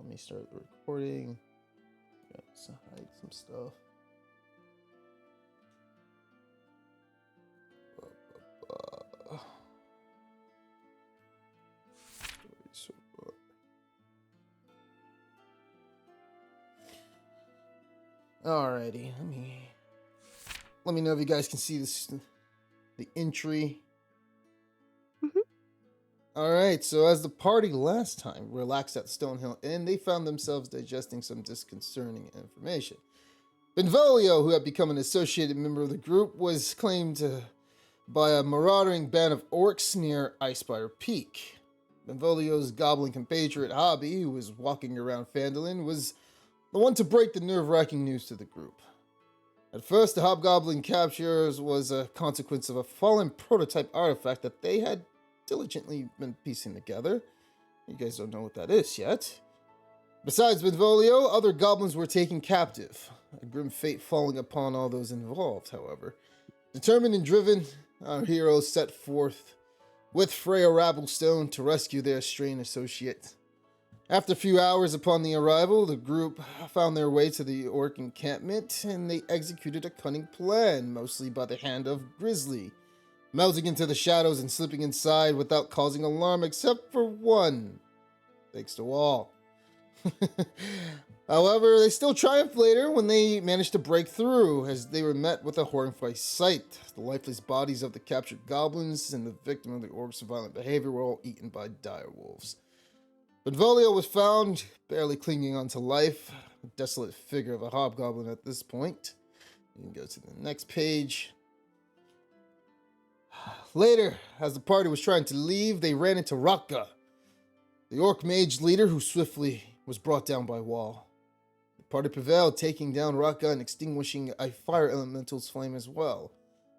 Let me start the recording. Let's hide some stuff. Alrighty, let me know if you guys can see this, the entry. Alright, so as the party last time relaxed at Stonehill Inn, they found themselves digesting some disconcerting information. Benvolio, who had become an associated member of the group, was claimed by a marauding band of orcs near Icespire Peak. Benvolio's goblin compatriot Hobby, who was walking around Phandalin, was the one to break the nerve-wracking news to the group. At first, the Hobgoblin captures was a consequence of a fallen prototype artifact that they had diligently been piecing together. You guys don't know what that is yet. Besides Benvolio, other goblins were taken captive, a grim fate falling upon all those involved, however. Determined and driven, our heroes set forth with Freya Rabblestone to rescue their straying associate. After a few hours upon the arrival, the group found their way to the orc encampment, and they executed a cunning plan, mostly by the hand of Grizzly, melting into the shadows and slipping inside without causing alarm except for one, thanks to all. However, they still triumphed later when they managed to break through, as they were met with a horrifying sight. The lifeless bodies of the captured goblins and the victim of the orcs' violent behavior were all eaten by dire wolves. Benvolio was found, barely clinging onto life, a desolate figure of a hobgoblin at this point. You can go to the next page. Later, as the party was trying to leave, they ran into Raka, the orc mage leader who swiftly was brought down by Wall. The party prevailed, taking down Raka and extinguishing a fire elemental's flame as well.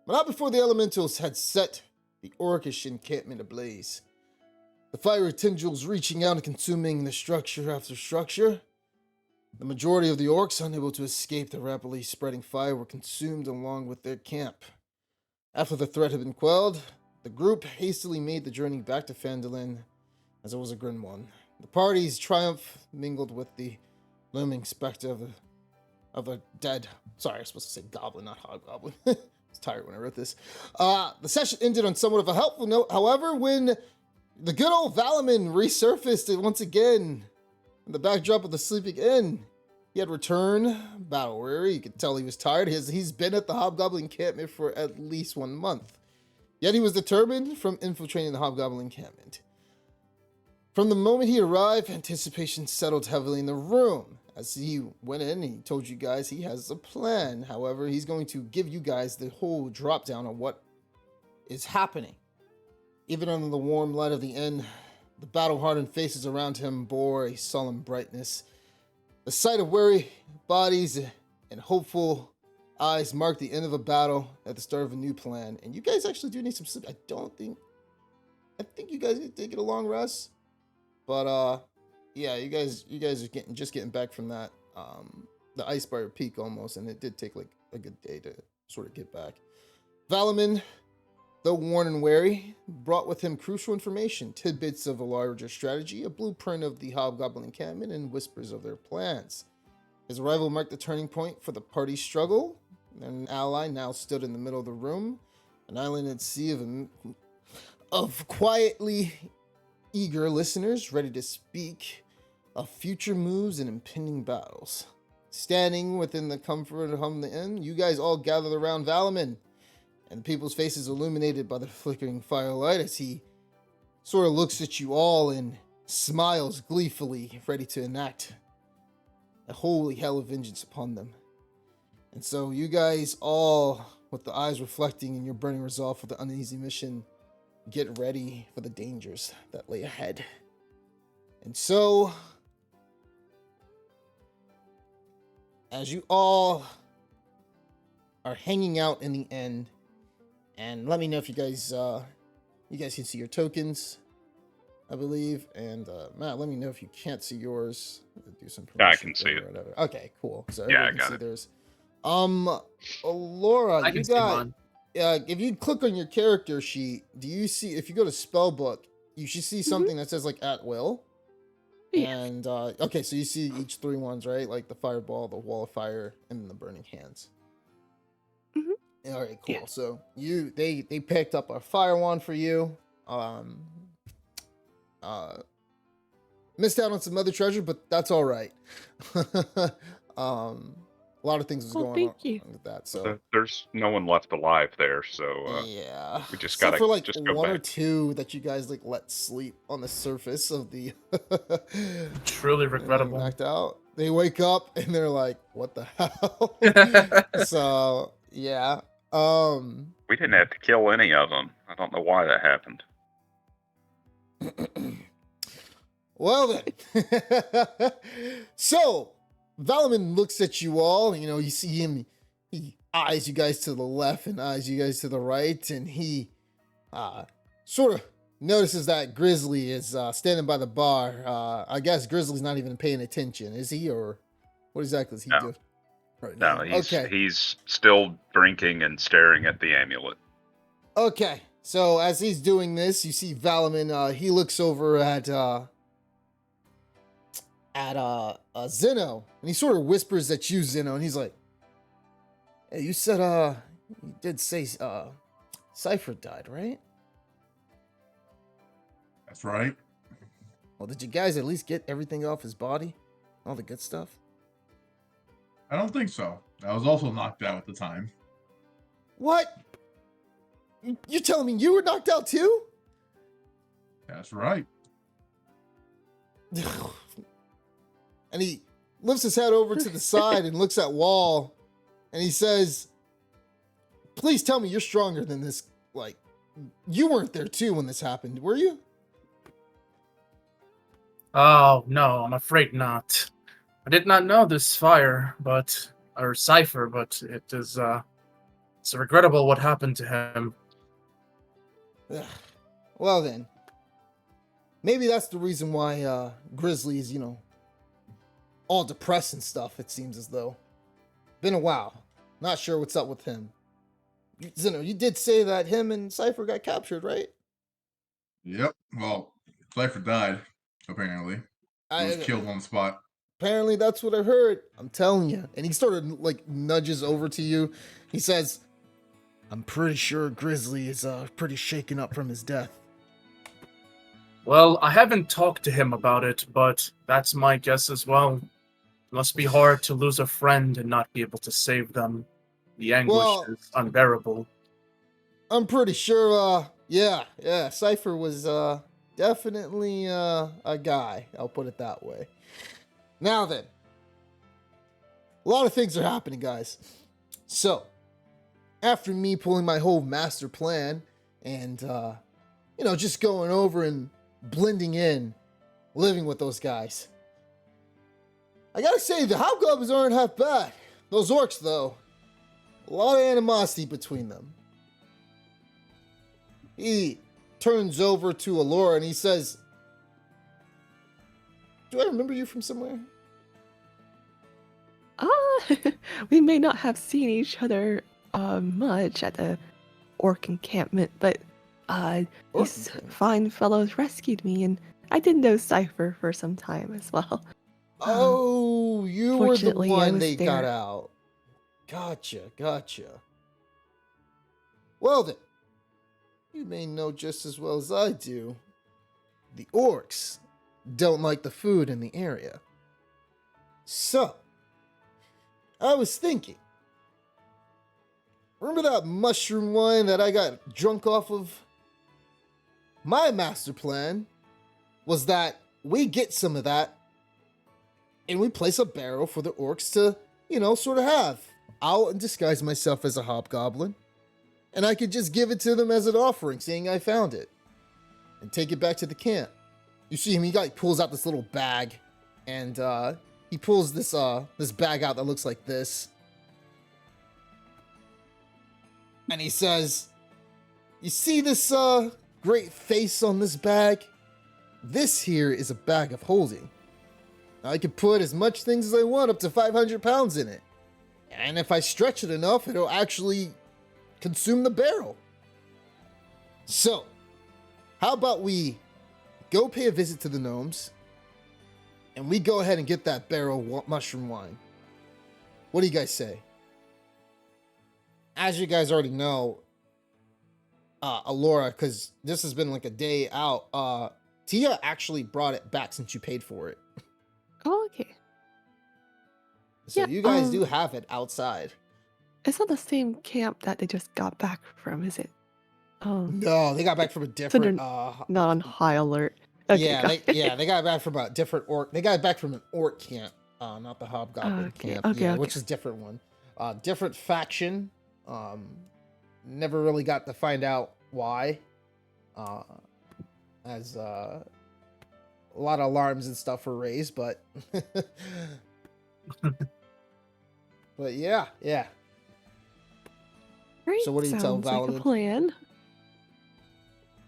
But not before the elementals had set the orcish encampment ablaze. The fiery tendrils reaching out and consuming the structure after structure. The majority of the orcs, unable to escape the rapidly spreading fire, were consumed along with their camp. After the threat had been quelled, the group hastily made the journey back to Phandalin, as it was a grim one. The party's triumph mingled with the looming specter of a dead... Sorry, I was supposed to say goblin, not hobgoblin. I was tired when I wrote this. The session ended on somewhat of a helpful note, however, when the good old Valaman resurfaced once again in the backdrop of the Sleeping Inn. He had returned, battle-weary. You could tell he was tired. He's been at the Hobgoblin encampment for at least 1 month. Yet he was determined from infiltrating the Hobgoblin encampment. From the moment he arrived, anticipation settled heavily in the room. As he went in, he told you guys he has a plan. However, he's going to give you guys the whole drop-down on what is happening. Even under the warm light of the inn, the battle-hardened faces around him bore a solemn brightness. The sight of weary bodies and hopeful eyes marked the end of a battle at the start of a new plan. And you guys actually do need some sleep. I think you guys need to take it a long rest. But yeah, you guys are getting back from that the Icespire Peak almost, and it did take like a good day to sort of get back. Valaman, though worn and weary, brought with him crucial information, tidbits of a larger strategy, a blueprint of the Hobgoblin encampment, and whispers of their plans. His arrival marked the turning point for the party's struggle. An ally now stood in the middle of the room, an islanded sea of quietly eager listeners ready to speak of future moves and impending battles. Standing within the comfort of the inn, you guys all gathered around Valaman, and the people's faces illuminated by the flickering firelight as he sort of looks at you all and smiles gleefully, ready to enact a holy hell of vengeance upon them. And so you guys all, with the eyes reflecting in your burning resolve for the uneasy mission, get ready for the dangers that lay ahead. And so, as you all are hanging out in the end, and let me know if you guys can see your tokens, I believe. And Matt, let me know if you can't see yours. Do some yeah, I can see it. Okay, cool. So yeah, I got it. Theirs. Laura, I can see mine. If you click on your character sheet, do you see, if you go to spellbook, you should see something that says like at will? Yes. And okay, so you see each three ones, right? Like the fireball, the wall of fire, and then the burning hands. Hmm. All right, cool. Yes. So they picked up a fire wand for you. Um, uh, missed out on some other treasure, but that's all right. A lot of things was Well, going on thank you. with that. So There's no one left alive there, so yeah, we just except gotta for like just go one or back. two that you guys like let sleep on the surface of the. Truly and, like, regrettable. knocked out. They wake up and they're like, "What the hell?" So yeah. We didn't have to kill any of them. I don't know why that happened. Well then. So Valaman looks at you all. You know, you see him. He eyes you guys to the left and eyes you guys to the right, and he sort of notices that Grizzly is standing by the bar. I guess Grizzly's not even paying attention, is he? Or what exactly is he No. doing right now? No, Okay. he's still drinking and staring at the amulet. Okay. So as he's doing this, you see Valaman. He looks over at Zeno, and he sort of whispers at you, Zeno, and he's like, "Hey, you said you did say Cypher died, right? That's right. Well, did you guys at least get everything off his body? All the good stuff?" I don't think so. I was also knocked out at the time. What? You're telling me you were knocked out too? That's right. And he lifts his head over to the side and looks at Wall, and he says, "Please tell me you're stronger than this. Like, you weren't there too when this happened, were you?" Oh, no, I'm afraid not. I did not know this cipher, but it is, it's regrettable what happened to him. Ugh. Well then, maybe that's the reason why Grizzly is, all depressed and stuff. It seems as though been a while. Not sure what's up with him. Zeno, you did say that him and Cypher got captured, right? Yep. Well, Cypher died, apparently. He was killed on the spot. Apparently that's what I heard. I'm telling you. And he sort of like nudges over to you. He says, "I'm pretty sure Grizzly is pretty shaken up from his death." Well, I haven't talked to him about it, but that's my guess as well. It must be hard to lose a friend and not be able to save them. The anguish is unbearable. I'm pretty sure, yeah, Cypher was definitely a guy. I'll put it that way. Now then, a lot of things are happening, guys. So, after me pulling my whole master plan and, just going over and blending in, living with those guys, I gotta say, the Hobgoblins aren't half bad. Those orcs, though, a lot of animosity between them. He turns over to Alora and he says, "Do I remember you from somewhere?" We may not have seen each other much at the orc encampment, but these fine fellows rescued me, and I did know Cypher for some time as well. Oh, you were the fortunately, I one was they there. got out. Gotcha. Well then, you may know just as well as I do. The orcs don't like the food in the area. So, I was thinking, remember that mushroom wine that I got drunk off of? My master plan was that we get some of that and we place a barrel for the orcs to, sort of have. I'll disguise myself as a hobgoblin, and I could just give it to them as an offering, saying I found it, and take it back to the camp. You see him, he pulls out this little bag, and he pulls this bag out that looks like this. And he says, "You see this great face on this bag? This here is a bag of holding. I can put as much things as I want, up to 500 pounds in it. And if I stretch it enough, it'll actually consume the barrel. So, how about we go pay a visit to the gnomes, and we go ahead and get that barrel mushroom wine. What do you guys say? As you guys already know, Alora, because this has been like a day out, Tia actually brought it back since you paid for it. Oh, okay. So you guys do have it outside. It's not the same camp that they just got back from, is it? No, they got back from a different. Not on high alert. Okay, they got back from a different orc. They got back from an orc camp, not the Hobgoblin camp. Which is a different one. Different faction. Never really got to find out why. As a lot of alarms and stuff were raised, but but yeah. Great. So what do you tell Sounds like Valadin? a plan.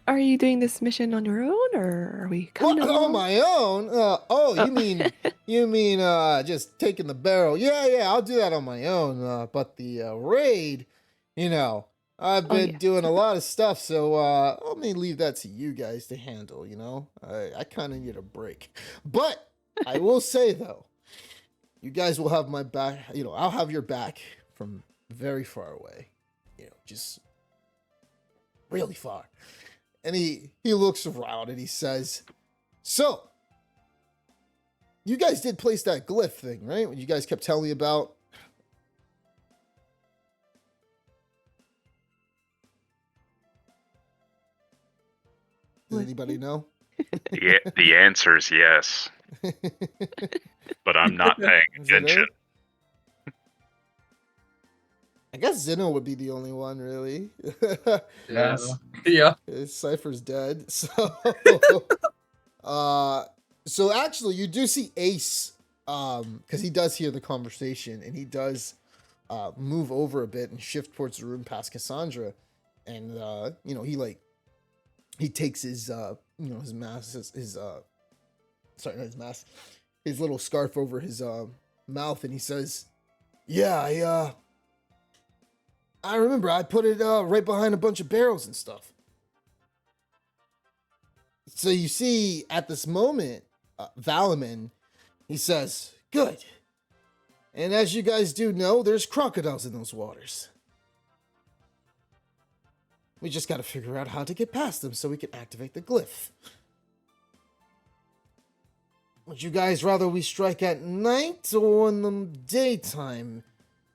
Are you doing this mission on your own, or are we coming along? On my own? You mean just taking the barrel? Yeah, I'll do that on my own. But the raid, I've been doing a lot of stuff, so let me leave that to you guys to handle. I kind of need a break. But I will say though, you guys will have my back. I'll have your back from very far away. Just really far. And he looks around and he says, so, you guys did place that glyph thing, right? What you guys kept telling me about. Does anybody know? Yeah, the answer is yes. But I'm not paying attention. I guess Zeno would be the only one, really. Yes. Yeah. Cypher's dead. So actually, you do see Ace, because he does hear the conversation, and he does move over a bit and shift towards the room past Cassandra, and he takes his his mask, his little scarf over his mouth, and he says, "Yeah, I remember I put it right behind a bunch of barrels and stuff." So you see, at this moment, Valaman, he says, "Good. And as you guys do know, there's crocodiles in those waters. We just got to figure out how to get past them so we can activate the glyph. Would you guys rather we strike at night or in the daytime?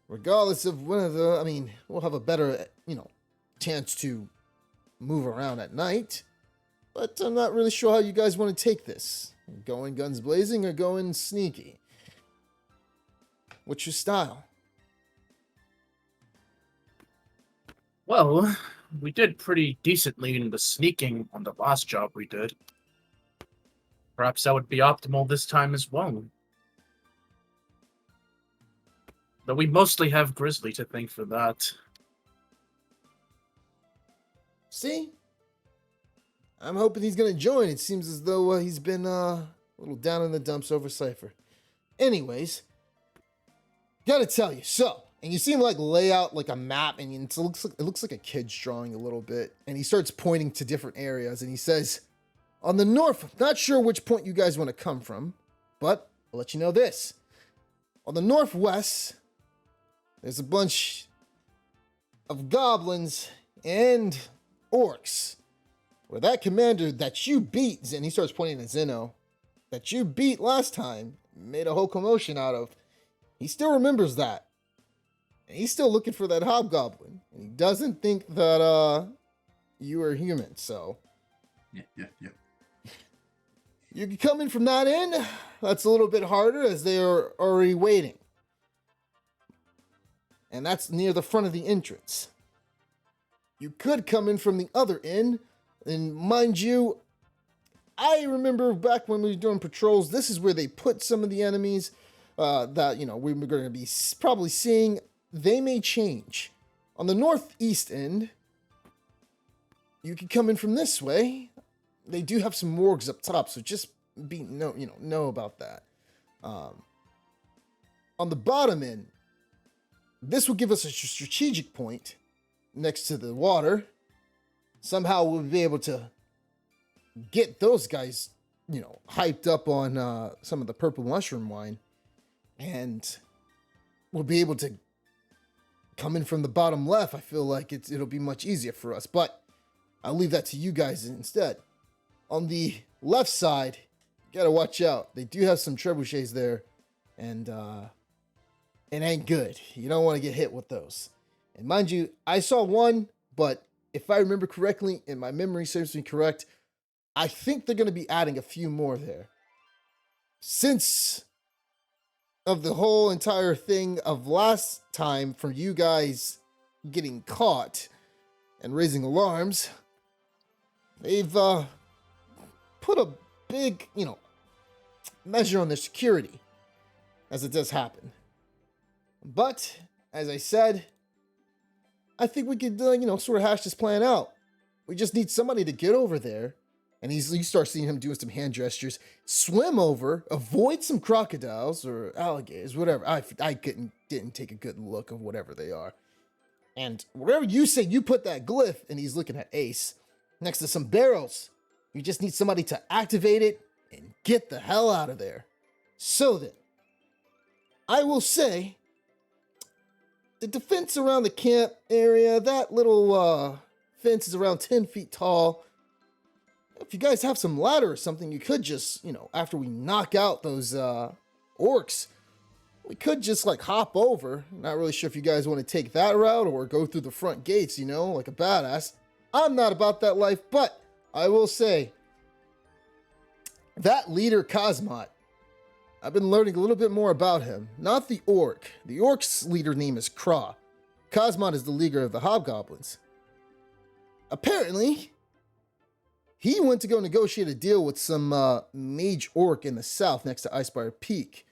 Regardless of whether, we'll have a better, chance to move around at night. But I'm not really sure how you guys want to take this. Going guns blazing or going sneaky? What's your style?" Well, we did pretty decently in the sneaking on the last job we did. Perhaps that would be optimal this time as well. Though we mostly have Grizzly to thank for that. See? I'm hoping he's going to join. It seems as though he's been a little down in the dumps over Cypher. Anyways, gotta tell you, and you see him lay out a map, and it looks like a kid's drawing a little bit, and he starts pointing to different areas, and he says, on the north, not sure which point you guys want to come from, but I'll let you know this. On the northwest, there's a bunch of goblins and orcs, where that commander that you beat, and he starts pointing at Zeno, that you beat last time, made a whole commotion out of, he still remembers that. And he's still looking for that hobgoblin. And he doesn't think that you are human, so. Yeah. You can come in from that end. That's a little bit harder as they are already waiting. And that's near the front of the entrance. You could come in from the other end. And mind you, I remember back when we were doing patrols, this is where they put some of the enemies that, we were going to be probably seeing. They may change. On the northeast end, you can come in from this way. They do have some morgues up top, so just know about that. On the bottom end, this will give us a strategic point next to the water. Somehow we'll be able to get those guys hyped up on some of the purple mushroom wine, and we'll be able to come in from the bottom left. I feel like it'll be much easier for us, but I'll leave that to you guys instead. On the left side, you gotta watch out. They do have some trebuchets there, and it ain't good. You don't want to get hit with those. And mind you, I saw one, but if I remember correctly, and my memory serves me correct, I think they're going to be adding a few more there. Since of the whole entire thing of last time from you guys getting caught and raising alarms, they've put a big, measure on their security as it does happen. But, as I said, I think we could, sort of hash this plan out. We just need somebody to get over there, and you start seeing him doing some hand gestures, swim over, avoid some crocodiles or alligators, whatever. I didn't take a good look of whatever they are. And wherever you say you put that glyph, and he's looking at Ace, next to some barrels, you just need somebody to activate it and get the hell out of there. So then, I will say, the defense around the camp area, that little fence is around 10 feet tall. If you guys have some ladder or something, you could just, after we knock out those orcs, we could just hop over. Not really sure if you guys want to take that route or go through the front gates, like a badass. I'm not about that life, but I will say that leader Cosmot, I've been learning a little bit more about him. Not the orc. The orc's leader name is Kra. Cosmot is the leader of the Hobgoblins. Apparently, he went to go negotiate a deal with some mage orc in the south next to Icespire Peak.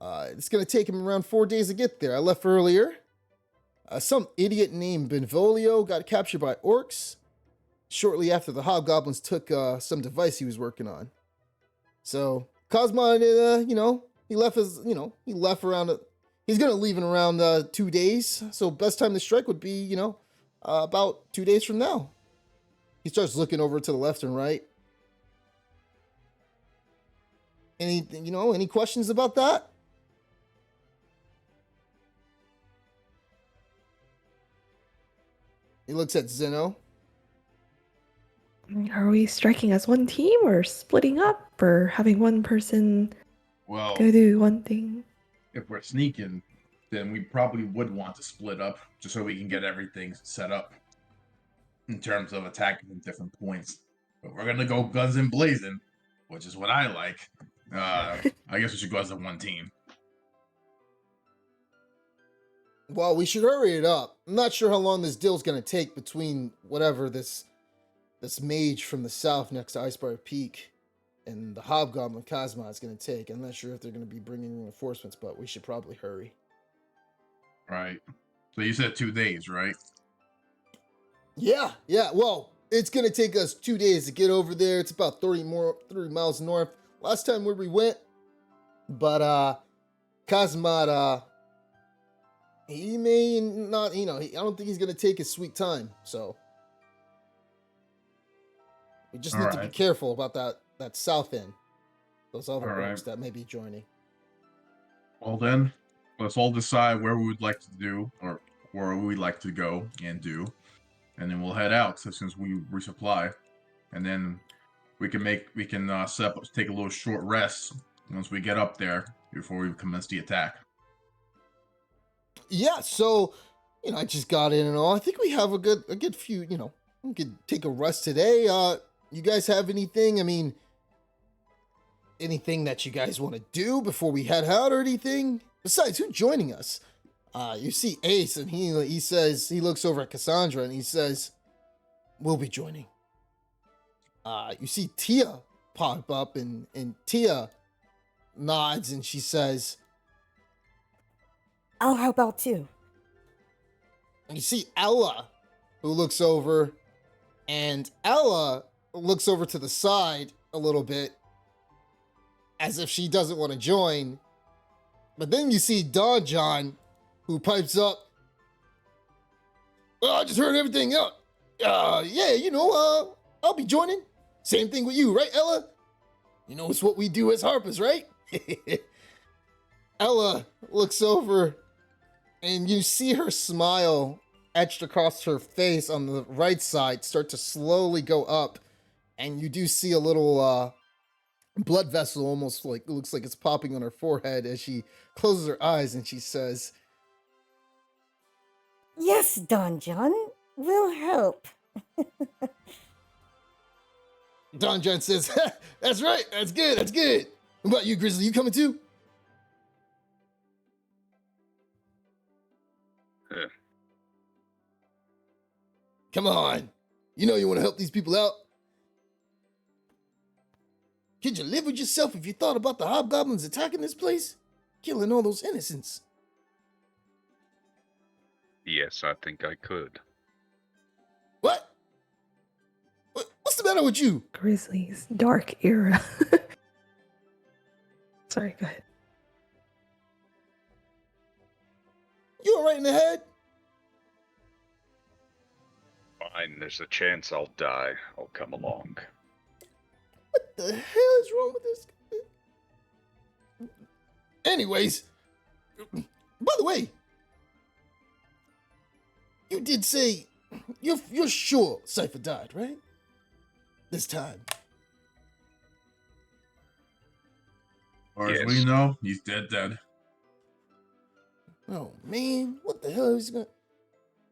It's going to take him around 4 days to get there. I left earlier. Some idiot named Benvolio got captured by orcs shortly after the Hobgoblins took some device he was working on. So Cosmot, he left around, he's going to leave in around 2 days. So best time to strike would be, about 2 days from now. He starts looking over to the left and right. Any questions about that? He looks at Zeno. Are we striking as one team or splitting up or having one person Well, go do one thing? if we're sneaking, then we probably would want to split up just so we can get everything set up in terms of attacking from different points. But we're gonna go guns and blazing, which is what I like. I guess we should go as a one team. Well, we should hurry it up. I'm not sure how long this deal's going to take between whatever this mage from the south next to Icespire Peak and the Hobgoblin Cosmot is going to take. I'm not sure if they're going to be bringing reinforcements, but we should probably hurry. Right. So you said 2 days, right? Yeah. Well, it's going to take us 2 days to get over there. It's about 30 miles north. Last time where we went, but Cosmot, he may not, I don't think he's going to take his sweet time. So we just need to be careful about that south end. Those other orcs that may be joining. Well then, let's all decide where we would like to do or where we'd like to go and do. And then we'll head out as soon as we resupply. And then we can set up, take a little short rest once we get up there before we commence the attack. Yeah, so I just got in and all. I think we have a good few. We could take a rest today. You guys have anything? I mean, anything that you guys want to do before we head out or anything? Besides, who's joining us? You see Ace, and he says, he looks over at Cassandra and he says, "We'll be joining." You see Tia pop up, and Tia nods and she says, "I'll help out too." And you see Ella, who looks over, and Ella looks over to the side a little bit as if she doesn't want to join. But then you see Don John, who pipes up, "I just heard everything out. Yeah, I'll be joining. Same thing with you, right, Ella?" You know, it's what we do as harpers, right? Ella looks over, and you see her smile etched across her face on the right side start to slowly go up, and you do see a little blood vessel, almost like it looks like it's popping on her forehead as she closes her eyes and she says, Yes, Don John, we'll help. Don John says, "That's right, that's good, that's good. What about you, Grizzly? You coming too?" Yeah. Come on. You know you want to help these people out. Could you live with yourself if you thought about the hobgoblins attacking this place? Killing all those innocents. Yes, I think I could. What? What's the matter with you? Grizzly's dark era. Sorry, go ahead. You alright in the head? Fine, there's a chance I'll die. I'll come along. What the hell is wrong with this? Anyways, by the way, you did say you're sure Cypher died, right? This time. As far as Yes. we know, he's dead. Oh man, what the hell is he gonna?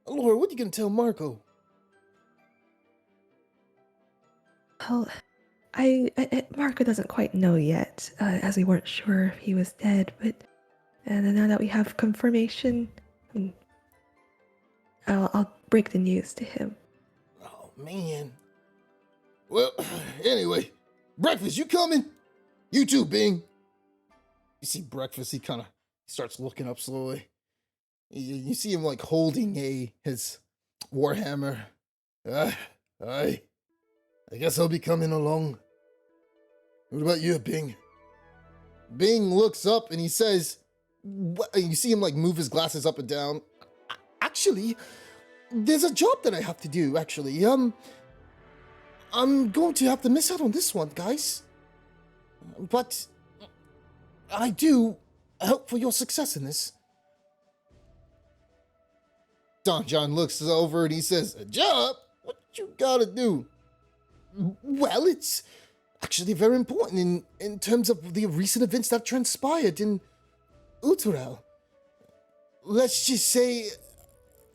Laura, what are you gonna tell Marco? Well, Marco doesn't quite know yet, as we weren't sure if he was dead, but now that we have confirmation, I'll break the news to him. Oh man. Well, anyway, breakfast, you coming? You too, Bing. You see breakfast, he kind of starts looking up slowly. You see him like holding his warhammer. I guess I'll be coming along. What about you, Bing? Bing looks up and he says, what? You see him like move his glasses up and down. Actually, there's a job that I have to do, actually. I'm going to have to miss out on this one, guys. But I do hope for your success in this. Don John looks over and he says, a job? What you gotta do? Well, it's actually very important in terms of the recent events that transpired in Uturel. Let's just say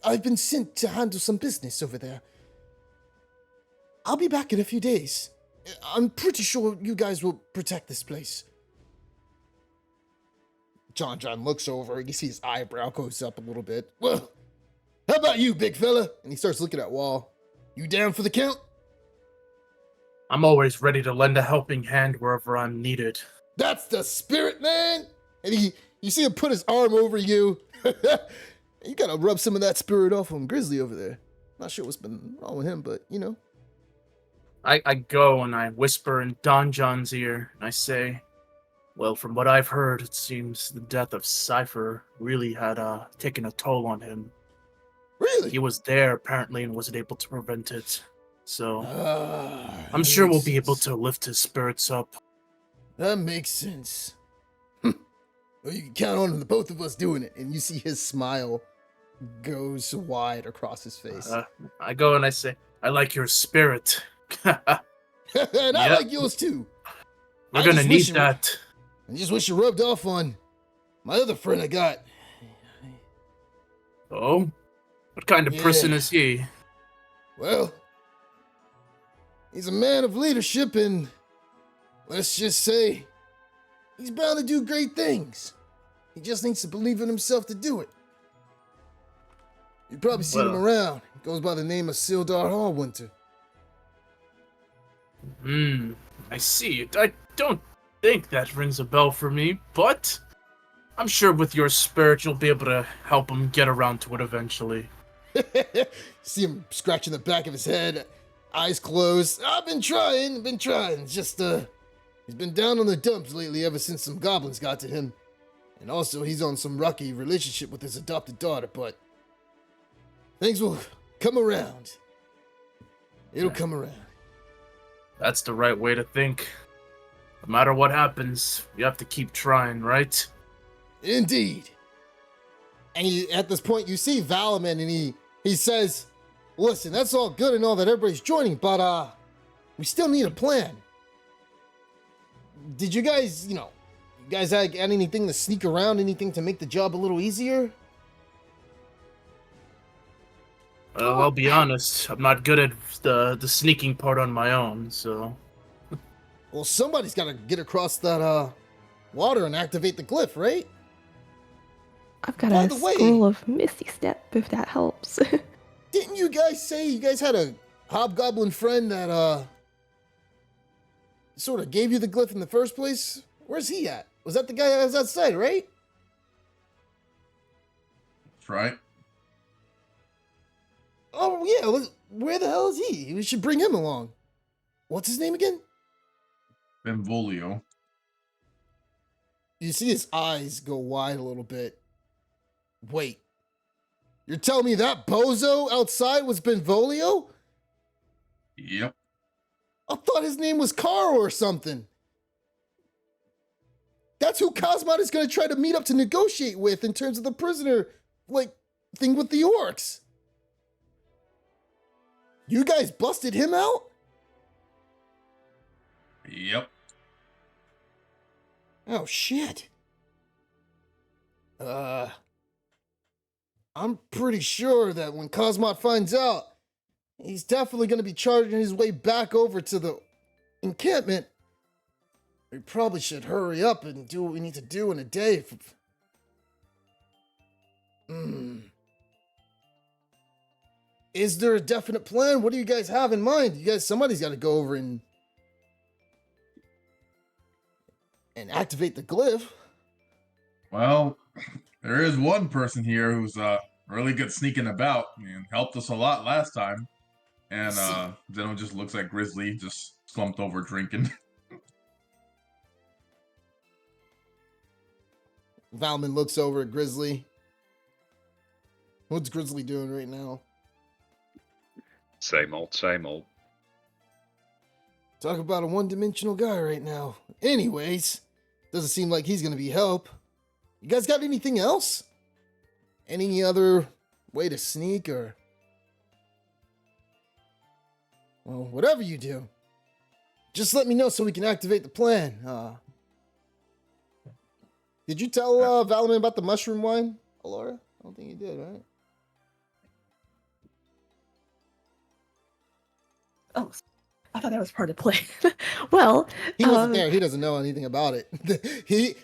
I've been sent to handle some business over there. I'll be back in a few days. I'm pretty sure you guys will protect this place. John looks over and you see his eyebrow goes up a little bit. Well, how about you, big fella? And he starts looking at Wall. You down for the count? I'm always ready to lend a helping hand wherever I'm needed. That's the spirit, man. And you see him put his arm over you. You gotta rub some of that spirit off on Grizzly over there. Not sure what's been wrong with him, but you know. I go and I whisper in Don John's ear, and I say, well, from what I've heard, it seems the death of Cypher really had taken a toll on him. Really? He was there, apparently, and wasn't able to prevent it. So, I'm That sure we'll makes be able sense. to lift his spirits up. That makes sense. Well, you can count on the both of us doing it. And you see his smile goes wide across his face. I go and I say, I like your spirit. And I Yep. like yours too. We're I gonna just need wish it- that. I just wish you rubbed off on my other friend I got. Oh? What kind of person Yeah. is he? Well, he's a man of leadership and let's just say he's bound to do great things. He just needs to believe in himself to do it. You've probably seen him Well. around. He goes by the name of Sildar Hallwinter. I see. I don't think that rings a bell for me, but I'm sure with your spirit you'll be able to help him get around to it eventually. See him scratching the back of his head, eyes closed. I've been trying. It's just, he's been down on the dumps lately ever since some goblins got to him. And also, he's on some rocky relationship with his adopted daughter, but things will come around. It'll come around. That's the right way to think. No matter what happens, you have to keep trying, right? Indeed. And at this point, you see Valaman, and he says, "Listen, that's all good and all that everybody's joining, but we still need a plan. Did you guys, you guys had anything to sneak around, anything to make the job a little easier?" Well, I'll be honest. I'm not good at the sneaking part on my own, so... Well, somebody's got to get across that water and activate the glyph, right? I've got By a the way- scroll of Misty Step, if that helps. Didn't you guys say you guys had a hobgoblin friend that sort of gave you the glyph in the first place? Where's he at? Was that the guy that was outside, right? That's right. Oh yeah, where the hell is he? We should bring him along. What's his name again? Benvolio. You see his eyes go wide a little bit. Wait, you're telling me that bozo outside was Benvolio? Yep. I thought his name was Carl or something. That's who Cosmot is going to try to meet up to negotiate with in terms of the prisoner, thing with the orcs. You guys busted him out? Yep. Oh, shit. I'm pretty sure that when Cosmot finds out, he's definitely going to be charging his way back over to the encampment. We probably should hurry up and do what we need to do in a day. Is there a definite plan? What do you guys have in mind? Somebody's got to go over and activate the glyph. Well, there is one person here who's really good sneaking about and helped us a lot last time. And Zeno just looks at Grizzly, just slumped over drinking. Valman looks over at Grizzly. What's Grizzly doing right now? Same old, same old. Talk about a one-dimensional guy right now. Anyways, doesn't seem like he's gonna be help. You guys got anything else? Any other way to sneak or... Well, whatever you do, just let me know so we can activate the plan. Did you tell Valaman about the mushroom wine, Alora? I don't think you did, right? Oh, I thought that was part of the plan. Well, He wasn't there. He doesn't know anything about it.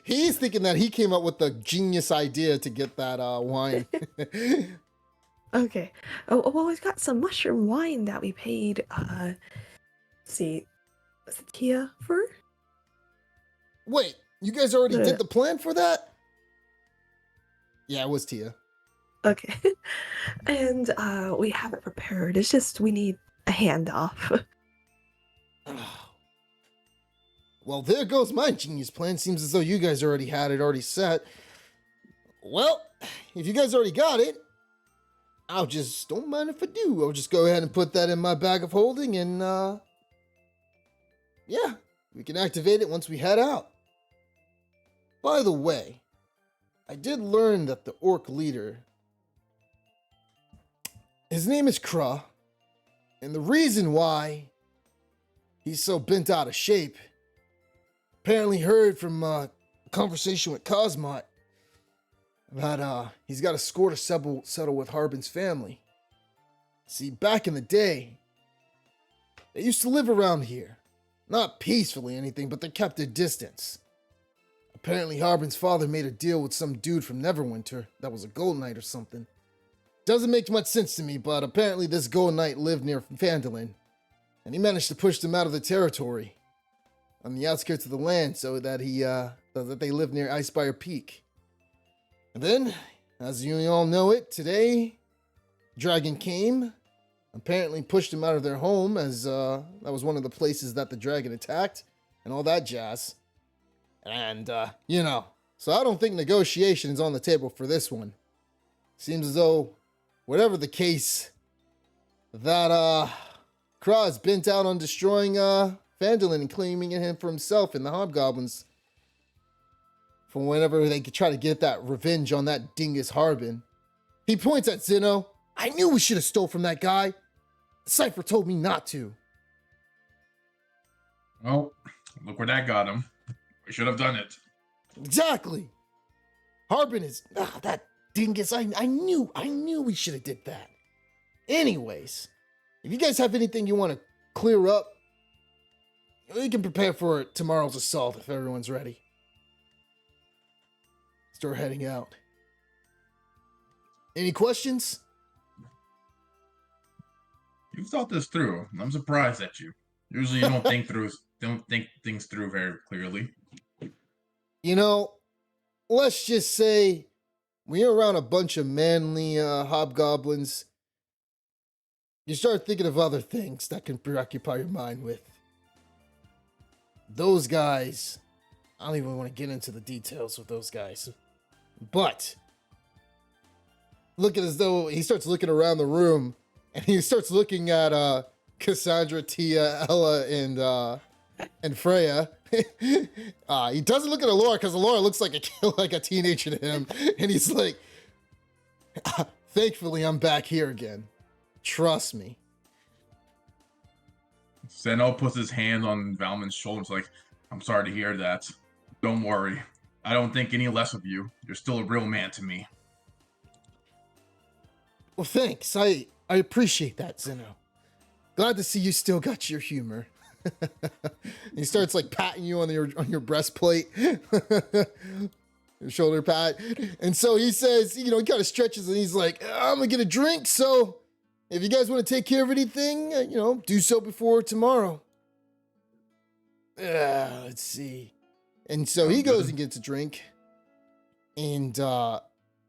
He's thinking that he came up with the genius idea to get that wine. Okay. Oh, well, we've got some mushroom wine that we paid, let's see, was it Tia for? Wait, you guys already The- did the plan for that? Yeah, it was Tia. Okay. And we have it prepared. It's just we need a handoff. Well, there goes my genius plan. Seems as though you guys already had it already set. Well, if you guys already got it, don't mind if I do. I'll just go ahead and put that in my bag of holding and, yeah, we can activate it once we head out. By the way, I did learn that the orc leader, his name is Kra, and the reason why he's so bent out of shape, apparently heard from a conversation with Cosmot that he's got a score to settle with Harbin's family. See, back in the day, they used to live around here. Not peacefully or anything, but they kept their distance. Apparently Harbin's father made a deal with some dude from Neverwinter that was a Gold Knight or something. Doesn't make much sense to me, but apparently this Gold Knight lived near Phandalin, and he managed to push them out of the territory on the outskirts of the land so that that they live near Icespire Peak. And then, as you all know it, today, dragon came, apparently pushed them out of their home, as that was one of the places that the dragon attacked, and all that jazz. And, so I don't think negotiation is on the table for this one. Seems as though, whatever the case, that Kra is bent out on destroying Phandalin and claiming him for himself and the Hobgoblins for whenever they could try to get that revenge on that dingus Harbin. He points at Zeno. I knew we should have stole from that guy. The Cypher told me not to. Well, look where that got him. We should have done it. Exactly. Harbin is that dingus. I knew we should have did that. Anyways, if you guys have anything you want to clear up, we can prepare for tomorrow's assault if everyone's ready. Start heading out. Any questions? You've thought this through. I'm surprised at you. Usually you don't think things through very clearly. You know, let's just say when you're around a bunch of manly hobgoblins, you start thinking of other things that can preoccupy your mind with. Those guys, I don't even want to get into the details with those guys. But look at as though he starts looking around the room and he starts looking at Cassandra, Tia, Ella, and Freya. He doesn't look at Alora because Alora looks like a teenager to him, and he's like, "Thankfully, I'm back here again. Trust me." Zeno puts his hand on Valman's shoulder and is like, I'm sorry to hear that. Don't worry. I don't think any less of you. You're still a real man to me. Well, thanks. I appreciate that, Zeno. Glad to see you still got your humor. He starts like patting you on your breastplate, your shoulder pat, and so he says, he kind of stretches and he's like, "I'm gonna get a drink. So if you guys want to take care of anything, do so before tomorrow." Let's see. And so he goes and gets a drink, and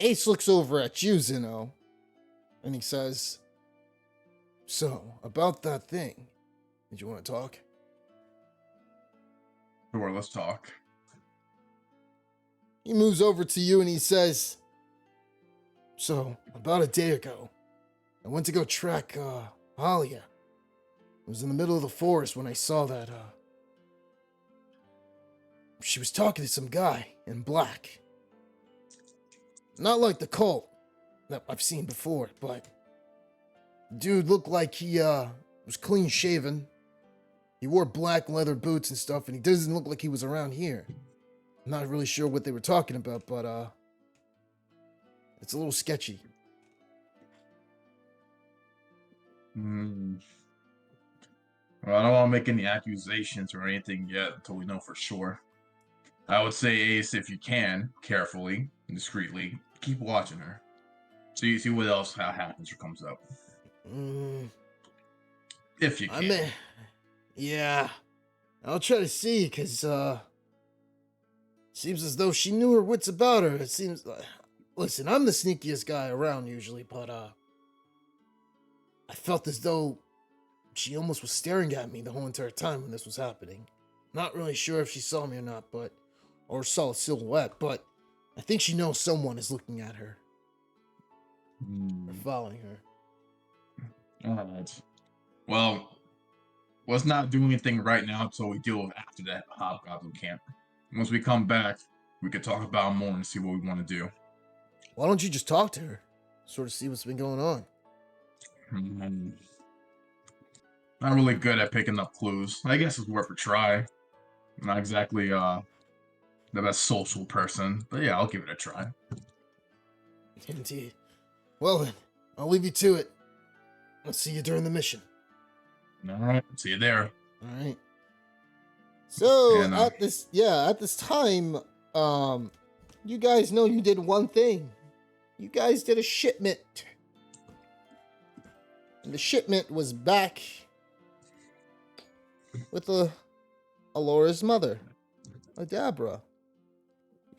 Ace looks over at you, Zeno, and he says, "So about that thing, did you want to talk?" Sure, let's talk. He moves over to you and he says, "So, about a day ago, I went to go track Halia. I was in the middle of the forest when I saw that she was talking to some guy in black. Not like the cult that I've seen before, but the dude looked like he was clean shaven. He wore black leather boots and stuff, and he doesn't look like he was around here. I'm not really sure what they were talking about, but it's a little sketchy." Well, I don't want to make any accusations or anything yet until we know for sure. I would say, Ace, if you can, carefully and discreetly, keep watching her. See what else happens or comes up. If you can. Yeah, I'll try to see, because seems as though she knew her wits about her. It seems like, listen, I'm the sneakiest guy around usually, but I felt as though she almost was staring at me the whole entire time when this was happening. Not really sure if she saw me or not, or saw a silhouette, but I think she knows someone is looking at her. Or following her. Alright. Well, let's not do anything right now until we deal with after that Hobgoblin camp. Once we come back, we can talk about it more and see what we want to do. Why don't you just talk to her? Sort of see what's been going on. Not really good at picking up clues. I guess it's worth a try. Not exactly the best social person, but yeah, I'll give it a try. Indeed. Well then, I'll leave you to it. I'll see you during the mission. Alright, see you there. Alright. So, And, at this time, you guys know you did one thing. You guys did a shipment. And the shipment was back with Alora's mother, Adabra.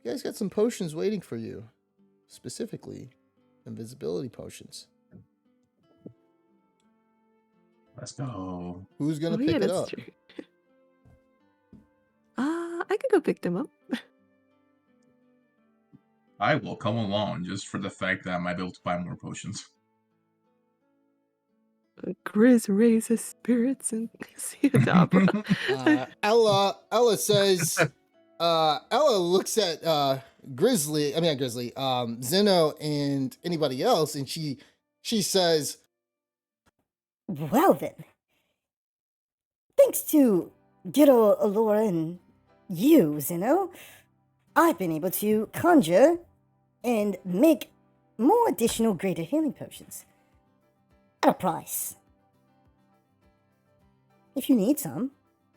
You guys got some potions waiting for you. Specifically, invisibility potions. Let's go. Who's gonna pick it up? True. I could go pick them up. I will come along just for the fact that I might be able to buy more potions. Grizz raises spirits and see it up. Ella says, Ella looks at not Grizzly, Zeno and anybody else, and she says, Well then, thanks to good old Alora and you, Zeno, I've been able to conjure and make more additional greater healing potions at a price. If you need some,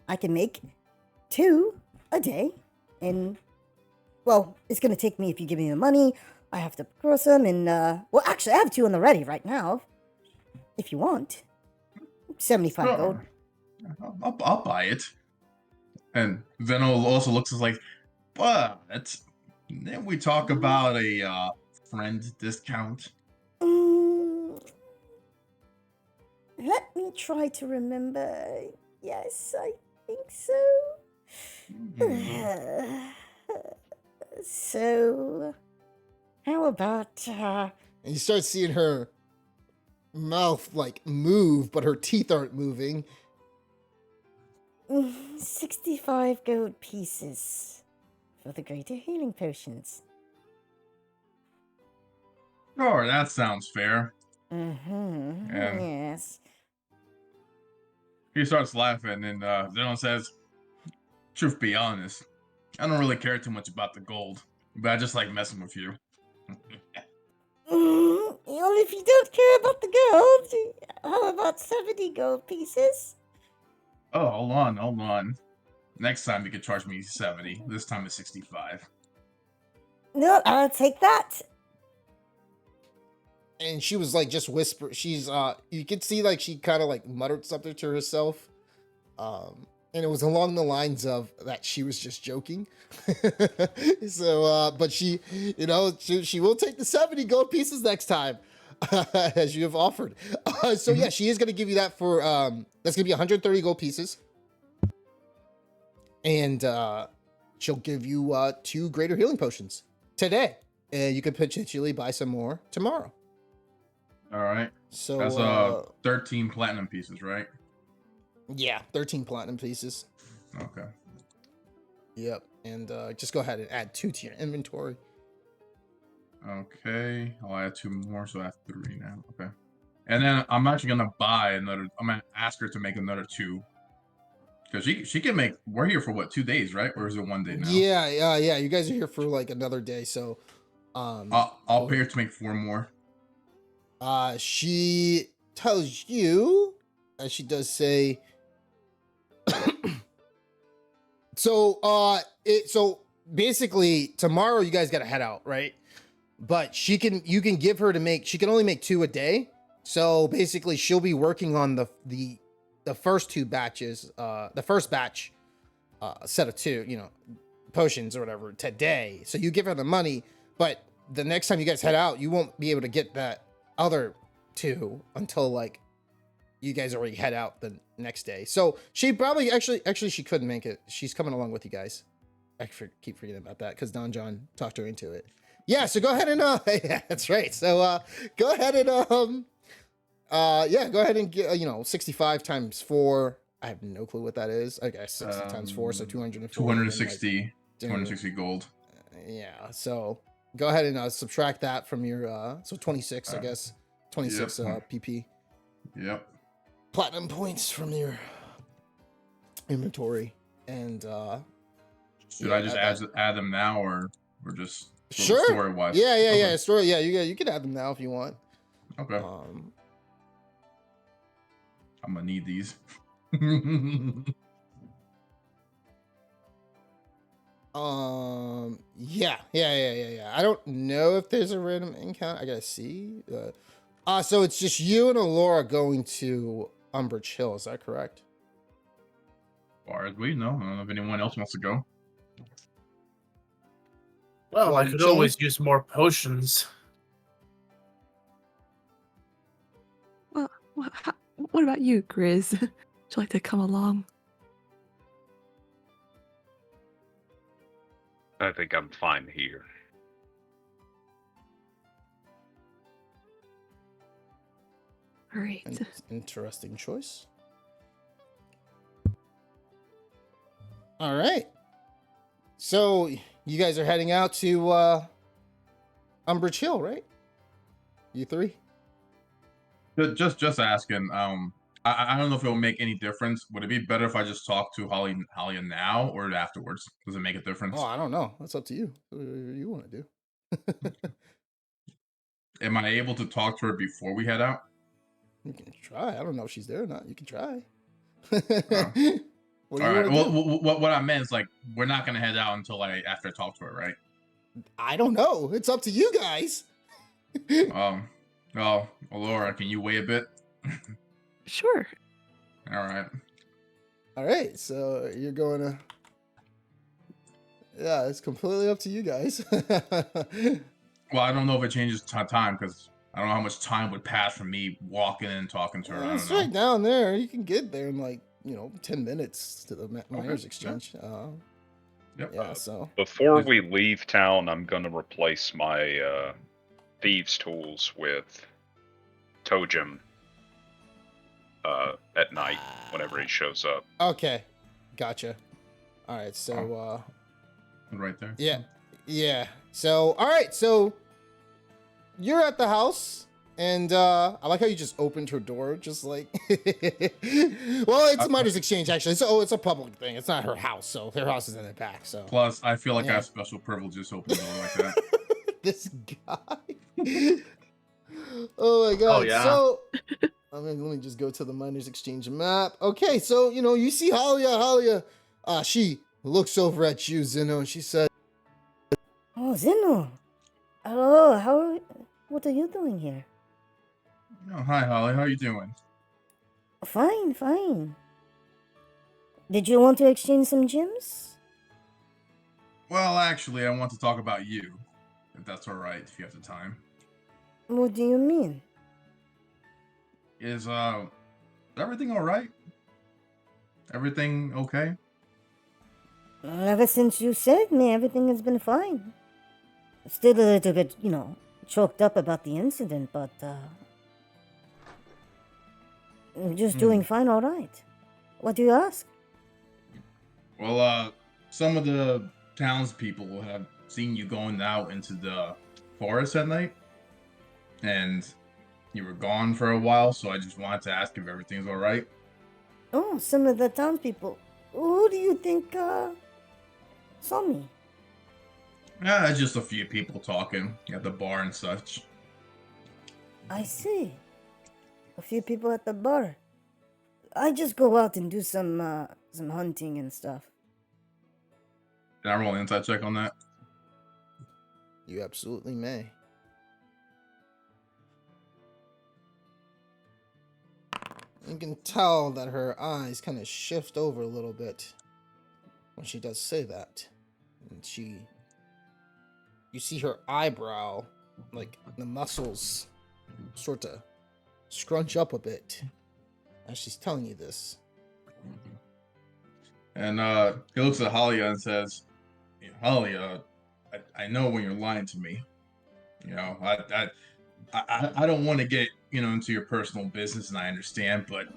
I can make 2 a day, and well, it's gonna take me, if you give me the money, I have to procure some, and well, actually, I have 2 on the ready right now, if you want. 75 gold. I'll buy it. And Zeno also looks like, but then we talk about a friend discount. Let me try to remember. Yes, I think so. So, how about, and you start seeing her mouth like move, but her teeth aren't moving. 65 gold pieces for the greater healing potions. Sure, that sounds fair. Yeah. Yes. He starts laughing, and Zeno says, truth be honest, I don't really care too much about the gold, but I just like messing with you. Only if you don't care about the gold. How about 70 gold pieces? Oh, hold on. Next time you could charge me 70. This time it's 65. No, I'll take that. And she was like just whisper. She's you could see like she kind of like muttered something to herself. And it was along the lines of that she was just joking. So but she, you know, she will take the 70 gold pieces next time. As you have offered. So yeah, she is going to give you that for that's going to be 130 gold pieces. And she'll give you 2 greater healing potions today. And you could potentially buy some more tomorrow. All right. So that's 13 platinum pieces, right? Yeah, 13 platinum pieces. Okay. Yep. And just go ahead and add 2 to your inventory. Okay, I'll add 2 more, so I have 3 now. Okay. And then I'm actually gonna buy another. I'm gonna ask her to make another 2. Because she can make. We're here for what, 2 days, right? Or is it 1 day now? Yeah. You guys are here for like another day, so I'll pay her to make 4 more. She tells you, as she does say. So basically tomorrow you guys gotta head out, right? But you can give her to make. She can only make 2 a day. So basically, she'll be working on the first 2 batches. The first batch, set of 2, you know, potions or whatever today. So you give her the money, but the next time you guys head out, you won't be able to get that other 2 until like you guys already head out the next day. So she probably actually she couldn't make it. She's coming along with you guys. I keep forgetting about that because Don John talked her into it. Yeah, so go ahead and yeah, that's right. So go ahead and go ahead and get 65 times 4. I have no clue what that is. I guess 60 times 4, so 240. 260. 260 gold. Yeah, so go ahead and subtract that from your so 26, I guess. 26 PP. Yep. Platinum points from your inventory. And should I just add them now or just sure story wise? Yeah, story. Yeah, you can add them now if you want. Okay. I'm gonna need these. Yeah. I don't know if there's a random encounter. I gotta see. So it's just you and Alora going to Umbridge Hill. Is that correct? As far as we know, I don't know if anyone else wants to go. Well, I could always use more potions. Well, what about you, Grizz? Would you like to come along? I think I'm fine here. All right. Interesting choice. All right. So you guys are heading out to Umbridge Hill, right? You three? Just asking. I don't know if it'll make any difference. Would it be better if I just talk to Halia now or afterwards? Does it make a difference? Oh, I don't know. That's up to you. What do you want to do? Am I able to talk to her before we head out? You can try. I don't know if she's there or not. You can try. What do All you right. want to Well, do? what I meant is like we're not gonna head out until after I talk to her, right? I don't know. It's up to you guys. Well, Laura, can you wait a bit? Sure. All right. All right. So you're going to. Yeah, it's completely up to you guys. Well, I don't know if it changes time because I don't know how much time would pass from me walking in and talking to her. I don't It's know. right down there. You can get there in like 10 minutes to the miners Okay, exchange. Yep. Yeah. So Before we leave town, I'm going to replace my thieves' tools with Tojim at night whenever he shows up. okay, gotcha. All right. So Right there. yeah. So all right. So you're at the house. And I like how you just opened her door, just like. Well, it's a miners exchange actually, so it's a public thing. It's not her house, so her house is in the back. So Plus, I feel like I Yeah. have special privileges to open the door like that. this guy. Oh my god! Oh, yeah. So let me just go to the miners exchange map. Okay, so you see Halia. She looks over at you, Zeno, and she said, Oh, Zeno. Hello, what are you doing here? Oh, hi, Holly. How you doing? Fine, fine. Did you want to exchange some gems? Well, actually, I want to talk about you, if that's all right, if you have the time. What do you mean? Is everything all right? Everything okay? Ever since you saved me, everything has been fine. Still a little bit, choked up about the incident, but, I'm just doing fine, all right. What do you ask? Well, some of the townspeople have seen you going out into the forest at night, and you were gone for a while, so I just wanted to ask if everything's all right. Oh, some of the townspeople. Who do you think, saw me? Yeah, just a few people talking at the bar and such. I see. A few people at the bar. I just go out and do some hunting and stuff. Can I roll an insight check on that? "You absolutely may." You can tell that her eyes kind of shift over a little bit when she does say that. And you see her eyebrow, like the muscles, sort of scrunch up a bit as she's telling you this. And he looks at Halia and says, Halia, I know when you're lying to me. I don't want to get, into your personal business, and I understand, but,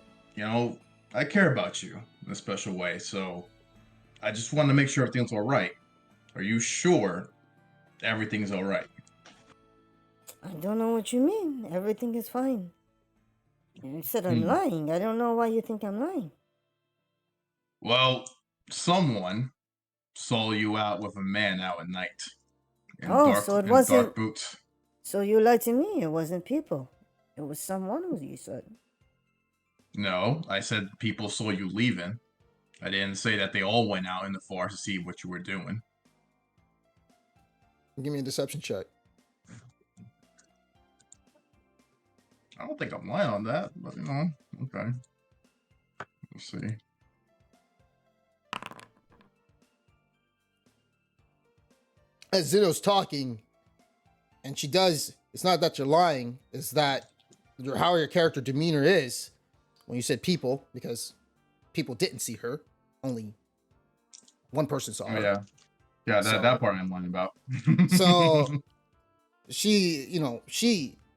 I care about you in a special way, so I just want to make sure everything's all right. Are you sure everything's all right? I don't know what you mean. Everything is fine. You said I'm lying. I don't know why you think I'm lying. Well, someone saw you out with a man out at night. In So it in wasn't. dark boots. So you lied to me. It wasn't people. It was someone who you said. No, I said people saw you leaving. I didn't say that they all went out in the forest to see what you were doing. Give me a deception check. I don't think I'm lying on that, but okay. Let's see. As Zeno's talking, and she does, it's not that you're lying, it's that how your character demeanor is when you said people, because people didn't see her, only one person saw her. Oh, yeah, So- that part I'm lying about. So she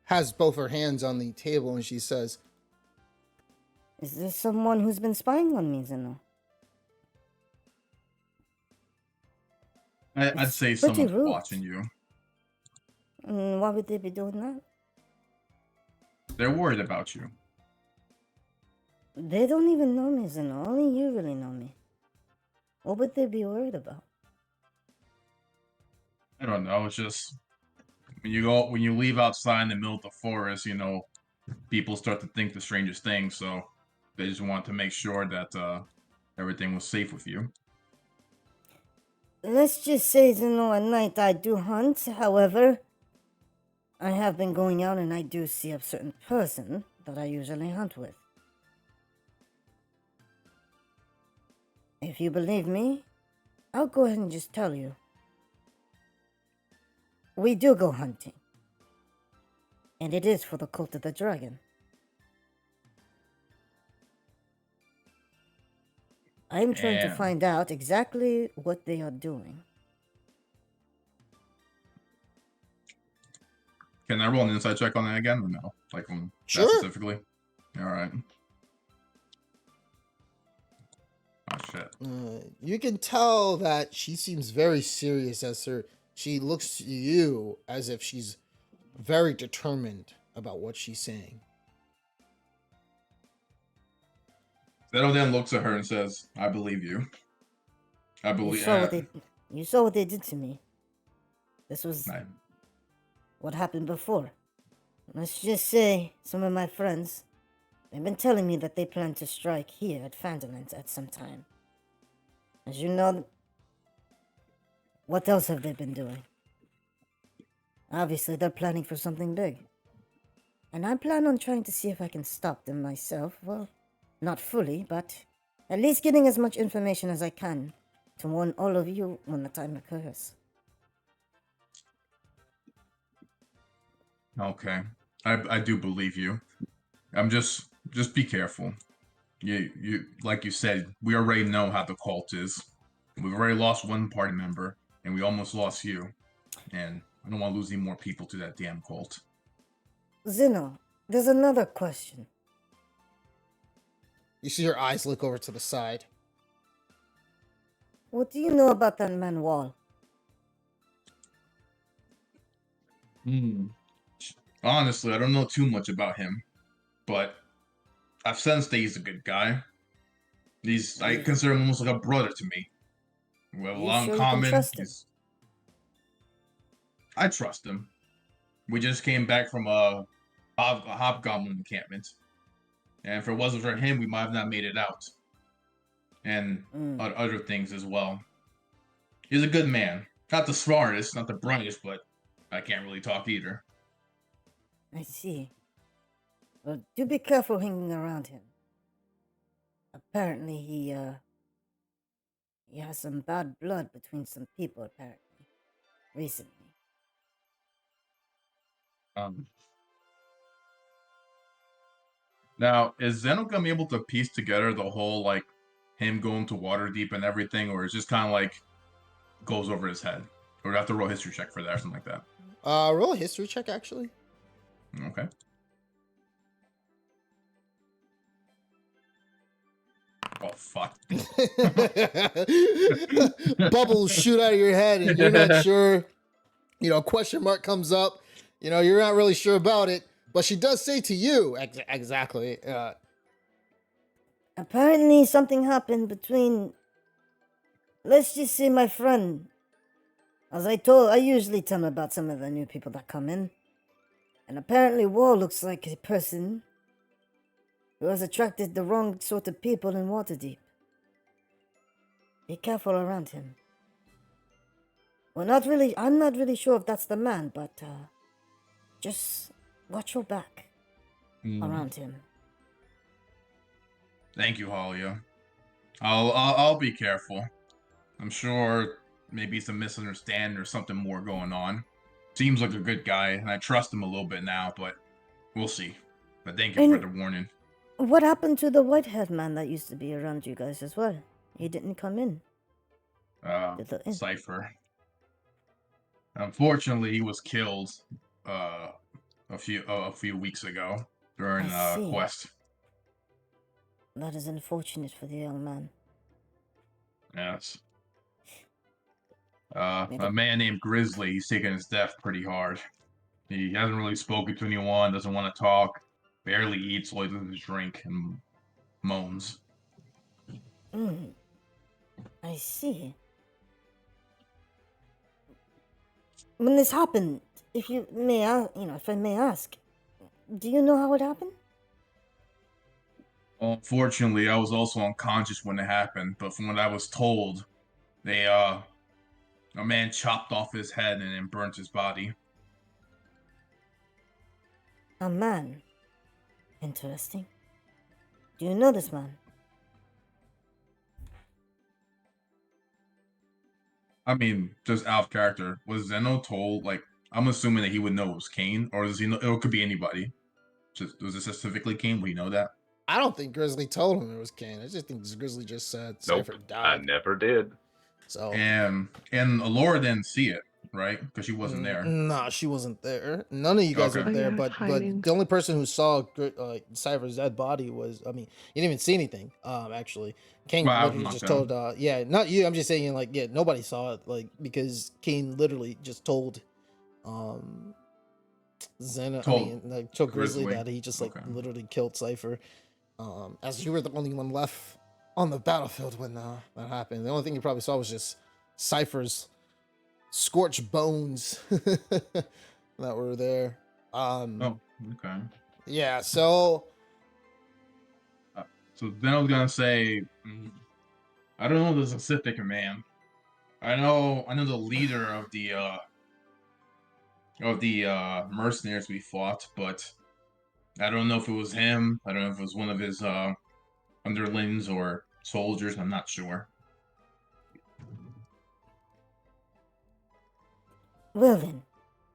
has both her hands on the table and she says, Is there someone who's been spying on me, Zeno? I'd It's say pretty someone's rude. watching you. Why would they be doing that? They're worried about you. They don't even know me, Zeno. Only you really know me. What would they be worried about? I don't know. It's just when you leave outside in the middle of the forest, people start to think the strangest things. So they just want to make sure that everything was safe with you. Let's just say, Zeno, at night I do hunt. However, I have been going out and I do see a certain person that I usually hunt with. If you believe me, I'll go ahead and just tell you. We do go hunting. And it is for the cult of the dragon. I'm trying to And- find out exactly what they are doing. Can I roll an insight check on that again or no? Like on Sure. that specifically? Alright. Oh shit. You can tell that she seems very serious she looks to you as if she's very determined about what she's saying. Zeno then looks at her and says, I believe you. I You believe saw what they did to me. This was I- what happened before. Let's just say some of my friends, they've been telling me that they plan to strike here at Phantomland at some time. As you know, what else have they been doing? Obviously, they're planning for something big. And I plan on trying to see if I can stop them myself. Well, not fully, but at least getting as much information as I can to warn all of you when the time occurs. Okay. I do believe you. I'm just be careful. You like you said, we already know how the cult is. We've already lost one party member, and we almost lost you. And I don't want to lose any more people to that damn cult. Zeno, there's another question. You see her eyes look over to the side. What do you know about that man Wall? Honestly, I don't know too much about him, but I've sensed that he's a good guy. I consider him almost like a brother to me. We have a You lot in sure you can common. trust him? I trust him. We just came back from a Hobgoblin encampment. And if it wasn't for him, we might have not made it out. And other things as well. He's a good man. Not the smartest, not the brightest, but I can't really talk either. I see. Well, do be careful hanging around him. Apparently, he has some bad blood between some people, apparently. Recently. Now, is Zeno gonna be able to piece together the whole, like, him going to Waterdeep and everything, or is just kind of like goes over his head? Or do I have to roll a history check for that or something like that? Roll a history check, actually. Okay. Oh, fuck. Bubbles shoot out of your head and you're not sure. Question mark comes up. You're not really sure about it. But she does say to you, exactly. Apparently, something happened between. Let's just say my friend. As I usually tell him about some of the new people that come in. And apparently, Wall looks like a person who has attracted the wrong sort of people in Waterdeep. Be careful around him. Well, I'm not really sure if that's the man, but just watch your back around him. Thank you, Halia. I'll be careful. I'm sure maybe it's a misunderstanding or something more going on. Seems like a good guy, and I trust him a little bit now, but we'll see. But thank you for the warning. What happened to the white-haired man that used to be around you guys as well? He didn't come in. Cypher. Unfortunately, he was killed a few weeks ago during I see. quest. That is unfortunate for the young man. Yes. Maybe- A man named Grizzly, he's taking his death pretty hard. He hasn't really spoken to anyone, doesn't want to talk, barely eats, always doesn't drink, and moans. Hmm. I see. When this happened, if you may, if I may ask, do you know how it happened? Unfortunately, I was also unconscious when it happened, but from what I was told, a man chopped off his head and then burnt his body. A man. Interesting. Do you know this man? I mean, just out of character. Was Zeno told, like, I'm assuming that he would know it was Kane, or does he know, it could be anybody? Just, was it specifically Kane? Would he know that? I don't think Grizzly told him it was Kane. I just think Grizzly just said Nope, Cypher I died. never did. So And Alora didn't see it, right? Because she wasn't there. Nah, she wasn't there. None of you guys Okay. were Oh, there, yeah, but hiding. the only person who saw Cypher's dead body was, I mean, you didn't even see anything. Actually, Kane Well, I'm literally not just gonna. told. Yeah, not you. I'm just saying, like, yeah, nobody saw it, like, because Kane literally just told, Zena. Told Told Grizzly Grizzly. that he just like Okay. literally killed Cypher. As you were the only one left on the battlefield when that happened. The only thing you probably saw was just Cypher's scorched bones that were there. Oh, okay. Yeah, so So then I was gonna say, I don't know the specific man. I know the leader of the mercenaries we fought, but I don't know if it was him. I don't know if it was one of his underlings or soldiers. I'm not sure. Well then,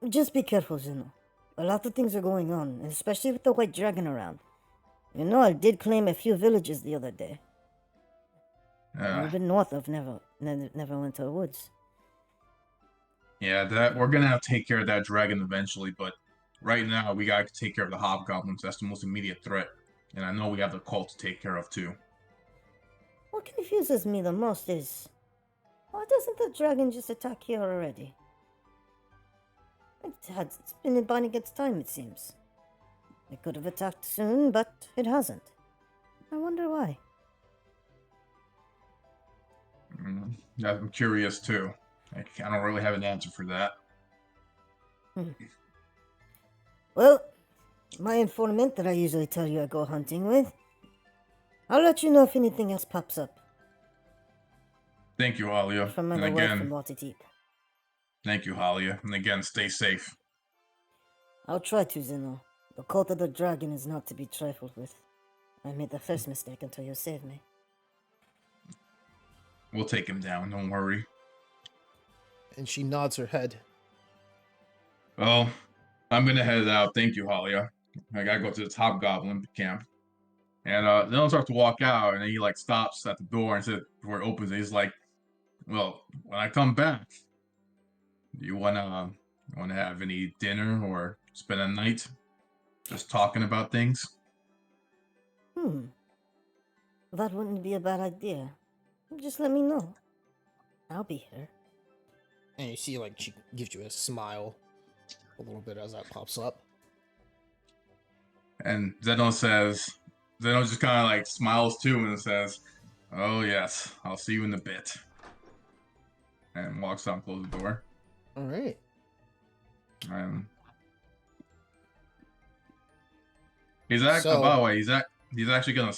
just be careful, Zeno. A lot of things are going on, especially with the white dragon around. You know, I did claim a few villages the other day. A Uh, little bit north of Neverwinter Woods. yeah, that we're gonna have to take care of that dragon eventually, but right now we gotta take care of the hobgoblins. That's the most immediate threat, and I know we have the cult to take care of too. What confuses me the most is, why doesn't the dragon just attack here already? It's been biding its time, it seems. It could have attacked soon, but it hasn't. I wonder why. I'm curious too. I don't really have an answer for that. Well, my informant that I usually tell you I go hunting with, I'll let you know if anything else pops up Thank you, Halia. from And my word again, from Waterdeep. thank you, Halia. And again, stay safe. I'll try to, Zeno. The cult of the dragon is not to be trifled with. I made the first mistake until you saved me. We'll take him down, don't worry. and she nods her head. Well, I'm gonna head out. Thank you, Halia. I gotta go to the Hobgoblin camp. And then I'll start to walk out, and then he like stops at the door and says before it opens, he's like, "Well, when I come back, do you wanna have any dinner or spend a night just talking about things?" That wouldn't be a bad idea. Just let me know. I'll be here. And you see, like, she gives you a smile a little bit as that pops up. And Zeno just kind of like smiles too and says, "Oh yes, I'll see you in a bit." And walks out and closes the door. All right. He's actually, So- by the way, he's actually gonna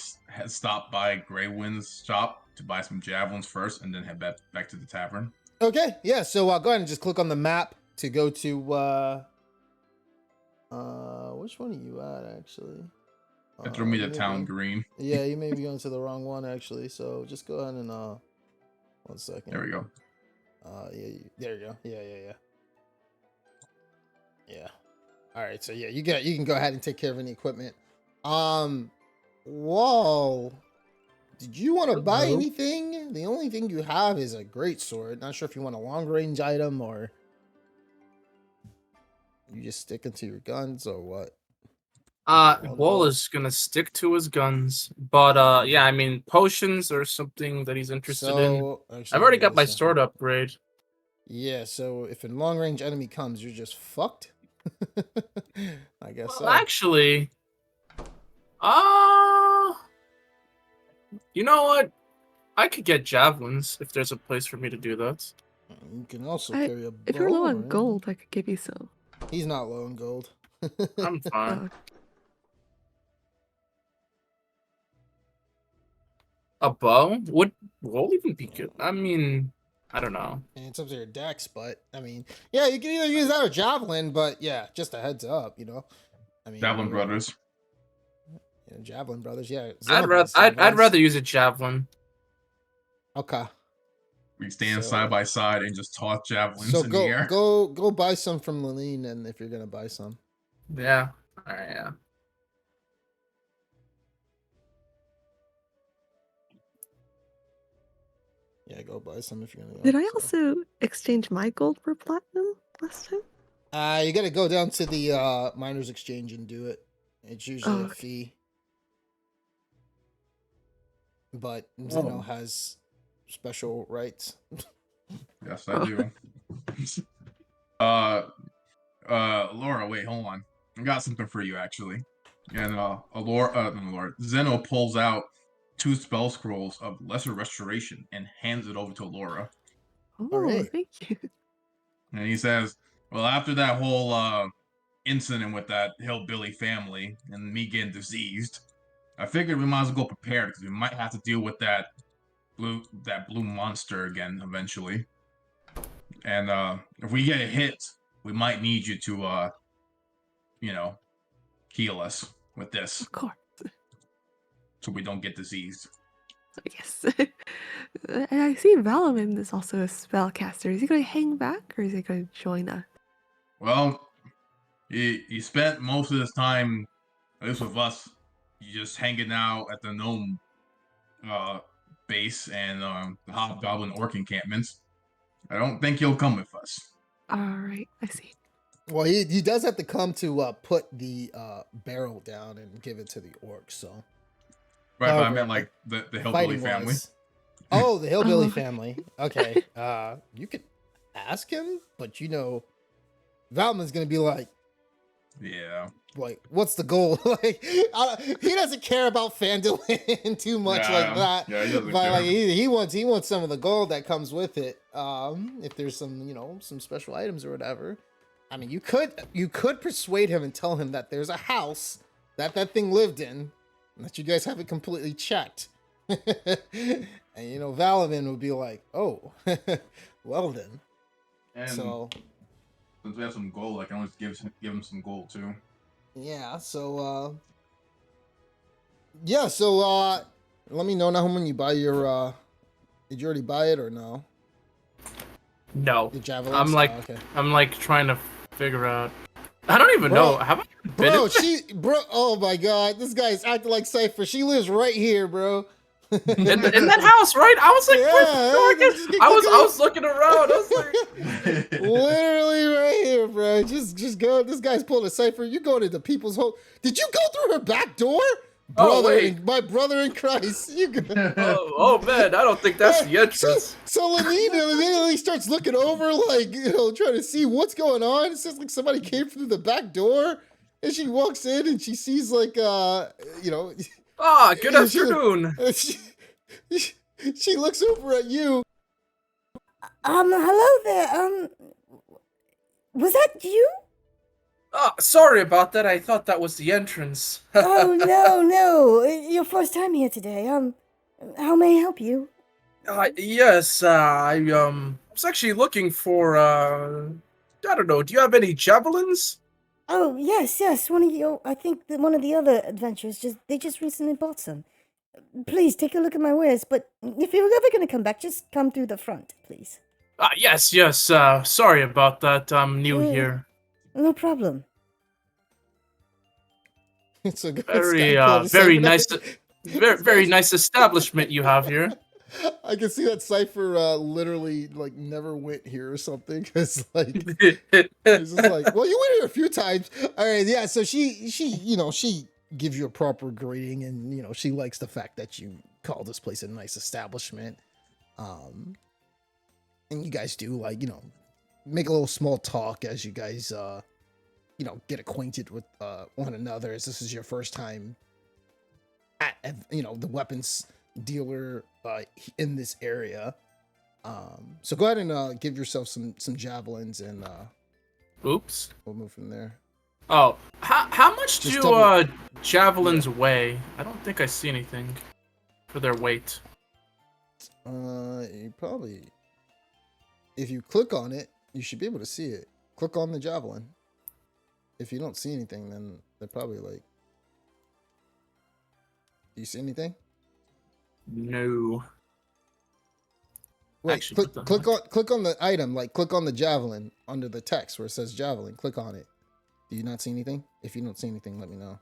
stop by Greywind's shop to buy some javelins first, and then head back to the tavern. Okay, yeah. So go ahead and just click on the map to go to which one are you at actually? It threw me you to may Town be- Green. Yeah, you may be going to the wrong one actually. So just go ahead and 1 second. There we go. There you go. Yeah. Yeah. All right. So yeah, you can go ahead and take care of any equipment. Whoa. Did you want to buy Hello? anything? The only thing you have is a great sword. Not sure if you want a long range item or you just sticking to your guns or what. Wall is gonna stick to his guns, but yeah, I mean, potions are something that he's interested in. So, actually, I've already give me got a my second. sword upgrade. Yeah, so if a long range enemy comes, you're just fucked. I guess Well, so. actually, you know what? I could get javelins if there's a place for me to do that. You can also I- carry a bow. If you're low on right? gold, I could give you some. He's not low on gold. I'm fine. Oh, A bow will even be good. I mean, I don't know. And it's up to your dex, but I mean, yeah, you can either use that or javelin, but yeah, just a heads up, you know. I mean, Javelin Brothers. Yeah, javelin brothers, yeah. I'd rather use a javelin. Okay. We stand So- side by side and just toss javelins So in the air. go buy some from Laline, and if you're gonna buy some. Yeah. All right. Yeah. Yeah, go buy some if you're gonna. did I so. also exchange my gold for platinum last time? You gotta go down to the miners exchange and do it. It's usually a okay. fee. But Zeno Oh. has special rights. Yes, I Oh. do. Laura, wait, hold on. I got something for you actually. And Zeno pulls out 2 spell scrolls of lesser restoration and hands it over to Laura. Oh, Alright. thank you. And he says, "Well, after that whole incident with that hillbilly family and me getting diseased, I figured we might as well go prepared because we might have to deal with that blue monster again eventually. And if we get hit, we might need you to heal us with this Of course. so we don't get diseased." Yes. And I see Valaman is also a spellcaster. Is he going to hang back or is he going to join us? Well, he spent most of his time, at least with us, just hanging out at the gnome base and the Hobgoblin orc encampments. I don't think he'll come with us. All right, I see. Well, he does have to come to put the barrel down and give it to the orcs, so. Right, but I However, meant like the hillbilly Fighting family. wise. Oh, the hillbilly Oh. family. Okay. You could ask him, but you know, Valman's gonna be like, Yeah. what's the goal? Like, he doesn't care about Fandolin too much like that. Yeah, he doesn't But care. like he wants some of the gold that comes with it. If there's some special items or whatever. I mean, you could persuade him and tell him that there's a house that thing lived in, and that you guys have it completely checked. And Valaman would be like, "Oh, well then." And So since we have some gold, I can always give him some gold too. yeah, so let me know now when you buy your did you already buy it or no? No. The javelins? I'm like, Oh, okay. I'm like trying to figure out. I don't even Bro. know. Have I been? Bro, oh my god, this guy's acting like Cypher. She lives right here, bro. in that house, right? I was like, Yeah, where's the just fuck? get- I get- was looking around. I was like, Literally right here, bro. Just go. This guy's pulling a Cypher. You're going into people's home. Did you go through her back door? Oh, Brother, wait. my brother in Christ. You go. oh man, I don't think that's the entrance. So Lenina starts looking over, like, trying to see what's going on. It says like somebody came through the back door, and she walks in and she sees like, Ah, good Yeah, she- afternoon. she looks over at you. Hello there. Was that you? Sorry about that. I thought that was the entrance. Oh, no. Your first time here today. How may I help you? Yes. I was actually looking for I don't know. Do you have any javelins? Oh, yes. I think that one of the other adventurers they just recently bought some. Please take a look at my wares, but if you're ever going to come back, just come through the front, please. Yes. Sorry about that. I'm new Yeah. here. No problem. It's a good Very nice establishment you have here. I can see that Cypher literally like never went here or something. It's like it's just like, well, you went here a few times. All right, yeah. So she she gives you a proper greeting, and she likes the fact that you call this place a nice establishment. And you guys do like make a little small talk as you guys get acquainted with one another, as this is your first time at the weapons dealer in this area. So go ahead and give yourself some javelins, and Oops. we'll move from there. Oh, how much Just do javelins weigh? I don't think I see anything for their weight. You probably, if you click on it, you should be able to see it. Click on the javelin. If you don't see anything, then they're probably like. Do you see anything? No. Wait, Actually, click on the item, like click on the javelin under the text where it says javelin. Click on it. Do you not see anything? If you don't see anything, let me know.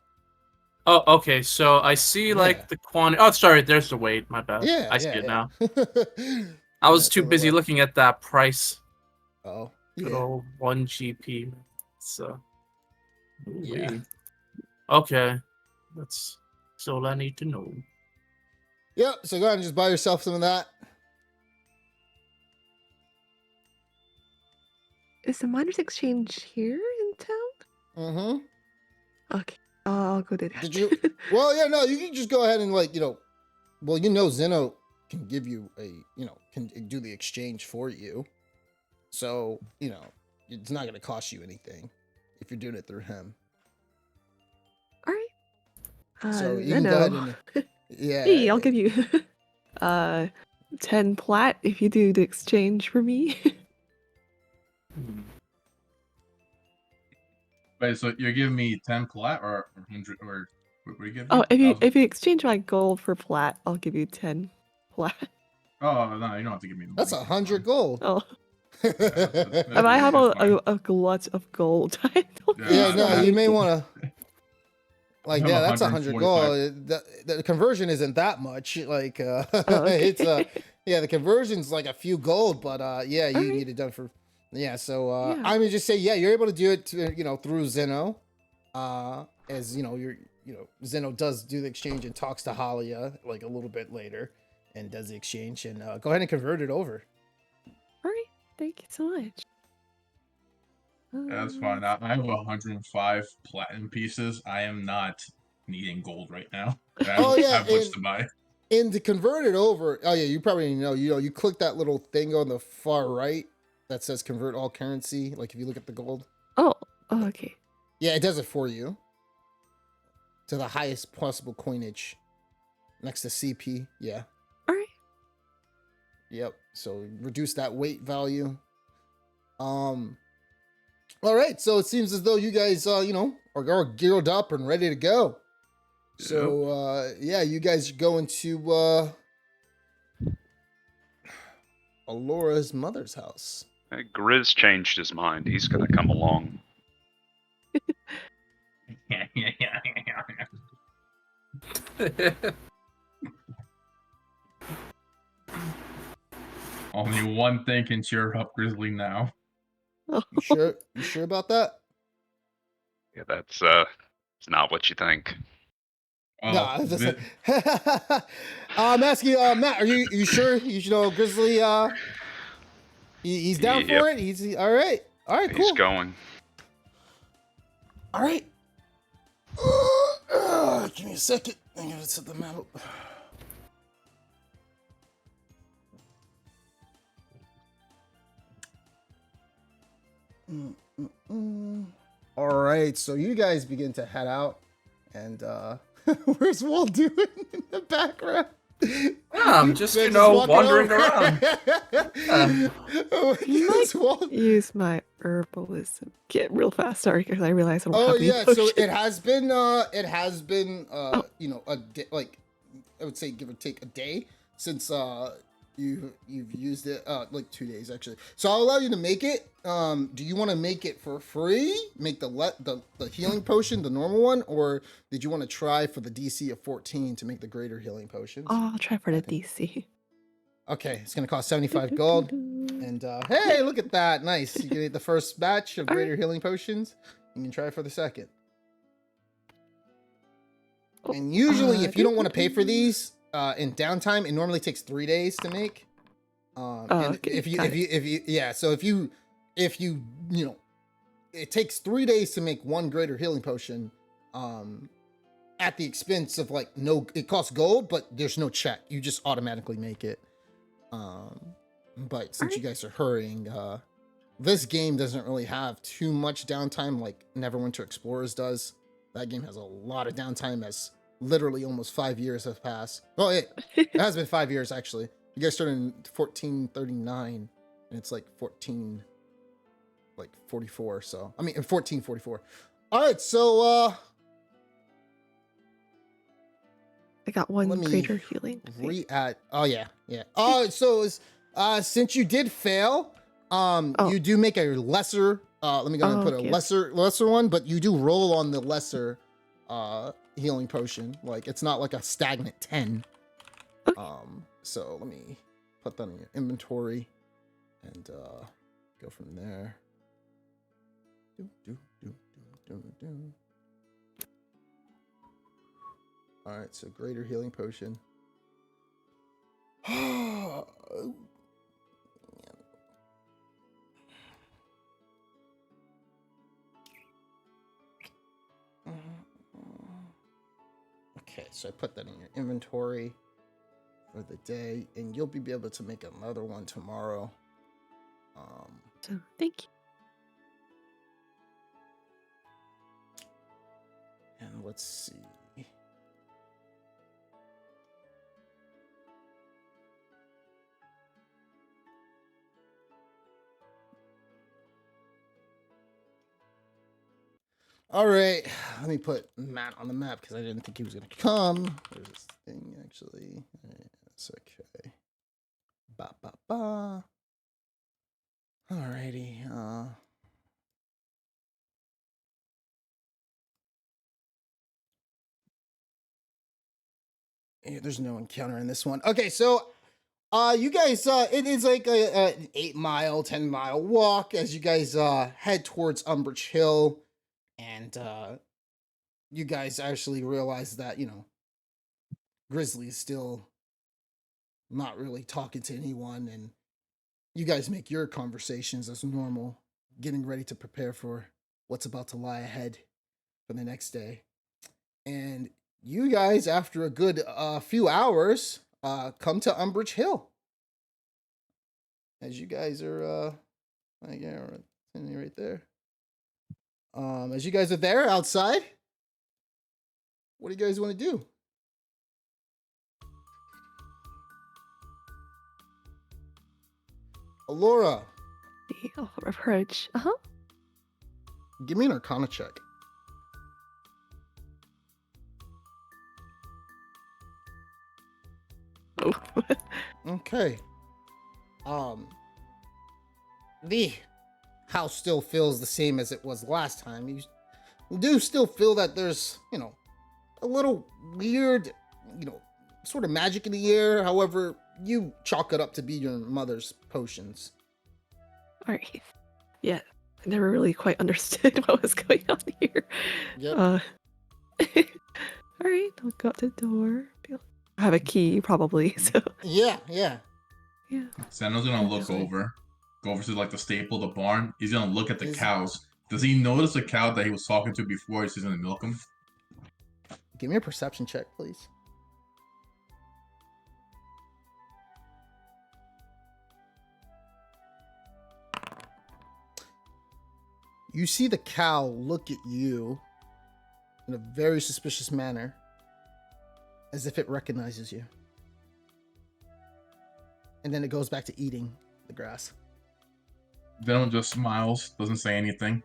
Oh, okay. So I see like the quantity. Oh, sorry. There's the weight. My bad. Yeah, I see it now. now. I was too busy looking at that price. Oh, Good yeah. old 1 GP. So. Yeah. Okay. That's all I need to know. Yep. So go ahead and just buy yourself some of that. Is the miners' exchange here in town? Mm-hmm. Okay, I'll go do that. Did you? Well, yeah, no, you can just go ahead and Zeno can give you can do the exchange for you. So, it's not going to cost you anything if you're doing it through him. All right. So you can go ahead and, yeah. Hey, I'll give you 10 plat if you do the exchange for me. Wait, so you're giving me 10 plat or 100 or what are you giving? Oh, me? if you exchange my gold for plat, I'll give you 10 plat. Oh no, you don't have to give me the That's money. 100 gold. Oh. That's And I have fine. a glut of gold. I don't Yeah, use no, that. you may want to. Like, I'm yeah, that's 100 145. gold. The conversion isn't that much. Like, Oh, okay. it's the conversion's like a few gold, but yeah, you Alright. need it done for. Yeah, so Yeah. I'm gonna just say, yeah, you're able to do it, through Zeno, as Zeno does do the exchange and talks to Halia like a little bit later, and does the exchange, and go ahead and convert it over. All right. Thank you so much. Yeah, that's fine. I have 105 platinum pieces. I am not needing gold right now. I Oh, yeah, have much and- to buy. And to convert it over, oh yeah, you probably know, you click that little thing on the far right that says convert all currency. Like if you look at the gold, Oh, okay. yeah, it does it for you to the highest possible coinage next to CP. Yeah, All right. yep. So reduce that weight value. All right. So it seems as though you guys, are geared up and ready to go. So yeah, you guys are going to Alora's mother's house. Grizz changed his mind. He's gonna come along. Only one thing can cheer up Grizzly now. Oh. You sure? You sure about that? Yeah, that's it's not what you think. Oh, No, it's just I'm asking, Matt. Are you sure? Grizzly. He's down for it. He's all right. All right, cool. He's going. All right. Give me a second. I'm gonna set the map up. All right, so you guys begin to head out, and where's Walt doing in the background? I'm just, They're walking wandering over. around. Where's Walt? Use my herbalism kit real fast. Sorry, because I realize I don't Oh have any yeah, so potions. it has been a day, like I would say give or take a day since you've used it, like 2 days actually. So I'll allow you to make it. Do you want to make it for free? Make the healing potion, the normal one, or did you want to try for the DC of 14 to make the greater healing potions? Oh, I'll try for the DC. Okay, it's gonna cost 75 gold. And hey, look at that! Nice. You get the first batch of greater healing potions. You can try for the second. And usually, if you don't want to pay for these in downtime, it normally takes 3 days to make. And okay, if you yeah, so if you you know, it takes 3 days to make one greater healing potion. At the expense of like it costs gold, but there's no check. You just automatically make it. But since you guys are hurrying, this game doesn't really have too much downtime like Neverwinter Explorers does. That game has a lot of downtime as literally almost 5 years have passed. Oh, it has been 5 years actually. You guys started in 1439 and it's like 44. So I mean, in 1444. All right, so I got one let me greater healing. oh yeah. So since you did fail, you do make a lesser. Let me go ahead and put a lesser one, but you do roll on the lesser healing potion. Like it's not like a stagnant 10. Okay. So let me put that in your inventory and go from there. All right, so greater healing potion. Okay, so I put that in your inventory for the day, and you'll be able to make another one tomorrow. So thank you. And let's see. All right, let me put Matt on the map because I didn't think he was gonna come. There's this thing actually. That's okay. Ba ba ba. Alrighty. Yeah, there's no encounter in this one. Okay, so you guys it is like an 8-mile, 10-mile walk as you guys head towards Umbridge Hill, and you guys actually realize that, you know, Grizzly is still not really talking to anyone, and you guys make your conversations as normal, getting ready to prepare for what's about to lie ahead for the next day. And you guys, after a good few hours, come to Umbridge Hill. As you guys are, right there. As you guys are there outside, what do you guys want to do? Alora, The approach. give me an Arcana check. Oh. Okay. The house still feels the same as it was last time. You do still feel that there's, you know, a little weird, you know, sort of magic in the air. However, you chalk it up to be your mother's potions. All right. Yeah, I never really quite understood what was going on here. Yep. All right, I'll go up to the door. I have a key, probably. So Yeah. yeah. Sando's gonna look over, go over to like the stable, the barn. He's gonna look at the cows. Does he notice the cow that he was talking to before he's gonna milk him? Give me a perception check, please. You see the cow look at you in a very suspicious manner, as if it recognizes you. And then it goes back to eating the grass. Venom just smiles, doesn't say anything.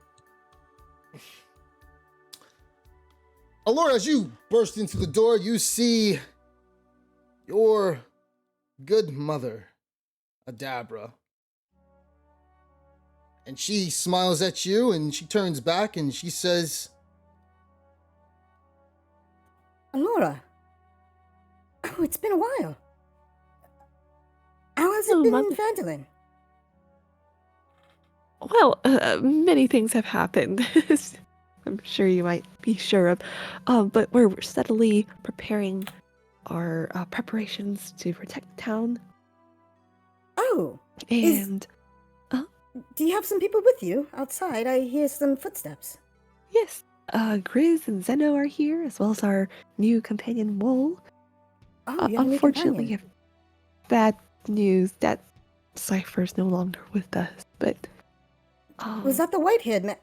Alora, as you burst into the door, you see your good mother, Adabra. And she smiles at you and she turns back and she says, Alora. Oh, it's been a while. How has it Oh, been mother. in Vandalin? Well, many things have happened. I'm sure you might be sure of. But we're steadily preparing our preparations to protect the town. Oh, And do you have some people with you outside? I hear some footsteps. yes, Grizz and Zeno are here, as well as our new companion Wool. Oh, you have a new Unfortunately, companion. have bad news that Cypher's no longer with us. But Was that the white-haired man?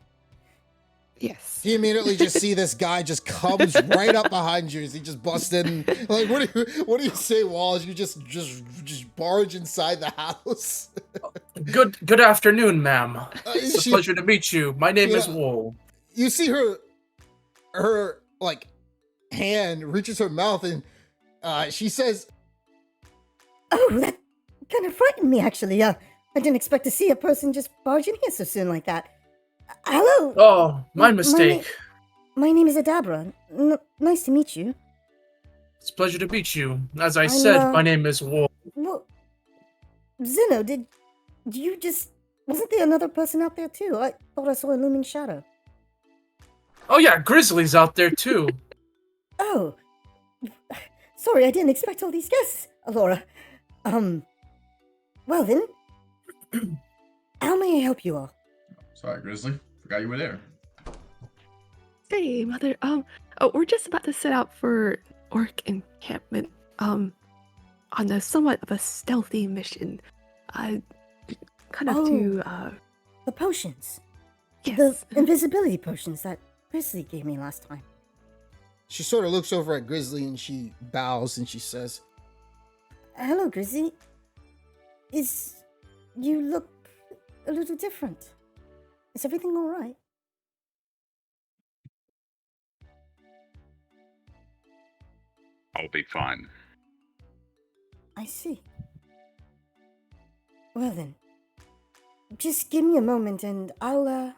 yes, You immediately just see this guy just comes right up behind you as he just busts in. Like, what do you say, Walls? You just barge inside the house. Good afternoon, ma'am. It's a She- pleasure to meet you. My name is Yeah. Wool. You see her like hand reaches her mouth and she says, Oh, that kind of frightened me, actually. I didn't expect to see a person just barge in here so soon like that. Hello. Oh, my M- mistake. My name is Adabra. Nice to meet you. It's a pleasure to meet you. As I I'm, said, my name is Wool. Well, Zeno, did you just... Wasn't there another person out there, too? I thought I saw a looming shadow. Oh yeah, Grizzly's out there too. Oh. Sorry, I didn't expect all these guests, Alora. Well then. How may I help you all? Sorry, Grizzly. Forgot you were there. hey, mother. We're just about to set out for Orc Encampment. On a somewhat of a stealthy mission. Kind of to The potions. yes. The invisibility potions that Grizzly gave me last time. she sort of looks over at Grizzly and she bows and she says, Hello, Grizzly. You look a little different. Is everything alright? I'll be fine. I see. Well then. Just give me a moment and I'll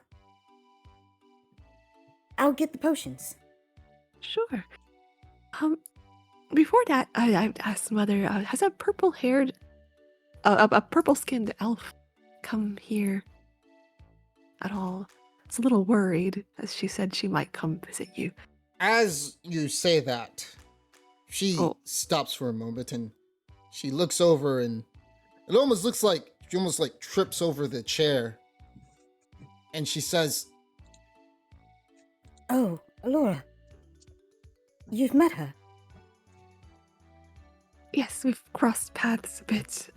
get the potions. Sure. Before that, I'd ask Mother, has a purple-haired, a purple-skinned elf come here at all? It's a little worried, as she said she might come visit you. as you say that, she stops for a moment and she looks over and it almost looks like she almost like trips over the chair. And she says, Oh, Laura. You've met her. Yes, we've crossed paths a bit.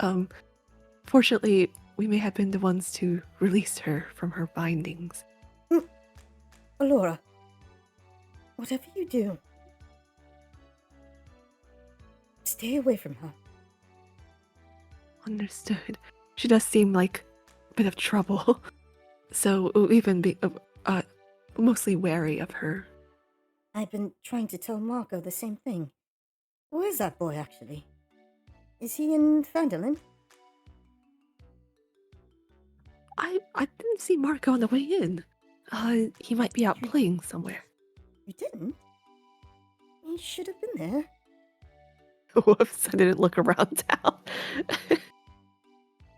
Fortunately, we may have been the ones to release her from her bindings. Laura. Whatever you do, stay away from her. Understood. She does seem like a bit of trouble. So we'll even be mostly wary of her. I've been trying to tell Marco the same thing. Where's that boy, actually? Is he in Vandalin? I didn't see Marco on the way in. He might be out playing somewhere. You didn't? He should have been there. Whoops, I didn't look around town.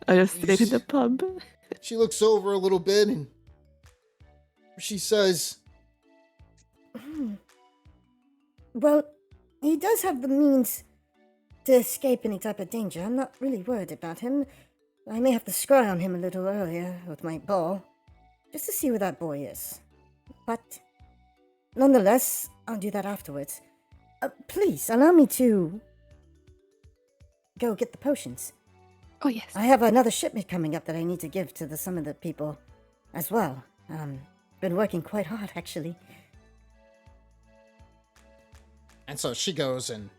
I just stayed in the pub. she looks over a little bit and she says, Well, he does have the means to escape any type of danger. I'm not really worried about him. I may have to scry on him a little earlier with my ball, just to see where that boy is. But, nonetheless, I'll do that afterwards. Please, allow me to go get the potions. Oh, yes. I have another shipment coming up that I need to give to some of the people as well. Been working quite hard, actually. and so she goes and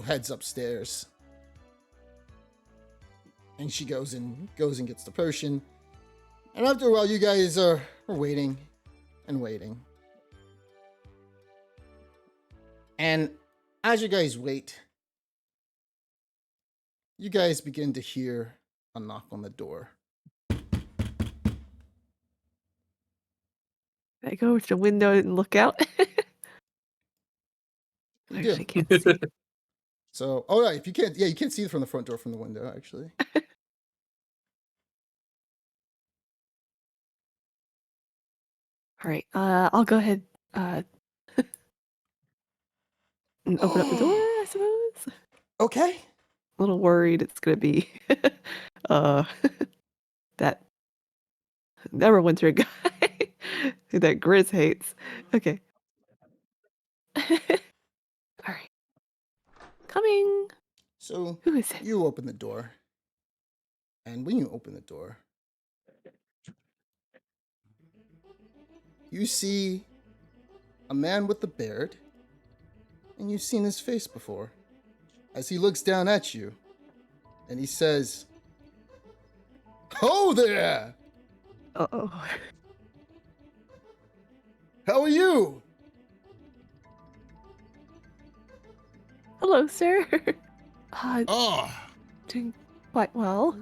heads upstairs. And she goes and gets the potion. And after a while, you guys are waiting and waiting. And as you guys wait, you guys begin to hear a knock on the door. I go to the window and look out. I You do. actually can't see. So, oh, right, if you can't, you can't see it from the front door from the window, actually. All right. I'll go ahead and open up the door, I suppose. Okay. A little worried it's gonna be uh that Neverwinter guy that Grizz hates. Okay. All right. Coming. So, Who is it? you open the door. And when you open the door, you see a man with a beard. And you've seen his face before. As he looks down at you. And he says, "Ho there! Uh-oh. How are you?" Hello, sir. Ah, Doing quite well.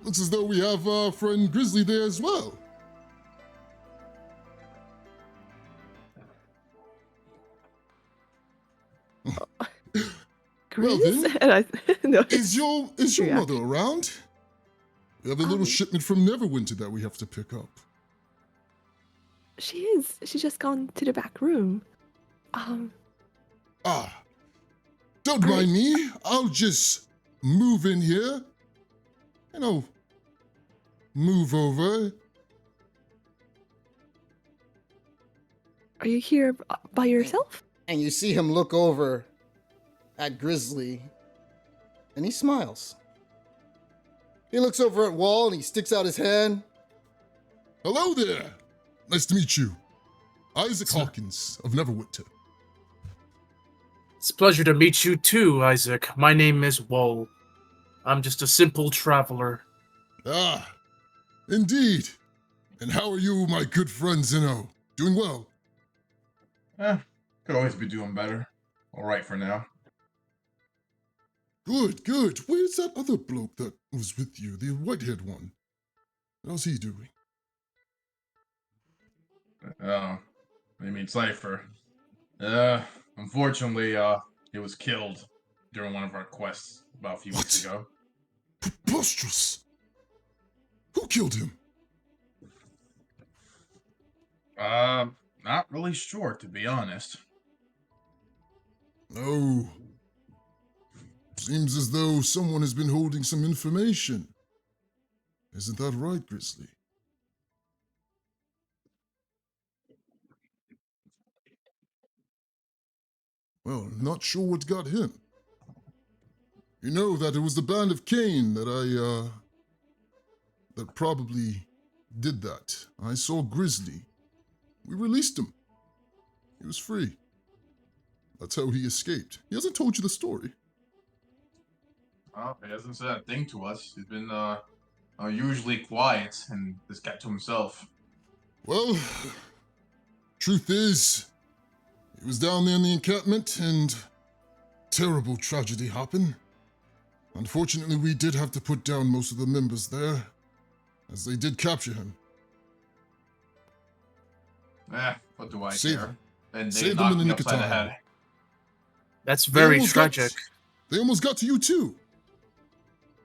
looks as though we have our friend Grizzly there as well. Well Grizz? then, And I no. is your Yeah. mother around? We have a little shipment from Neverwinter that we have to pick up. She is. She's just gone to the back room. Ah, don't Alright. mind me. I'll just move in here. And I'll move over. Are you here by yourself? And you see him look over at Grizzly. And he smiles. He looks over at Wall and he sticks out his hand. Hello there. Nice to meet you. Isaac Hawkins of Neverwinter. It's a pleasure to meet you too, Isaac. My name is Wool. I'm just a simple traveler. Ah, indeed. And how are you, my good friend Zeno? Doing well? Could always be doing better. All right for now. Good, good. Where's that other bloke that was with you, the white-haired one? How's he doing? Oh, I mean Cypher. Unfortunately, he was killed during one of our quests about a few weeks What? ago. Preposterous! Who killed him? Not really sure, to be honest. Oh. Seems as though someone has been holding some information. Isn't that right, Grizzly? Well, not sure what got him. You know that it was the Band of Cain that that probably did that. I saw Grizzly. We released him. He was free. That's how he escaped. He hasn't told you the story. Oh, he hasn't said a thing to us. He's been, usually quiet and just kept to himself. Well, truth is, he was down there in the encampment and terrible tragedy happened. Unfortunately, we did have to put down most of the members there, as they did capture him. What do I Save care? him. And they Save them knocked in the me nick of upside the time. head. That's They very almost tragic. They almost got to you too.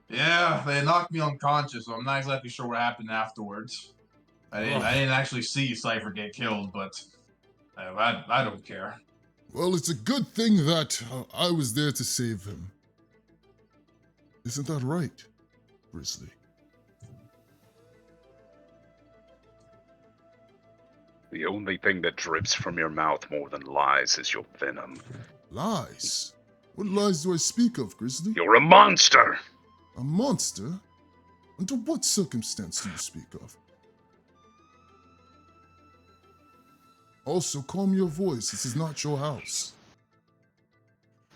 Yeah, they knocked me unconscious, so I'm not exactly sure what happened afterwards. I didn't actually see Cypher get killed, but I don't care. Well, it's a good thing that I was there to save him. Isn't that right, Grizzly? The only thing that drips from your mouth more than lies is your venom. Lies? What lies do I speak of, Grizzly? You're a monster! A monster? Under what circumstance do you speak of? Also, calm your voice. This is not your house.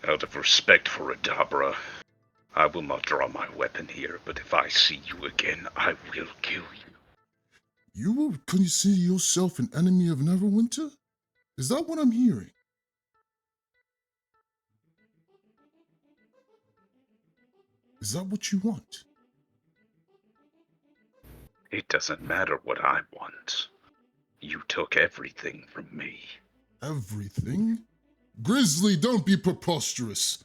Out of respect for Adabra, I will not draw my weapon here, but if I see you again, I will kill you. You will consider yourself an enemy of Neverwinter? Is that what I'm hearing? Is that what you want? It doesn't matter what I want. You took everything from me. Everything? Grizzly, don't be preposterous.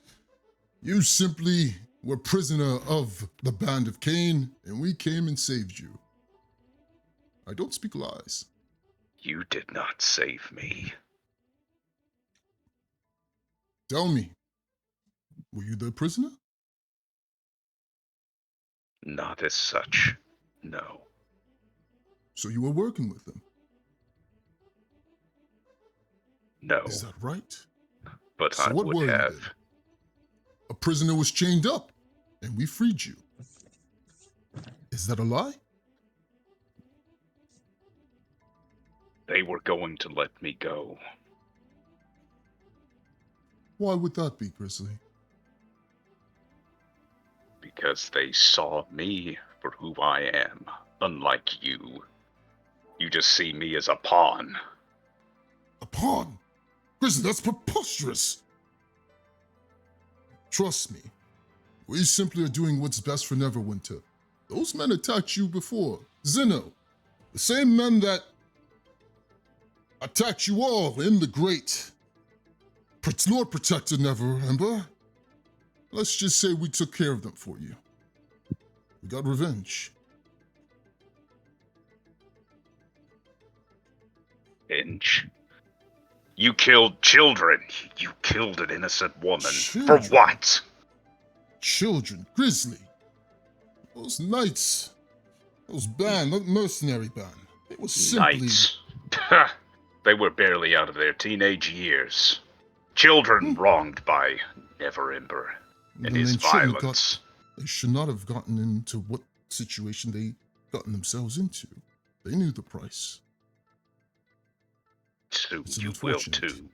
You simply were prisoner of the Band of Cain, and we came and saved you. I don't speak lies. You did not save me. Tell me, were you their prisoner? Not as such, no. So you were working with them. No, Is that right? but So I what would were you have. then? A prisoner was chained up, and we freed you. Is that a lie? They were going to let me go. Why would that be, Grizzly? Because they saw me for who I am, unlike you. You just see me as a pawn. A pawn? Grizzly, that's preposterous! Trust me, we simply are doing what's best for Neverwinter. Those men attacked you before. Zeno, the same men that attacked you all in the great Lord Protector Neverember. Let's just say we took care of them for you. We got revenge. Inch. You killed children. You killed an innocent woman. Children? For what? Children, Grizzly. Those knights, those band, that mercenary band, it was simply... Knights. They were barely out of their teenage years. Children wronged by Neverember and Then his they shouldn't have violence. They should not have gotten into what situation they gotten themselves into. They knew the price. Soon It's you will unfortunate. too.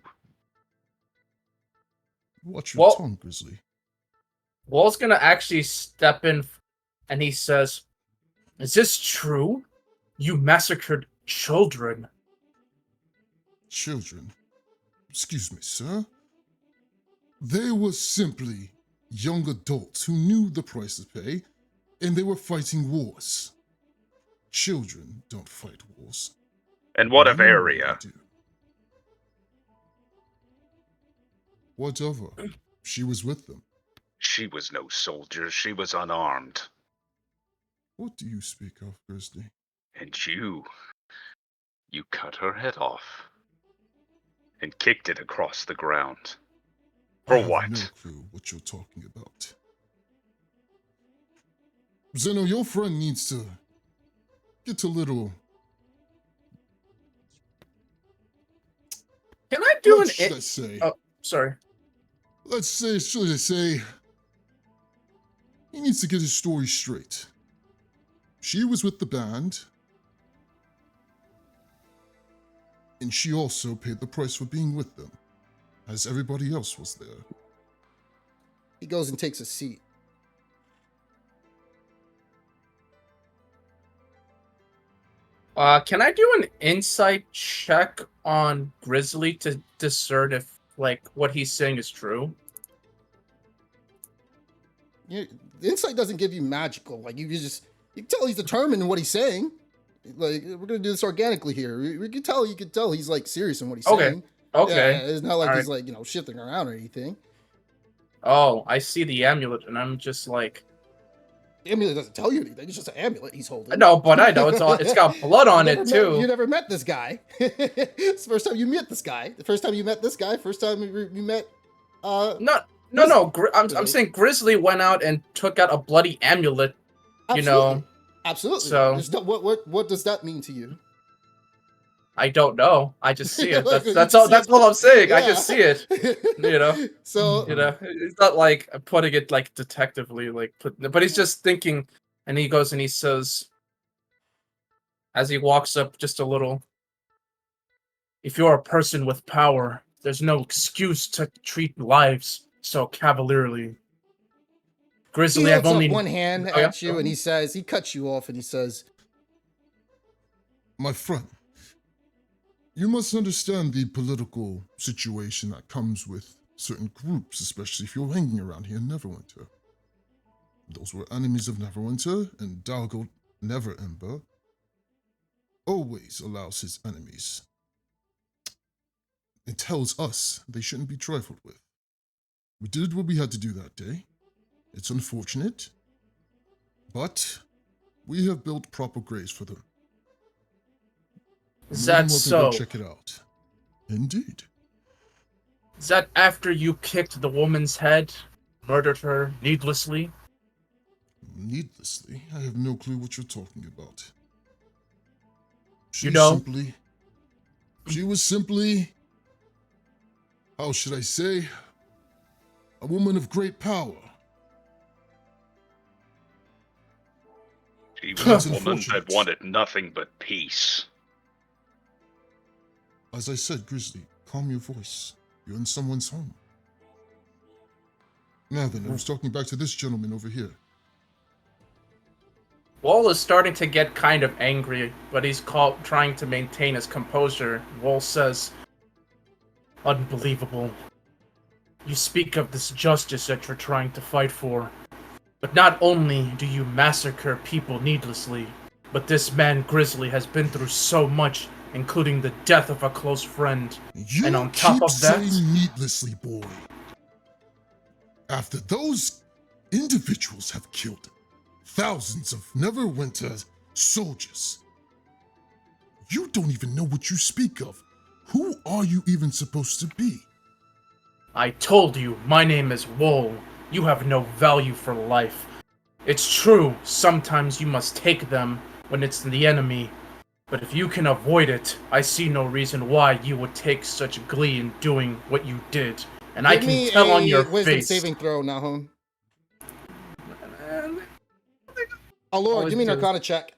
Watch your Well- tongue, Grizzly. Wall's gonna actually step in and he says, "Is this true? You massacred children." Children. Excuse me, sir. They were simply young adults who knew the price to pay, and they were fighting wars. Children don't fight wars. And what They of know what Area? they do. Whatever. She was with them. She was no soldier. She was unarmed. What do you speak of, Grizzly? And you cut her head off and kicked it across the ground. For I have what? no clue what you're talking about. Zeno, your friend needs to get a little... Can I do What an should I say? Oh, sorry. Let's say, should I say... He needs to get his story straight. She was with the band, and she also paid the price for being with them, as everybody else was there. He goes and takes a seat. Can I do an insight check on Grizzly to discern if like what he's saying is true? The insight doesn't give you magical. Like you can tell he's determined in what he's saying. Like we're gonna do this organically here. We can tell. You can tell he's like serious in what he's Okay. saying. Okay. Yeah, it's not like All he's like shifting around or anything. Oh, I see the amulet, and I'm just like, The amulet doesn't tell you anything. It's just an amulet he's holding. no, but I know it's got blood on it too. You never met this guy. It's the first time you met this guy. The first time you met this guy. First time you met. No. I'm saying Grizzly went out and took out a bloody amulet. Absolutely. Absolutely. So- There's no, what does that mean to you? I don't know. I just see it. Like, you That's just all. see That's it. all I'm saying. I Yeah. just see it. You know. So It's not like putting it like detectively, but he's just thinking, and he goes and he says, as he walks up just a little, "If you're a person with power, there's no excuse to treat lives so cavalierly. Grizzly, he I've holds only up one hand Oh, yeah? at you, and he cuts you off, and he says, My friend, you must understand the political situation that comes with certain groups, especially if you're hanging around here in Neverwinter. Those were enemies of Neverwinter, and Dalgo Neverember always allows his enemies. It tells us they shouldn't be trifled with. We did what we had to do that day. It's unfortunate, but we have built proper graves for them. Is You're more that than welcome to so? go check it out. Indeed. Is that after you kicked the woman's head, murdered her needlessly? Needlessly, I have no clue what you're talking about. She You don't? She was simply, how should I say, a woman of great power. She That's was a woman unfortunate. that wanted nothing but peace. As I said, Grizzly, calm your voice. You're in someone's home. Now then, I was talking back to this gentleman over here. Wall is starting to get kind of angry, but he's trying to maintain his composure. Wall says, "Unbelievable. You speak of this justice that you're trying to fight for, but not only do you massacre people needlessly, but this man Grizzly has been through so much, including the death of a close friend. You And on top keep of that- saying needlessly, boy. After those individuals have killed thousands of Neverwinter soldiers, you don't even know what you speak of. Who are you even supposed to be? I told you, my name is Wool. You have no value for life. It's true, sometimes you must take them when it's the enemy, but if you can avoid it, I see no reason why you would take such glee in doing what you did. And I Give me can tell on a your wisdom face. saving throw, Nahum. Man, Alora, Always give me an do. Arcana check.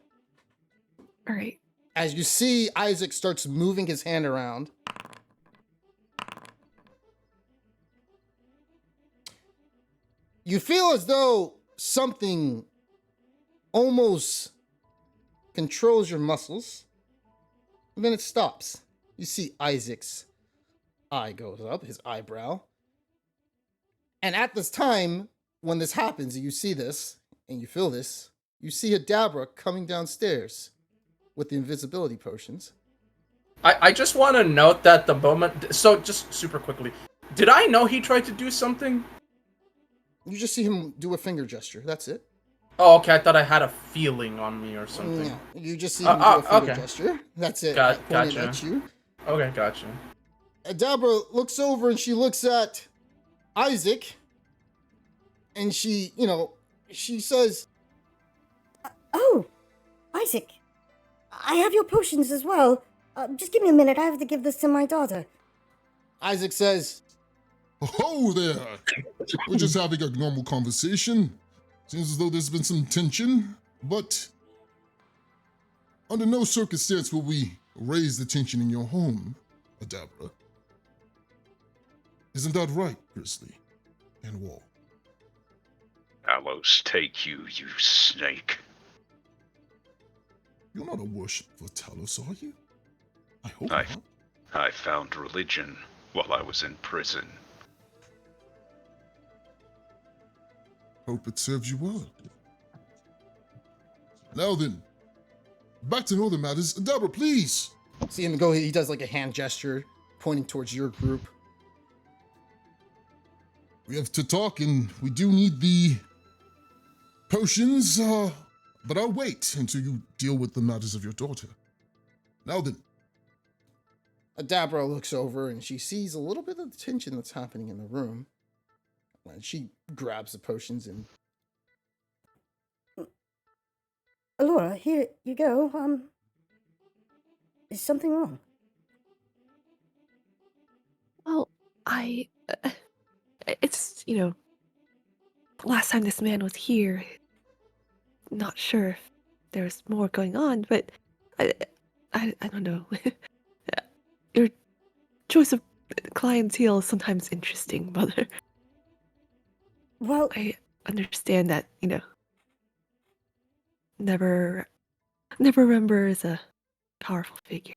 All right. As you see, Isaac starts moving his hand around. You feel as though something almost controls your muscles. And then it stops. You see Isaac's eye goes up, his eyebrow. And at this time, when this happens, you see this, and you feel this, you see Adabra coming downstairs with the invisibility potions. I just want to note that the moment... So, just super quickly. Did I know he tried to do something? You just see him do a finger gesture. That's it. Oh, okay, I thought I had a feeling on me or something. No, you just see him do a finger okay. gesture. That's it. Got- Pointed gotcha. at you. Okay, gotcha. Adabra looks over and she looks at Isaac. And she, she says, Oh, Isaac, I have your potions as well. Just give me a minute. I have to give this to my daughter. Isaac says, Oh there! We're just having a normal conversation. Seems as though there's been some tension, but under no circumstance will we raise the tension in your home, Adabra. Isn't that right, Grizzly and Wall? Gallows take you, you snake. You're not a worshipper of Talos, are you? I hope I- not. I found religion while I was in prison. Hope it serves you well. Now then, back to other matters. Adabra, please! see him go, he does like a hand gesture pointing towards your group. We have to talk, and we do need the potions, but I'll wait until you deal with the matters of your daughter. Now then, Adabra looks over and she sees a little bit of the tension that's happening in the room. And she grabs the potions and Alora, here you go. Is something wrong? Well, it's, the last time this man was here, not sure if there's more going on, but I don't know. Your choice of clientele is sometimes interesting, Mother. Well, I understand that, never remember is a powerful figure.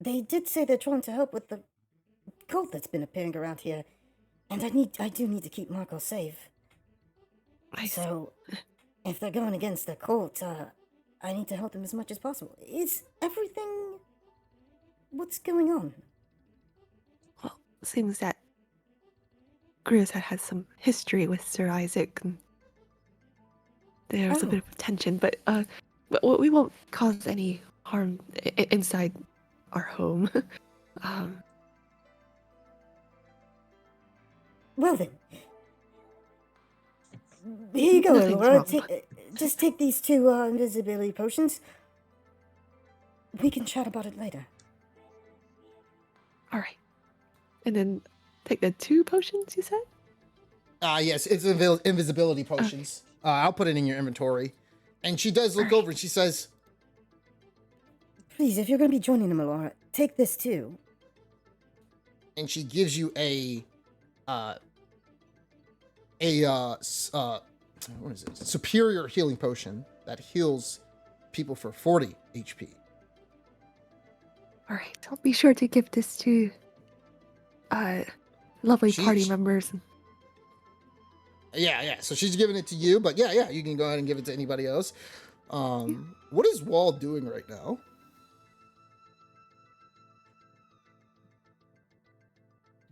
they did say they're trying to help with the cult that's been appearing around here, and I do need to keep Marco safe. So, if they're going against the cult, I need to help them as much as possible. Is everything... What's going on? Well, seems that Grizz had some history with Sir Isaac, and there was a bit of tension, but we won't cause any harm inside our home. um, Well then, here you go, Nothing's Laura. wrong. Just take these 2 invisibility potions. We can chat about it later. all right, and then take the 2 potions you said. Yes, it's invisibility potions. I'll put it in your inventory. And she does look Alright. over and she says, Please, if you're going to be joining them, Laura, take this too. and she gives you what is it? Superior healing potion that heals people for 40 HP. All right, I'll be sure to give this to lovely She- party she- members. Yeah. So she's giving it to you, but yeah, you can go ahead and give it to anybody else. What is Wall doing right now?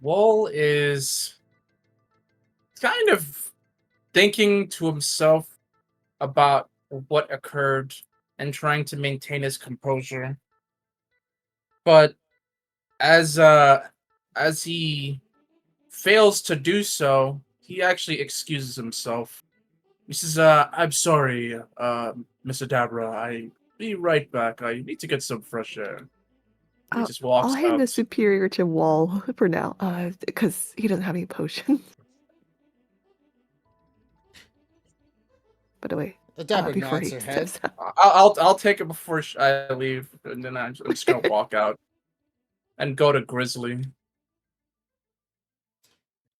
Wall is kind of thinking to himself about what occurred and trying to maintain his composure. But as he fails to do so, he actually excuses himself. He says, I'm sorry, Mr. Dabra, I'll be right back. I need to get some fresh air. He just walks I'll hand out. the superior to Wall for now, because he doesn't have any potions. By the way, Dabra before nods he her head. steps out. I'll take it before I leave, and then I'm just gonna walk out and go to Grizzly.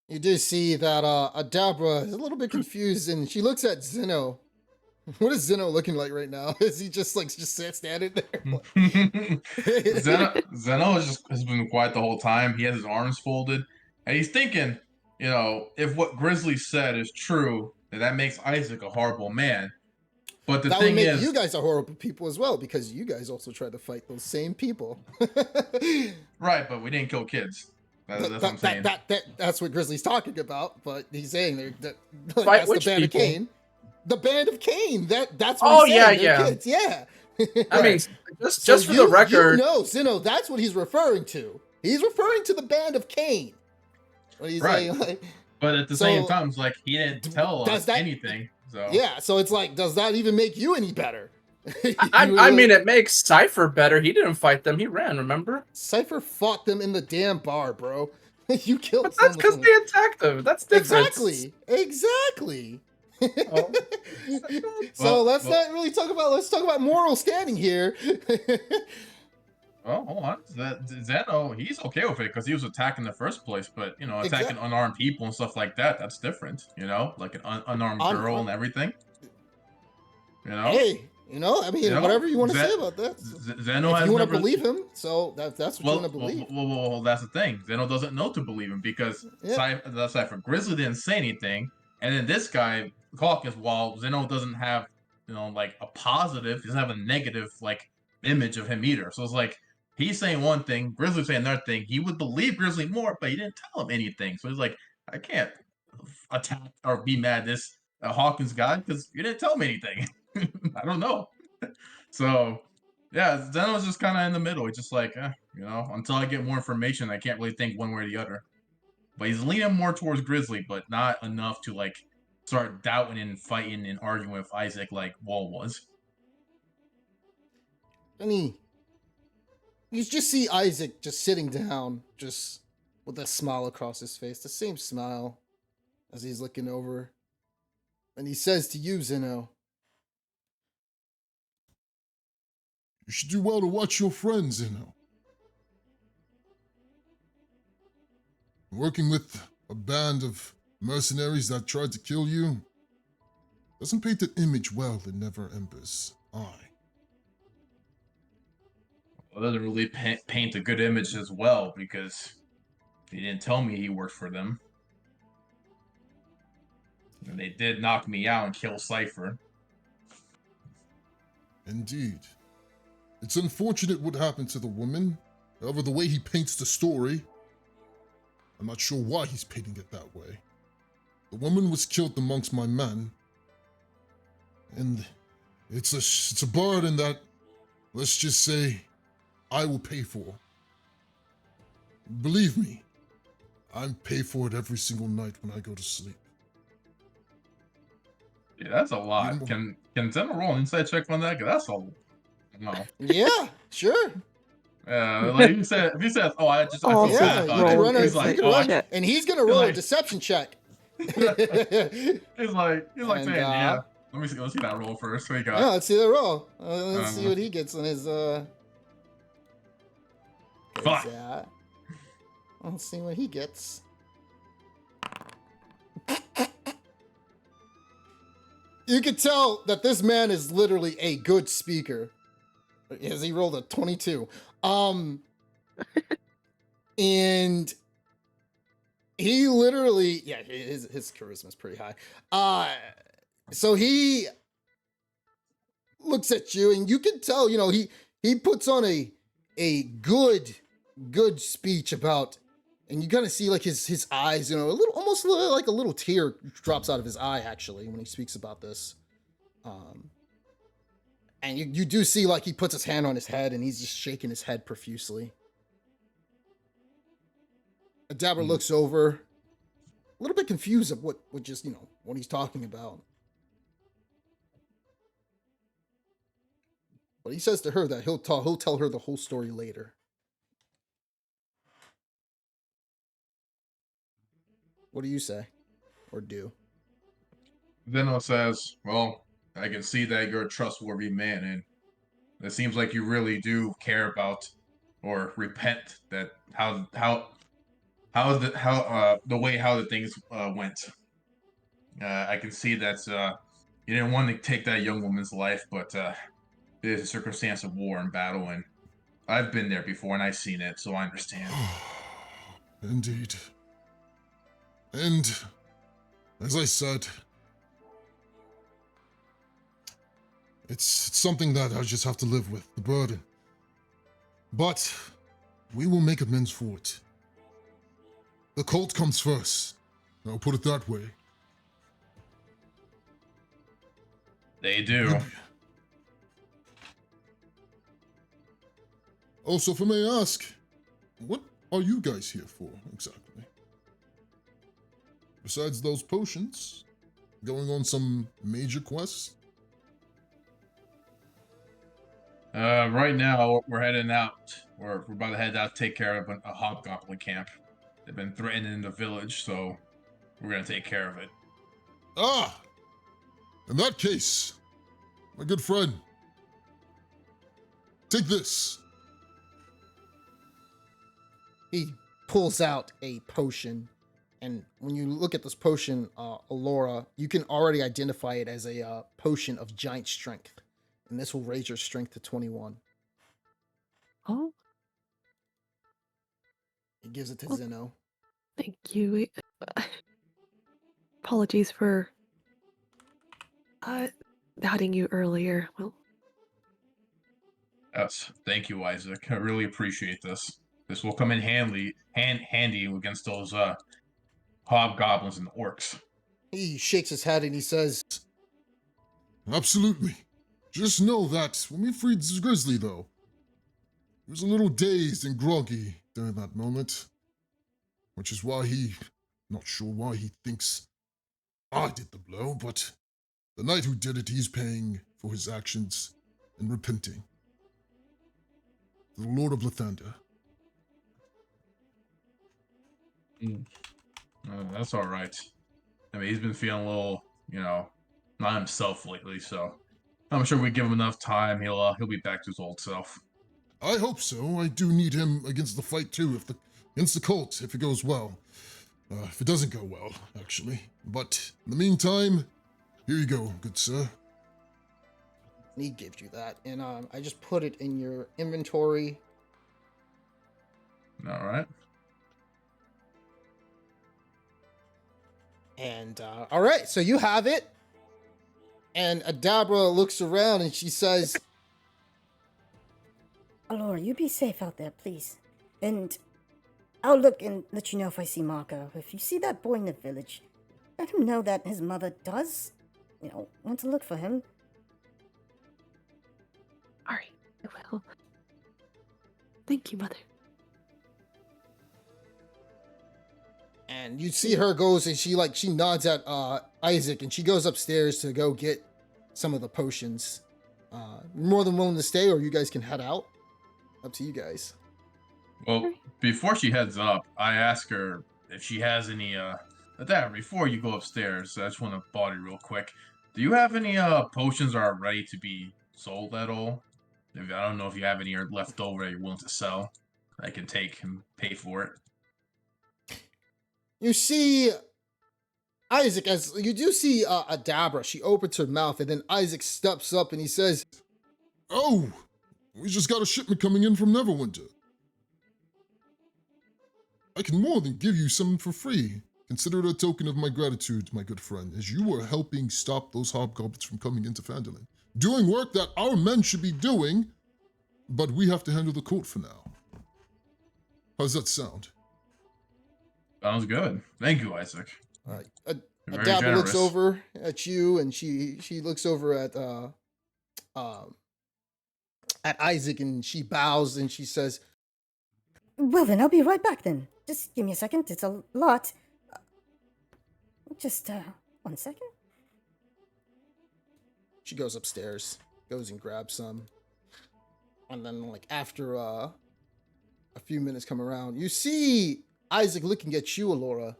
You do see that Adabra is a little bit confused, and she looks at Zeno. What is Zeno looking like right now? Is he just standing there? Zeno has been quiet the whole time. He has his arms folded, and he's thinking, if what Grizzly said is true, then that makes Isaac a horrible man. But the That would thing make is, you guys a horrible people as well, because you guys also tried to fight those same people. right? But we didn't kill kids. That's what I'm saying. That's what Grizzly's talking about, but he's saying that Fight that's the which band people? of Cain. The band of Cain. That's what Oh, he's saying. yeah, They're yeah. kids. Yeah. I mean, So just for the record, Zeno, that's what he's referring to. He's referring to the band of Cain. What he's Right. saying, like, But at the So, same time, it's like he didn't tell does us that- anything. So yeah. So it's like, does that even make you any better? I mean, it makes Cypher better. He didn't fight them. He ran, remember? Cypher fought them in the damn bar, bro. You killed But that's because someone. they attacked them. That's different. Exactly. Oh. So Well, let's talk about moral standing here. well, hold on. Zeno, he's okay with it because he was attacked in the first place. But attacking unarmed people and stuff like that—that's different. Like an unarmed girl and everything. Hey, I mean, whatever you want to say about that. Zeno If has you want to never believe him, so that's what you want to believe. Well, that's the thing. Zeno doesn't know to believe him because Cypher Grizzly didn't say anything, and then this guy Caucus, while Zeno doesn't have like a positive, he doesn't have a negative image of him either. So it's like he's saying one thing, Grizzly's saying another thing. He would believe Grizzly more, but he didn't tell him anything. So he's like, I can't attack or be mad at this Hawkins guy because you didn't tell me anything. I don't know. So, yeah, Zeno's just kind of in the middle. He's just like, until I get more information, I can't really think one way or the other. But he's leaning more towards Grizzly, but not enough to start doubting and fighting and arguing with Isaac like Wall was. And you just see Isaac just sitting down, just with a smile across his face, the same smile as he's looking over. And he says to you, Zeno, You should do well to watch your friends, Working with a band of mercenaries that tried to kill you doesn't paint an image well in Never Ember's eye. Well, it doesn't really paint a good image as well because he didn't tell me he worked for them. And they did knock me out and kill Cypher. Indeed. It's unfortunate what happened to the woman. However, the way he paints the story, I'm not sure why he's painting it that way. The woman was killed amongst my men, and it's a burden that, let's just say, I will pay for. Believe me, I pay for it every single night when I go to sleep. Yeah, that's a lot. Can Zema roll an insight check on that? 'Cause that's a no. Yeah, sure. Like if he says, "Oh, I feel Also bad Yeah, about you can roll run an a, He's you like, can "Oh, run, check. and he's gonna roll a like- deception check. he's like And, saying, yeah." Let's see that roll first. What you got? Yeah, let's see the roll. Let's see what he gets on his 'cause, Fuck. Let's see what he gets. You can tell that this man is literally a good speaker. As he rolled a 22. And he literally, yeah, his charisma's pretty high. So he looks at you, and you can tell, he puts on a good speech about, and you kind of see like his eyes, a little, almost like a little tear drops out of his eye actually when he speaks about this. And you do see like he puts his hand on his head and he's just shaking his head profusely. Adabra looks over, a little bit confused of what just, what he's talking about. But he says to her that he'll tell her the whole story later. What do you say? Or do? Zeno says, "Well, I can see that you're a trustworthy man, and it seems like you really do care about or repent that how the things went. I can see that you didn't want to take that young woman's life, but it is a circumstance of war and battle, and I've been there before and I've seen it, so I understand." Indeed. And, as I said, it's something that I just have to live with, the burden. But we will make amends for it. The cult comes first. I'll put it that way. They do. Also, if I may ask, what are you guys here for, exactly? Besides those potions, going on some major quests? Right now we're heading out. We're about to head out to take care of a Hobgoblin camp. They've been threatening the village, so we're gonna take care of it. Ah! In that case, my good friend, take this. He pulls out a potion, and when you look at this potion, Alora, you can already identify it as a potion of giant strength, and this will raise your strength to 21. Oh, He gives it to Well- Zeno. thank you. Apologies for doubting you earlier. Well, Yes, thank you, Isaac. I really appreciate this. This will come in handy against those hobgoblins and orcs. He shakes his head and he says, Absolutely. Just know that when we freed Grizzly, though, he was a little dazed and groggy during that moment. Which is why not sure why he thinks I did the blow, but the knight who did it, he's paying for his actions and repenting. The Lord of Lathander. That's all right. I mean, he's been feeling a little, not himself lately, so I'm sure we give him enough time, he'll be back to his old self. I hope so. I do need him against the fight too, against the cult, if it goes well. If it doesn't go well, actually. But in the meantime, here you go, good sir. and he gives you that, and I just put it in your inventory. All right. And all right, so you have it. And Adabra looks around and she says, Alora, you be safe out there, please. And I'll look and let you know if I see Marco. If you see that boy in the village, let him know that his mother does, want to look for him. All right, I will. Thank you, Mother. And you see her goes and she nods at Isaac and she goes upstairs to go get some of the potions. More than willing to stay, or you guys can head out. Up to you guys. Well, before she heads up, I ask her if she has any Dad, before you go upstairs, I just want to body real quick. Do you have any potions that are ready to be sold at all? If I don't know if you have any left over that you're willing to sell, I can take and pay for it. You see Isaac, as you do see Adabra, she opens her mouth and then Isaac steps up and he says, Oh, we just got a shipment coming in from Neverwinter. I can more than give you some for free. Consider it a token of my gratitude, my good friend, as you were helping stop those hobgoblins from coming into Phandalin. Doing work that our men should be doing, but we have to handle the court for now. How's that sound? Sounds good. Thank you, Isaac. all right. You're very Adabra looks generous. over at you and she looks over at Isaac and she bows and she says, Well, then I'll be right back then. Just give me a second. It's a lot. Just 1 second. she goes upstairs, goes and grabs some. And then after a few minutes come around, you see Isaac looking at you, Alora,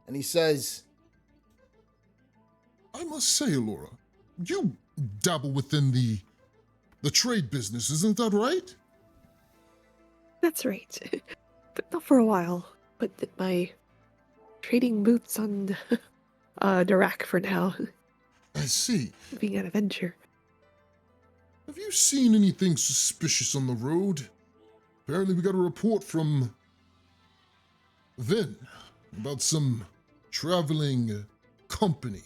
and he says, I must say, Laura, you dabble within the trade business, isn't that right? That's right. But not for a while. Put my trading boots on the rack for now. I see. Being an adventure. Have you seen anything suspicious on the road? Apparently we got a report from Vin about some traveling company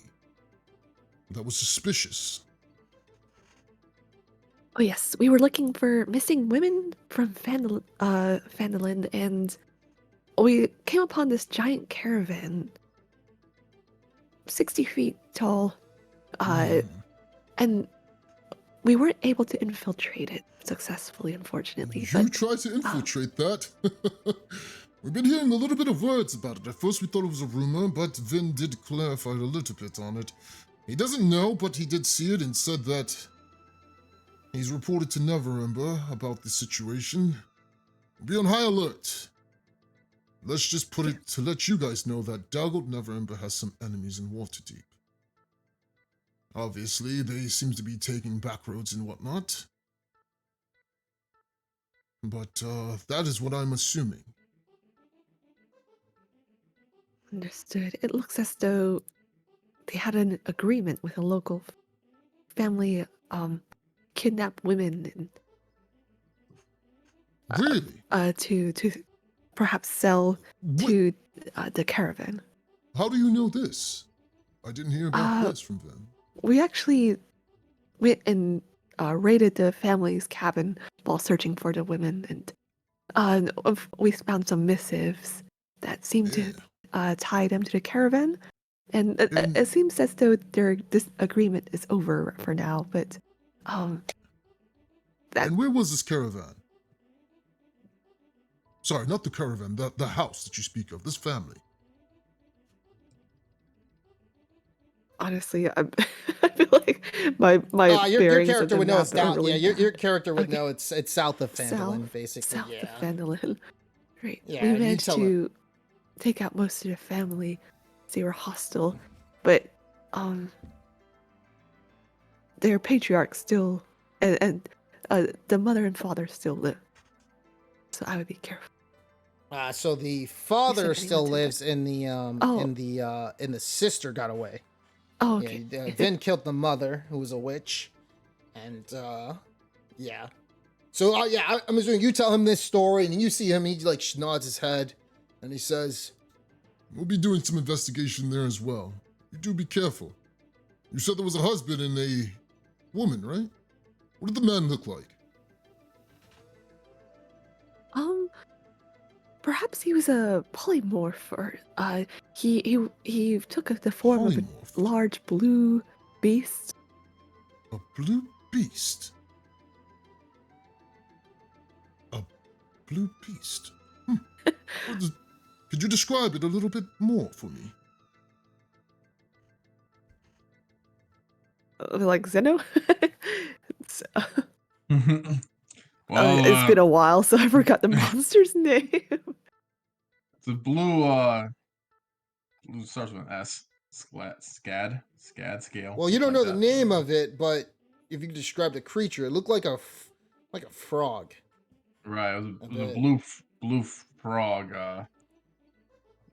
that was suspicious. Oh yes, we were looking for missing women from Phandalin, and we came upon this giant caravan, 60 feet tall, and we weren't able to infiltrate it successfully, unfortunately. You but, tried to infiltrate that? We've been hearing a little bit of words about it. At first we thought it was a rumor, but Vin did clarify a little bit on it. He doesn't know, but he did see it and said that he's reported to Neverember about the situation. Be on high alert. Let's just put it to let you guys know that Daggled Neverember has some enemies in Waterdeep. Obviously, they seem to be taking back roads and whatnot. But that is what I'm assuming. Understood. It looks as though they had an agreement with a local family, kidnap women Really? to perhaps sell to the caravan. How do you know this? I didn't hear about Uh, this from them. We actually went and raided the family's cabin while searching for the women, and we found some missives that seemed to tie them to the caravan. And it seems as though their disagreement is over for now, but And where was this caravan? Sorry, not the caravan, the house that you speak of, this family. honestly, I feel like my your bearings of character the would know map it's are down. really Yeah, your bad. character would Okay. know it's south of Phandalin, South, basically. south yeah. of Phandalin. Right. Yeah, We you managed tell to take out most of the family. They were hostile, but their patriarch still and the mother and father still live. So I would be careful. So the father said still anyone lives in the Oh. in the sister got away. Oh, okay. Yeah, Vin killed the mother, who was a witch, and yeah. So yeah, I'm assuming you tell him this story, and you see him. He nods his head, and he says, We'll be doing some investigation there as well. You do be careful. You said there was a husband and a woman, right? What did the man look like? Perhaps he was a polymorph, or he took the form of a Polymorph. large blue beast. A blue beast. A blue beast. Could you describe it a little bit more for me? Like Zeno? It's, Well, it's been a while, so I forgot the monster's name. the blue starts with an S. Scad scale. Well, you something don't know like the that. name of it, but if you could describe the creature, it looked like a frog. Right, it was A a bit. blue frog.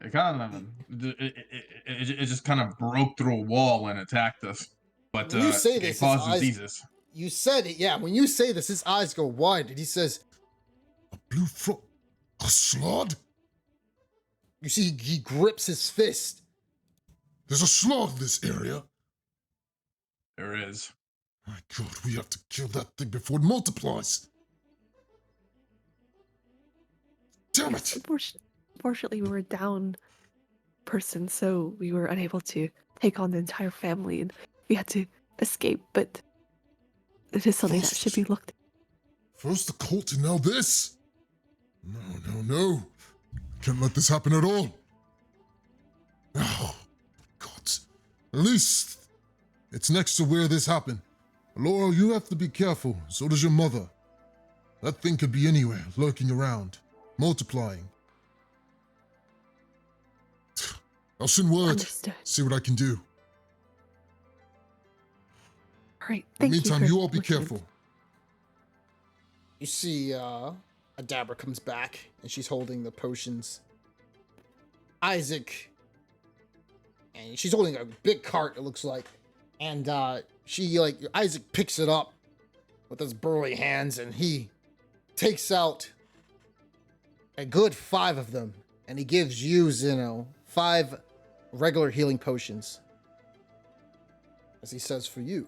It kind of it just kind of broke through a wall and attacked us. But When you say it this, his caused eyes. diseases. You said it, yeah. When you say this, his eyes go wide, and he says, A blue frog? A slod? "You see, he grips his fist." There's a slod in this area. There is. My God, we have to kill that thing before it multiplies. Damn it! Unfortunately, we were a down person, so we were unable to take on the entire family, and we had to escape. But it is something that should be looked at. First the cult and now this? No. Can't let this happen at all. Oh, God. At least it's next to where this happened. Laurel, you have to be careful. So does your mother. That thing could be anywhere, lurking around, multiplying. I'll send word. Understood. See what I can do. All right. In Thank the you. meantime, for you all be looking careful. You see, Adabra comes back, and she's holding the potions. Isaac, and she's holding a big cart, it looks like. And Isaac picks it up with his burly hands, and he takes out a good 5 of them, and he gives you, Zeno, 5 regular healing potions. As he says, for you.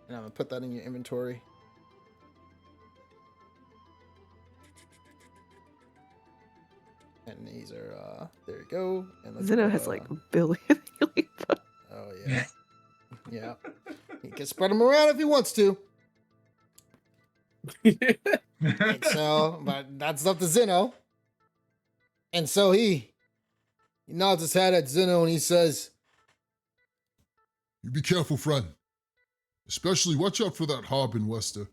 And I'm gonna put that in your inventory. And these are, there you go. And let's Zeno put, has like a billion healing potions. Oh, yeah. Yeah. He can spread them around if he wants to. And so, but that's up to Zeno. And so he nods his head at Zeno and he says, You be careful, friend. Especially watch out for that Harbin Wester.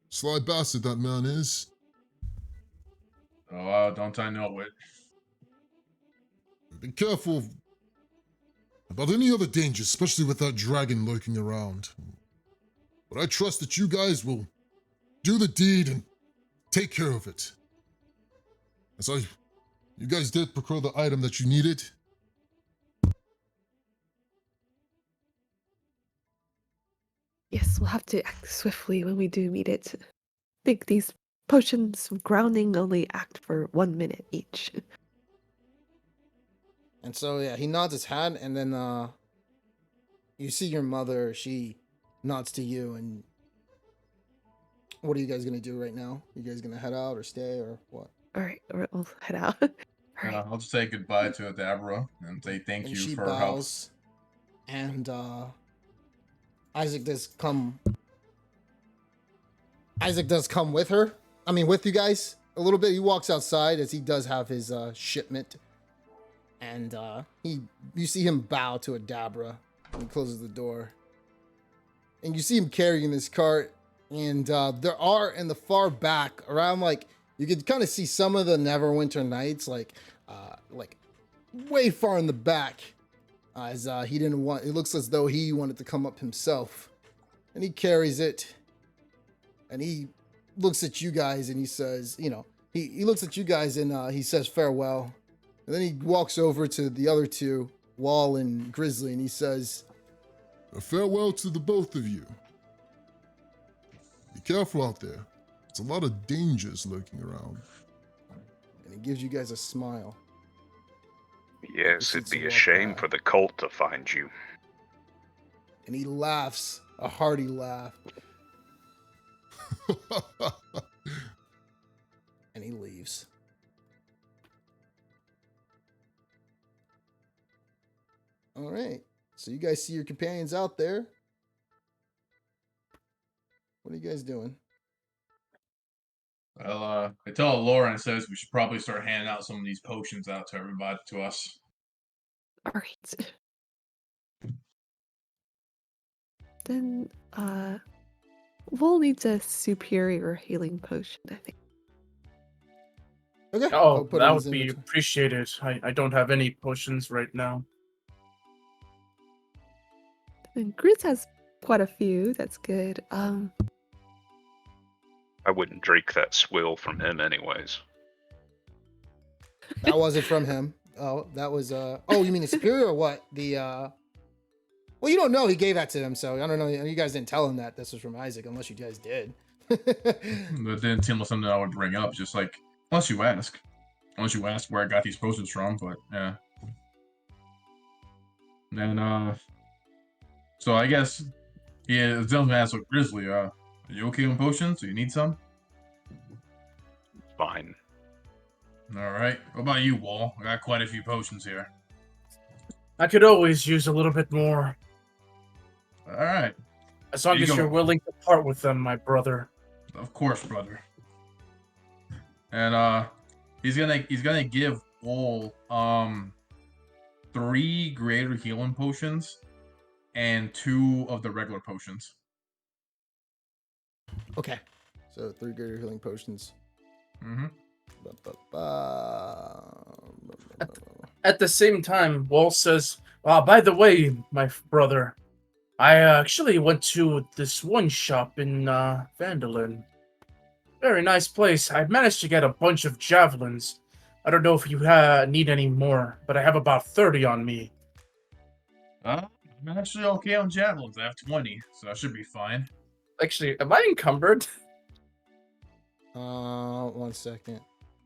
Sly bastard that man is. Oh, don't I know it? Be careful about any other dangers, especially with that dragon lurking around. But I trust that you guys will do the deed and take care of it. You guys did procure the item that you needed. Yes, we'll have to act swiftly when we do meet it. I think these potions of grounding only act for 1 minute each. and so yeah, he nods his head and then you see your mother, she nods to you and what are you guys gonna do right now? You guys gonna head out or stay or what? All right, we'll head out. All right. I'll just say goodbye to Adabra and say thank And you she for her help. bows. And Isaac does come with her. I mean with you guys a little bit. He walks outside as he does have his shipment. And you see him bow to Adabra and he closes the door. And you see him carrying this cart. And there are in the far back around like you could kind of see some of the Neverwinter Nights like way far in the back. As he didn't want, it looks as though he wanted to come up himself. And he carries it. And he looks at you guys and he says, he looks at you guys and he says farewell. And then he walks over to the other two, Wall and Grizzly, and he says, A farewell to the both of you. Be careful out there. There's a lot of dangers lurking around. and he gives you guys a smile. Yes, it'd be a shame for the cult to find you. And he laughs, a hearty laugh. he leaves. All right. So you guys see your companions out there. What are you guys doing? Well, I tell Lauren says we should probably start handing out some of these potions out to everybody, to us. All right. Then, we'll need a superior healing potion, I think. Okay. Oh, I'll put that it in would his be inventory. appreciated. I don't have any potions right now. And Grizz has quite a few. That's good. I wouldn't drink that swill from him anyways. That wasn't from him. Oh, that was oh, you mean the superior or what? The well, you don't know he gave that to him, so I don't know. You guys didn't tell him that this was from Isaac, unless you guys did. That didn't seem like something I would bring up. Just like unless you ask where I got these potions from, but yeah. And so I guess yeah, the gentleman asked with Grizzly, are you okay on potions? Do you need some? Fine. Alright. What about you, Wall? I got quite a few potions here. I could always use a little bit more. Alright. As long Here as you go. you're willing to part with them, my brother. Of course, brother. And he's gonna give Wall 3 greater healing potions and 2 of the regular potions. Okay. So 3 greater healing potions. Mm-hmm. At the same time, Wall says, by the way, my brother, I actually went to this one shop in Vandalin. Very nice place. I managed to get a bunch of javelins. I don't know if you need any more, but I have about 30 on me. I'm actually okay on javelins. I have 20, so I should be fine. Actually, am I encumbered? 1 second.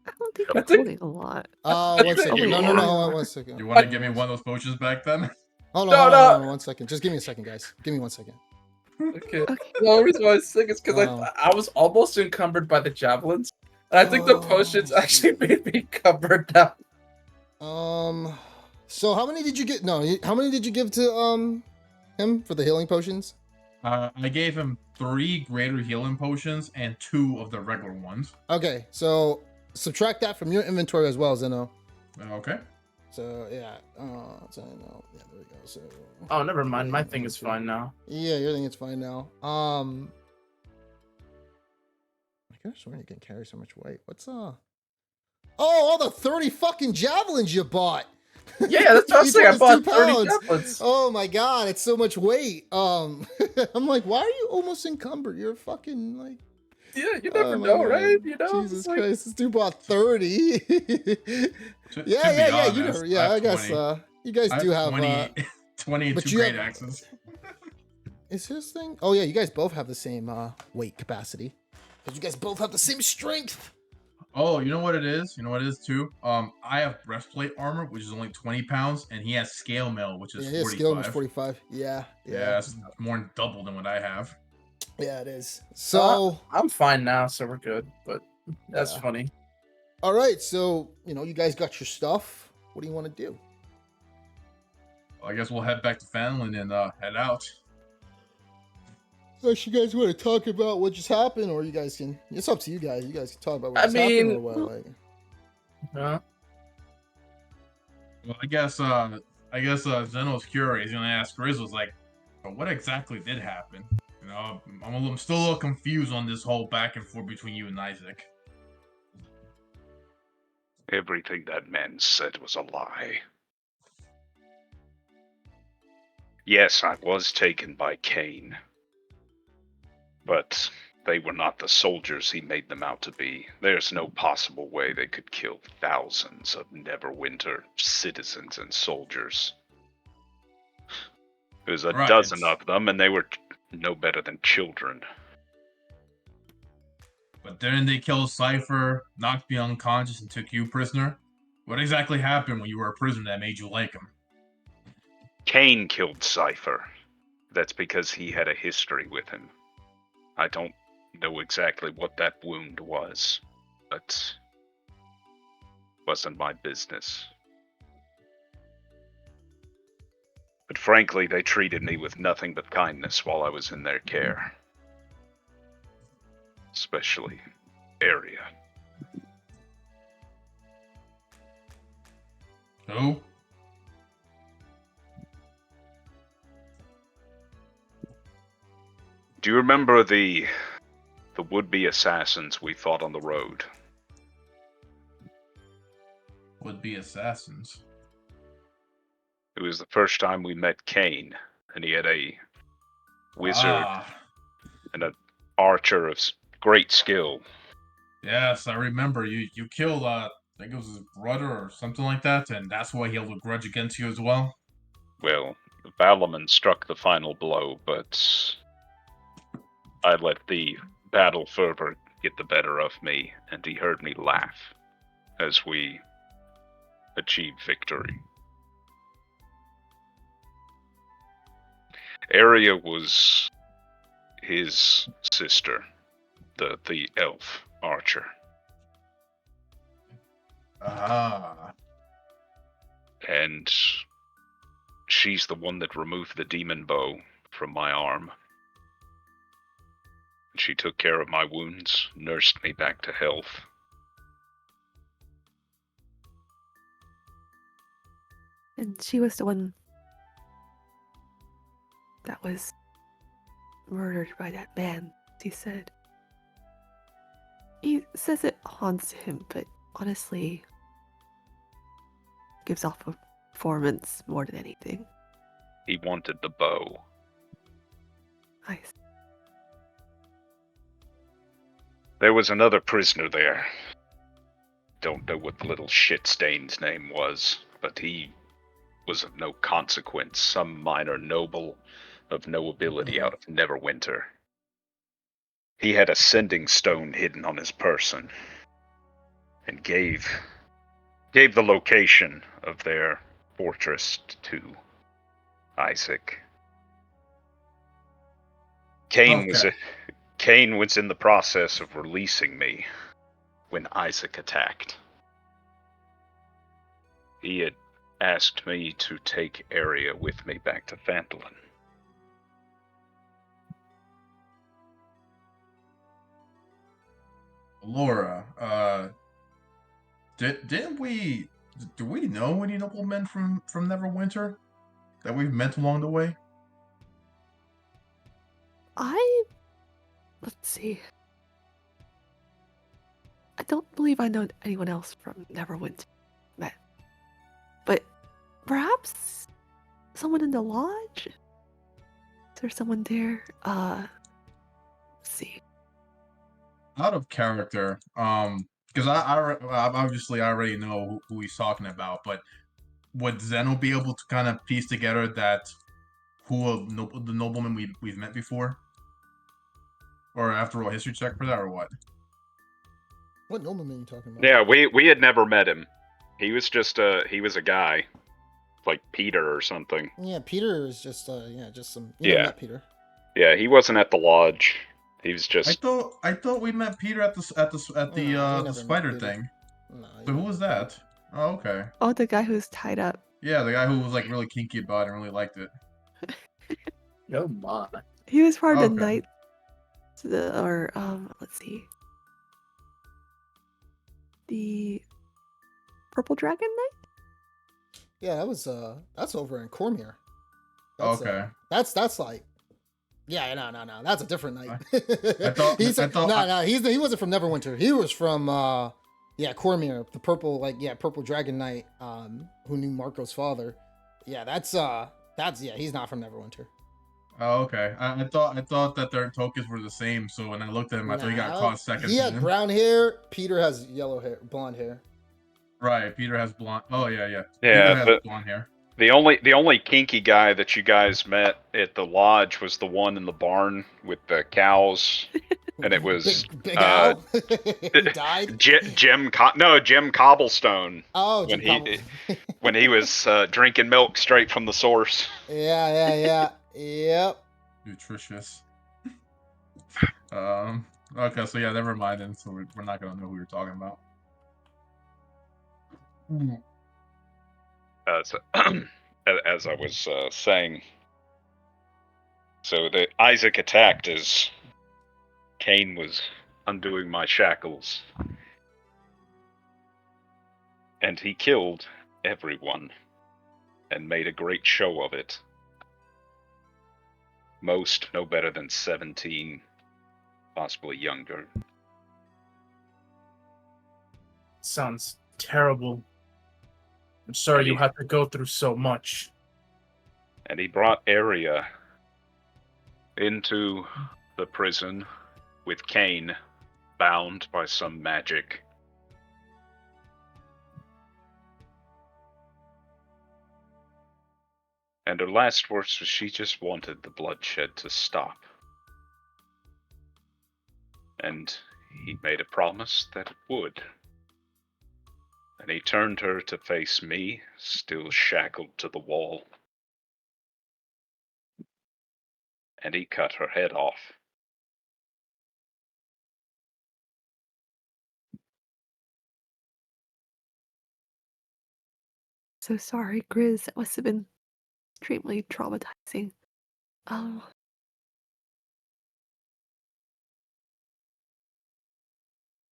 I don't think I you're think- holding a lot. 1 second. only No, one. hold on 1 second. You want to give me one of those potions back then? Hold No, on, no. hold on 1 second. Just give me a second, guys. Give me 1 second. Okay. Okay. The only reason why I was sick is because Oh. I was almost encumbered by the javelins. And I think the potions Oh, actually made me encumbered now. So how many did you get? No, how many did you give to him for the healing potions? I gave him 3 greater healing potions and 2 of the regular ones. Okay, so subtract that from your inventory as well, Zeno. Okay. So yeah, so no, yeah, there we go. So Oh, never mind. My thing is fine now. yeah, your thing is fine now. My gosh, why you can carry so much weight? What's Oh, all the 30 fucking javelins you bought. Yeah, that's what I was Each saying. I one is bought 2 30 pounds. javelins. Oh my god, it's so much weight. I'm like, why are you almost encumbered? You're fucking like. Yeah, you never Oh my know, God. right? You know, Jesus it's like- Christ, this dude bought 30. To be yeah. You honest, never, yeah, I guess 20. you guys I do have 20, 20 and but 2 you great have- axes. Is his thing? Oh yeah, you guys both have the same weight capacity. Because you guys both have the same strength. Oh, you know what it is? You know what it is too? I have breastplate armor, which is only 20 pounds, and he has scale mail, which is Yeah, his 45. skill was 45. Yeah. That's more than double than what I have. Yeah, it is. So I'm fine now, so we're good. But that's Yeah. funny. all right, so you guys got your stuff. What do you want to do? I guess we'll head back to Fanlin and head out. Unless you guys want to talk about what just happened, or you guys can. It's up to you guys. You guys can talk about what I just happened, mean- or what. Like, Yeah. Well, I guess Zeno's curious. He's gonna ask Grizzles like, "But what exactly did happen?" I'm still a little confused on this whole back and forth between you and Isaac. Everything that man said was a lie. Yes, I was taken by Cain. But they were not the soldiers he made them out to be. There's no possible way they could kill thousands of Neverwinter citizens and soldiers. There's a Right. dozen of them, and they were no better than children. But then they killed Cypher, knocked me unconscious, and took you prisoner. What exactly happened when you were a prisoner that made you like him? Cain killed Cypher. That's because he had a history with him. I don't know exactly what that wound was, but Wasn't my business. But frankly, they treated me with nothing but kindness while I was in their care. Especially Area. Who? Do you remember the would-be assassins we fought on the road? Would be assassins. It was the first time we met Cain, and he had a wizard and an archer of great skill. Yes, I remember. You killed, I think it was his brother or something like that, and that's why he held a grudge against you as well? Well, Valaman struck the final blow, but I let the battle fervor get the better of me, and he heard me laugh as we achieved victory. Area was his sister, the elf archer. Ah. And she's the one that removed the demon bow from my arm. She took care of my wounds, nursed me back to health. And she was the one that was murdered by that man, he said. He says it haunts him, but honestly, gives off a performance more than anything. He wanted the bow. I There was another prisoner there. Don't know what the little shit-stain's name was, but he was of no consequence, some minor noble of no ability out of Neverwinter. He had a sending stone hidden on his person, and gave the location of their fortress to Isaac. Cain was in the process of releasing me when Isaac attacked. He had asked me to take Area with me back to Phandalin. Laura, didn't we... Do we know any noblemen from Neverwinter that we've met along the way? let's see. I don't believe I know anyone else from Neverwinter met. But perhaps someone in the lodge? Is there someone there? Let's see. Out of character, because I obviously already know who he's talking about, but would Zeno be able to kind of piece together that the nobleman we've met before, or after all history check for that, or what? What nobleman are you talking about? Yeah, we had never met him. He was just he was a guy, like Peter or something. Yeah, Peter is just just some. You Yeah. never met Peter. Yeah, he wasn't at the lodge. He was I just. thought we met Peter at No, we never the met spider Peter. thing. No, So who was that? Oh, okay. Oh, the guy who's tied up. Yeah, the guy who was like really kinky about it and really liked it. Oh my. He was part of the Okay. night. Let's see. The Purple Dragon Knight? Yeah, that was that's over in Cormier. That's, Okay. That's like. Yeah, no. That's a different night. I thought he wasn't from Neverwinter. He was from Cormier, the purple dragon knight, who knew Marco's father. Yeah, that's he's not from Neverwinter. Oh, okay. I thought that their tokens were the same, so when I looked at him, I thought he got caught second. He had brown hair. Peter has blonde hair. Right, Peter has blonde. Oh yeah. Yeah, Peter has blonde hair. The only kinky guy that you guys met at the lodge was the one in the barn with the cows, and it was Big Al. He died. Jim Cobblestone. Oh, when he was drinking milk straight from the source. Yeah. Yep. Nutritious. Okay, so yeah, never mind. And so we're not gonna know who you're talking about. So, as I was saying, so Isaac attacked as Cain was undoing my shackles, and he killed everyone and made a great show of it. Most no better than 17, possibly younger. Sounds terrible. I'm sorry you had to go through so much. And he brought Arya into the prison with Cain bound by some magic. And her last words was she just wanted the bloodshed to stop. And he made a promise that it would. And he turned her to face me, still shackled to the wall. And he cut her head off. So sorry, Grizz. It must have been extremely traumatizing.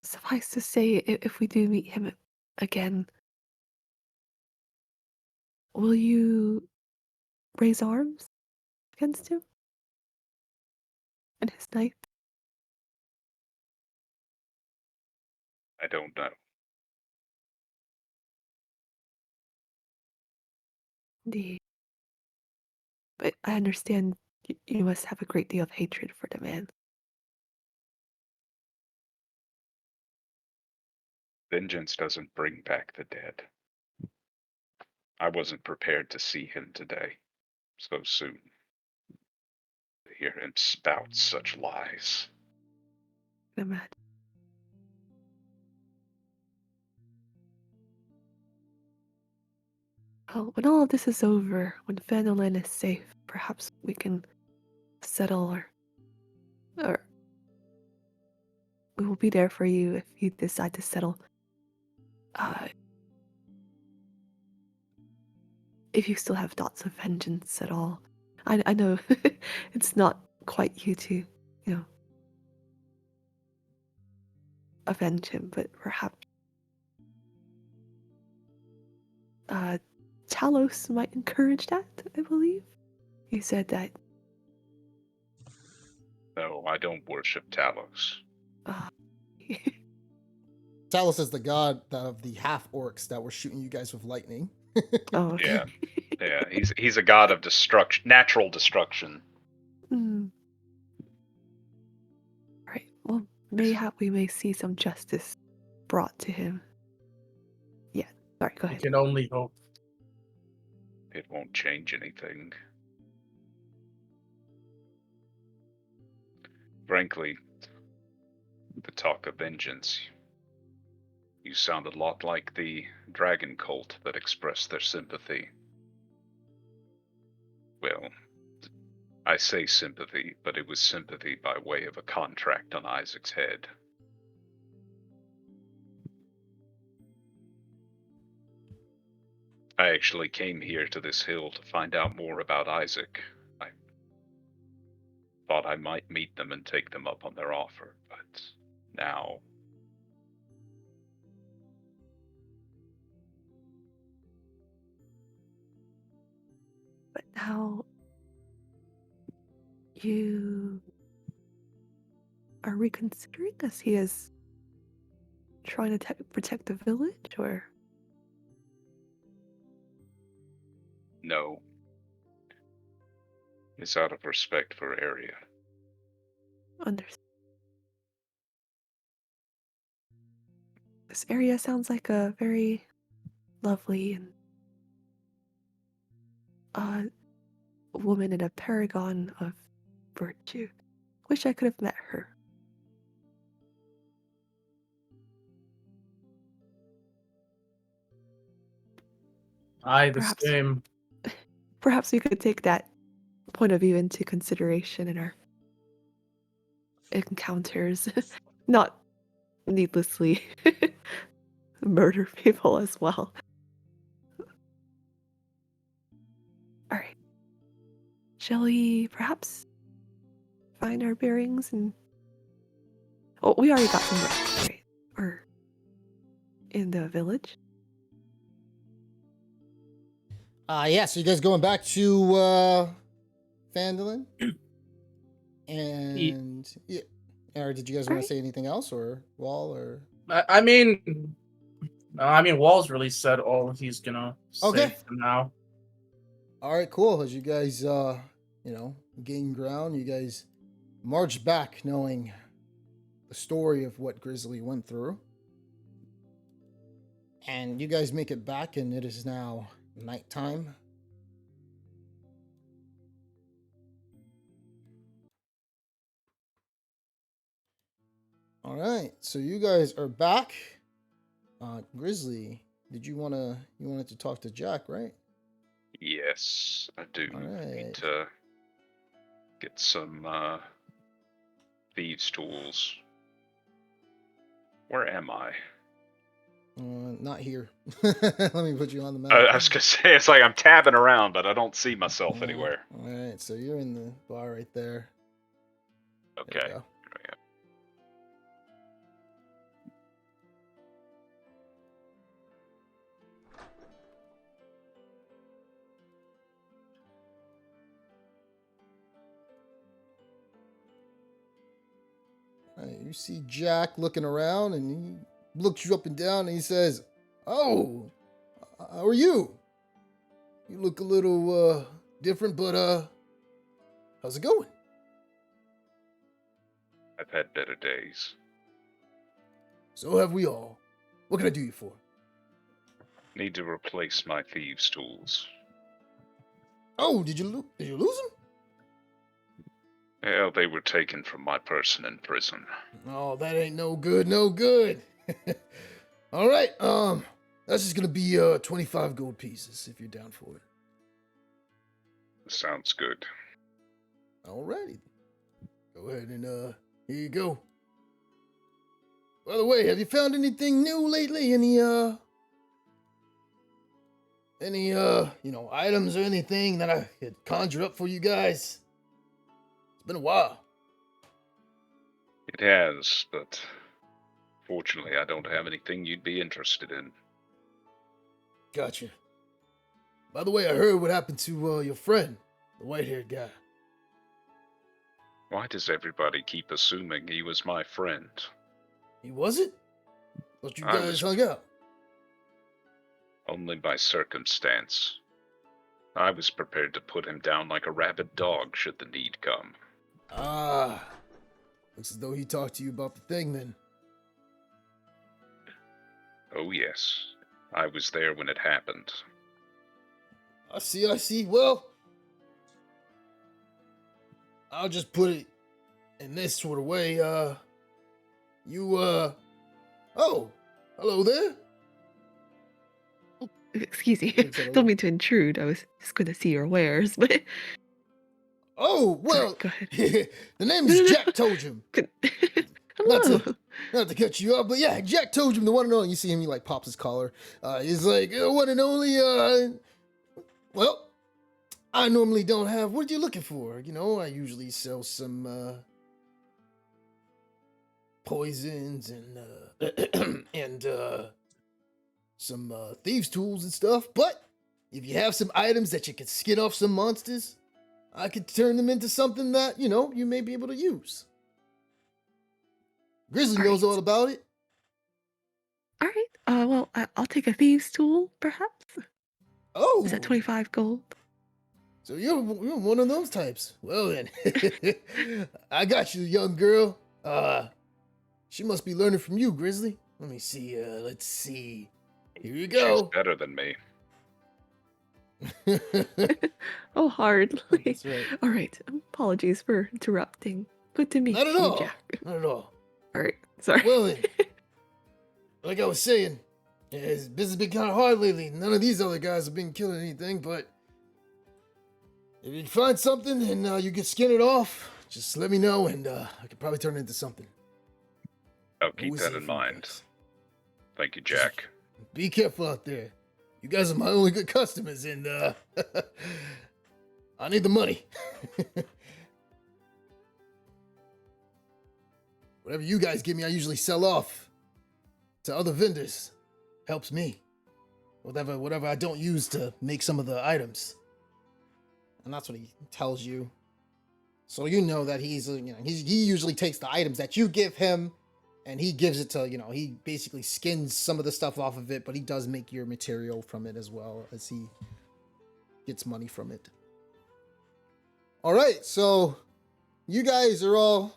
Suffice to say, if we do meet him again, will you raise arms against him and his knife? I don't know. Indeed. But I understand you must have a great deal of hatred for the man. Vengeance doesn't bring back the dead. I wasn't prepared to see him today, so soon. To hear him spout such lies. I can imagine. Well, when all of this is over, when Fandolin is safe, perhaps we can settle, or we will be there for you if you decide to settle. If you still have thoughts of vengeance at all. I know it's not quite you to, avenge him, but perhaps Talos might encourage that, I believe. You said that. No, I don't worship Talos. Talos is the god of the half orcs that were shooting you guys with lightning. Oh, okay. Yeah. He's a god of destruction, natural destruction. Right. Well, mayhap we may see some justice brought to him. Yeah. Sorry, go We ahead. can only hope. It won't change anything. Frankly, the talk of vengeance, you sound a lot like the dragon cult that expressed their sympathy. Well, I say sympathy, but it was sympathy by way of a contract on Isaac's head. I actually came here to this hill to find out more about Isaac. I thought I might meet them and take them up on their offer, but now... But now you are reconsidering as he is trying to protect the village, or? No. It's out of respect for Arya. Understand. This area sounds like a very lovely and woman and a paragon of virtue. Wish I could have met her. Aye, the Perhaps- same. Perhaps we could take that point of view into consideration in our encounters. Not needlessly murder people as well. Shall we perhaps find our bearings and... Oh, we already got some rest, right? Or in the village? Yeah, so you guys going back to Phandalin? And yeah, or did you guys want to say anything else, or Wall, or? I mean, Wall's really said all he's gonna Okay. say for now. All right, cool. As you guys, gain ground, you guys march back, knowing the story of what Grizzly went through, and you guys make it back, and it is now nighttime. All right, so you guys are back. Grizzly, you wanted to talk to Jack, right? Yes, I do. All I right. need to get some thieves' tools. Where am I? Not here. Let me put you on the map. I was gonna say it's like I'm tabbing around, but I don't see myself anywhere. All right, so you're in the bar right there. Okay. There you go. You see Jack looking around, and he looks you up and down, and he says, "Oh, how are you? You look a little different, but how's it going?" I've had better days. So have we all. What can I do you for? Need to replace my thieves' tools. Oh, did you lose them? Well, they were taken from my person in prison. Oh, that ain't no good, no good. All right, that's just gonna be 25 gold pieces if you're down for it. Sounds good. Alrighty. Go ahead and here you go. By the way, have you found anything new lately? Any items or anything that I could conjure up for you guys? It's been a while. It has, but fortunately I don't have anything you'd be interested in. Gotcha. By the way, I heard what happened to your friend, the white-haired guy. Why does everybody keep assuming he was my friend? He wasn't? Thought you I guys was- hung out. Only by circumstance. I was prepared to put him down like a rabid dog should the need come. Ah. Looks as though he talked to you about the thing then. Oh yes, I was there when it happened. I see. Well, I'll just put it in this sort of way. Oh, hello there. Excuse me. Thanks, hello. Don't mean to intrude. I was just going to see your wares, but... Oh, well, Sorry, go ahead. the name is Jack Tojum. Hello. Not to cut you off, but yeah, Jack Tojum, the one and only. You see him, he like pops his collar. He's like, one and only, well, I normally don't have, what are you looking for? You know, I usually sell some, poisons and, and, some, thieves' tools and stuff. But if you have some items that you can skin off some monsters, I could turn them into something that, you may be able to use. Grizzly knows all about it. All right. Well, I'll take a thieves' tool, perhaps. Oh, Is that 25 gold? so you're one of those types. Well then, I got you, young girl. She must be learning from you, Grizzly. Let me see. Let's see. Here you She's go. better than me. Oh, hardly. That's right. All right. Apologies for interrupting. Good to meet Not at you, all. Jack. Not at all. All right. Sorry. Well then, like I was saying, this business been kind of hard lately. None of these other guys have been killing anything, but if you find something and you can skin it off, just let me know, and I could probably turn it into something. I'll keep Always that here in for you mind. guys. Thank you, Jack. Be careful out there. You guys are my only good customers, and I need the money. Whatever you guys give me, I usually sell off to other vendors. Helps me. Whatever I don't use to make some of the items. And that's what he tells you. So you know that he usually takes the items that you give him and he gives it to, he basically skins some of the stuff off of it, but he does make your material from it as well as he gets money from it. All right, so you guys are all,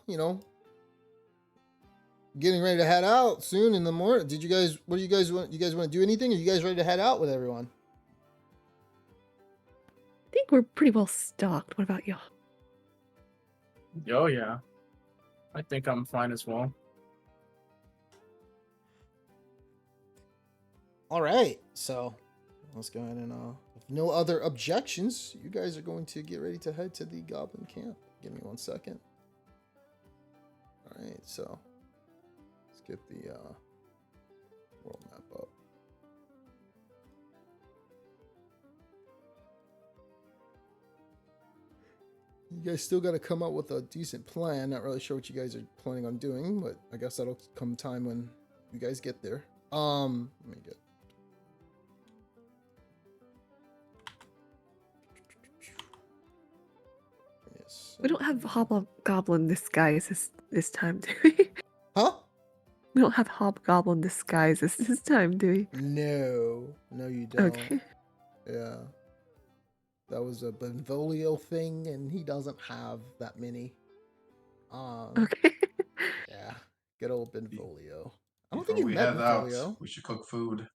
getting ready to head out soon in the morning. What do you guys want? You guys want to do anything? Are you guys ready to head out with everyone? I think we're pretty well stocked. What about y'all? Oh, yeah. I think I'm fine as well. All right, so let's go ahead and, if no other objections, you guys are going to get ready to head to the Goblin camp. Give me 1 second. All right, so let's get the world map up. You guys still got to come up with a decent plan. Not really sure what you guys are planning on doing, but I guess that'll come time when you guys get there. Let me get. Yes. We don't have Hobgoblin disguise this time, do we? Huh? We don't have Hobgoblin disguise this time, do we? No, you don't. Okay. Yeah. That was a Benvolio thing, and he doesn't have that many. Okay. Yeah. Good old Benvolio. I don't Before think you we met head out, Benvolio. we should cook food.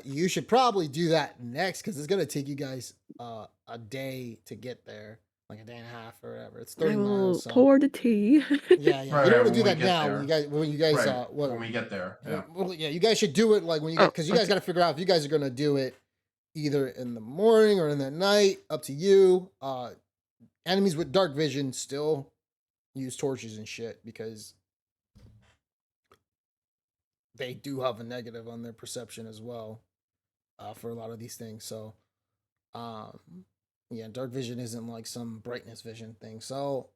You should probably do that next, because it's gonna take you guys a day to get there. Like a day and a half or whatever. It's 30 I will miles. So. pour the tea. Yeah. Right, You don't want to when do we that get now. there. When you guys Right, when we get there. Yeah. Well, yeah, you guys should do it like when you get, because you guys okay. got to figure out if you guys are gonna do it either in the morning or in the night. Up to you. Enemies with dark vision still use torches and shit because they do have a negative on their perception as well, for a lot of these things. So, yeah, dark vision isn't like some brightness vision thing. So,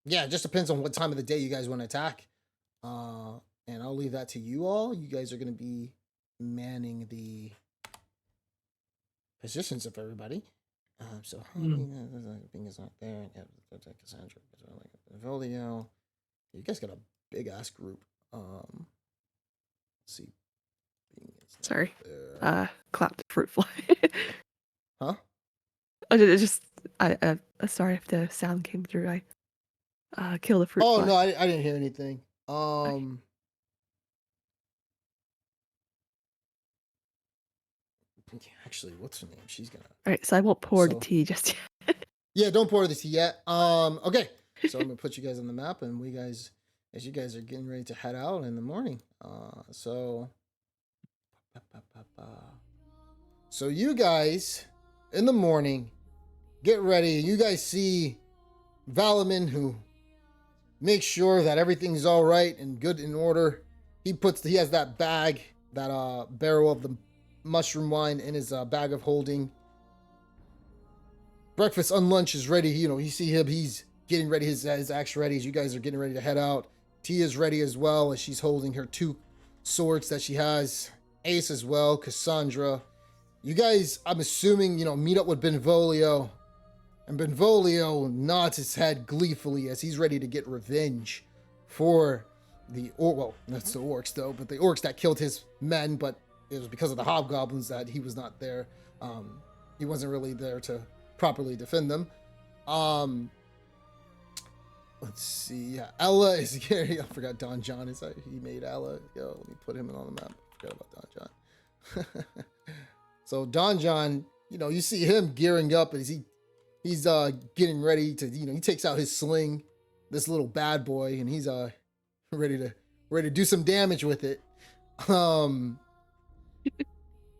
yeah, it just depends on what time of the day you guys want to attack. And I'll leave that to you all. You guys are going to be manning the positions of everybody. So Bing is not there. Yeah, Cassandra, Volio. You guys got a big ass group. Let's see. Bing is not Sorry. there. Clapped the fruit fly. Huh? Sorry if the sound came through. I killed the fruit Oh fly. no, I didn't hear anything. Actually, what's her name? She's gonna. All right, so I won't pour the So- tea just yet. Yeah, don't pour the tea yet. Okay. So I'm gonna put you guys on the map, and as you guys are getting ready to head out in the morning. So you guys in the morning get ready. You guys see Valaman, who makes sure that everything's all right and good in order. He has that bag, that barrel of the mushroom wine in his bag of holding. Breakfast and lunch is ready. You see him. He's getting ready. His axe ready. As you guys are getting ready to head out. Tia's ready as well, as she's holding her 2 swords that she has. Ace as well. Cassandra. You guys, I'm assuming, meet up with Benvolio. And Benvolio nods his head gleefully as he's ready to get revenge for that's the orcs though, but the orcs that killed his men, but it was because of the hobgoblins that he was not there. He wasn't really there to properly defend them. Let's see. Yeah, Ella is here. I forgot Don John is. He made Ella. Yo, let me put him on the map. I forgot about Don John. So Don John, you see him gearing up as he's getting ready to. He takes out his sling, this little bad boy, and he's ready to do some damage with it.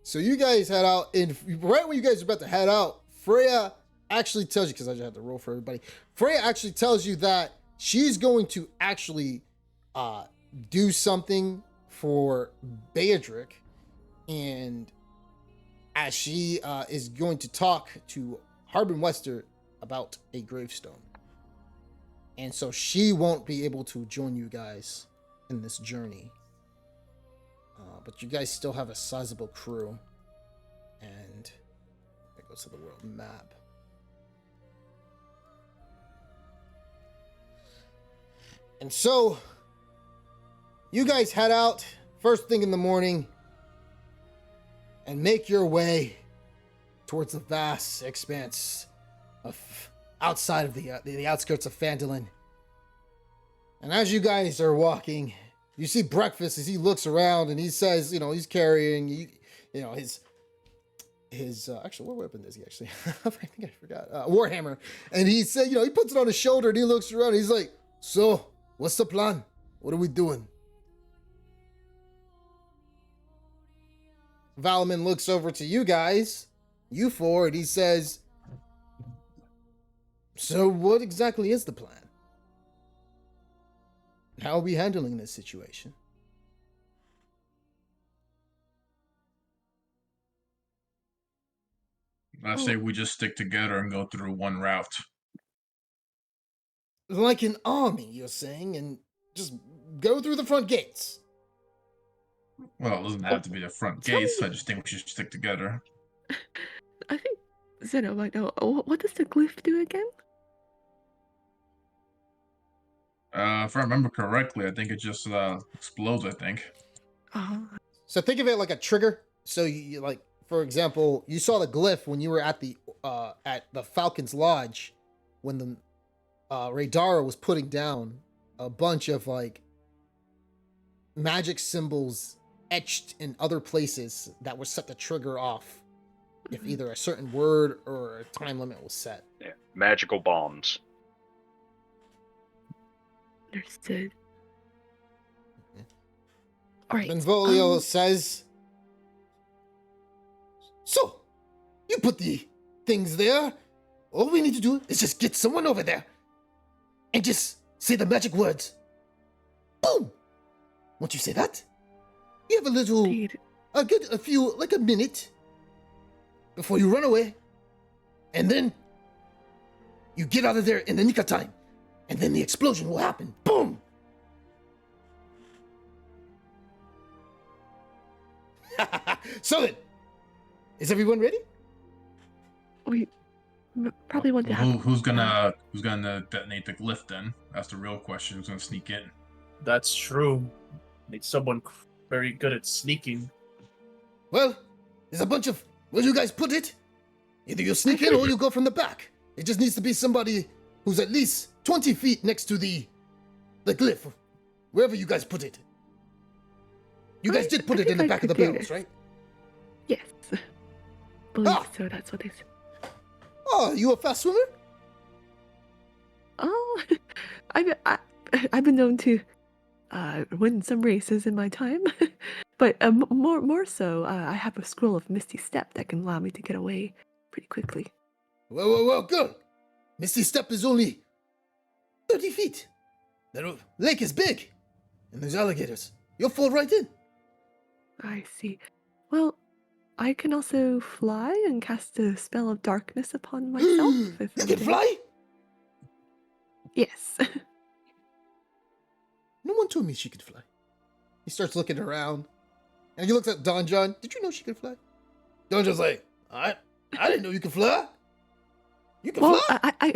So you guys head out, and right when you guys are about to head out, Freya actually tells you, because I just have to roll for everybody. Freya actually tells you that she's going to actually do something for Beatrick, and as she is going to talk to Harbin Wester about a gravestone. And so she won't be able to join you guys in this journey. But you guys still have a sizable crew. And it goes to the world map. And so you guys head out first thing in the morning and make your way towards the vast expanse of outside of the outskirts of Phandalin. And as you guys are walking, you see Breakfast as he looks around and he says, he's carrying, his actually, what weapon is he actually? I think I forgot. Warhammer. And he said, he puts it on his shoulder and he looks around and he's like, so, what's the plan? What are we doing? Valman looks over to you guys, you four, and he says, so what exactly is the plan? How are we handling this situation? I say we just stick together and go through one route. Like an army, you're saying, and just go through the front gates. Well, it doesn't have to be the front gates. I just think we should stick together. I think Zeno might know. What does the glyph do again? If I remember correctly, I think it just explodes, I think. So think of it like a trigger. So you like, for example, you saw the glyph when you were at the Falcon's Lodge when the Radara was putting down a bunch of like magic symbols etched in other places that were set to trigger off if either a certain word or a time limit was set. Yeah, magical bombs. Understood. All right. Benvolio says, so, you put the things there. All we need to do is just get someone over there and just say the magic words. Boom! Once you say that, you have a minute before you run away, and then you get out of there in the nick of time, and then the explosion will happen. Boom! So then, is everyone ready? We probably want to have... Who's gonna detonate the glyph then? That's the real question. Who's gonna sneak in? That's true. Need someone very good at sneaking. Well, there's a bunch of... Where do you guys put it? Either you sneak in or you go from the back. It just needs to be somebody who's at least 20 feet next to the glyph. Wherever you guys put it. You guys did put it in the back of the barrels, right? Yes. Believe so, that's what they said. Oh, you a fast swimmer? Oh, I've been known to win some races in my time, but more so, I have a scroll of Misty Step that can allow me to get away pretty quickly. Well, good. Misty Step is only 30 feet. The lake is big, and there's alligators. You'll fall right in. I see. Well, I can also fly and cast a spell of darkness upon myself. You can fly? Yes. No one told me she could fly. He starts looking around, and he looks at Don John. Did you know she could fly? Don John's like, I didn't know you could fly. You can fly? I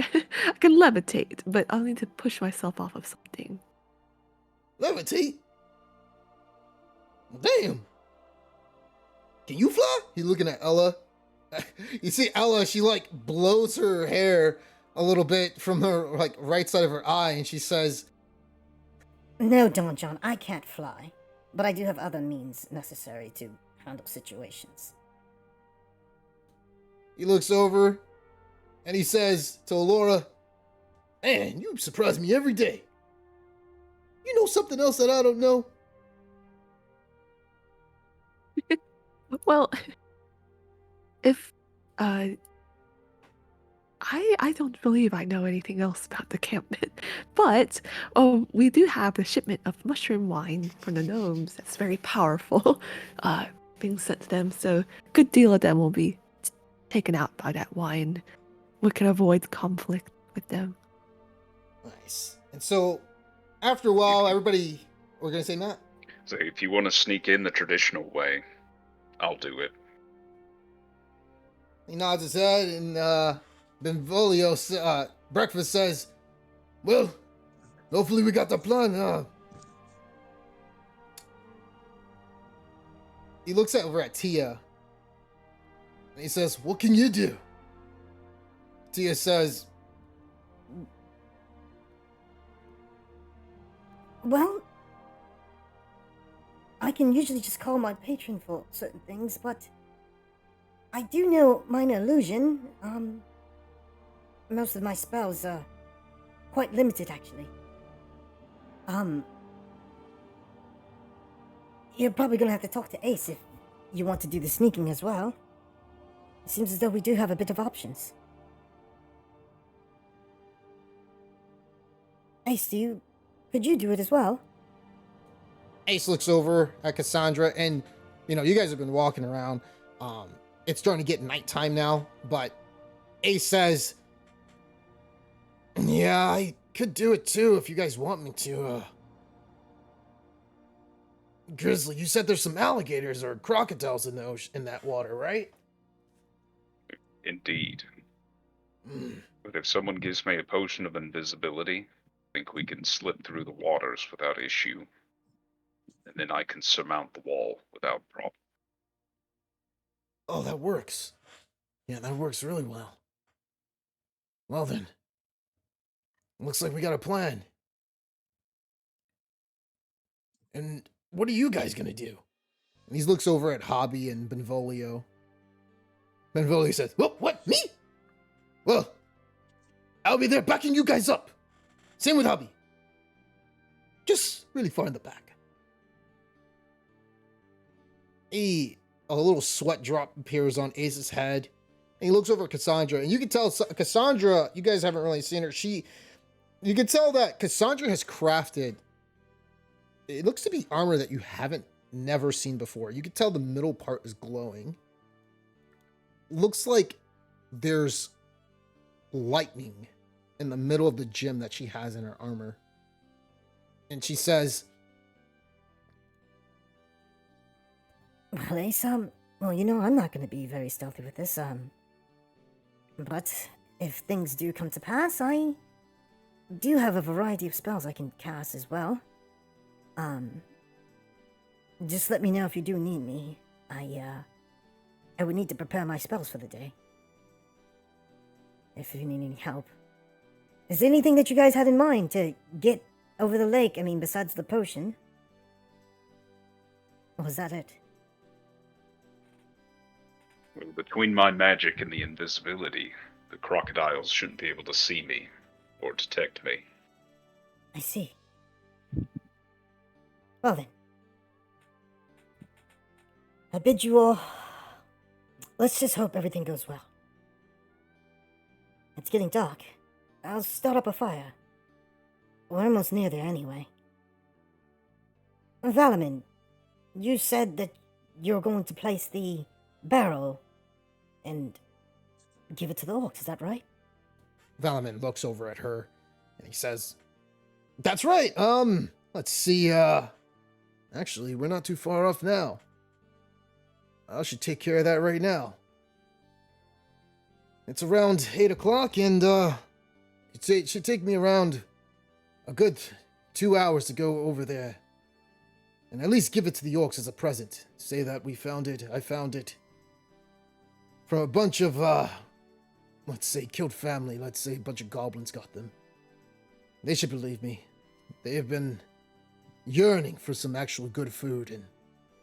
can levitate, but I'll need to push myself off of something. Levitate? Damn. Can you fly? He's looking at Ella. You see Ella, she like blows her hair a little bit from her like right side of her eye, and she says, No, Don John, I can't fly. But I do have other means necessary to handle situations. He looks over, and he says to Alora, Man, you surprise me every day. You know something else that I don't know? Well, if I don't believe I know anything else about the encampment, but we do have a shipment of mushroom wine from the gnomes that's very powerful. being sent to them, so a good deal of them will be taken out by that wine. We can avoid conflict with them. Nice. And so, after a while, everybody... We're going to say, Matt? So if you want to sneak in the traditional way, I'll do it. He nods his head, and Benvolio's breakfast says, well, hopefully we got the plan. He looks over at Tia, and he says, what can you do? Tia says, Well, I can usually just call my patron for certain things, but I do know minor illusion. Most of my spells are quite limited, actually. You're probably gonna have to talk to Ace if you want to do the sneaking as well. It seems as though we do have a bit of options. Ace, could you do it as well? Ace looks over at Cassandra, and, you know, you guys have been walking around. It's starting to get nighttime now, but Ace says, yeah, I could do it too if you guys want me to. Grizzly, you said there's some alligators or crocodiles in the ocean, in that water, right? Indeed. But if someone gives me a potion of invisibility, I think we can slip through the waters without issue. And then I can surmount the wall without problem. Oh, that works. Yeah, that works really well. Well then, looks like we got a plan. And what are you guys gonna do? And he looks over at Hobby and Benvolio. Benvolio says, what, me? Well, I'll be there backing you guys up. Same with Hobby. Just really far in the back. A little sweat drop appears on Ace's head. And he looks over at Cassandra. And you can tell Cassandra, you guys haven't really seen her. You can tell that Cassandra has crafted, it looks to be armor that you haven't never seen before. You can tell the middle part is glowing. Looks like there's lightning in the middle of the gem that she has in her armor. And she says, Well, Ace, well, you know, I'm not going to be very stealthy with this, but if things do come to pass, I do have a variety of spells I can cast as well. Just let me know if you do need me. I would need to prepare my spells for the day. If you need any help. Is there anything that you guys had in mind to get over the lake? I mean, besides the potion? Or was that it? Well, between my magic and the invisibility, the crocodiles shouldn't be able to see me or detect me. I see. Well then. I bid you all... Let's just hope everything goes well. It's getting dark. I'll start up a fire. We're almost near there anyway. Valamin, you said that you're going to place the barrel and give it to the orcs, is that right? Valamin looks over at her and he says, that's right. Let's see. Actually, we're not too far off now. I should take care of that right now. It's around 8 o'clock, and it should take me around a good 2 hours to go over there. And at least give it to the orcs as a present. Say that we found it, I found it. From a bunch of, let's say, killed family. Let's say a bunch of goblins got them. They should believe me. They have been yearning for some actual good food, and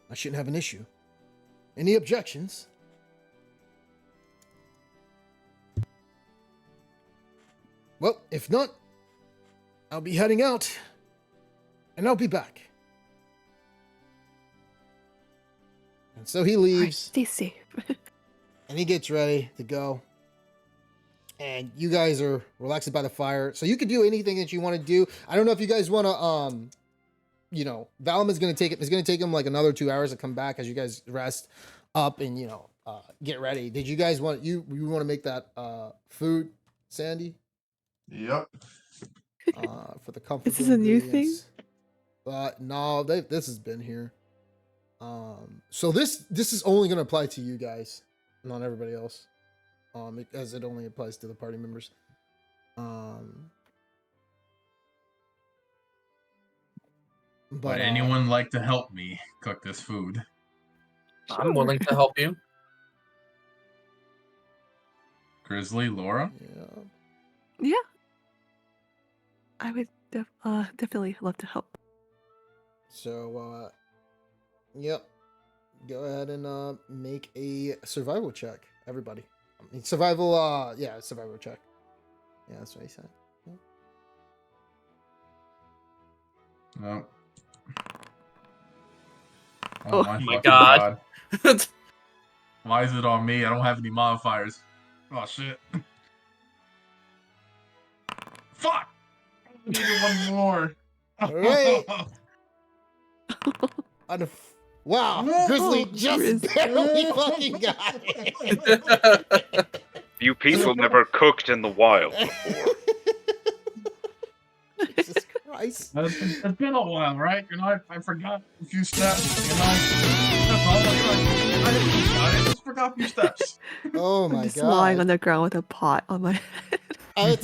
I shouldn't have an issue. Any objections? Well, if not, I'll be heading out, and I'll be back. And so he All right, leaves, stay safe. and he gets ready to go. And you guys are relaxed by the fire, so you can do anything that you want to do. I don't know if you guys want to Valim is gonna take it. It's gonna take him like another 2 hours to come back as you guys rest up and get ready. Did you guys want you want to make that food, Sandy? Yep. For the comfort. Is this a new thing? No, this has been here. So this is only gonna apply to you guys, not everybody else. As it only applies to the party members. Would anyone like to help me cook this food? I'm willing to help you. Grizzly, Laura? Yeah. Yeah. I would definitely love to help. So, yep. Go ahead and make a survival check, everybody. Survival check. Yeah, that's what he said. Yep. No. Oh my God. Why is it on me? I don't have any modifiers. Oh, shit. Fuck! I needed one more. All right. Wow, Grizzly just barely fucking got it. You people never cooked in the wild before. Jesus Christ. It's been a while, right? I forgot a few steps, That's all. I just forgot a few steps. Oh my I'm just god. lying on the ground with a pot on my head.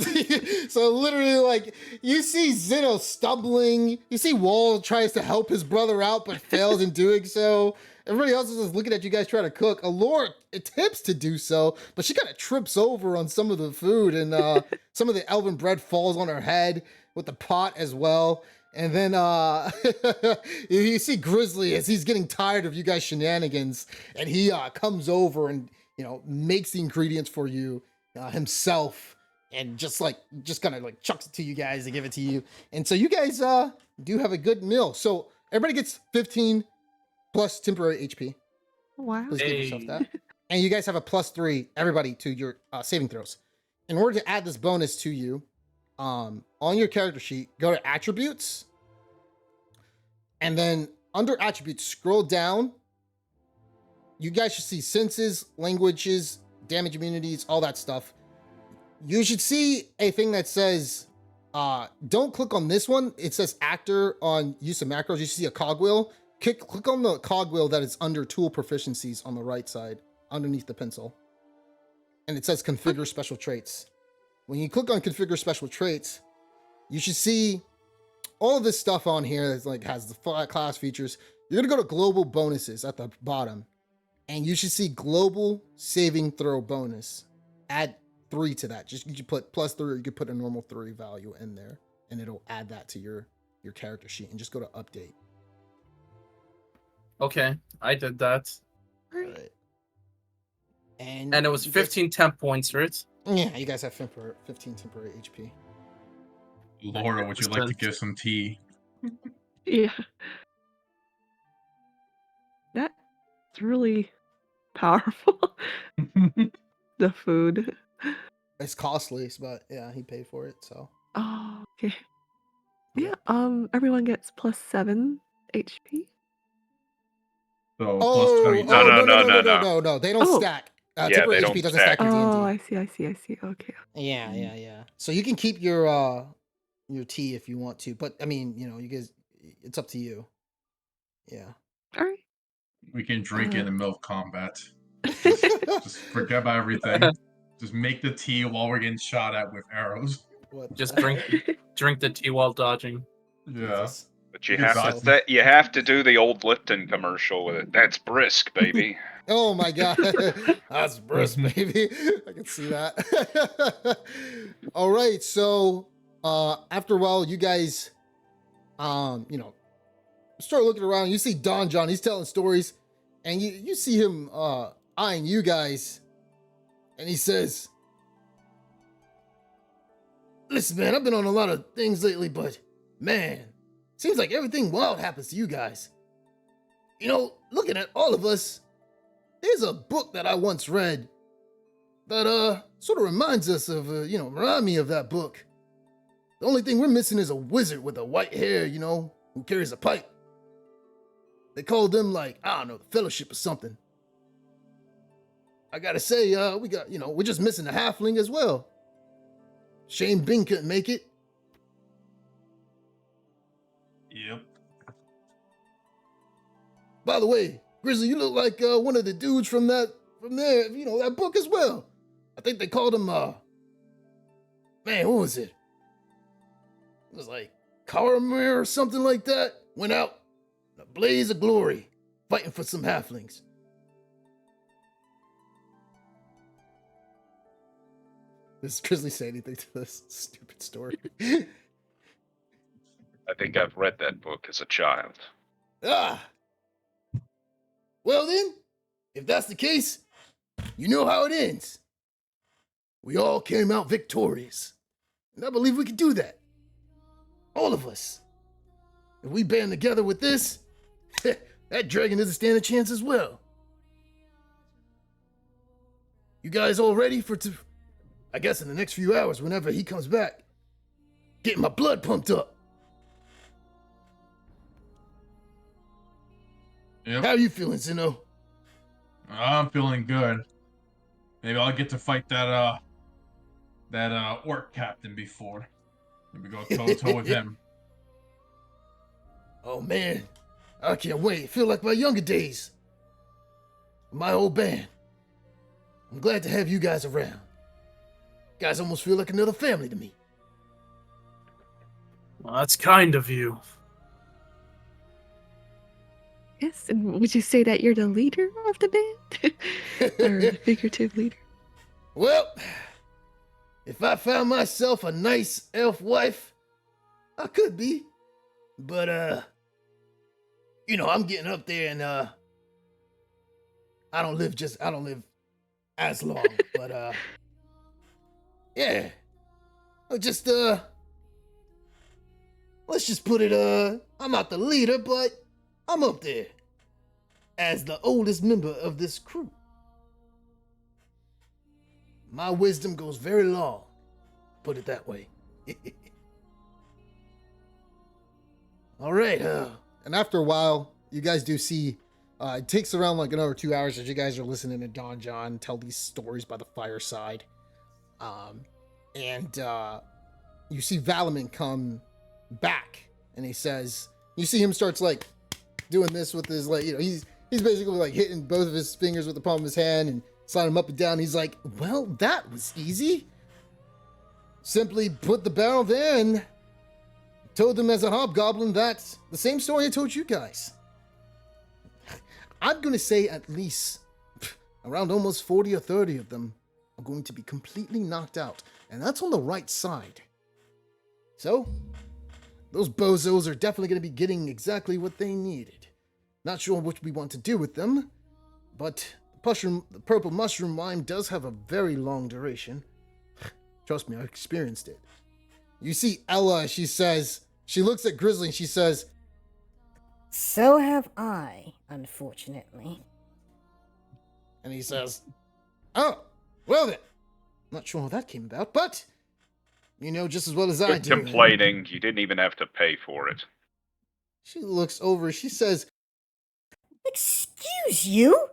So literally, like, you see Zeno stumbling. You see Wall tries to help his brother out, but fails in doing so. Everybody else is just looking at you guys trying to cook. Allure attempts to do so, but she kind of trips over on some of the food, and some of the elven bread falls on her head with the pot as well. And then you see Grizzly as he's getting tired of you guys' shenanigans, and he comes over and makes the ingredients for you himself, and just kind of like chucks it to you guys to give it to you. And so you guys do have a good meal. So everybody gets 15 plus temporary HP. Wow. Please give yourself that. And you guys have a +3, everybody, to your saving throws. In order to add this bonus to you, on your character sheet, go to attributes, and then under attributes, scroll down. You guys should see senses, languages, damage immunities, all that stuff. You should see a thing that says, don't click on this one. It says actor on use of macros. You see a cogwheel. Click on the cogwheel that is under tool proficiencies on the right side, underneath the pencil. And it says configure special traits. When you click on configure special traits, you should see all of this stuff on here that's like has the class features. You're gonna go to global bonuses at the bottom, and you should see global saving throw bonus. Add 3 to that. Just you could put +3, or you could put a normal 3 value in there, and it'll add that to your character sheet. And just go to update. Okay, I did that. Right. And it was 15 temp points, right? Yeah, you guys have 15 temporary HP. Laura, would you like to get some tea? Yeah. That's really powerful. The food. It's costly, but yeah, he paid for it, so. Oh, okay. Yeah, everyone gets +7 HP. So Oh, +20. No. They don't stack. Yeah, temporary they HP don't doesn't stack. stack in Oh, D&D. I see. Okay. Yeah. So you can keep your tea if you want to, but I mean, you guys, it's up to you. Yeah. All right. We can drink in the middle of combat. Just forget about everything. Just make the tea while we're getting shot at with arrows. Just drink the tea while dodging. Yeah. But you have to do the old Lipton commercial with it. That's brisk, baby. Oh my god, that's brisk, baby. I can see that. All right, so after a while, you guys, start looking around. You see Don John. He's telling stories, and you see him eyeing you guys, and he says, "Listen, man, I've been on a lot of things lately, but man, seems like everything wild happens to you guys. Looking at all of us, there's a book that I once read that sort of reminds us of, remind me of that book. The only thing we're missing is a wizard with a white hair, who carries a pipe. They call them, like, I don't know, the Fellowship or something. I gotta say, we're just missing a halfling as well. Shane Bing couldn't make it. Yep. By the way, Grizzly, you look like one of the dudes from there, that book as well. I think they called him, man, what was it? It was like Karamir or something like that. Went out in a blaze of glory, fighting for some halflings. Does Grizzly say anything to this stupid story? I think I've read that book as a child. Ah! Well then, if that's the case, you know how it ends. We all came out victorious. And I believe we can do that. All of us. If we band together with this, that dragon doesn't stand a chance as well. You guys all ready for I guess in the next few hours, whenever he comes back, getting my blood pumped up. Yep. How are you feeling, Zeno? I'm feeling good. Maybe I'll get to fight that orc captain before. Maybe go toe to toe with him. Oh man, I can't wait. Feel like my younger days. My old band. I'm glad to have you guys around. You guys almost feel like another family to me. Well, that's kind of you. Yes, and would you say that you're the leader of the band? Or the figurative leader? Well, if I found myself a nice elf wife, I could be. But, I'm getting up there and, I don't live as long. But, yeah. Let's just put it, I'm not the leader, but I'm up there as the oldest member of this crew. My wisdom goes very long, put it that way. All right, And after a while, you guys do see, it takes around like another 2 hours as you guys are listening to Don John tell these stories by the fireside. And you see Valaman come back, and he says, you see him starts like doing this with his, like, he's basically like hitting both of his fingers with the palm of his hand and sliding them up and down. He's like, well, that was easy. Simply put the barrel there and told them as a hobgoblin that's the same story I told you guys. I'm going to say at least around almost 40 or 30 of them are going to be completely knocked out. And that's on the right side. So, those bozos are definitely going to be getting exactly what they needed. Not sure what we want to do with them, but the purple mushroom wine does have a very long duration. Trust me, I experienced it. You see Ella, she looks at Grizzly and she says, So have I, unfortunately. and he says, oh, well then. Not sure how that came about, but you know just as well as I Quit do. complaining. You didn't even have to pay for it. She looks over, she says, Excuse you?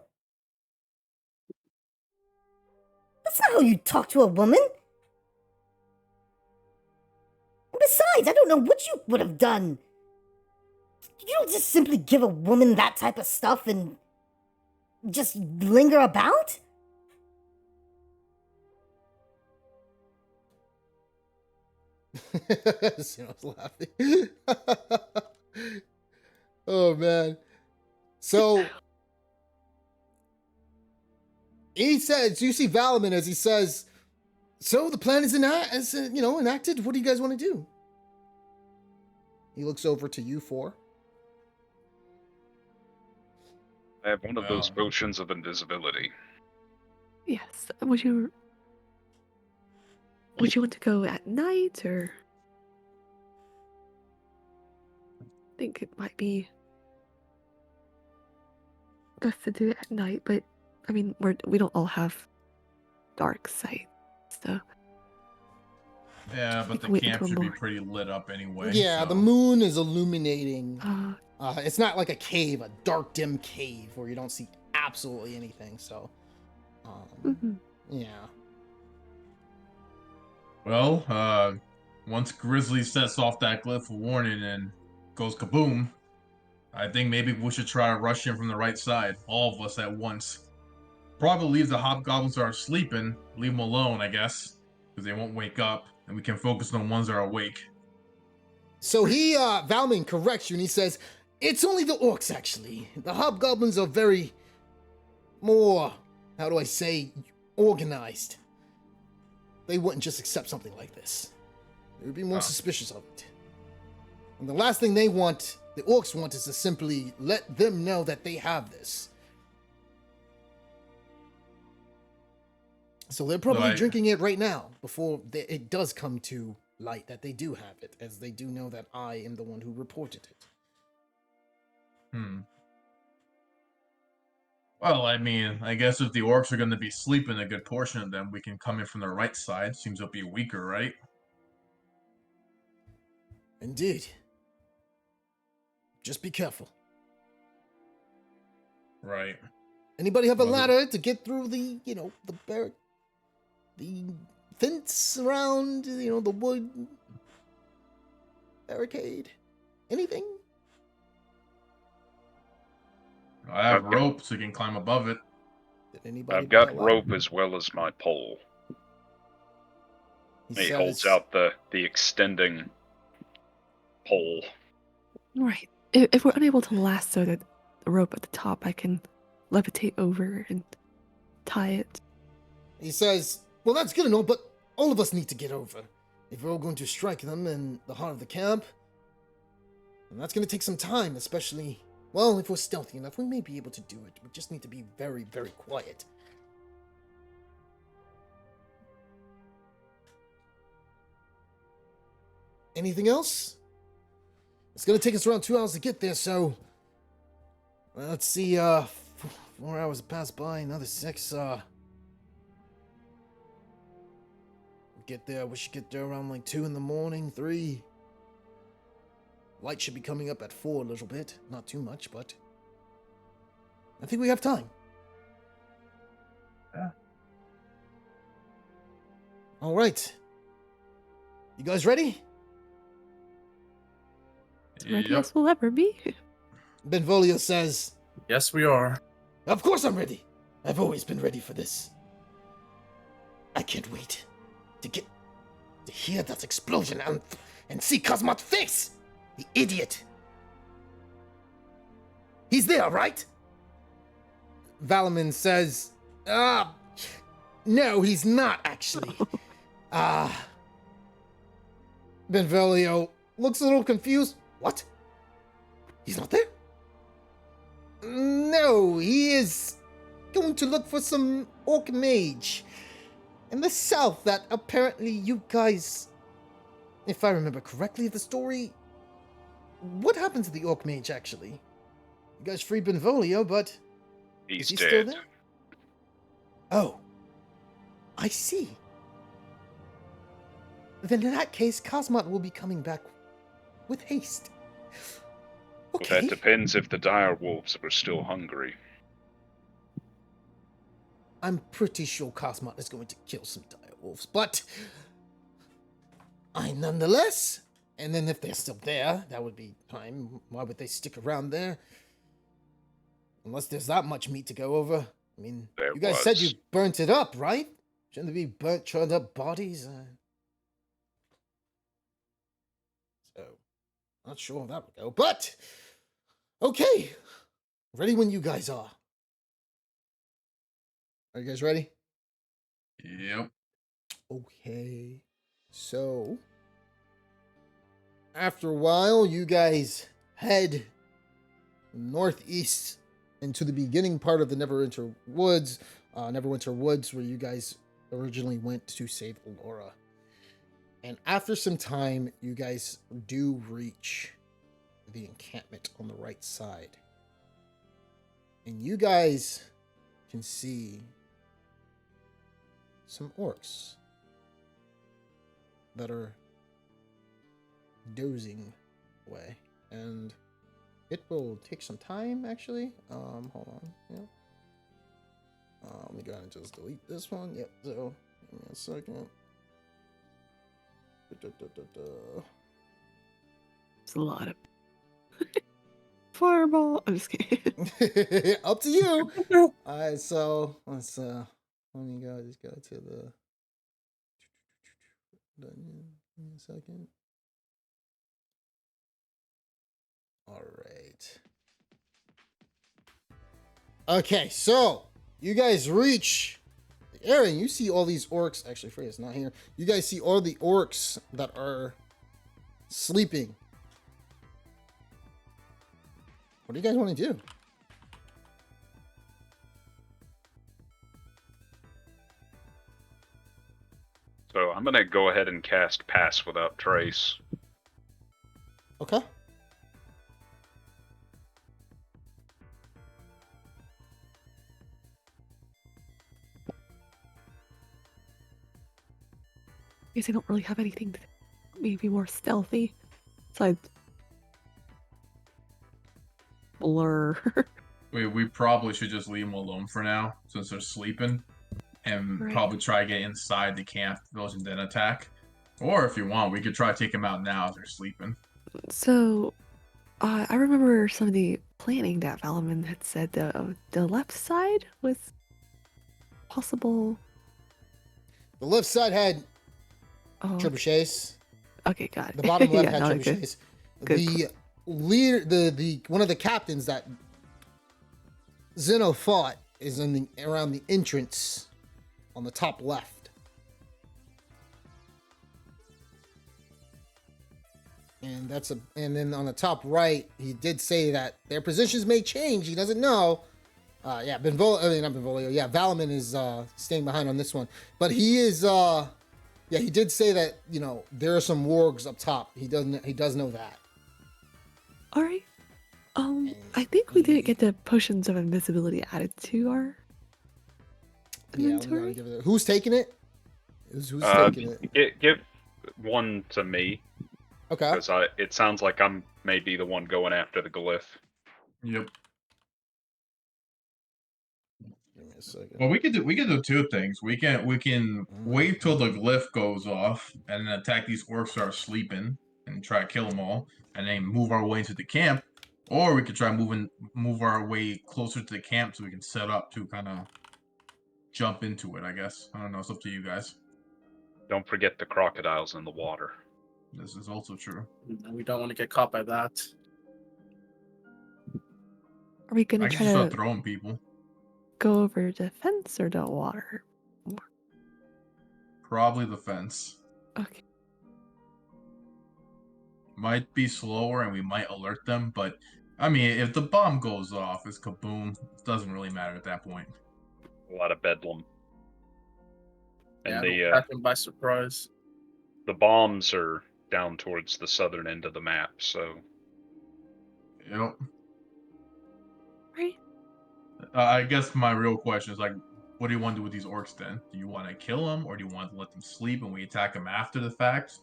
That's not how you talk to a woman. And besides, I don't know what you would have done. You don't just simply give a woman that type of stuff and just linger about? Zeno's laughing. Oh man. So he says, you see Valaman as he says, so the plan is enacted. What do you guys want to do? He looks over to you four. I have one of those Well. potions of invisibility. Yes. Would you want to go at night, or I think it might be best to do it at night, but I mean we don't all have dark sight, so Yeah, We but the can wait camp until should be morning. pretty lit up anyway. Yeah, the so- moon is illuminating. Uh, It's not like a cave, a dark, dim cave where you don't see absolutely anything. So, mhm. yeah. Well, once Grizzly sets off that glyph of warning and goes kaboom, I think maybe we should try to rush in from the right side, all of us at once. Probably leave the hobgoblins that are sleeping, leave them alone, I guess, because they won't wake up, and we can focus on the ones that are awake. So Valmin corrects you and he says, it's only the orcs, actually. The hobgoblins are very more, how do I say, organized. They wouldn't just accept something like this. They would be more suspicious of it. And the last thing the orcs want, is to simply let them know that they have this. So they're probably drinking it right now, before it does come to light that they do have it, as they do know that I am the one who reported it. Well, I mean, I guess if the orcs are going to be sleeping a good portion of them, we can come in from the right side. Seems to be weaker, right? Indeed. Just be careful. Right. Anybody have a Well, ladder to get through the fence around, the wood barricade? Anything? I have I've got- rope so you can climb above it. Did anybody I've buy a got ladder? rope as well as my pole. He holds says- out the extending pole. Right. If we're unable to lasso the rope at the top, I can levitate over and tie it. He says, well, that's good and all, but all of us need to get over. If we're all going to strike them in the heart of the camp, and that's going to take some time, especially, well, if we're stealthy enough, we may be able to do it. We just need to be very, very quiet. Anything else? It's going to take us around 2 hours to get there, so... Well, let's see, 4 hours pass by, another 6, Get there, we should get there around like 2 in the morning, 3. Light should be coming up at 4 a little bit. Not too much, but... I think we have time. Yeah. Alright. You guys ready? Ready Yep. as we'll ever be. Benvolio says, Yes, we are. of course I'm ready. I've always been ready for this. I can't wait to hear that explosion and see Cosmot's face. The idiot. He's there, right? Valaman says, no, he's not actually. Benvolio looks a little confused. What? He's not there? No, he is going to look for some orc mage in the south that apparently you guys, if I remember correctly, the story. What happened to the orc mage actually? You guys freed Benvolio, but He's is he dead. still there? Oh, I see. Then in that case, Cosmot will be coming back with haste. Well, Okay. that depends if the dire wolves are still hungry. I'm pretty sure Cosmot is going to kill some dire wolves, but I nonetheless. And then if they're still there, that would be fine. Why would they stick around there? Unless there's that much meat to go over. I mean, There you guys said was. you burnt it up, right? Shouldn't there be churned up bodies? So, not sure how that would go, but okay. Ready when you guys are. Are you guys ready? Yep. Okay. So, after a while, you guys head northeast into the beginning part of the Neverwinter Woods, where you guys originally went to save Laura. And after some time, you guys do reach the encampment on the right side. And you guys can see some orcs that are dozing away, and it will take some time actually. Hold on. Yeah. Let me go ahead and just delete this one. Yep. So give me a second. It's a lot of fireball. I'm just kidding. Up to you. All right. So let's let me go. Just go to the dungeon. Give me a second. All right. Okay, so you guys reach the area and you see all these orcs. Actually, Freya's not here. You guys see all the orcs that are sleeping. What do you guys want to do? So I'm gonna go ahead and cast Pass Without Trace. Okay. I guess I don't really have anything to maybe more stealthy. Besides blur. We probably should just leave them alone for now, since they're sleeping, and Right. probably try to get inside the camp village and then attack. Or if you want, we could try to take them out now as they're sleeping. So, I remember some of the planning that Valman had said the left side was possible. The left side had Oh, trebuchets. okay, got it. The bottom left Yeah, had no, good. trebuchets. Good. The leader, the one of the captains that Zeno fought is in the around the entrance on the top left. And then on the top right, he did say that their positions may change. He doesn't know. Not Benvolio. Yeah, Valaman is staying behind on this one. But he is he did say that, there are some wargs up top. He does know that. All right. I think we didn't get the potions of invisibility added to our inventory. Who's taking it? Who's taking it? Give one to me, Okay. because it sounds like I'm maybe the one going after the glyph. Yep. Give me a second. Well, we could do two things. We can wait till the glyph goes off and then attack these orcs that are sleeping and try to kill them all, and then move our way into the camp. Or we could try move our way closer to the camp so we can set up to kind of jump into it. I guess I don't know. It's up to you guys. Don't forget the crocodiles in the water. This is also true. We don't want to get caught by that. Are we I gonna can try just start to throwing people. go over the fence or the water? Probably the fence. Okay. Might be slower and we might alert them, but I mean, if the bomb goes off, it's kaboom. It doesn't really matter at that point. A lot of bedlam. And Yeah, catch them by surprise. the bombs are down towards the southern end of the map, so Yep. Right. I guess my real question is what do you want to do with these orcs then? Do you want to kill them, or do you want to let them sleep and we attack them after the fact,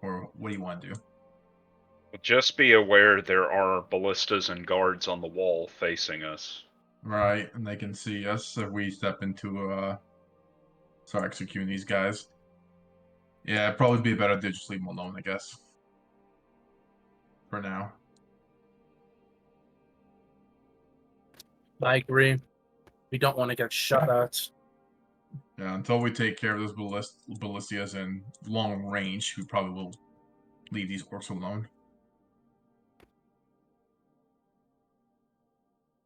or what do you want to do? just be aware there are ballistas and guards on the wall facing us. Right, and they can see us if we step into start executing these guys. Yeah, it'd probably be better to just leave them alone, I guess. For now. I agree. We don't want to get shot at. Yeah, until we take care of those ballistias in long range, we probably will leave these orcs alone.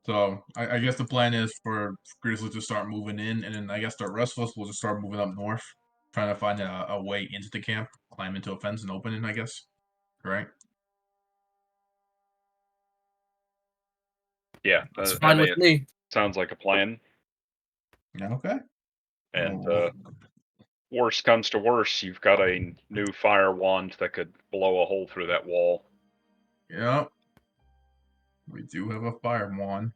So I guess the plan is for Grizzly to start moving in, and then I guess the rest of us will just start moving up north, trying to find a way into the camp, climb into a fence and open it, I guess. Right? Yeah, That's fine with me. Sounds like a plan. Yeah, okay. And Oh. worst comes to worst, you've got a new fire wand that could blow a hole through that wall. Yep. We do have a fire wand.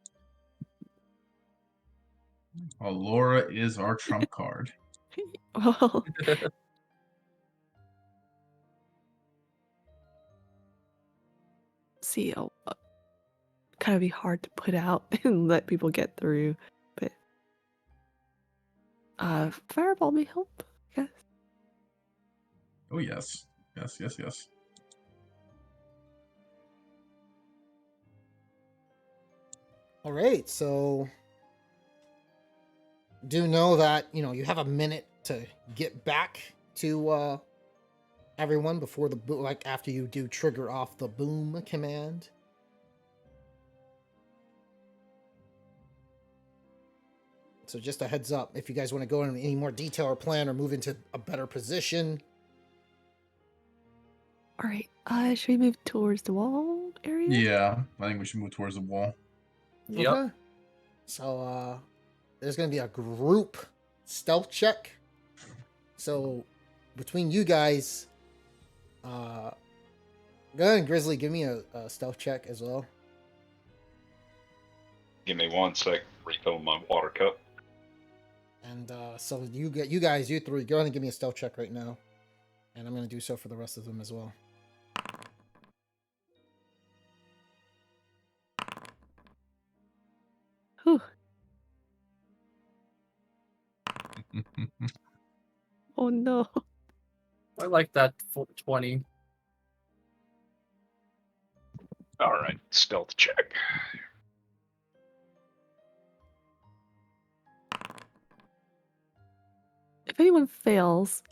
Allura is our trump card. Well, see. Kind of be hard to put out and let people get through, but fireball may help, I guess. Oh yes, yes. All right, so do know that you have a minute to get back to everyone before after you do trigger off the boom command. So just a heads up, if you guys want to go into any more detail or plan or move into a better position. All right, should we move towards the wall area? Yeah, I think we should move towards the wall. Yep. Okay. So there's going to be a group stealth check. So between you guys, go ahead and Grizzly, give me a stealth check as well. Give me 1 sec. Refill my water cup. And so you guys, you three, go ahead and give me a stealth check right now. And I'm going to do so for the rest of them as well. Whew. Oh no. I like that 20. All right, stealth check. If anyone fails,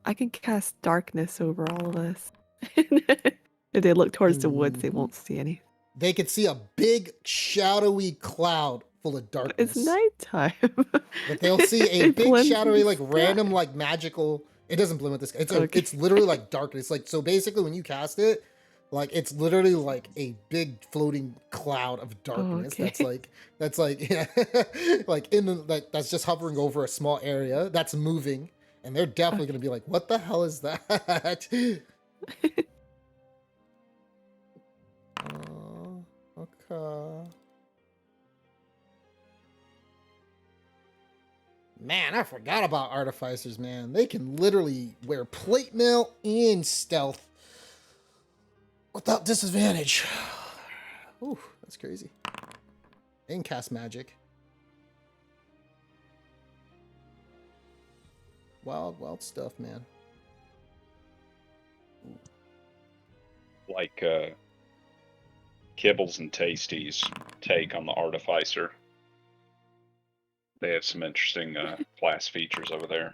I can cast darkness over all of us. If they look towards the woods, they won't see any. They could see a big shadowy cloud full of But darkness. it's nighttime. But they'll see a It big blends shadowy, with the like random, sky. like magical. It doesn't blend with this. Okay. It's literally like darkness. Like, so basically, when you cast it, like it's literally like a big floating cloud of darkness. okay. That's like yeah, like that's just hovering over a small area that's moving, and they're definitely gonna be like, "What the hell is that?" Okay. Man, I forgot about artificers, man. They can literally wear plate mail and stealth without disadvantage. Ooh, that's crazy. And cast magic. Wild stuff, man. Like Kibbles and Tasties take on the Artificer. They have some interesting class features over there.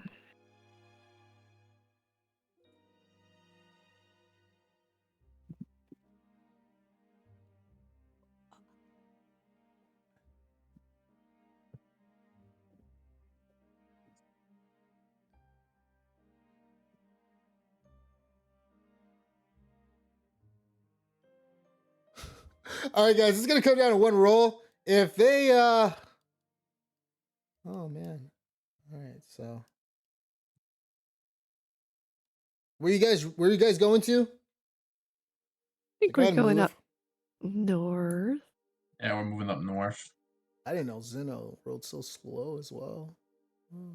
All right, guys, it's gonna come down to one roll. If they, oh man, all right. So, where you guys going to? I think Go we're ahead and going move. up north. Yeah, we're moving up north. I didn't know Zeno rode so slow as well. Hmm.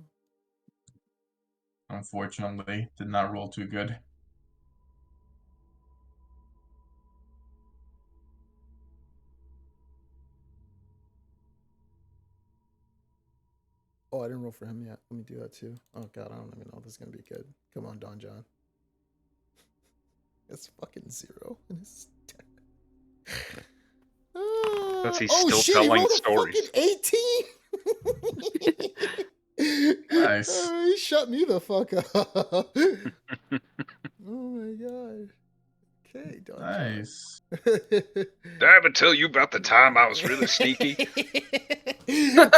Unfortunately, did not roll too good. Oh, I didn't roll for him yet. Let me do that too. Oh god, I don't even know if this is gonna be good. Come on, Don John. It's fucking 0 in his deck. Because he's Oh still shit, he telling rolled a stories. fucking 18. Nice. Oh, he shut me the fuck up. Oh my god. Okay, Don Nice. John. Did I ever tell you about the time I was really sneaky? I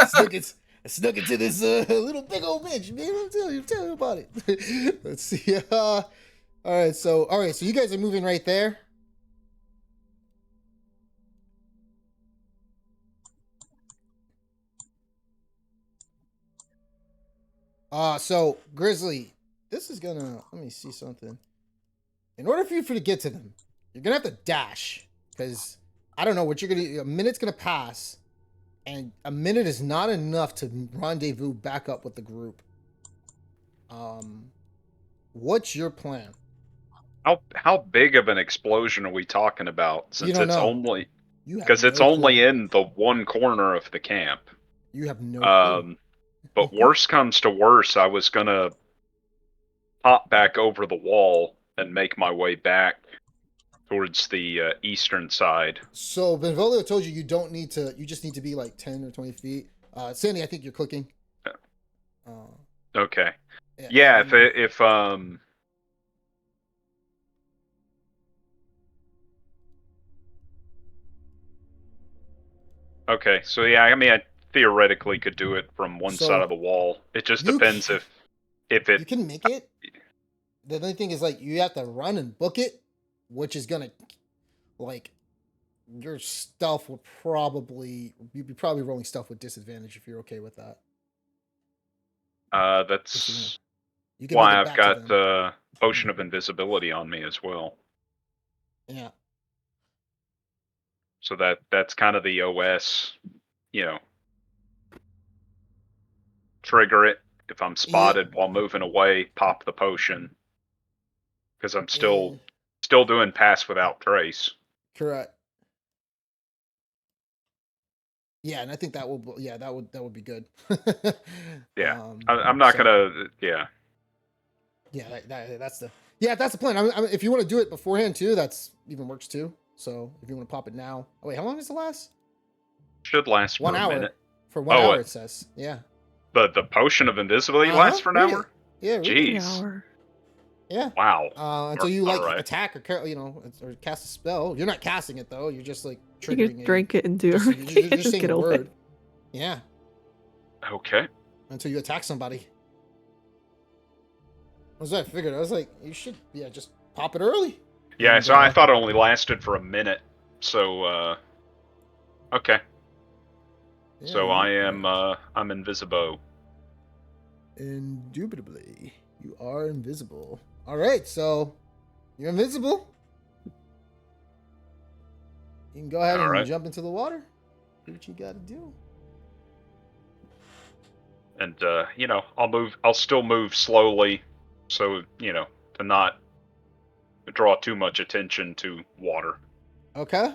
snuck into this little big old bitch, man. I'm telling you about it. Let's see. All right, so you guys are moving right there. So Grizzly, this is gonna, let me see something. In order for you to get to them, you're gonna have to dash, because I don't know what you're gonna. A minute's gonna pass, and a minute is not enough to rendezvous back up with the group. What's your plan? How big of an explosion are we talking about? You Since don't it's know. only You have because it's no only clue. in the one corner of the camp. You have no clue. But worst comes to worst, I was gonna hop back over the wall and make my way back towards the eastern side. So Benvolio told you don't need to. You just need to be like 10 or 20 feet. Sandy, I think you're clicking. Uh, Okay. Yeah. and- If Okay. So yeah, I mean, I theoretically could do it from one So, side of the wall. It just you depends ca- if you it. can make it. The only thing is like you have to run and book it, which is gonna like your stealth will probably you'd be probably rolling stealth with disadvantage if you're okay with that. That's You can make why it I've back to got them. potion of invisibility on me as well. Yeah. So that's kind of the OS, you know, trigger it. If I'm spotted while moving away, pop the potion. Because I'm still doing pass without trace. Correct. Yeah, and I think that will. Yeah, that would be good. Yeah, I'm not so- gonna. Yeah, Yeah, that's the. Yeah, that's the plan. If you want to do it beforehand too, that's even works too. So if you want to pop it now. Oh wait, how long does it last? should last 1 for a hour. minute. For 1 hour, it says. Yeah. The potion of invisibility lasts for an Read it. hour. Yeah, read it. Jeez. Hour. Yeah. Wow. Until you like Alright. attack or cast a spell. You're not casting it though. You're just like You triggering can drink it and do Just, everything. you're and just just saying get a away. word. Yeah. Okay. Until you attack somebody. That's what I figured. I was like, you should, just pop it early. Yeah, And, so I thought it only lasted for a minute. So, okay. yeah, So you I am, are- I'm invisible. Indubitably, you are invisible. All right, so you're invisible. You can go ahead All and right. jump into the water. Do what you got to do. And, you know, I'll still move slowly. So, you know, to not draw too much attention to water. Okay.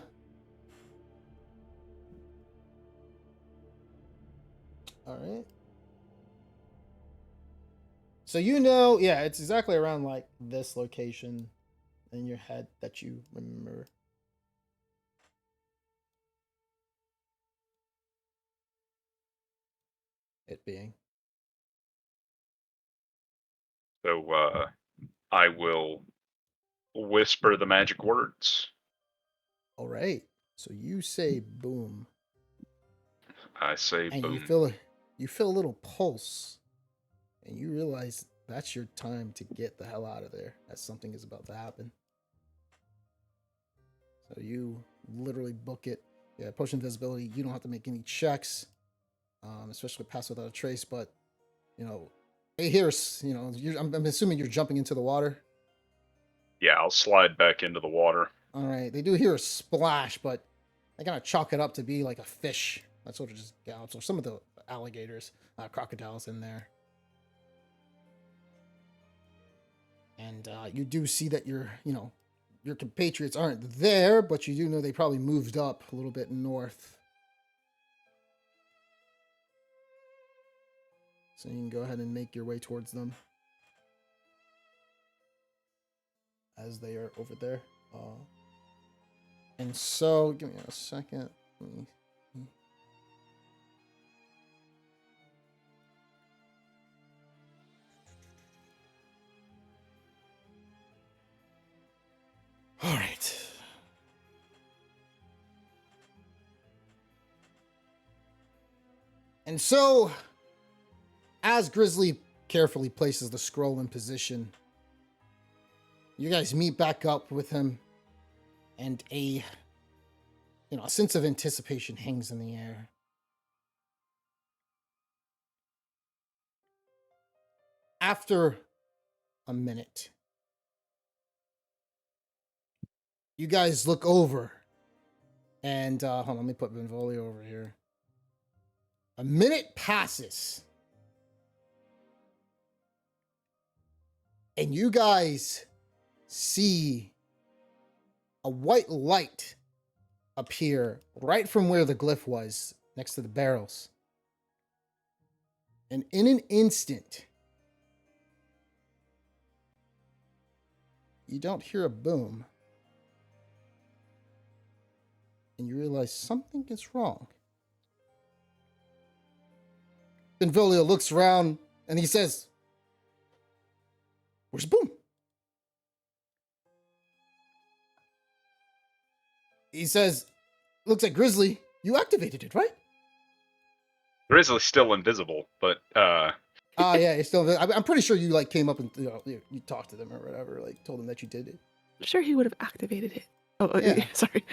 All right. So it's exactly around like this location in your head that you remember. It being. So, I will whisper the magic words. All right. So you say boom, I say and boom. you feel a little pulse, and you realize that's your time to get the hell out of there, as something is about to happen. So you literally book it. Yeah, potion invisibility. You don't have to make any checks, especially pass without a trace. But hey, here's I'm assuming you're jumping into the water. Yeah, I'll slide back into the water. All right, they do hear a splash, but they kind of chalk it up to be like a fish. That sort of just gallops, or some of the alligators, crocodiles in there. And you do see that your compatriots aren't there, but you do know they probably moved up a little bit north. So you can go ahead and make your way towards them as they are over there. And so, give me a second. All right. And so, as Grizzly carefully places the scroll in position, you guys meet back up with him, and a sense of anticipation hangs in the air. After a minute, you guys look over, and hold on, let me put Benvolio over here. A minute passes, and you guys see a white light appear right from where the glyph was, next to the barrels. And in an instant, you don't hear a boom. And you realize something is wrong. Benvolio looks around and he says, "Where's Boom?" He says, "Looks like Grizzly, you activated it, right?" Grizzly's still invisible, but Ah, yeah, it's still. I'm pretty sure you like came up and you talked to them or whatever, like told them that you did it. I'm sure he would have activated it. Oh, Yeah. sorry.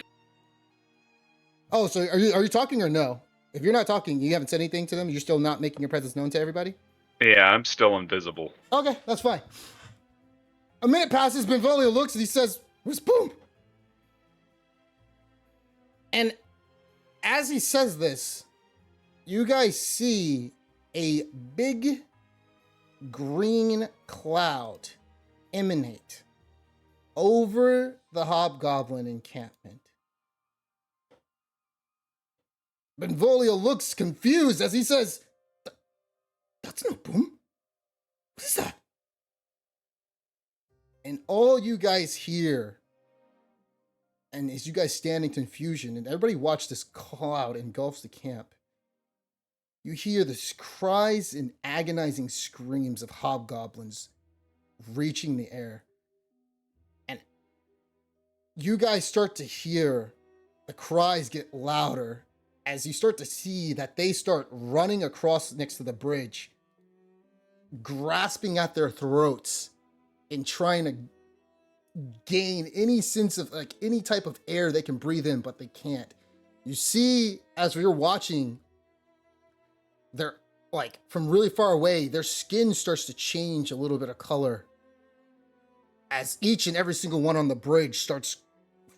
Oh, so are you talking or no? If you're not talking, you haven't said anything to them. You're still not making your presence known to everybody. yeah, I'm still invisible. Okay, that's fine. A minute passes. Benvolio looks and he says, "Where's Boom?" And as he says this, you guys see a big green cloud emanate over the Hobgoblin encampment. Benvolio looks confused as he says, "That's no Boom. What is that?" And all you guys hear, and as you guys stand in confusion, and everybody watch this cloud engulfs the camp, you hear the cries and agonizing screams of hobgoblins reaching the air. And you guys start to hear the cries get louder as you start to see that they start running across next to the bridge, grasping at their throats and trying to gain any sense of like any type of air they can breathe in, but they can't. You see, as you're watching, they're like from really far away, their skin starts to change a little bit of color as each and every single one on the bridge starts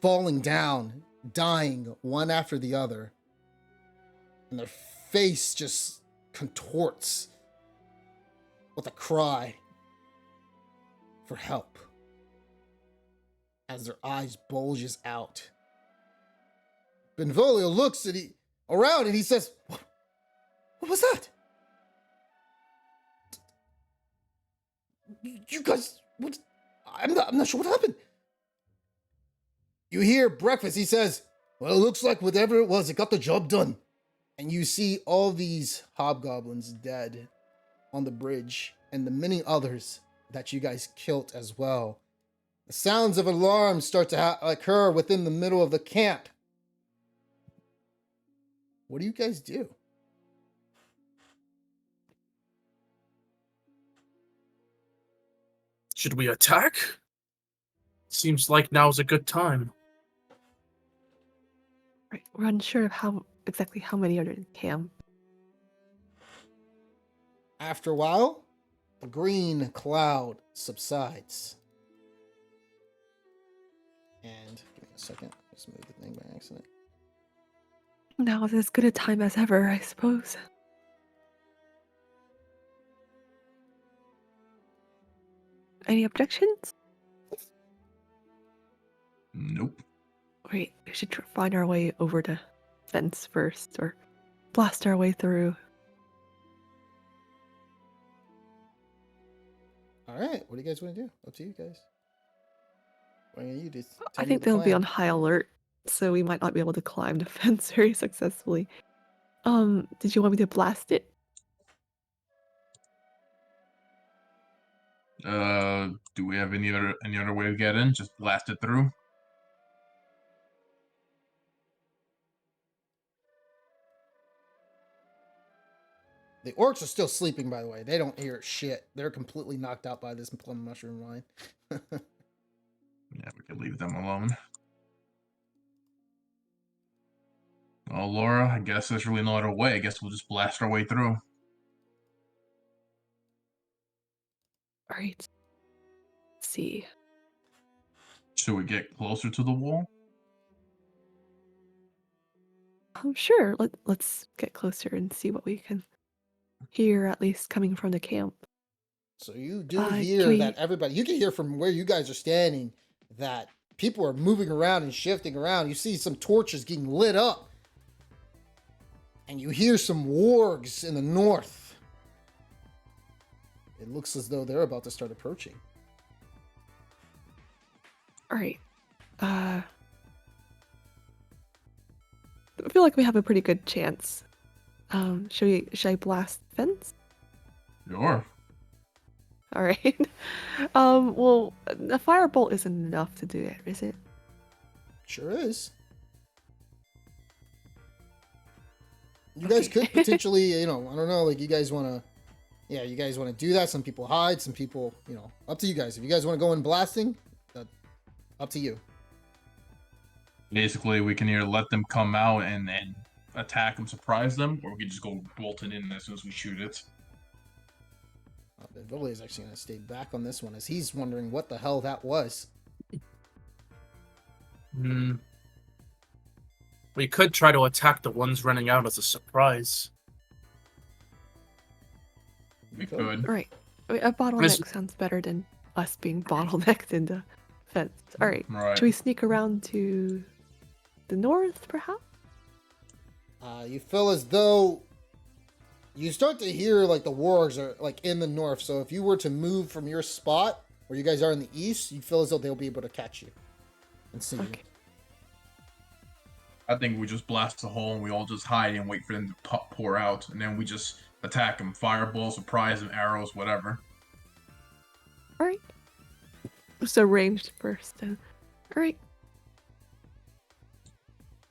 falling down, dying one after the other. And their face just contorts with a cry for help as their eyes bulges out. Benvolio looks around and he says, "What was that? You guys, what? I'm not sure what happened." You hear Breakfast. He says, "Well, it looks like whatever it was, it got the job done." And you see all these hobgoblins dead on the bridge and the many others that you guys killed as well. The sounds of alarms start to occur within the middle of the camp. What do you guys do? Should we attack? Seems like now's a good time. Right. We're unsure of exactly how many are in the camp. After a while, the green cloud subsides. And give me a second. Just moved the thing by accident. Now is as good a time as ever, I suppose. Any objections? Nope. Wait, we should find our way over to fence first, or blast our way through. All right, what do you guys want to do? Up to you guys. What are you just I think they'll be on high alert, so we might not be able to climb the fence very successfully. Did you want me to blast it? Do we have any other way to get in? Just blast it through? The orcs are still sleeping, by the way. They don't hear shit. They're completely knocked out by this plum mushroom wine. Yeah, we could leave them alone. Well, Laura, I guess there's really no other way. I guess we'll just blast our way through. Alright. Let's see. Should we get closer to the wall? Sure. Let's get closer and see what we can hear, at least coming from the camp. So you do Can hear we- that everybody, you can hear from where you guys are standing that people are moving around and shifting around. You see some torches getting lit up. And you hear some wargs in the north. It looks as though they're about to start approaching. All right. I feel like we have a pretty good chance. Should I blast fence? Sure. All right. Well, a firebolt isn't enough to do it, is it? Sure is. You guys Okay. could potentially, I don't know, like you guys want to do that. Some people hide, some people, up to you guys. If you guys want to go in blasting, up to you. Basically, we can either let them come out and attack them, surprise them, or we can just go bolting in as soon as we shoot it. Benvolio is actually going to stay back on this one as he's wondering what the hell that was. We could try to attack the ones running out as a surprise. We Okay. could. All right. I mean, a bottleneck sounds better than us being bottlenecked in the fence. All right. Right. Should we sneak around to the north, perhaps? You feel as though you start to hear like the wargs are like in the north. So if you were to move from your spot where you guys are in the east, you feel as though they'll be able to catch you and see you. Okay. I think we just blast a hole and we all just hide and wait for them to pour out, and then we just attack them. Fireball, surprise them, arrows, whatever. All right. So ranged first. Then. All right.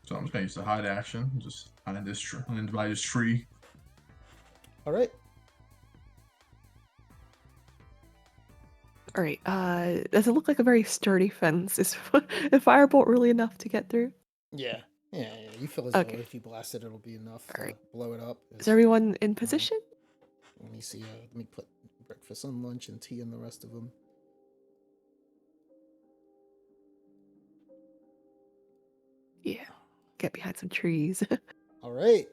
So I'm just gonna use the hide action, just hide this tree, and by this tree. All right. All right. Does it look like a very sturdy fence? Is a firebolt really enough to get through? Yeah. You feel as Okay. though if you blast it, it'll be enough to Alright. blow it up. Is everyone in position? Let me see. Let me put breakfast and lunch and tea and the rest of them. Yeah. Get behind some trees. All right.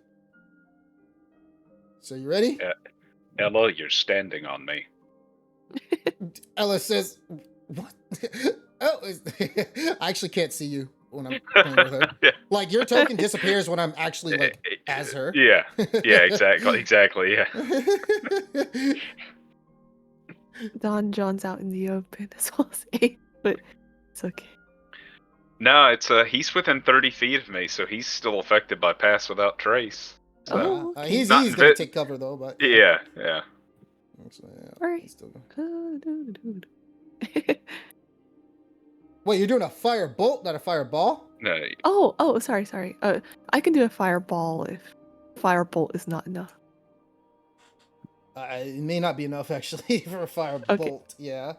So you ready? Ella, you're standing on me. Ella says, "What? Oh, I actually can't see you when I'm playing with her. Yeah. Like your token disappears when I'm actually like as her." Yeah, exactly, yeah. Don John's out in the open as well as 8, but it's okay. No, it's he's within 30 feet of me, so he's still affected by Pass Without Trace. So, Oh, okay. He's Not gonna fit- take cover though, but yeah. Actually, Alright. he's still... Oh, Wait, you're doing a fire bolt, not a fireball? oh, sorry. I can do a fireball if firebolt is not enough. It may not be enough actually for a fire bolt. Yeah,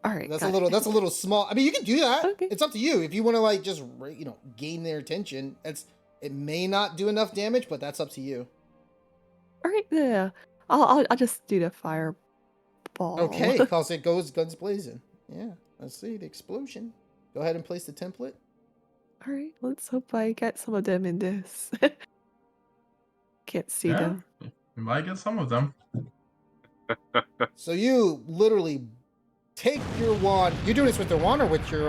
All right. that's got a little. it. That's a little small. I mean, you can do that. Okay. It's up to you. If you want to like just gain their attention, it may not do enough damage, but that's up to you. All right. Yeah. I'll just do the fireball. Okay, cause it goes guns blazing. Yeah, let's see the explosion. Go ahead and place the template. All right. Let's hope I get some of them in this. Can't see Yeah. them. We might get some of them. So you literally take your wand. You're doing this with the wand or with your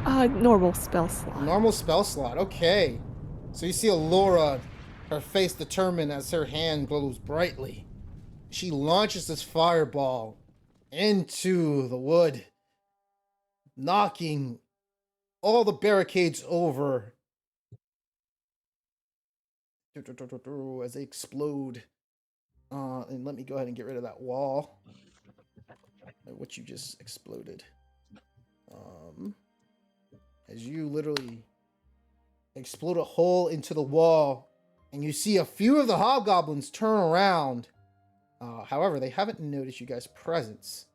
Normal spell slot. normal spell slot. Okay. So you see Alora, her face determined as her hand glows brightly. She launches this fireball into the wood, knocking all the barricades over as they explode. And let me go ahead and get rid of that wall, what you just exploded. As you literally explode a hole into the wall, and you see a few of the hobgoblins turn around. However, they haven't noticed you guys' presence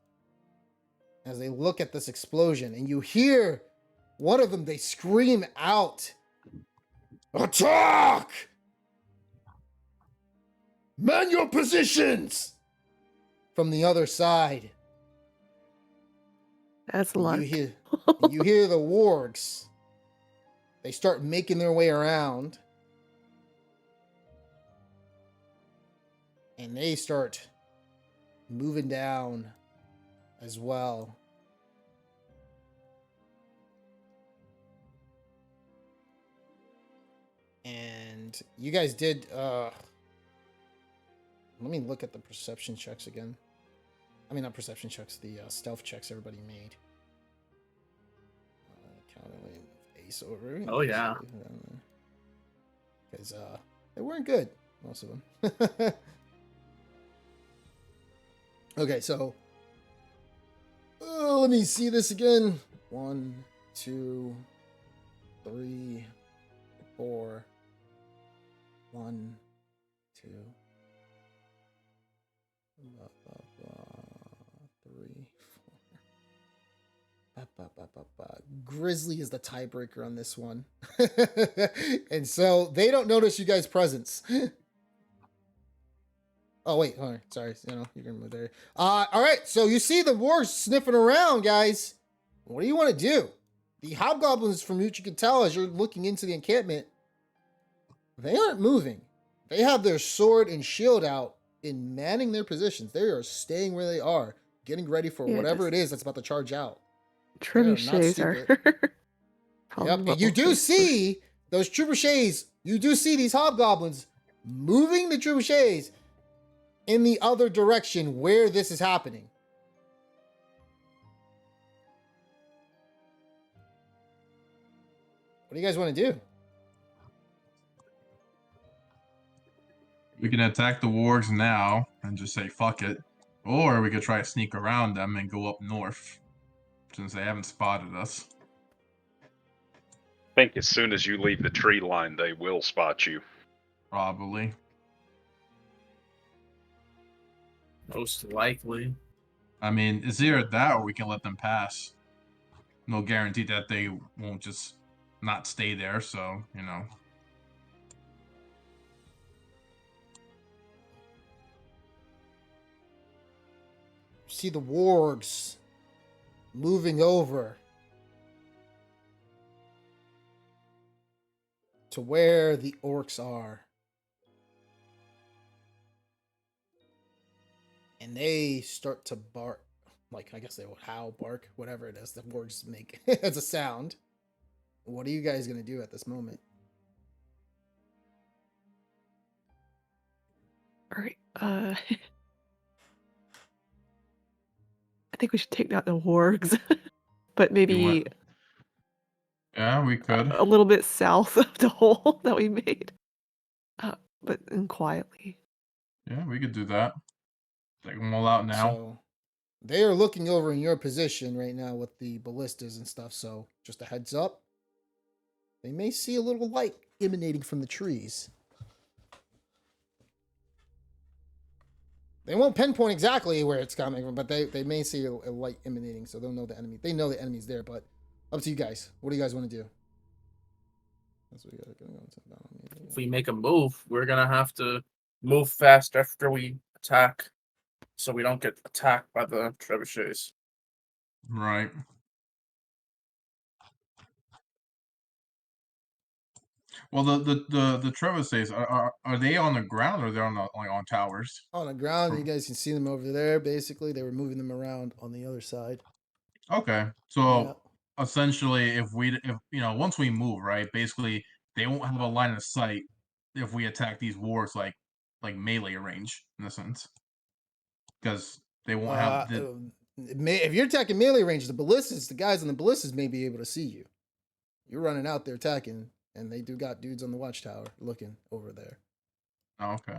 as they look at this explosion, and you hear one of them, they scream out, "Attack! Man your positions!" From the other side. That's luck. You hear the wargs. They start making their way around. And they start moving down as well. And you guys did let me look at the perception checks again. I mean, not perception checks, the stealth checks everybody made. Counting Ace over. Oh, yeah. Because they weren't good, most of them. Okay, so let me see this again. 1, 2, 3, 4. 1, 2, 3, 4. Grizzly is the tiebreaker on this one. And so they don't notice you guys' presence. Oh, wait. Hold on. Sorry. You're going to move there. All right. So you see the wargs sniffing around, guys. What do you want to do? The hobgoblins, from what you can tell as you're looking into the encampment, they aren't moving. They have their sword and shield out in manning their positions. They are staying where they are, getting ready for whatever it is that's about to charge out. Trebuchets are. Yep. And you do see those trebuchets. You do see these hobgoblins moving the trebuchets in the other direction where this is happening. What do you guys want to do? We can attack the wargs now and just say fuck it. Or we could try to sneak around them and go up north, since they haven't spotted us. I think as soon as you leave the tree line, they will spot you. Probably. Most likely. I mean, it's either that or we can let them pass. No guarantee that they won't just not stay there, so, See the wargs moving over to where the orcs are. And they start to bark. Like, I guess they would howl, bark, whatever it is the wargs make as a sound. What are you guys going to do at this moment? All right. I think we should take out the wargs, but maybe yeah, we could. a little bit south of the hole that we made, but quietly. Yeah, we could do that. Take them all out now. So they are looking over in your position right now with the ballistas and stuff. So just a heads up, they may see a little light emanating from the trees. They won't pinpoint exactly where it's coming from, but they may see a light emanating, so they'll know the enemy. They know the enemy's there, but up to you guys. What do you guys want to do? If we make a move, we're gonna have to move fast after we attack, so we don't get attacked by the trebuchets. Right. Well, the trebuchets are they on the ground or they're on towers? On the ground, you guys can see them over there. Basically, they were moving them around on the other side. Okay, so essentially, if once we move, right, basically they won't have a line of sight if we attack these wargs like melee range in a sense, because they won't have the. If you're attacking melee range, the ballistas, the guys on the ballistas may be able to see you. You're running out there attacking, and they do got dudes on the watchtower looking over there. Oh, okay.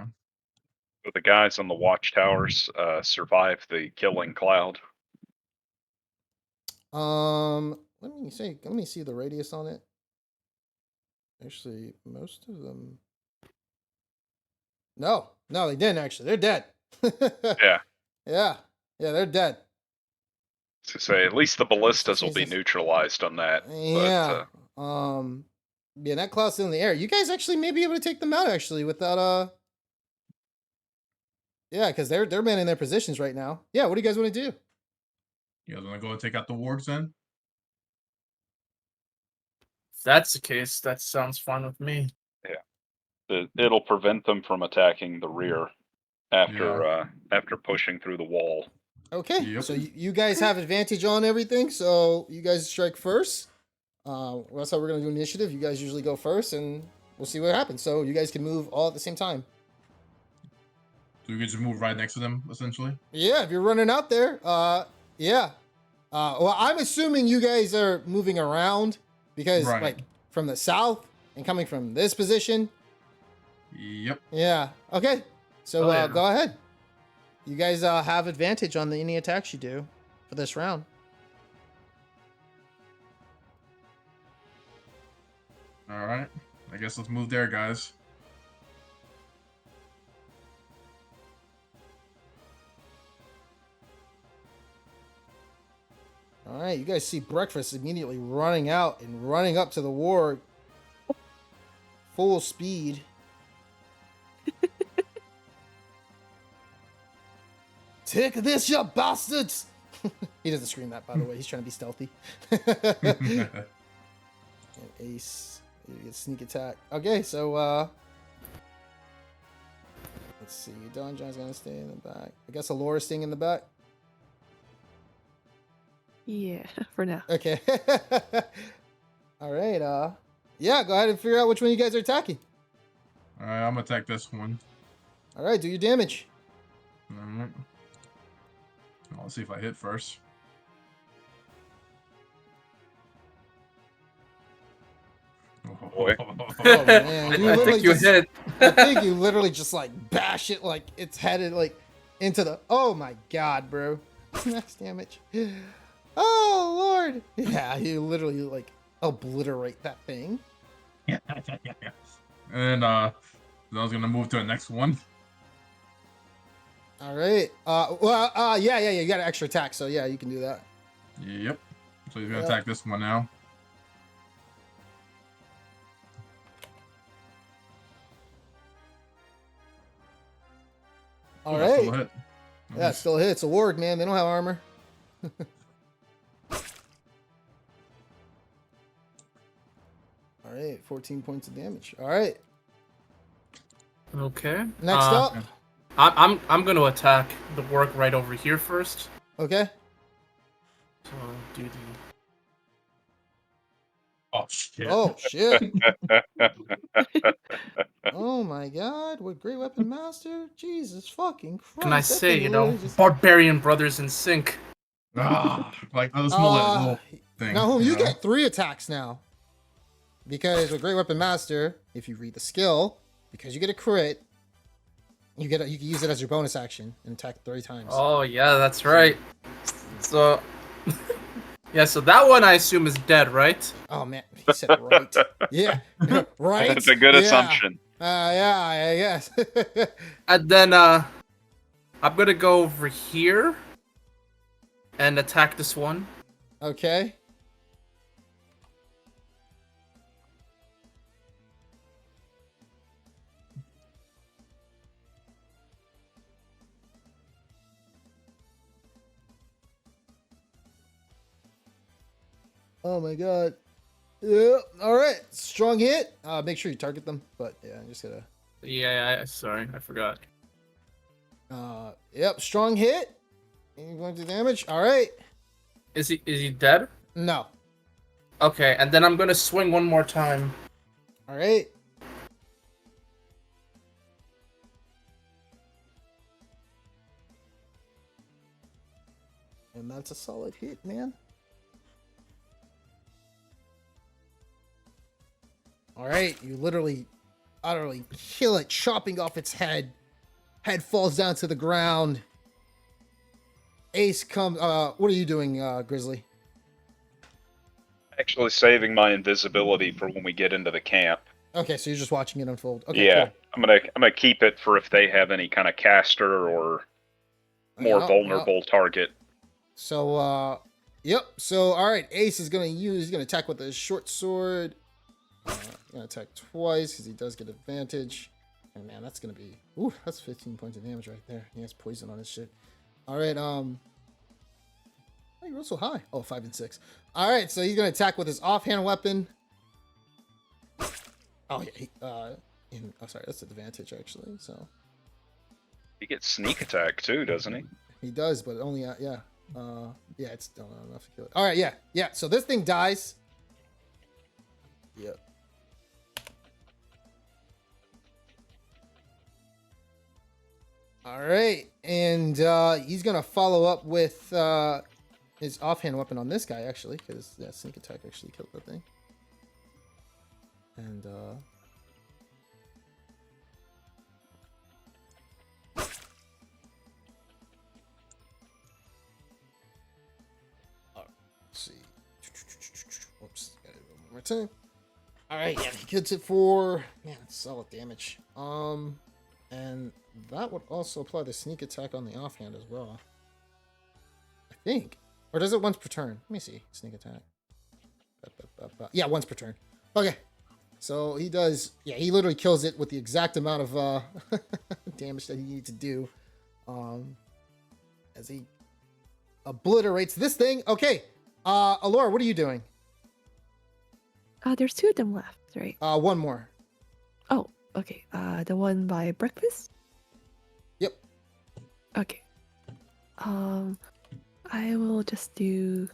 So the guys on the watchtowers survive the killing cloud. Let me see the radius on it. Actually, most of them. No, they didn't actually. They're dead. Yeah. Yeah, they're dead. To say, at least the ballistas will be neutralized on that. Yeah. But, yeah, that cloud's still in the air. You guys actually may be able to take them out actually without yeah, because they're manning their positions right now. Yeah, what do you guys want to do? You guys want to go and take out the wargs then? If that's the case, that sounds fine with me. yeah. It'll prevent them from attacking the rear after pushing through the wall. Okay, Yep. so you guys have advantage on everything, so you guys strike first. That's how we're gonna do initiative. You guys usually go first, and we'll see what happens. So you guys can move all at the same time. So we can just move right next to them, essentially. Yeah, if you're running out there, yeah. Well, I'm assuming you guys are moving around because, Right. like, from the south and coming from this position. Yep. Yeah. Okay. So Oh, yeah. go ahead. You guys have advantage on any attacks you do for this round. All right. I guess let's move there, guys. All right. You guys see Breakfast immediately running out and running up to the ward, full speed. Take this, you bastards! He doesn't scream that, by the way. He's trying to be stealthy. And Ace, you get sneak attack. Okay, so let's see. Don John's gonna stay in the back. I guess Alora's staying in the back. Yeah, for now. Okay. All right. Yeah. Go ahead and figure out which one you guys are attacking. All right, I'm gonna attack this one. All right. Do your damage. All right. Let's see if I hit first. Boy. Oh man, you I literally think you just- hit. I think you literally just like bash it like it's headed like into the. Oh my god, bro! Max damage. Oh lord! Yeah, you literally like obliterate that thing. And I was gonna move to the next one. All right. Yeah. You got an extra attack, so yeah, you can do that. Yep. So he's gonna Yep. attack this one now. All Oh, that's still a right. hit. Yeah, it Nice. still hits. A ward, man. They don't have armor. All right, 14 points of damage. All right. Okay. Next up. I'm gonna attack the work right over here first. Okay. So do the. Oh shit. Oh shit. Oh my god. What great weapon master? Jesus fucking Christ. Can I that say, thing you know, literally just- barbarian brothers in sync? Like the small little thing. Now, you know? get 3 attacks now. Because with Great Weapon Master, if you read the skill, because you get a crit, you can use it as your bonus action and attack 3 times. Oh yeah, that's right. So. Yeah, so that one I assume is dead, right? Oh man, he said right. Yeah, right. That's a good Yeah. assumption. Yeah, I guess. And then I'm gonna go over here and attack this one. Okay. Oh my god. Yeah. All right. Strong hit. Make sure you target them. But yeah, I'm just gonna. Yeah, sorry, I forgot. Yep. Strong hit. And you're going to damage. All right. Is he dead? No. Okay, and then I'm gonna swing one more time. All right. And that's a solid hit, man. All right, you literally, utterly kill it, chopping off its head. Head falls down to the ground. Ace comes. What are you doing, Grizzly? Actually saving my invisibility for when we get into the camp. Okay, so you're just watching it unfold. Okay, Yeah, cool. I'm gonna keep it for if they have any kind of caster or more Yeah, vulnerable target. So, yep. So, all right, Ace is he's gonna attack with a short sword. Gonna attack twice because he does get advantage. And man, that's gonna be, ooh, that's 15 points of damage right there. He has poison on his shit. All right, why you roll so high? Oh, 5 and 6. All right, so he's gonna attack with his offhand weapon. Oh yeah, sorry, that's advantage actually. So, He gets sneak attack too, doesn't he? He does, but only yeah. Yeah, it's still not enough to kill it. All right, yeah. So this thing dies. Yep. All right, and he's gonna follow up with his offhand weapon on this guy actually, because that sneak attack actually killed that thing. And let's see. Whoops, got it one more time. All right, yeah, he gets it for that's solid damage. And that would also apply the sneak attack on the offhand as well. I think. Or does it once per turn? Let me see. Sneak attack. Yeah, once per turn. Okay. So he does, yeah, he literally kills it with the exact amount of damage that he needs to do. As he obliterates this thing. Okay. Alora, what are you doing? There's 2 of them left, right? One more. Oh, okay. The one by breakfast? Yep. Okay. I will just do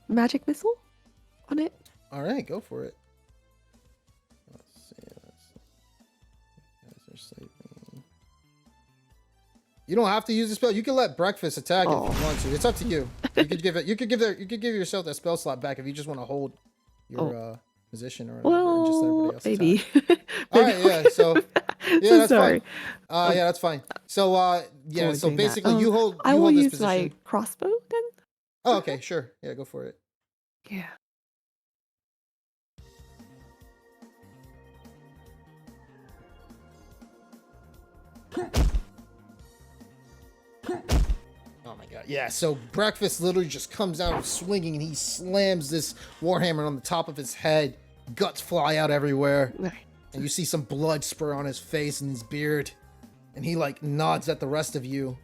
magic missile on it. All right, go for it. Let's see. Guys are sleeping. You don't have to use the spell. You can let breakfast attack it if you want to. It's up to you. You could give it. You could give yourself that spell slot back if you just want to hold your position or whatever, and just let everybody else maybe. attack. All right, yeah. So yeah, So that's sorry. fine. Yeah, that's fine. So yeah. So doing that. basically, you hold. I You will hold this use position. my crossbow then. Oh, okay, sure. Yeah, go for it. Yeah. Oh my god. Yeah, so breakfast literally just comes out swinging and he slams this warhammer on the top of his head. Guts fly out everywhere. Right. And you see some blood spur on his face and his beard. And he like nods at the rest of you.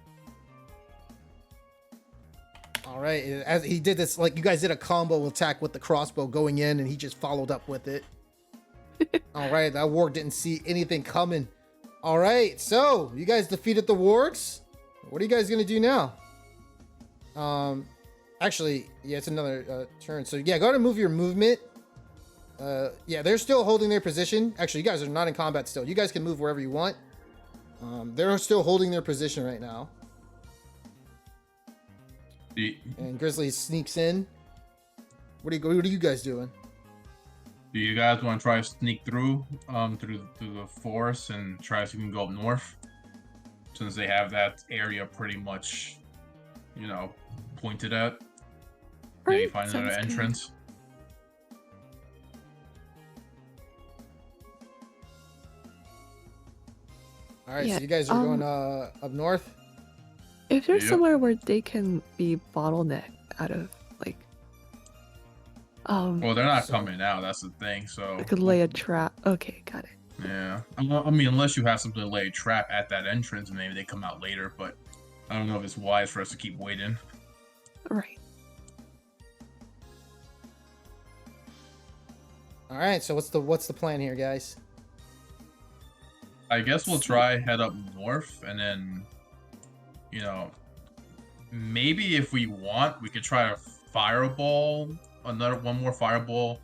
All right, as he did this, like you guys did a combo attack with the crossbow going in, and he just followed up with it. All right, that warg didn't see anything coming. All right, so you guys defeated the wargs. What are you guys gonna do now? Actually, yeah, it's another turn. So yeah, go ahead and move your movement. Yeah, they're still holding their position. Actually, you guys are not in combat still. You guys can move wherever you want. They're still holding their position right now. And Grizzly sneaks in. What are you guys doing? Do you guys want to try to sneak through through the forest and try to see if we can go up north? Since they have that area pretty much, pointed at. Maybe find another entrance. All right, Yeah, so you guys are going up north. If there's Yep. somewhere where they can be bottlenecked out of like, Well, they're not So- coming out. That's the thing. So I could lay a trap. Okay, got it. yeah. I mean, unless you have something to lay a trap at that entrance, and maybe they come out later. But I don't know if it's wise for us to keep waiting. Right. All right, so what's the plan here, guys? I guess we'll try head up north, and then, maybe if we want, we could try to fireball one more fireball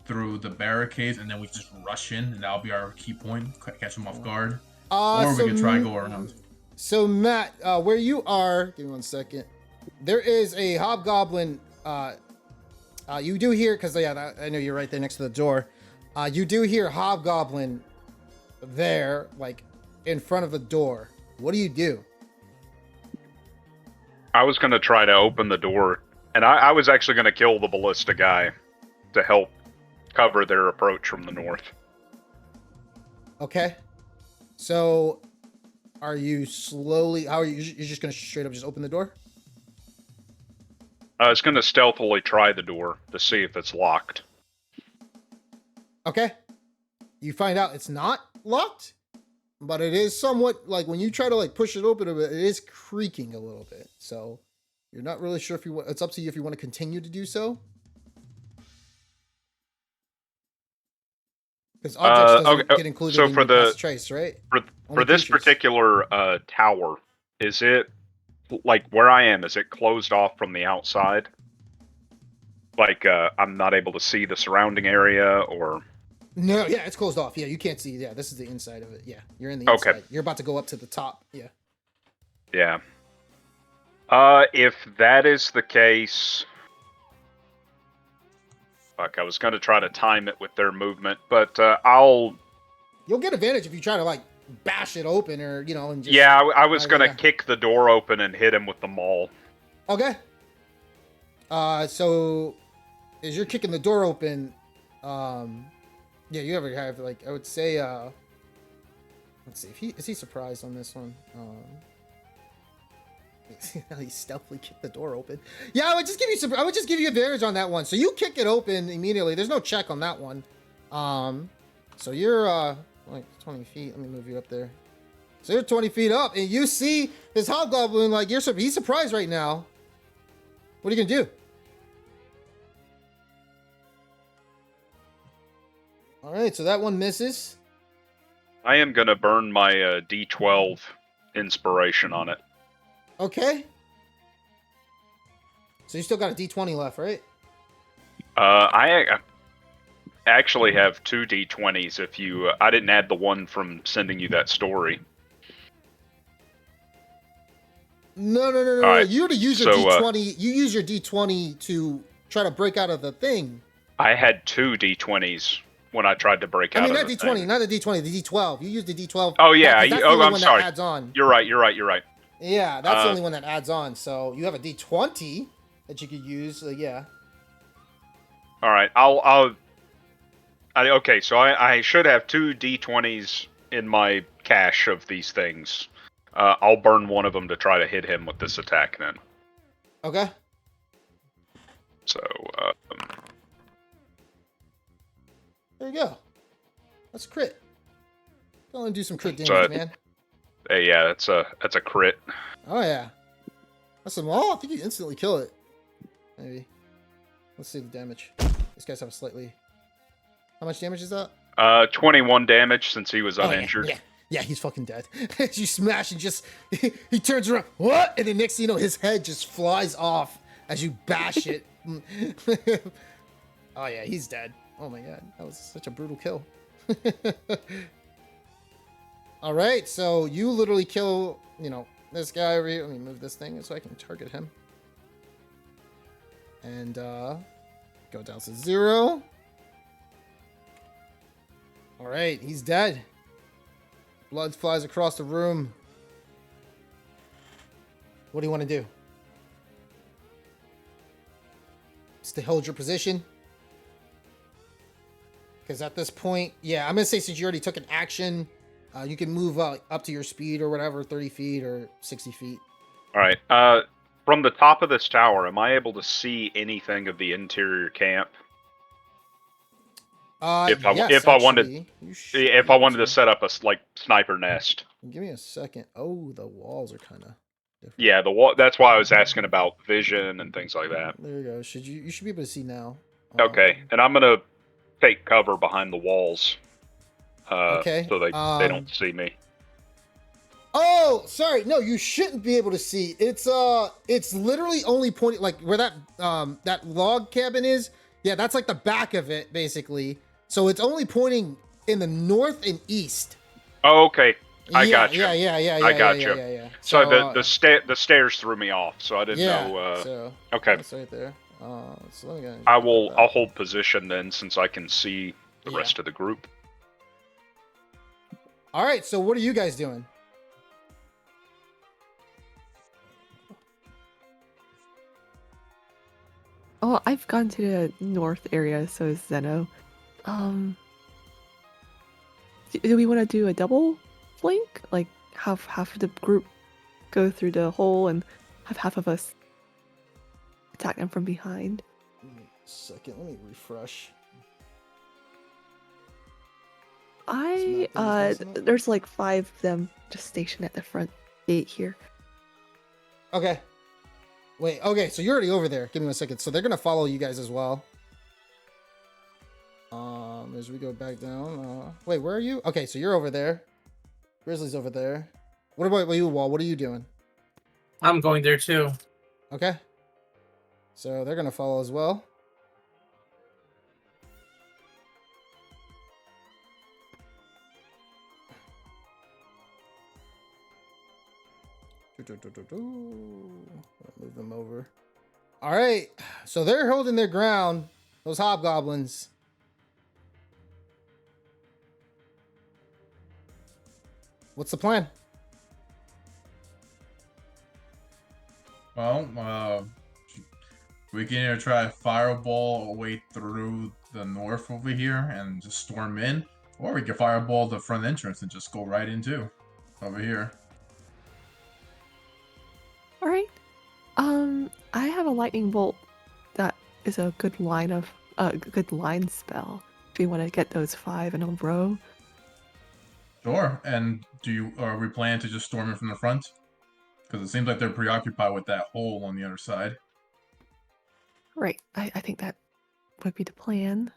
through the barricades, and then we just rush in, and that'll be our key point, catch them off guard. Or we could try go around. So Matt, where you are, give me 1 second. There is a hobgoblin. You do hear, because yeah, I know you're right there next to the door. You do hear hobgoblin there, like in front of the door. What do you do? I was going to try to open the door, and I was actually going to kill the ballista guy to help cover their approach from the north. Okay. So, are you slowly? How are you? You're just gonna straight up just open the door? I was going to stealthily try the door to see if it's locked. Okay. You find out it's not locked, but it is somewhat like when you try to like push it open a bit, it is creaking a little bit. So you're not really sure if you want. It's up to you if you want to continue to do so. Because objects doesn't okay, get included so in for your the pass trace, right? for Only this creatures. particular tower, is it like where I am? Is it closed off from the outside? Like I'm not able to see the surrounding area, or No, yeah, it's closed off. Yeah, you can't see. Yeah, this is the inside of it. Yeah, you're in the Okay. inside. You're about to go up to the top. Yeah. yeah. If that is the case, fuck, I was gonna try to time it with their movement, but I'll. You'll get advantage if you try to like bash it open or and just. Yeah, I was gonna yeah. kick the door open and hit him with the maul. Okay. So as you're kicking the door open, yeah, you ever have like I would say, let's see if is he surprised on this one. He stealthily kicked the door open. Yeah, I would just give you advantage on that one. So you kick it open immediately. There's no check on that one. So you're like 20 feet. Let me move you up there. So you're 20 feet up, and you see this hobgoblin. Like he's surprised right now. What are you gonna do? All right, so that one misses. I am gonna burn my D12 inspiration on it. Okay. So you still got a D20 left, right? I actually have 2 D20s. If you, I didn't add the one from sending you that story. No. right, You already use your so, D20. You use your D20 to try to break out of the thing. I had 2 D20s when I tried to break out. I mean, of not the D20, thing. not the D20, the D12. You use the D12. Oh yeah. That's the only I'm one sorry. that adds on. You're right. Yeah, that's the only one that adds on. So you have a D20 that you could use. Yeah. All right. Okay. So I should have 2 D20s in my cache of these things. I'll burn one of them to try to hit him with this attack then. Okay. So. There you go. That's a crit. Go and do some crit damage, So, man. Hey, yeah, that's a crit. Oh yeah. That's I think you instantly kill it. Maybe. Let's see the damage. These guys have a slightly. How much damage is that? 21 damage since he was Oh, uninjured. Yeah, he's fucking dead. As you smash and just he turns around. What? And then next thing you know, his head just flies off as you bash it. Oh yeah, he's dead. Oh my god, that was such a brutal kill. All right, so you literally kill, this guy over here. Let me move this thing so I can target him. And go down to 0. All right, he's dead. Blood flies across the room. What do you want to do? Stay, hold your position. Because at this point, yeah, I'm going to say since you already took an action, you can move up to your speed or whatever, 30 feet or 60 feet. All right. From the top of this tower, am I able to see anything of the interior camp? If I wanted to set up a sniper nest. Give me a second. Oh, the walls are kind of different. Yeah, the wall. That's why I was asking about vision and things like that. There you go. You should be able to see now. Okay, and I'm gonna take cover behind the walls. Okay. So they don't see me. Oh, sorry. No, you shouldn't be able to see. It's literally only pointing like where that log cabin is. Yeah, that's like the back of it basically. So it's only pointing in the north and east. Oh, okay. I got you. Yeah. I got you. Yeah. So the stairs threw me off, so I didn't know. So okay. that's right there. So let me go. I'll hold position then, since I can see the rest of the group. All right. So what are you guys doing? Oh, I've gone to the north area, so is Zeno. Do we want to do a double flank? Like have half of the group go through the hole and have half of us attack them from behind? Second, let me refresh. There's like 5 of them just stationed at the front gate here. Okay. Wait, okay, so you're already over there. Give me 1 second. So they're gonna follow you guys as well. As we go back down. Wait, where are you? Okay, so you're over there. Grizzly's over there. What about you, Wall? What are you doing? I'm going there too. Okay. So they're gonna follow as well. Move them over. All right. So they're holding their ground. Those hobgoblins. What's the plan? Well, we can either try fireball our way through the north over here and just storm in, or we can fireball the front entrance and just go right into over here. All right. I have a lightning bolt that is a good good line spell. If you want to get those 5 in a row. Sure. And are we planning to just storm in from the front? Because it seems like they're preoccupied with that hole on the other side. Right. I think that would be the plan.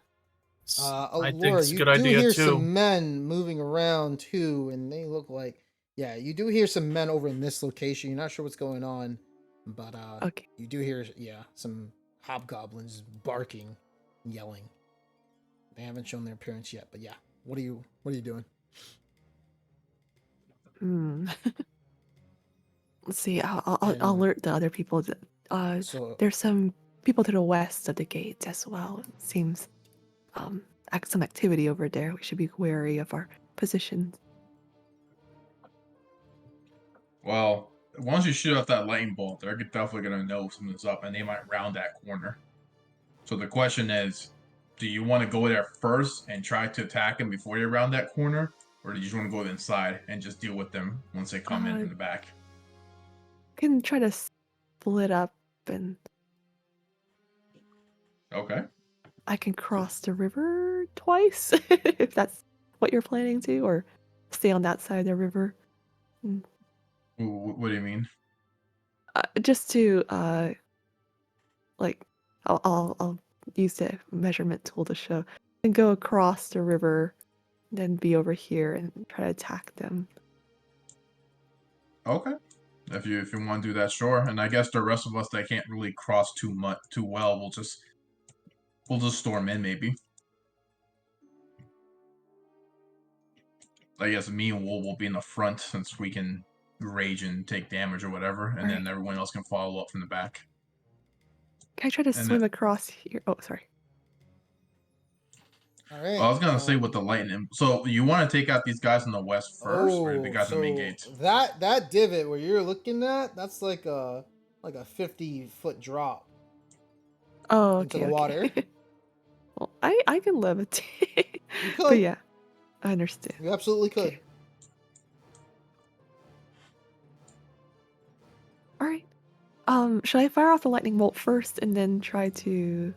I think Laura, it's a you good do idea hear too. some men moving around too, and they look like, yeah, you do hear some men over in this location. You're not sure what's going on, but Okay. you do hear, yeah, some hobgoblins barking, yelling. They haven't shown their appearance yet, but yeah, what are you doing? Let's see. I'll alert the other people. So There's some people to the west of the gates as well. It seems some activity over there. We should be wary of our positions. Well, once you shoot out that lightning bolt, they're definitely going to know something's up, and they might round that corner. So the question is, do you want to go there first and try to attack them before they round that corner, or do you just want to go inside and just deal with them once they come in from the back? Can try to split up, and Okay. I can cross the river twice if that's what you're planning to, or stay on that side of the river. What do you mean? Just to like, I'll use the measurement tool to show and go across the river, then be over here and try to attack them. Okay. If you want to do that, sure. And I guess the rest of us that can't really cross too well, we'll just storm in maybe. I guess me and Wool will be in the front since we can rage and take damage or whatever, and then everyone else can follow up from the back. Can I try to swim across here? Oh, sorry. all right. Well, I was gonna say with the lightning. So you want to take out these guys in the west first, or the guys in the main gate? That divot where you're looking at, that's like a 50-foot drop. Oh, into okay. the water. Well, I can levitate. You could. But yeah, I understand. You absolutely could. Okay. All right. Should I fire off the lightning bolt first and then try to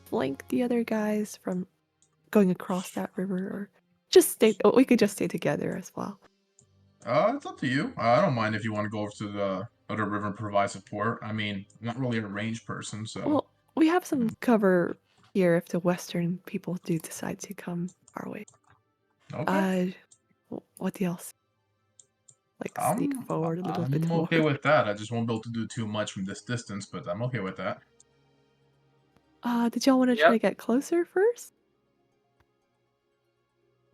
flank the other guys from going across that river, or just stay? Oh, we could just stay together as well. It's up to you. I don't mind if you want to go over to the other river and provide support. I mean, I'm not really a ranged person, so. Well, we have some cover here if the western people do decide to come our way. Okay. What else? Like sneak forward a little bit I'm more. okay with that. I just won't be able to do too much from this distance, but I'm okay with that. Did y'all want to try to get closer first?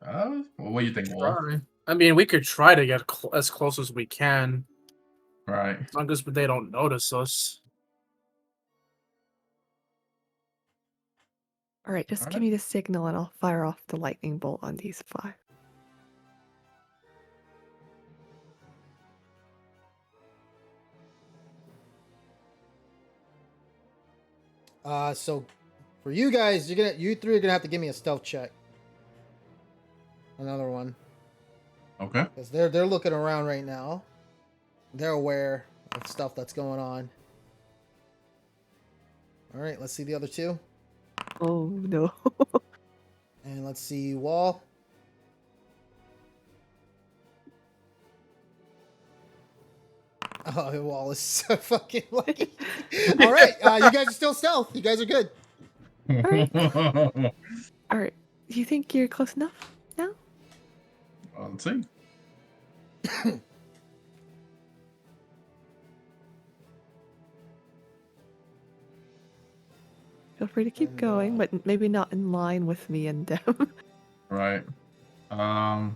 Well, what do you think, Wolf? I mean, we could try to get as close as we can. Right. As long as they don't notice us. All right, just give me the signal and I'll fire off the lightning bolt on these 5. So for you guys, you three are gonna have to give me a stealth check. Another one. Okay. Because they're looking around right now. They're aware of stuff that's going on. All right, let's see the other two. Oh no. And let's see Wall. Oh, Wall is so fucking lucky. All right, you guys are still stealth. You guys are good. Alright. All right. Do you think you're close enough now? Let's see. Feel free to keep going, but maybe not in line with me and them. Right. You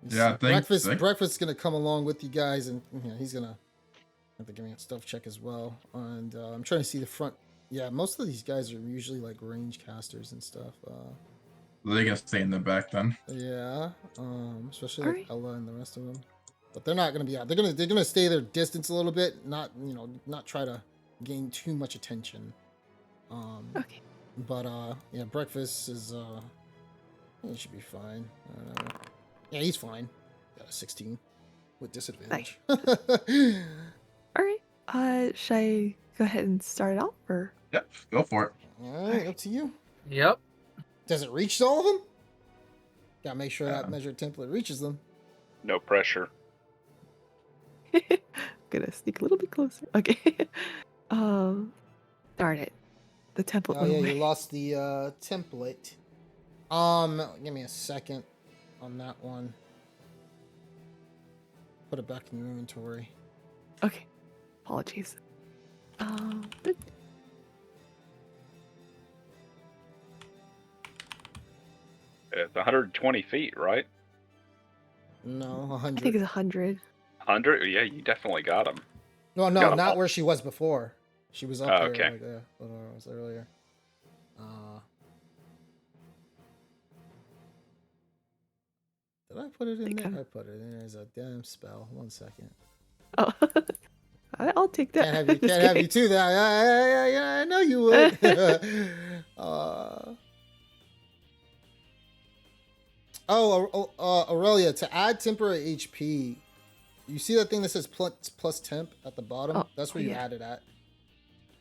Yeah, see, thanks. breakfast's gonna come along with you guys, and he's gonna have to give me a stealth check as well. And I'm trying to see the front. Yeah, most of these guys are usually like range casters and stuff. They can stay in the back then. Yeah, especially like Alright. Ella and the rest of them. But they're not gonna be out. They're gonna stay their distance a little bit, not not try to gain too much attention. Okay. But yeah, breakfast is he should be fine. Yeah, he's fine. Got a 16 with disadvantage. All right. Should I go ahead and start it off, or? Yep, go for it. All right, up to you. Yep. Does it reach all of them? Gotta make sure that measured template reaches them. No pressure. Gonna sneak a little bit closer. Okay. Darn it. The template Oh went yeah, away. you lost the template. Give me a second on that one. Put it back in your inventory. Okay. Apologies. It's 120 feet, right? No, I 100. think it's 100. 100? Yeah, you definitely got him. No, Got 'em not all. where she was before. She was up Oh, there okay. like what was earlier. Did I put it in Think there? I'm- I put it in there as a damn spell. 1 second. Oh. I'll take that. Can't have you, Just can't have you kidding. too. That yeah, I know you would. Aurelia, to add temporary HP, you see that thing that says plus temp at the bottom? Oh, That's where you yeah. add it at.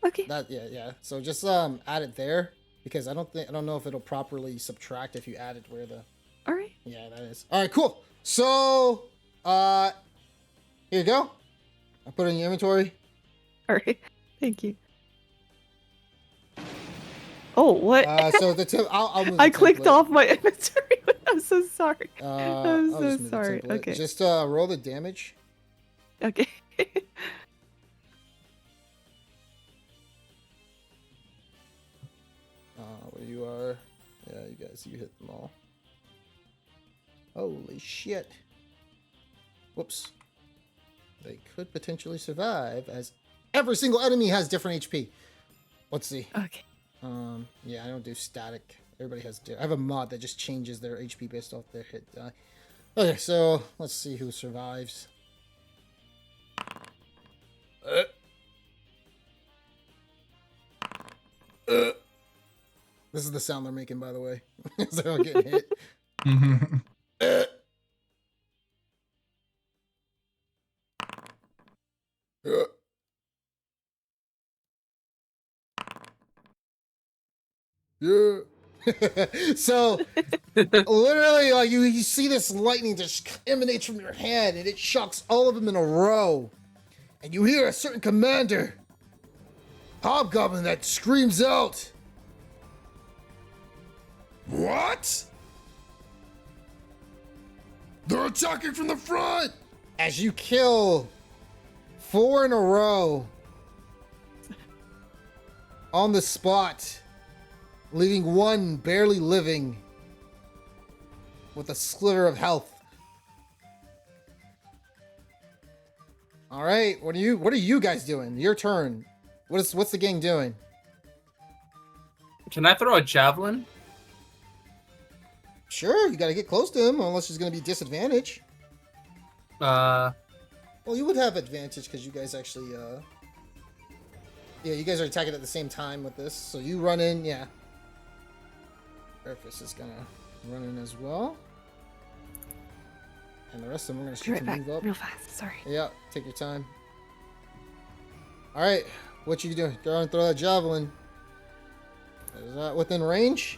Okay. That yeah. So just add it there because I don't know if it'll properly subtract if you add it where the All right. yeah that is. All right, cool. So here you go. I put it in your inventory. All right. Thank you. Oh, what? So the tip. I'll move. I the clicked template. off my inventory. I'm so sorry. I'm I'll so just move the sorry. template. Okay. Just roll the damage. Okay. Where you are. Yeah, you hit them all. Holy shit. Whoops. They could potentially survive as every single enemy has different HP. Let's see. Okay. Yeah, I don't do static. Everybody has. I have a mod that just changes their HP based off their hit die. Okay, so let's see who survives. This is the sound they're making, by the way. As they're all getting hit. Yeah. So literally, like you see this lightning just emanates from your hand, and it shocks all of them in a row. And you hear a certain commander, Hobgoblin, that screams out, "What? They're attacking from the front!" As you kill 4 in a row on the spot, leaving one barely living with a sliver of health. All right, what are you guys doing? Your turn. What's the gang doing? Can I throw a javelin? Sure, you got to get close to him, unless there's going to be disadvantage. Well, you would have advantage because you guys actually, yeah, you guys are attacking at the same time with this. So you run in, yeah. Breakfast is gonna run in as well. And the rest of them are gonna Be shoot right to back. move up. Real fast. Sorry. Yeah, take your time. All right, what you doing? Go and throw that javelin. Is that within range?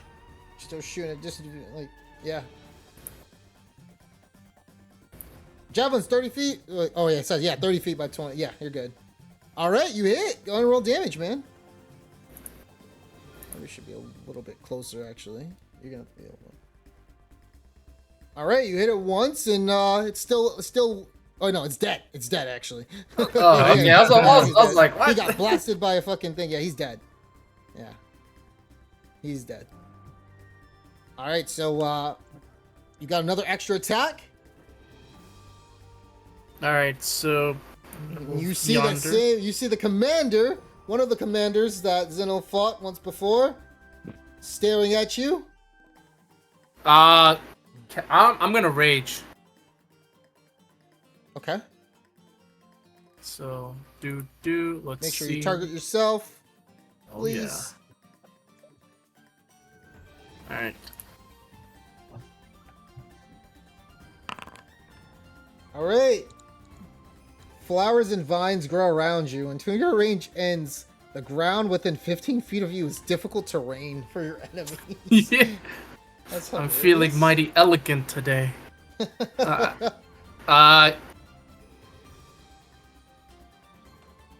Still shooting at disadvantage, like, yeah. Javelin's 30 feet. Oh yeah, it says yeah, 30 feet by 20. Yeah, you're good. All right, you hit. Go and roll damage, man. We should be a little bit closer, actually. You're gonna be able to... All right, you hit it once, and it's still. Oh no, it's dead. It's dead, actually. Oh, okay. I was like, what? He got blasted by a fucking thing. Yeah, he's dead. Yeah, he's dead. All right, so you got another extra attack. All right, so You see that same. You see the commander, one of the commanders that Zeno fought once before, staring at you. I'm gonna rage. Okay. So let's Make sure see. you target yourself, Oh, please. yeah. All right. All right. Flowers and vines grow around you. Until your range ends, the ground within 15 feet of you is difficult terrain for your enemies. Yeah. That's I'm hilarious. feeling mighty elegant today.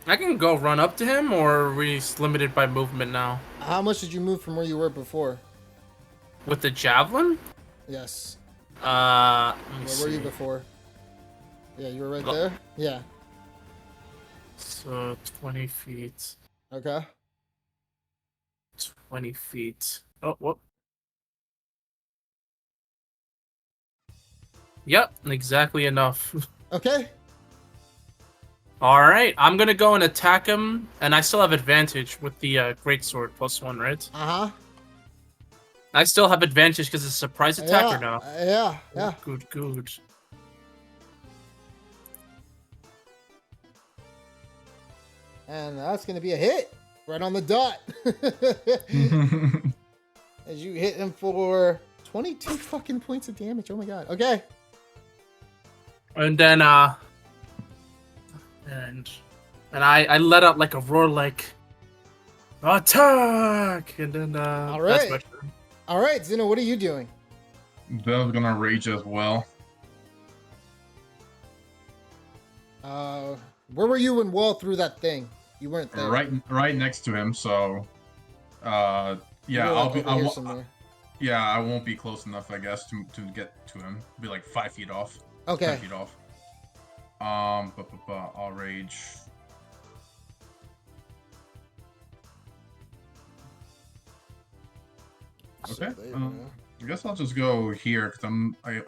I can go run up to him, or are we limited by movement now? How much did you move from where you were before? With the javelin? Yes. Let me Where were you see. before? Yeah, you were right Oh. there? Yeah. So 20 feet. Okay. 20 feet. Oh, whoop. Yep, exactly enough. Okay. Alright, I'm gonna go and attack him, and I still have advantage with the greatsword +1, right? Uh-huh. I still have advantage because it's a surprise attack or no? Yeah, Oh, yeah. good. And that's going to be a hit. Right on the dot. As you hit him for 22 fucking points of damage. Oh my god. Okay. And then, and I let out like a roar, like, attack! And then, All that's right. my turn. All right, Zeno, what are you doing? Bell's gonna rage as well. Where were you when Wall threw that thing? You weren't there. Right next to him. So, yeah, You were, I'll like, be. over I here won't, somewhere. yeah, I won't be close enough, I guess, to get to him. Be like 5 feet off. 10 Okay. feet off. I'll rage. So Okay. there you go. I guess I'll just go here because I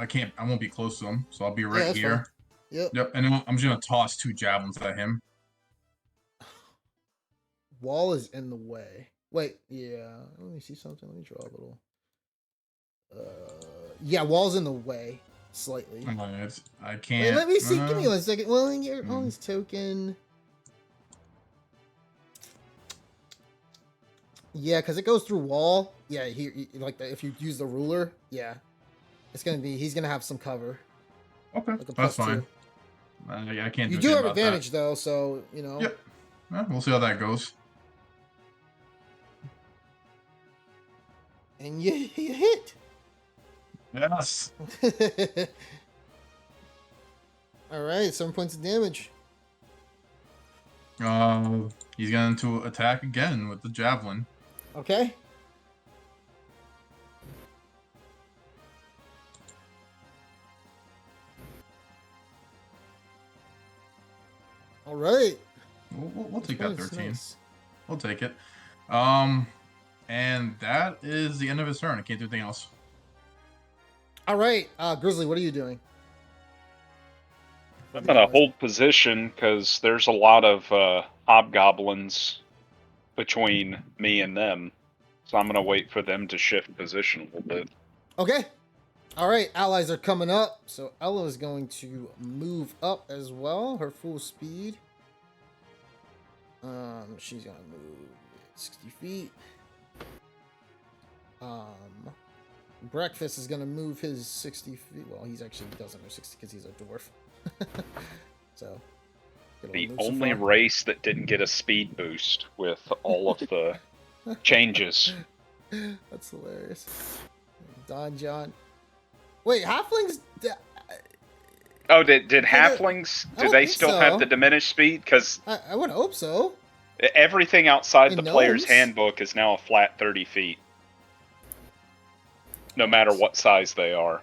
won't be close to him, so I'll be right that's here. fine. Yep. Yep, and then I'm just gonna toss 2 javelins at him. Wall is in the way. Wait, yeah. Let me see something. Let me draw a little. Yeah, Wall's in the way. Slightly. Alright, I Wait, can't. let me see. Give me 1 second. Well, you're on this token. Yeah, because it goes through Wall. Yeah, like if you use the ruler, yeah, he's gonna have some cover. Okay, Like a that's +2. fine. I can't. You do do anything have about that. advantage though, so you know. Yep. Yeah, we'll see how that goes. And you hit. Yes. All right, 7 points of damage. He's going to attack again with the javelin. Okay. All right. We'll take that 13. Nice. We'll take it. And that is the end of his turn. I can't do anything else. All right, Grizzly, what are you doing? I'm gonna hold position because there's a lot of hobgoblins between me and them, so I'm gonna wait for them to shift position a little bit. Okay. All right, allies are coming up, so Ella is going to move up as well, her full speed. She's gonna move 60 feet. Breakfast is gonna move his 60 feet. Well, he's actually doesn't move 60 because he's a dwarf. So The only race that didn't get a speed boost with all of the changes. That's hilarious. Don John. Wait, halflings. Oh, did I halflings? Do don't they think still have so. the diminished speed? Because I would hope so. everything outside And the player's gnomes? handbook is now a flat 30 feet, no matter what size they are.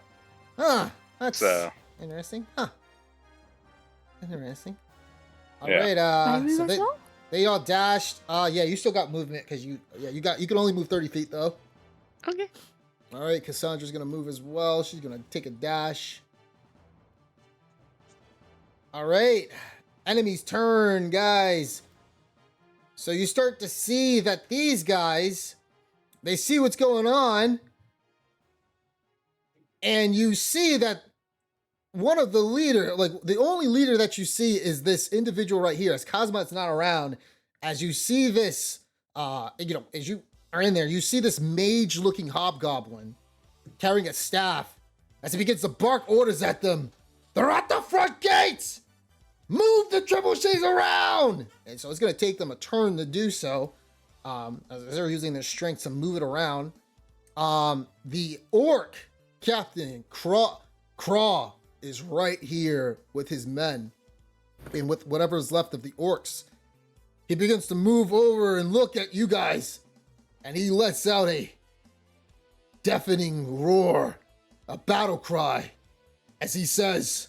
Huh. That's So interesting. Huh. Interesting. All Yeah. right. I move So as well? they all dashed. Yeah, you still got movement because you can only move 30 feet though. Okay. All right, Cassandra's gonna move as well. She's gonna take a dash. All right, enemy's turn, guys. So you start to see that these guys, they see what's going on, and you see that one of the leader, like the only leader that you see is this individual right here. As Cosmot's not around, as you see this, as you are in there, you see this mage-looking hobgoblin carrying a staff as he begins to bark orders at them. They're at the front gates! Move the trebuchets around! And so it's going to take them a turn to do so, as they're using their strength to move it around. The orc captain, Craw, is right here with his men and with whatever's left of the orcs. He begins to move over and look at you guys, and he lets out a deafening roar, a battle cry, as he says,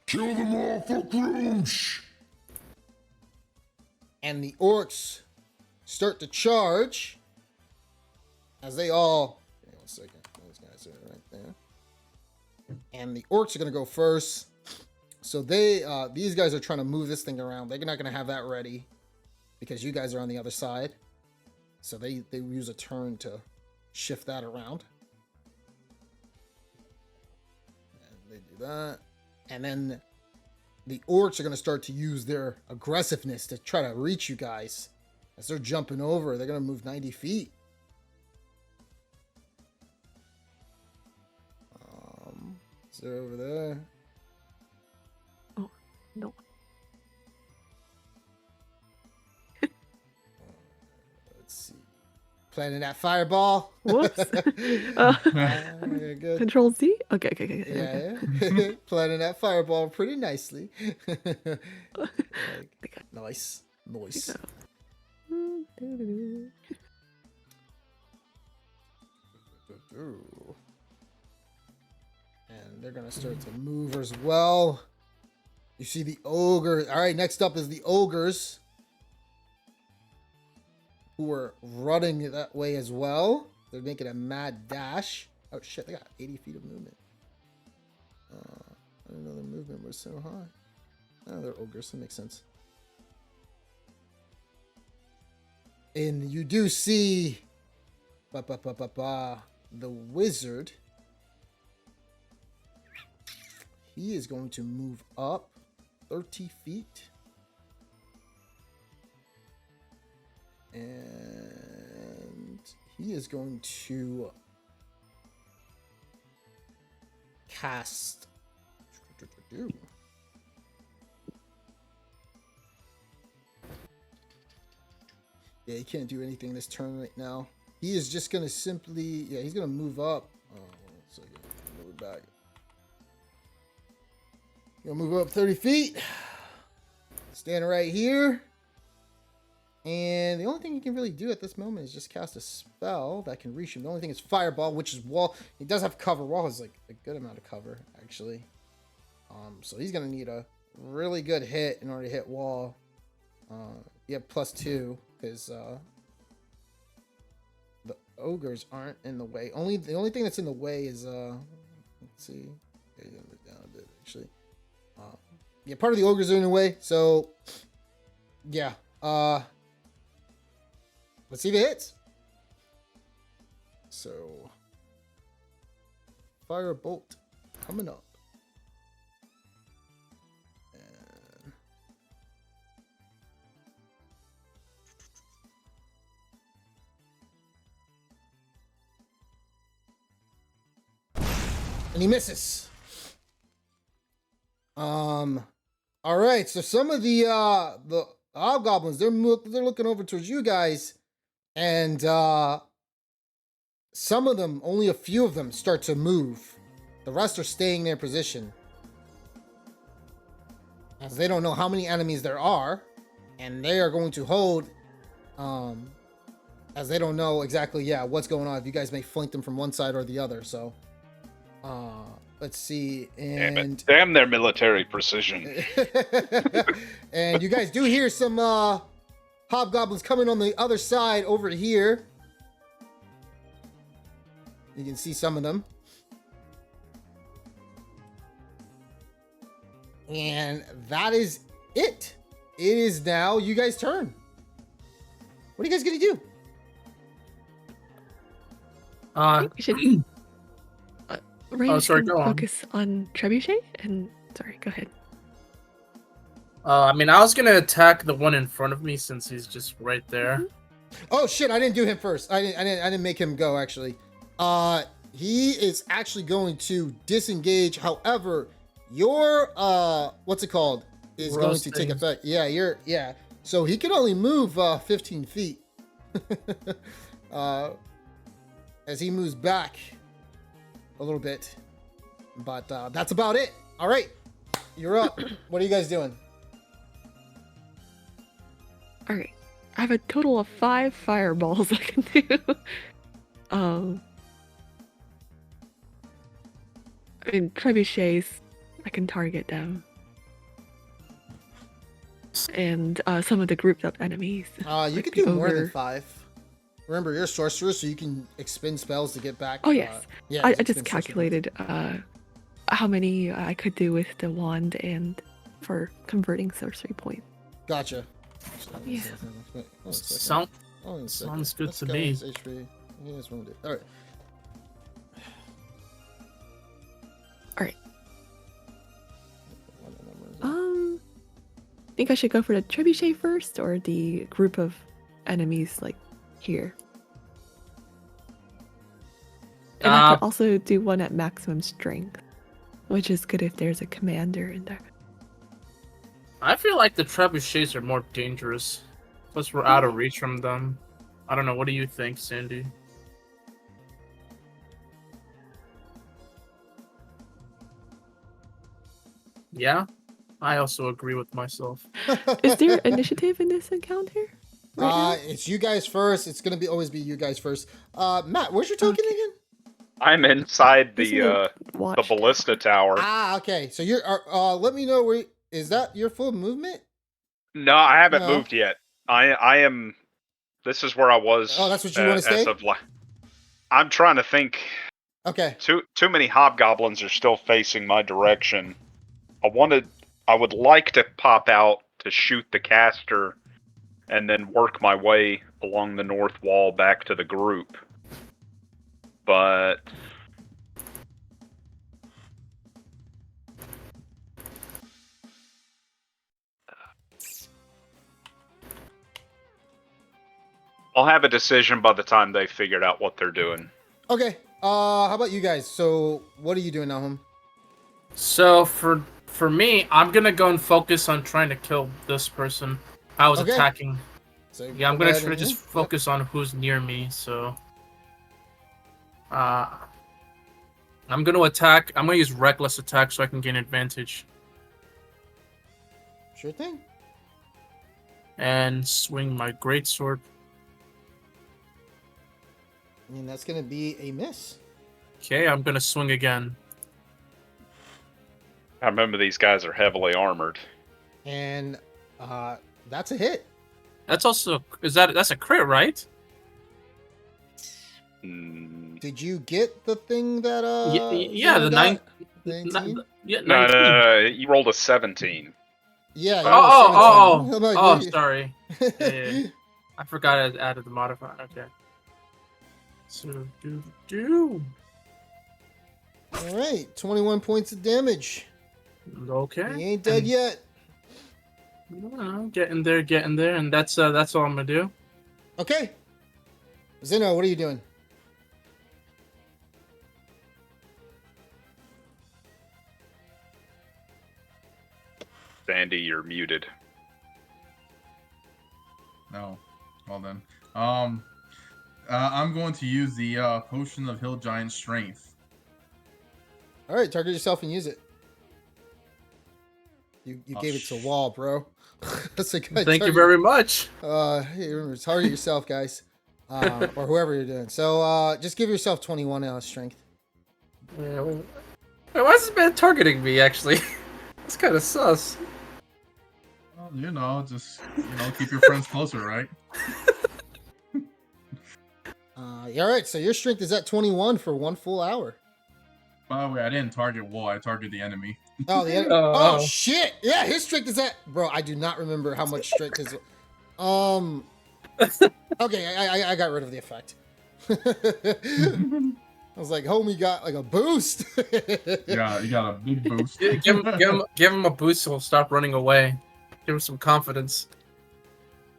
Kill them all for Groosh! and the orcs start to charge as they all. Hang on a second. Those guys are right there. And the orcs are going to go first. So these guys are trying to move this thing around. They're not going to have that ready because you guys are on the other side. So they use a turn to shift that around. And they do that. And then the orcs are going to start to use their aggressiveness to try to reach you guys. As they're jumping over, they're going to move 90 feet. Is there over there? Oh, no. Let's see. Planning that fireball. Whoops. Very good. Control Z? Okay. Yeah. Planning that fireball pretty nicely. Nice. And they're gonna start to move as well. You see the ogre. All right, next up is the ogres, who are running that way as well. They're making a mad dash. Oh shit, they got 80 feet of movement. I didn't know their movement was so high. Oh, they're ogres, that makes sense. And you do see the wizard. He is going to move up 30 feet. And he is going to cast. Yeah, he can't do anything this turn right now. He is just going to simply. Yeah, he's going to move up. Oh, 1 second. Move it back. Gonna move up 30 feet. Stand right here. And the only thing he can really do at this moment is just cast a spell that can reach him. The only thing is fireball, which is wall. He does have cover. Wall has like a good amount of cover, actually. So he's gonna need a really good hit in order to hit wall. You have +2 because the ogres aren't in the way. The only thing that's in the way is let's see. Okay, down a bit actually. Yeah, part of the ogres are in the way, so yeah. Let's see if it hits. So, firebolt coming up. And he misses. All right, so some of the hobgoblins, they're looking over towards you guys, and some of them, only a few of them, start to move The rest are staying in their position, as they don't know how many enemies there are, and they are going to hold, as they don't know exactly, what's going on. If you guys may flank them from one side or the other. So, let's see. And Damn their military precision. and you guys do hear some hobgoblins coming on the other side over here. You can see some of them. And that is it. It is now you guys' turn. What are you guys gonna do? I think we should. Range sorry, can go on. focus on Trebuchet, and sorry, go ahead. I mean, I was gonna attack the one in front of me since he's just right there. Oh shit! I didn't do him first. I didn't make him go actually. He is actually going to disengage. However, your what's it called is going to take effect. Yeah. So he can only move 15 feet. As he moves back a little bit, but that's about it. All right, you're up. What are you guys doing? All right, I have a total of 5 fireballs I can do. I mean, trebuchets, I can target them, and some of the grouped up enemies. You like could the do more than ogre. 5. Remember, you're a sorcerer, so you can expend spells to get back. Oh yes, yeah. I just calculated how many I could do with the wand and for converting sorcery points. Gotcha. Yeah. Sounds good to me. HP. He is wounded. All right. Think I should go for the trebuchet first, or the group of enemies like here? And I could also do one at maximum strength, which is good if there's a commander in there. I feel like the trebuchets are more dangerous. Plus, we're out of reach from them. I don't know. What do you think, Sandy? Yeah, I also agree with myself. Is there initiative in this encounter? It's you guys first. It's gonna always be you guys first. Matt, where's your token again? I'm inside He's in the watch ballista tower. Okay. So you're. Let me know where. Is that your full movement? No, I haven't No. moved yet. I am. This is where I was. Oh, that's what you want to stay? I'm trying to think. Okay. Too many hobgoblins are still facing my direction. I would like to pop out to shoot the caster, and then work my way along the north wall back to the group. But I'll have a decision by the time they figured out what they're doing. Okay. How about you guys? So, what are you doing now, home? So for me, I'm gonna go and focus on trying to kill this person I was attacking. So Yeah, I'm gonna try to just focus on who's near me. So, I'm gonna attack. I'm gonna use reckless attack so I can gain advantage. Sure thing. And swing my greatsword. And that's gonna be a miss. Okay, I'm gonna swing again. I remember these guys are heavily armored. And that's a hit. That's also that's a crit, right? Did you get the thing that yeah, the 19? Yeah, 19. No, you rolled a 17. Yeah. Oh, sorry. Yeah. I forgot I added the modifier. Okay. So do. All right, 21 points of damage. Okay. He ain't dead yet. Getting there, and that's all I'm gonna do. Okay. Zeno, what are you doing? Sandy, you're muted. No. Well then. I'm going to use the potion of Hill Giant Strength. All right, target yourself and use it. You Oh, gave it to Wall, bro. That's a good. Thank you target. very much. Hey, remember, target yourself, guys, or whoever you're doing. So, just give yourself 21 strength. Yeah, wait, why is this man targeting me, actually? That's kind of sus. Well, just keep your friends closer, right? Yeah, all right. So your strength is at 21 for 1 full hour. By the way, I didn't target Wall. I targeted the enemy. Oh, the enemy. Oh. Oh shit! Yeah, his strength is at. Bro, I do not remember how much strength his. Okay, I got rid of the effect. I was like, homie got like a boost. Yeah, you got a big boost. Give him a boost so he'll stop running away. Give him some confidence.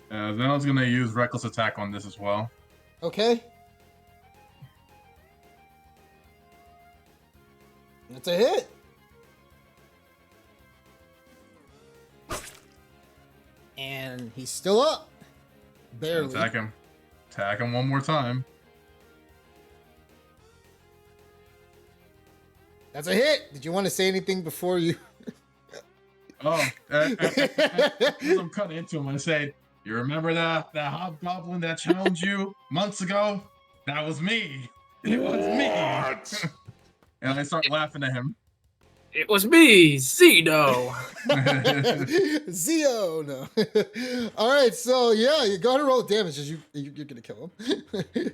Then I was gonna use reckless attack on this as well. Okay. That's a hit. And he's still up. Barely. Attack him. Attack him one more time. That's a hit. Did you want to say anything before you? Oh, as I'm cutting into him, I say, "You remember that hobgoblin that challenged you months ago? That was me. It was me." And I start laughing at him. It was me, Zeno. Zio, no. All right, so yeah, you go ahead and roll damage as you're gonna kill him.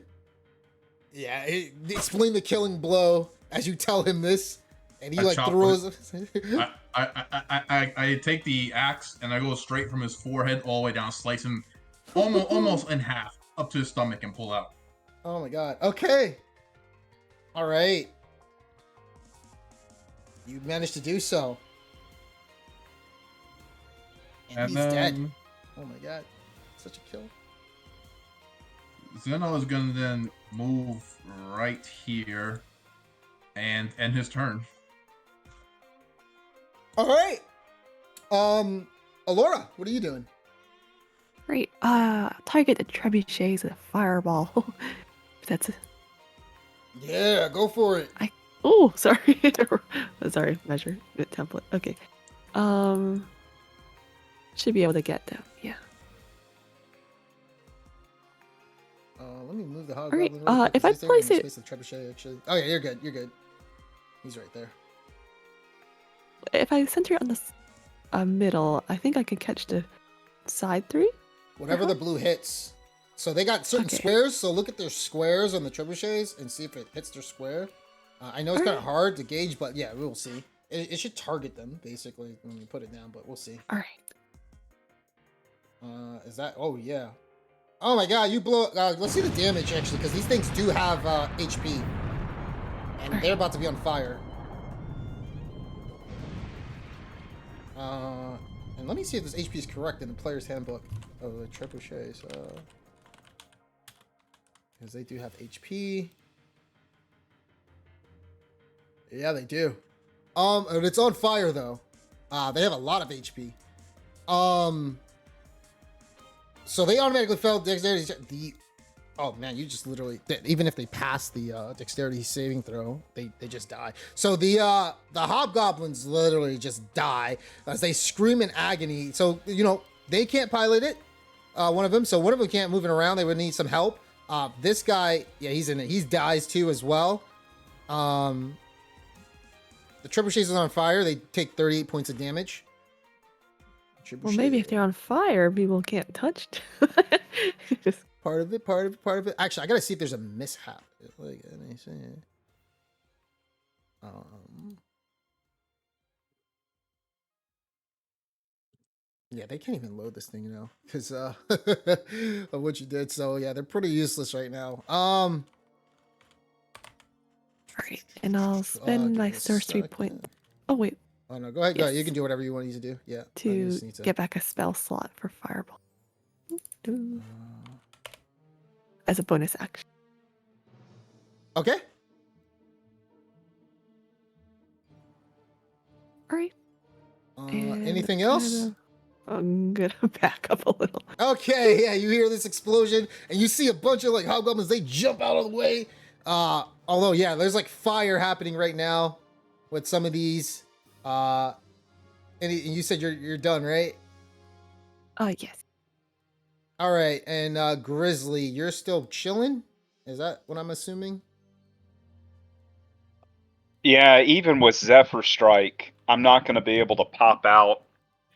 Yeah, explain the killing blow as you tell him this, and he I like chop throws. I take the axe and I go straight from his forehead all the way down, slice him almost in half up to his stomach and pull out. Oh my god. Okay. All right. You managed to do so. And he's dead. Oh my god. Such a kill. Zeno is gonna then move right here and end his turn. All right. Alora, what are you doing? Great. Target the trebuchets with a fireball. That's it. Yeah, go for it. Oh, sorry. Sorry, measure template. Okay. Should be able to get them. Yeah. Let me move the right, hobgoblin. real quick, if 'cause I he's there in place the it- space of trebuchet, actually. Oh yeah, you're good. You're good. He's right there. If I center it on the middle, I think I can catch the side 3. Whatever the blue hits. So they got certain Okay. squares. So look at their squares on the trebuchets and see if it hits their square. I know it's kind of hard to gauge, but yeah, we'll see. It should target them basically when you put it down, but we'll see. All right. Is that? Oh yeah. Oh my god, you blow. Let's see the damage actually, because these things do have HP, and they're about to be on fire. And let me see if this HP is correct in the player's handbook of the trebuchets. Because they do have HP. Yeah, they do. And it's on fire though. They have a lot of HP. So they automatically failed dexterity. Oh man, you just literally, even if they pass the dexterity saving throw, they just die. So the hobgoblins literally just die as they scream in agony. So they can't pilot it. One of them. So one of them can't move it around. They would need some help. This guy, yeah, he's in it. He dies too as well. The trebuchets is on fire. They take 38 points of damage. Well, maybe if they're on fire, people can't touch them. Just part of it. Actually, I gotta see if there's a mishap. Like, let me see. Yeah, they can't even load this thing now because of what you did. So yeah, they're pretty useless right now. all right, and I'll spend my give me a sorcery second. point. Oh wait, Oh no, go ahead. Go ahead. You Yes. can do whatever you want to do. Yeah. I to just need to- get back a spell slot for fireball as a bonus action. Okay. All right. Anything else? I'm gonna back up a little. Okay, yeah, you hear this explosion and you see a bunch of like hobgoblins, they jump out of the way. Although, yeah, there's like fire happening right now. with some of these. And you said you're done, right? Yes. All right, and Grizzly, you're still chilling? Is that what I'm assuming? Yeah, even with Zephyr Strike, I'm not going to be able to pop out,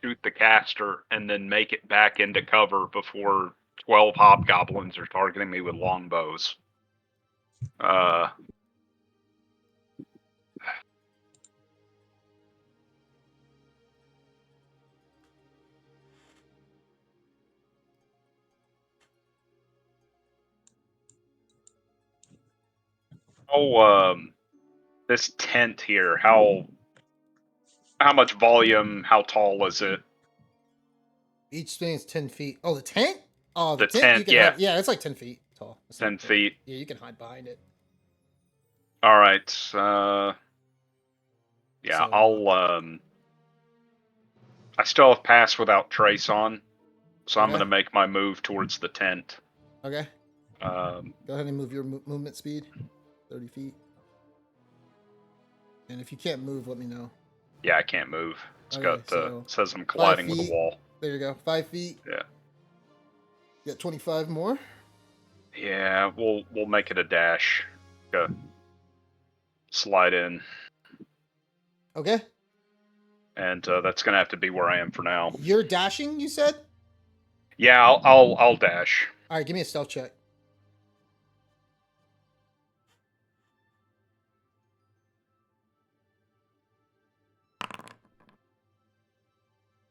shoot the caster, and then make it back into cover before 12 hobgoblins are targeting me with longbows. This tent here, how much volume, how tall is it? Each span's 10 feet. Oh, the tent? Oh, the The tent, you tent, can yeah. hide. Yeah, it's like 10 feet tall. It's 10 not big. feet. Yeah, you can hide behind it. All right. Yeah, So, I still have pass without trace on, so I'm Okay. gonna make my move towards the tent. Okay. Um, Go ahead and move your movement speed. 30 feet. And if you can't move, let me know. yeah, I can't move. It's Okay, got so says I'm 5 colliding with a feet. wall. There you go. 5 feet. Yeah. Get 25 more. Yeah, we'll make it a dash. Go. Slide in, Okay. and that's gonna have to be where I am for now. You're dashing, you said? Yeah, I'll dash. All right, give me a stealth check.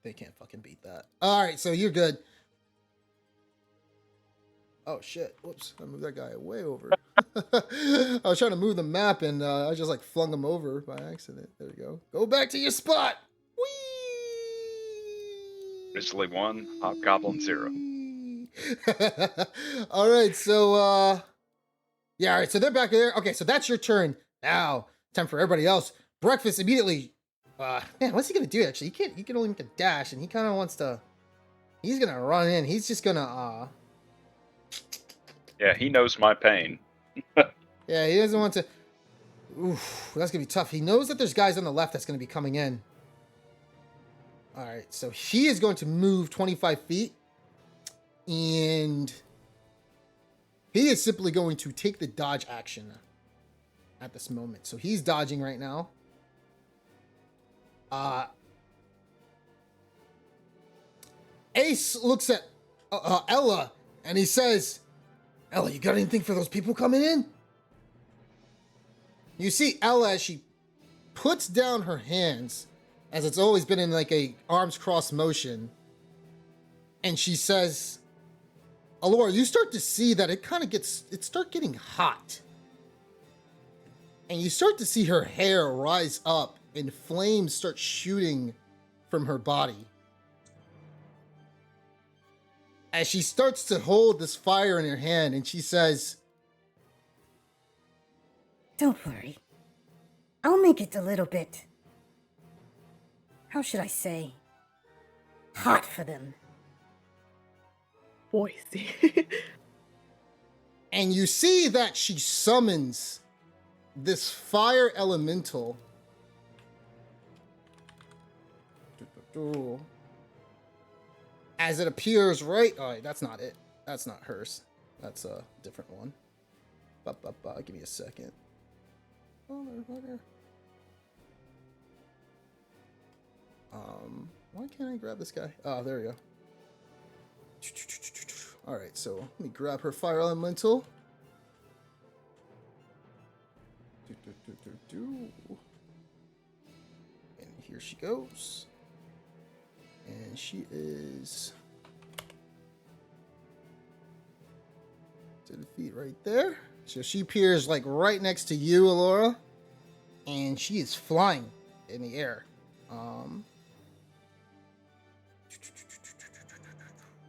They can't fucking beat that. All right, so you're good. Oh shit! Whoops! I moved that guy way over. I was trying to move the map and I just like flung him over by accident. There we go. Go back to your spot. Whee! Grizzly 1, Hobgoblin 0. All right, so yeah, all right, so they're back there. Okay, so that's your turn. Now, time for everybody else. Breakfast immediately. Man, what's he gonna do? Actually, he can only make a dash, and he kind of wants to. He's gonna run in. He's just gonna. Yeah, he knows my pain. Yeah, he doesn't want to. Oof, that's gonna be tough. He knows that there's guys on the left that's gonna be coming in. All right, so he is going to move 25 feet, and he is simply going to take the dodge action at this moment. So he's dodging right now. Ace looks at Ella, and he says, "Ella, you got anything for those people coming in?" You see Ella as she puts down her hands, as it's always been in like a arms cross motion, and she says, "Alora, you start to see that it start getting hot, and you start to see her hair rise up and flames start shooting from her body." As she starts to hold this fire in her hand, and she says, Don't worry. I'll make it a little bit. How should I say? Hot for them. Boise. and you see that she summons this fire elemental. As it appears right... Oh, that's not it. That's not hers. That's a different one. Give me a second. Oh, motherfucker. Why can't I grab this guy? Oh, there we go. Alright, so let me grab her fire elemental. And here she goes. And she is to the feet right there. So she appears like right next to you, Alora. And she is flying in the air.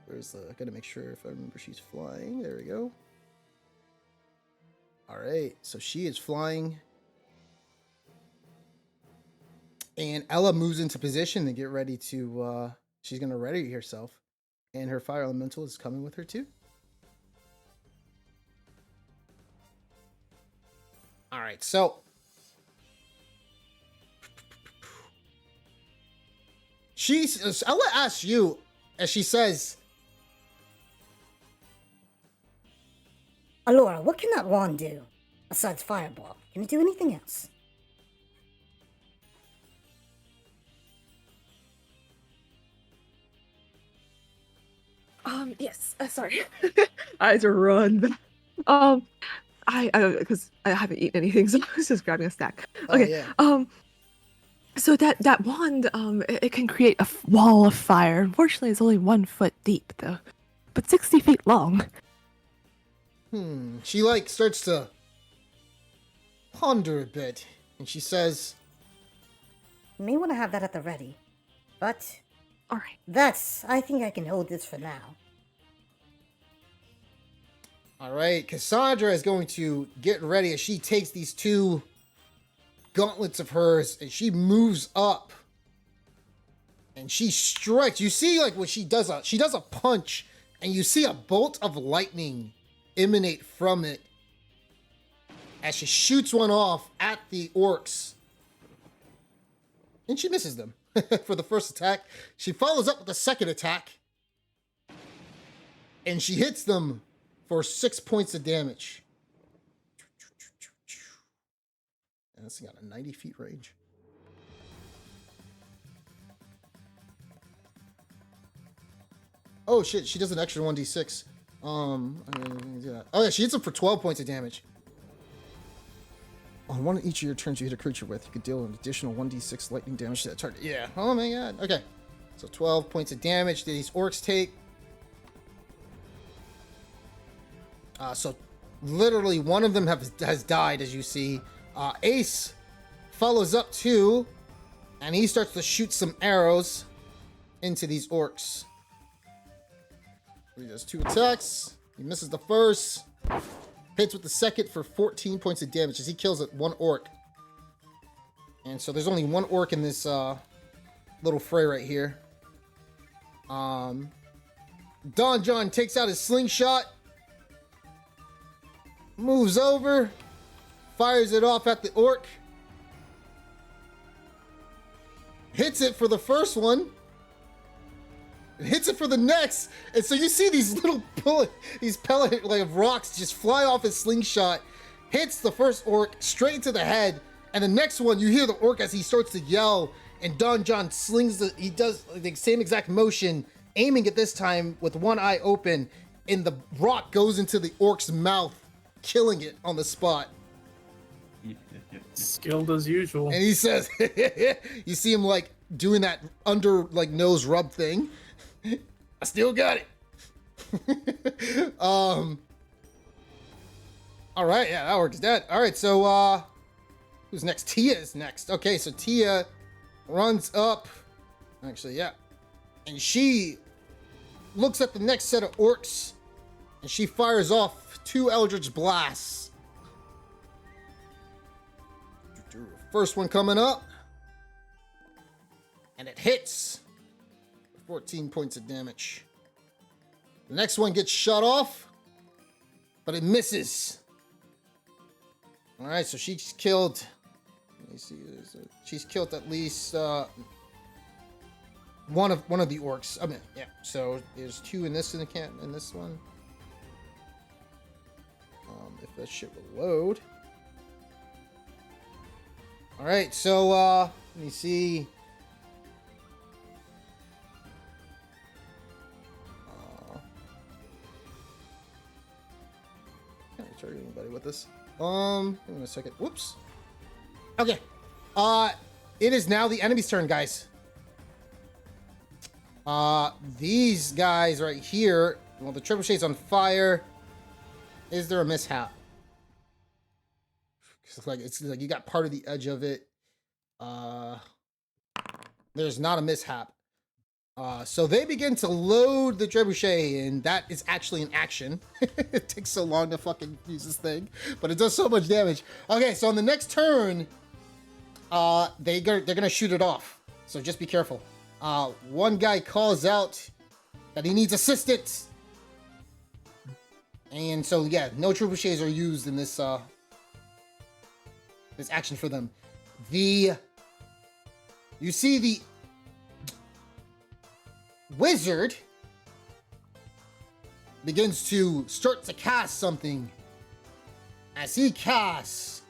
Where's the... I gotta make sure if I remember she's flying. There we go. Alright, so she is flying. And Ella moves into position to get ready to, she's gonna ready herself. And her fire elemental is coming with her too. Alright, so I'll ask you, as she says, Alora, what can that wand do? Besides fireball, can it do anything else? Yes. Sorry. Eyes are run. Because I haven't eaten anything, so I was just grabbing a snack. Oh, Okay. yeah. So that wand, it can create a wall of fire. Unfortunately, it's only 1 foot deep, though, but 60 feet long. She like starts to ponder a bit, and she says, You may want to have that at the ready. But All right. I think I can hold this for now. all right, Cassandra is going to get ready as she takes these 2 gauntlets of hers and she moves up and she strikes. You see, like, when she does a punch, and you see a bolt of lightning emanate from it as she shoots one off at the orcs, and she misses them for the first attack. She follows up with a second attack, and she hits them for 6 points of damage. And this got a 90 feet range. Oh shit, she does an extra 1d6. I'm gonna do that. Oh yeah, she hits him for 12 points of damage. On one of each of your turns you hit a creature with, you could deal an additional 1d6 lightning damage to that target. Yeah. Oh my god. Okay. So 12 points of damage these orcs take. So literally one of them has died, as you see. Ace follows up too, and he starts to shoot some arrows into these orcs. He does 2 attacks. He misses the first. Hits with the second for 14 points of damage as he kills it 1 orc. And so there's only 1 orc in this little fray right here. Don John takes out his slingshot, moves over, fires it off at the orc, hits it for the first one, hits it for the next, and so you see these little pellet like of rocks just fly off his slingshot, hits the first orc straight into the head, and the next one you hear the orc as he starts to yell, and Don John he does the same exact motion, aiming at this time with one eye open, and the rock goes into the orc's mouth, killing it on the spot. Skilled as usual. And he says, you see him like doing that under like nose rub thing. I still got it. All right, yeah, that works. All right, so who's next? Tia is next. Okay, so Tia runs up. Actually, yeah, and she looks at the next set of orcs, and she fires off 2 Eldritch Blasts. First one coming up, and it hits. 14 points of damage. The next one gets shut off, but it misses. All right, so she's killed. Let me see. She's killed at least one of the orcs. I mean, yeah. So there's 2 in this in this one. If that shit will load. All right, so let me see. Can't target anybody with this. Give me a second. Whoops. Okay. It is now the enemy's turn, guys. These guys right here. Well, the trebuchet's on fire. Is there a mishap? It's like you got part of the edge of it. There's not a mishap. So they begin to load the trebuchet, and that is actually an action. It takes so long to fucking use this thing, but it does so much damage. Okay, so on the next turn, they're gonna shoot it off. So just be careful. One guy calls out that he needs assistance, and so yeah, no trebuchets are used in this this action for them. You see wizard begins to start to cast something as he casts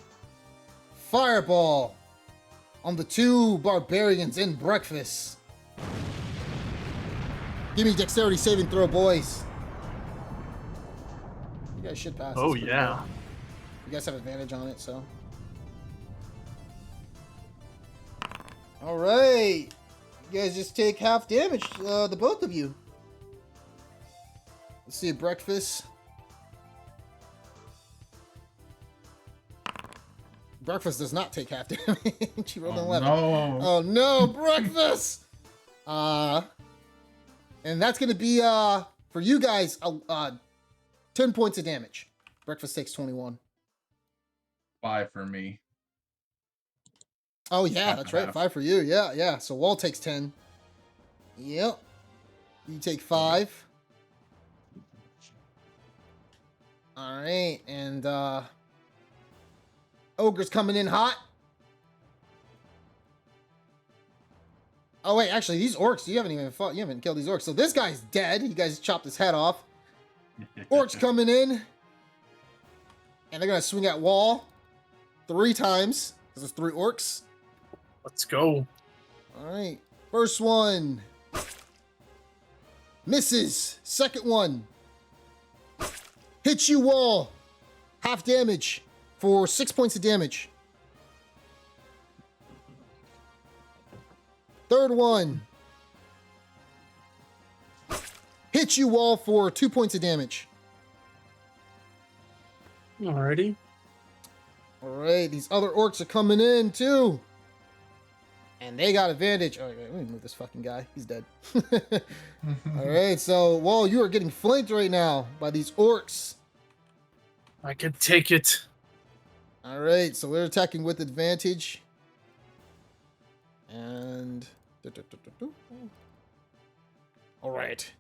Fireball on the two barbarians in breakfast. Give me dexterity saving throw, boys. You guys should pass. Oh, It's pretty yeah. good. You guys have advantage on it, so. All right. You guys just take half damage, the both of you. Let's see, breakfast. Breakfast does not take half damage. She rolled an 11. No. Oh no, breakfast! And that's gonna be for you guys 10 points of damage. Breakfast takes 21. 5 for me. Oh yeah, Half that's and right. half. 5 for you. Yeah. So Wall takes 10. Yep. You take 5. All right, and Ogre's coming in hot. Oh wait, actually, these orcs, you haven't even fought. You haven't killed these orcs. So this guy's dead. You guys chopped his head off. Orcs coming in, and they're gonna swing at Wall 3 times. There's 3 orcs. Let's go. All right, first one misses. Second one hits you, Wall. Half damage for 6 points of damage. Third one hits you, Wall, for 2 points of damage. Alrighty. All right, these other orcs are coming in too. And they got advantage. Oh, let me move this fucking guy. He's dead. All right, so, Wall, you are getting flanked right now by these orcs. I can take it. All right, so they're attacking with advantage. And... All right.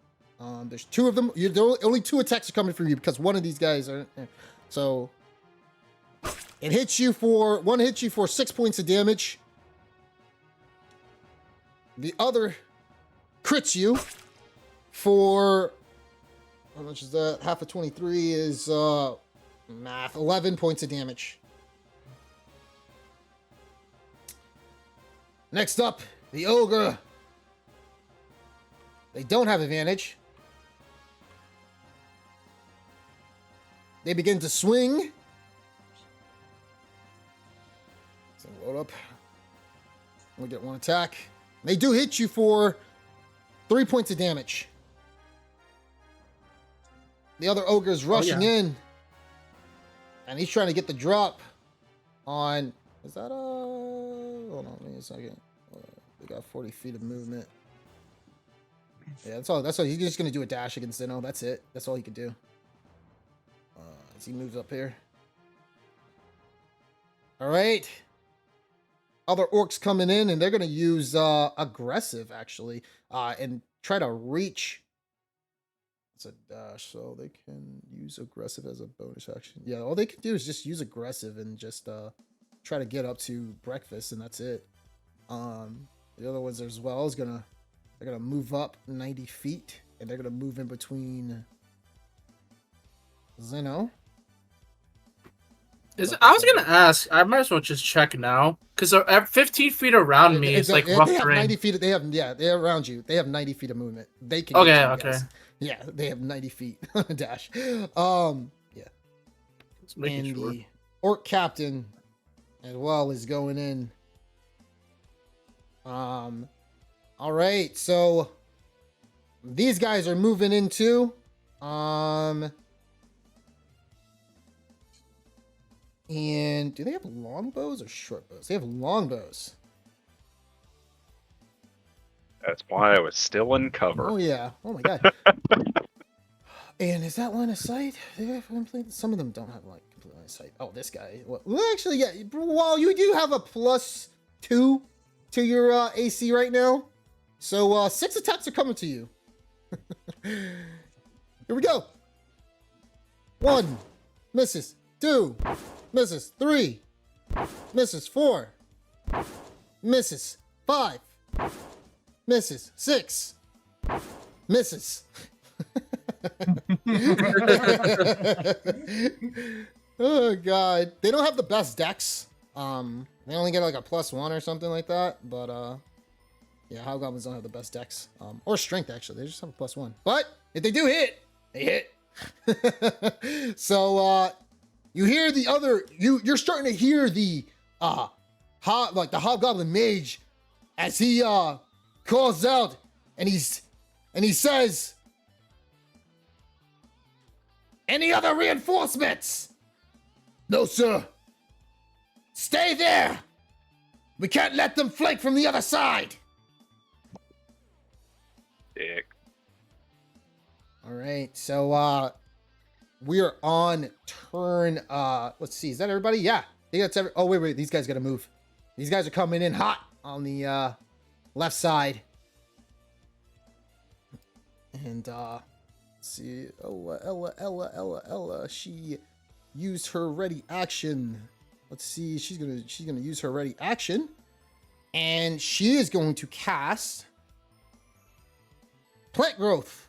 There's 2 of them. Only 2 attacks are coming from you because one of these guys are... So... It hits you for... One hits you for 6 points of damage. The other crits you for... How much is that? Half of 23 is... math. 11 points of damage. Next up, the ogre. They don't have advantage. They begin to swing. So load up. We get 1 attack. They do hit you for 3 points of damage. The other ogre is rushing in. And he's trying to get the drop on... Is that a... Hold on, give me a second. They got 40 feet of movement. Yeah, that's all. He's just going to do a dash against Zeno. That's it. That's all he can do. As he moves up here. All right. Other orcs coming in, and they're going to use aggressive, actually, and try to reach... It's a dash, so they can use aggressive as a bonus action. Yeah, all they can do is just use aggressive and just try to get up to breakfast, and that's it. The other ones as well is they're gonna move up 90 feet, and they're gonna move in between Zeno. I was gonna ask. I might as well just check now, because 15 feet around me is like rough they have terrain. 90 feet. They're around you. They have 90 feet of movement. They can. Okay, get to you okay. guys. Yeah, they have 90 feet dash. Yeah. Just making And sure. the orc captain as well is going in. All right, so these guys are moving in too. And do they have longbows or short bows? They have longbows. That's why I was still in cover. Oh yeah. Oh my god. And is that line of sight? Some of them don't have like complete line of sight. Oh, this guy. Well, actually, yeah. While you do have a +2 to your AC right now, so 6 attacks are coming to you. Here we go. 1 misses. 2 misses. 3 misses. 4 misses. 5 misses. 6 Misses. Oh god, they don't have the best decks. They only get like a +1 or something like that. But yeah, hobgoblins don't have the best decks. Or strength actually. They just have a +1. But if they do hit, they hit. So you hear the other. You're starting to hear the the hobgoblin mage as he calls out and he says, "Any other reinforcements?" "No, sir." "Stay there. We can't let them flank from the other side." Dick. All right, so we are on turn. Let's see, is that everybody? Yeah, I think that's every. Oh wait, these guys got to move. These guys are coming in hot on the left side. And let's see, Ella. She used her ready action. Let's see, she's gonna use her ready action, and she is going to cast Plant Growth.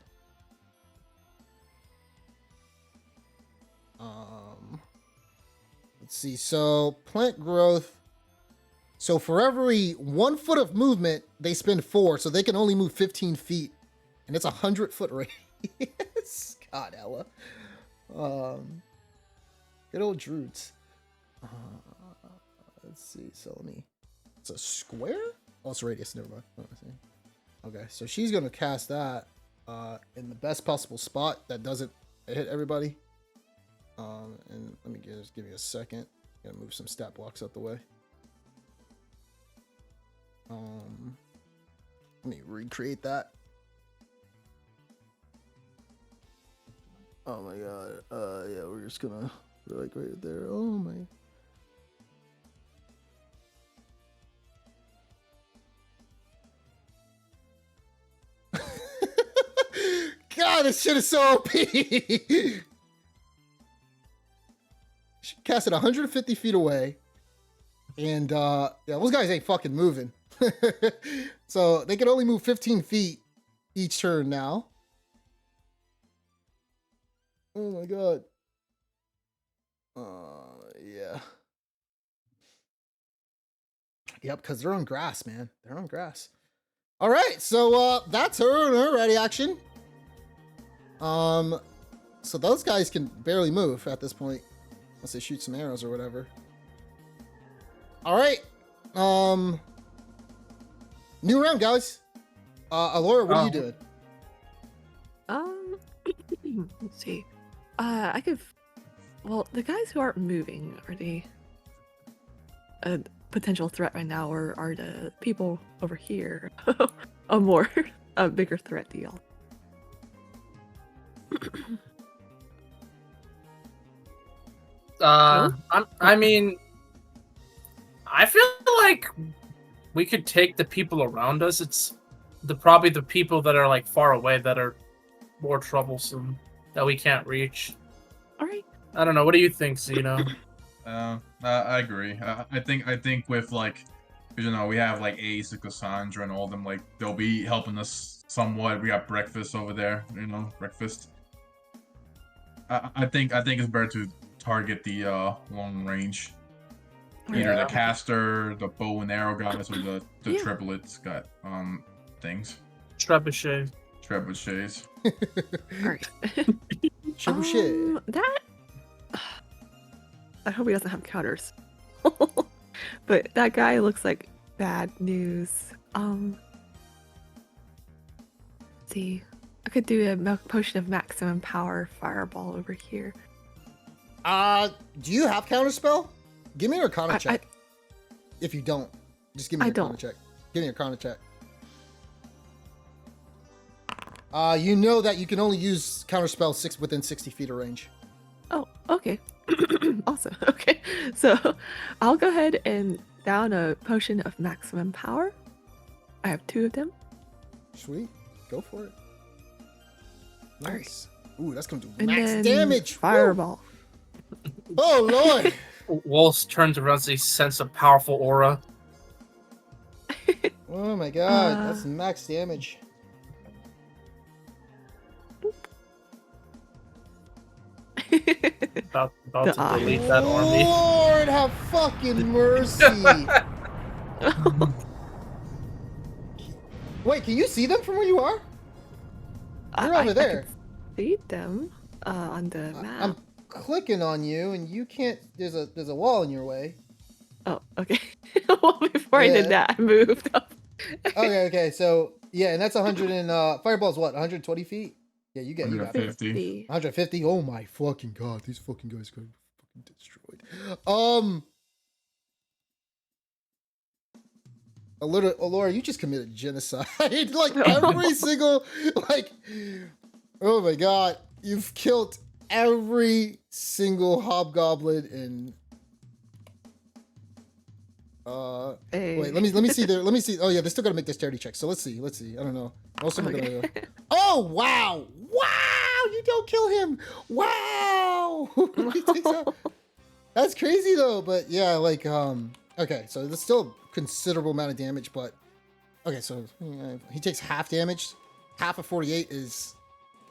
Let's see. So Plant Growth. So for every 1 foot of movement, they spend 4, so they can only move 15 feet, and it's 100-foot radius. God, Ella. Good old Druids. Let's see. So it's a square? Oh, it's a radius. Never mind. Oh, I see. Okay, so she's gonna cast that in the best possible spot that doesn't hit everybody. And let me just give me a second. Gotta move some stat blocks out the way. Let me recreate that. Oh my god. Yeah, we're just gonna like right there. Oh my. God, this shit is so OP. She cast it 150 feet away. And yeah, those guys ain't fucking moving. So they can only move 15 feet each turn now. Oh my god. Yeah. Yep, because they're on grass, man. They're on grass. All right, so that's her ready action. So those guys can barely move at this point, unless they shoot some arrows or whatever. All right. New round, guys. Alora, what are you doing? Let's see. I could. Well, the guys who aren't moving, are they a potential threat right now, or are the people over here a bigger threat to y'all? I mean, I feel like we could take the people around us. It's probably the people that are like far away that are more troublesome that we can't reach. All right. I don't know. What do you think, Zeno? I agree. I think with like, you know, we have like Ace and Cassandra and all of them. Like they'll be helping us somewhat. We got breakfast over there. You know, breakfast. I think it's better to target the long range. Either the caster, the bow and arrow guys, or the triplets got things. Trebuchets. All right. Trebuchet. That. I hope he doesn't have counters. But that guy looks like bad news. Let's see. I could do a potion of maximum power fireball over here. Do you have counterspell? Give me an Arcana check. If you don't, just give me an Arcana check. Give me an Arcana check. You know that you can only use counterspell within 60 feet of range. Oh, okay. Awesome. Okay, so I'll go ahead and down a potion of maximum power. I have 2 of them. Sweet. Go for it. Nice. Ooh, that's gonna do And max then damage. Fireball. Oh lord. Wolf turns around to sense a powerful aura. Oh my god, that's max damage. About The to eye. delete that army. Lord, have fucking mercy. Wait, can you see them from where you are? You're over I there. can see them on the map. I'm clicking on you, and you can't. There's a wall in your way. Oh, okay. Well, before I Yeah. did that, I moved up. Okay. So yeah, and that's 100 and fireball's what? 120 feet. Yeah, you got 150. 150. Oh my fucking god, these fucking guys got fucking destroyed. Laura, you just committed genocide. Like every single, like, oh my god, you've killed every single hobgoblin in. Hey. Wait, let me see there. Let me see. Oh yeah, they still gotta make this charity check. So let's see. I don't know. Most of them are Okay. gonna. Oh wow! You don't kill him. Wow! He takes out- That's crazy though. But yeah, like okay, so there's still a considerable amount of damage, but okay, so he takes half damage. Half of 48 is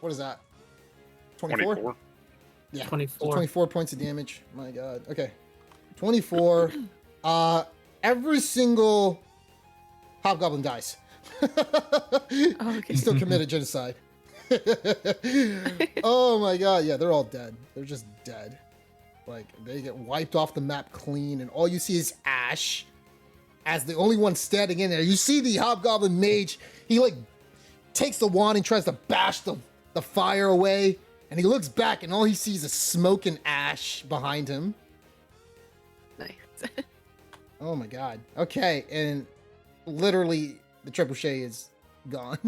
what is that? 24. 24. Yeah, 24. So 24 points of damage. My god. Okay, 24. Every single hobgoblin dies. Okay. He still committed genocide. Oh my god, yeah, they're all dead. They're just dead. Like, they get wiped off the map clean, and all you see is ash as the only one standing in there. You see the hobgoblin mage, he like takes the wand and tries to bash the fire away, and he looks back and all he sees is smoke and ash behind him. Nice. Oh my god. Okay, and literally the trebuchet is gone.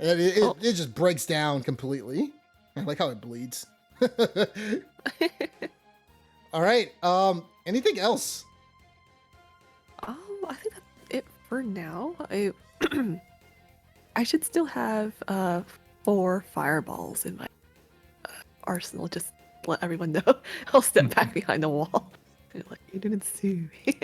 And it just breaks down completely. I like how it bleeds. All right. Anything else? I think that's it for now. I should still have 4 fireballs in my arsenal. Just let everyone know. I'll step back behind the wall. They're like, you didn't sue me.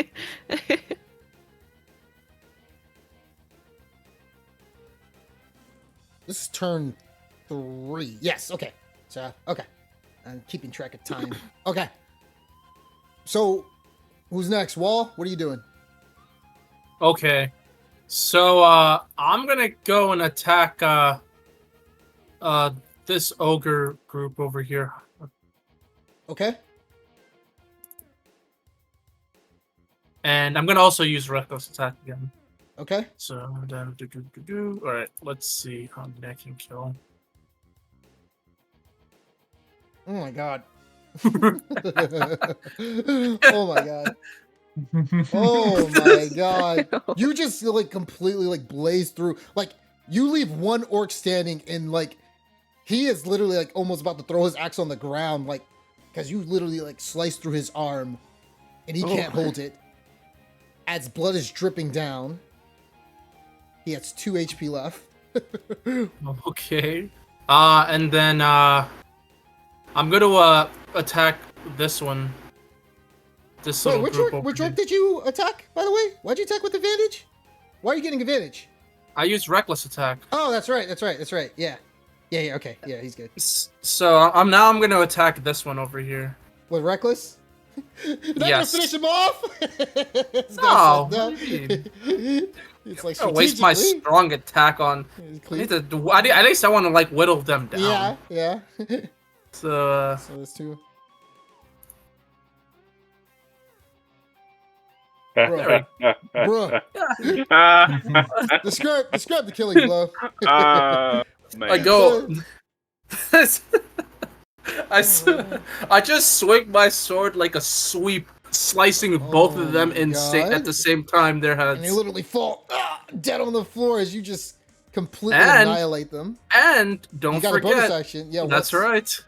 This is turn 3. Yes. Okay. So okay. I'm keeping track of time. Okay. So, who's next? Wall, what are you doing? Okay. So I'm gonna go and attack this ogre group over here. Okay. And I'm gonna also use reckless attack again. Okay. So then Alright, let's see how many I can kill. Oh my god. Oh my god. Oh my god. You just like completely like blaze through. Like you leave one orc standing and like he is literally like almost about to throw his axe on the ground, like because you literally like slice through his arm and he can't hold it. As blood is dripping down. He has 2 HP left. Okay. And then I'm gonna attack this one. This Wait, little which orc did you attack, by the way? Why'd you attack with advantage? Why are you getting advantage? I used reckless attack. Oh, that's right. Yeah. Yeah, okay. Yeah, he's good. So I'm gonna attack this one over here. With reckless? You're not Yes. gonna finish him off? It's No, no. what do you It's like I waste my strategically. strong attack on. I need to. At least I want to like whittle them down. Yeah. So So there's 2. Bruh. Describe the killing blow. Man. I go. I just swing my sword like a sweep, slicing both of them God. at the same time. Their heads. And they literally fall dead on the floor as you just completely And- annihilate them. And You don't got a bonus forget, action. Yeah, that's right.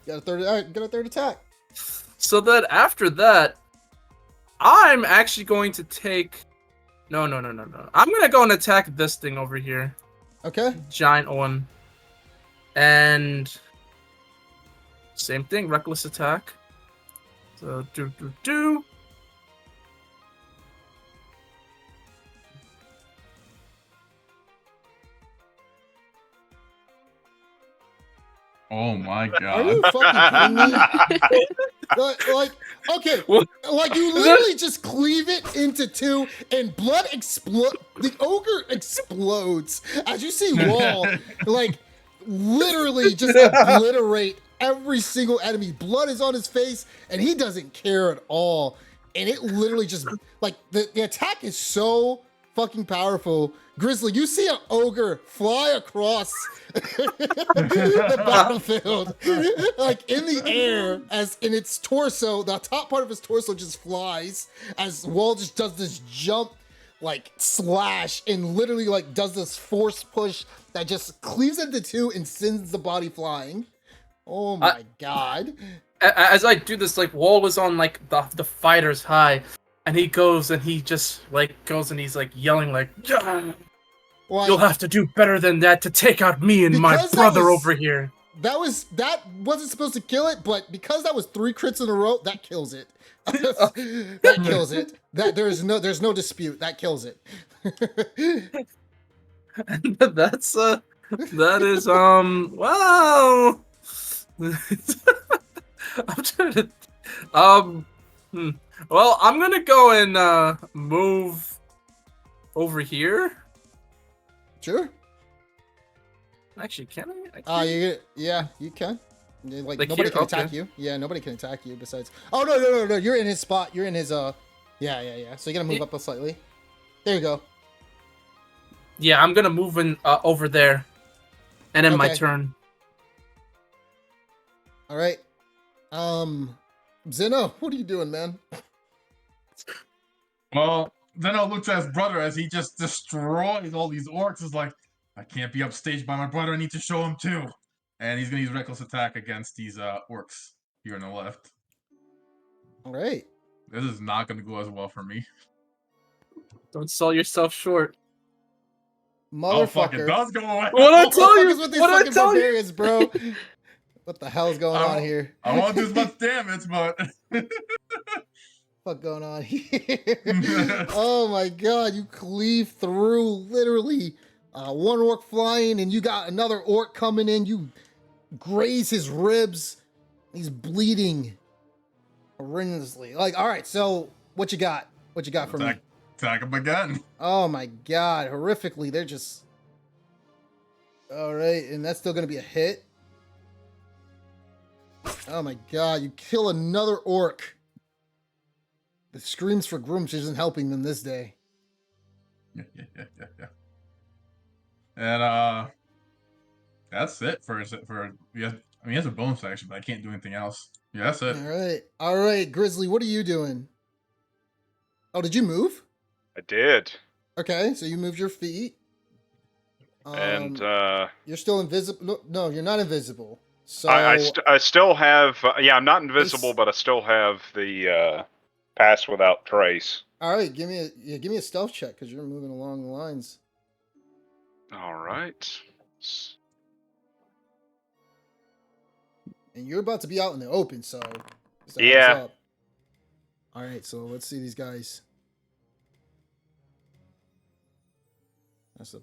Got a third. All right, got a third attack. So then after that, I'm actually going to take. No. I'm gonna go and attack this thing over here, Okay. giant one, and same thing, reckless attack. So do. Oh my Are you god. fucking kidding me? Like, okay, What? like you literally just cleave it into two, and blood explode. The ogre explodes as you see Wall, like, literally just obliterate every single enemy. Blood is on his face, and he doesn't care at all. And it literally just, like, the attack is so fucking powerful. Grizzly, you see an ogre fly across the battlefield, like in the air, as in its torso, the top part of his torso just flies as Wall just does this jump, like slash, and literally like does this force push that just cleaves into two and sends the body flying. Oh my god. As I do this, like, Wall is on, like, the fighter's high, and he goes and he just, like, goes and he's, like, yelling, like, "Yeah, Like, you'll have to do better than that to take out me and my Because that brother was- over here." that wasn't supposed to kill it, but because that was 3 crits in a row, that kills it. That kills it. That there's no dispute. That kills it. And that's, that is, well... I'm trying to, well, I'm gonna go and, move over here. Sure. Actually, can I? Yeah, you can. Yeah, like Like nobody here? can attack Okay. you. Yeah, nobody can attack you besides. Oh no! You're in his spot. You're in his Yeah. So you gotta move up slightly. There you go. Yeah, I'm gonna move in, over there. And then my Okay. turn. All right. Zeno, what are you doing, man? Well, Zeno looks at his brother as he just destroys all these orcs. Is like, I can't be upstaged by my brother. I need to show him too. And he's gonna use reckless attack against these orcs here on the left. All right. This is not gonna go as well for me. Don't sell yourself short. Oh fuck, it Motherfucker. does go away. What I What the tell fuck you? is with these What I fucking tell you? barbarians, bro? What the hell's going on here? I won't do as much damage, but Fuck going on here? Oh my god, you cleave through literally one orc flying, and you got another orc coming in. You graze his ribs. He's bleeding horrendously. Like, all right, so what you got? What you got for me? attack him again. Oh my god, horrifically. They're just. All right, and that's still gonna be a hit. Oh my god, you kill another orc. The screams for Grumsh isn't helping them this day. Yeah. And that's it for yeah. I mean, he has a bonus action, but I can't do anything else. Yeah, that's it. All right, Grizzly, what are you doing? Oh, did you move? I did. Okay, so you moved your feet. And You're still invisible. No, you're not invisible. So I still have. Yeah, I'm not invisible, but I still have the pass without trace. all right, give me a stealth check because you're moving along the lines. All right. And you're about to be out in the open, so just a Yeah. heads up. All right, so let's see these guys.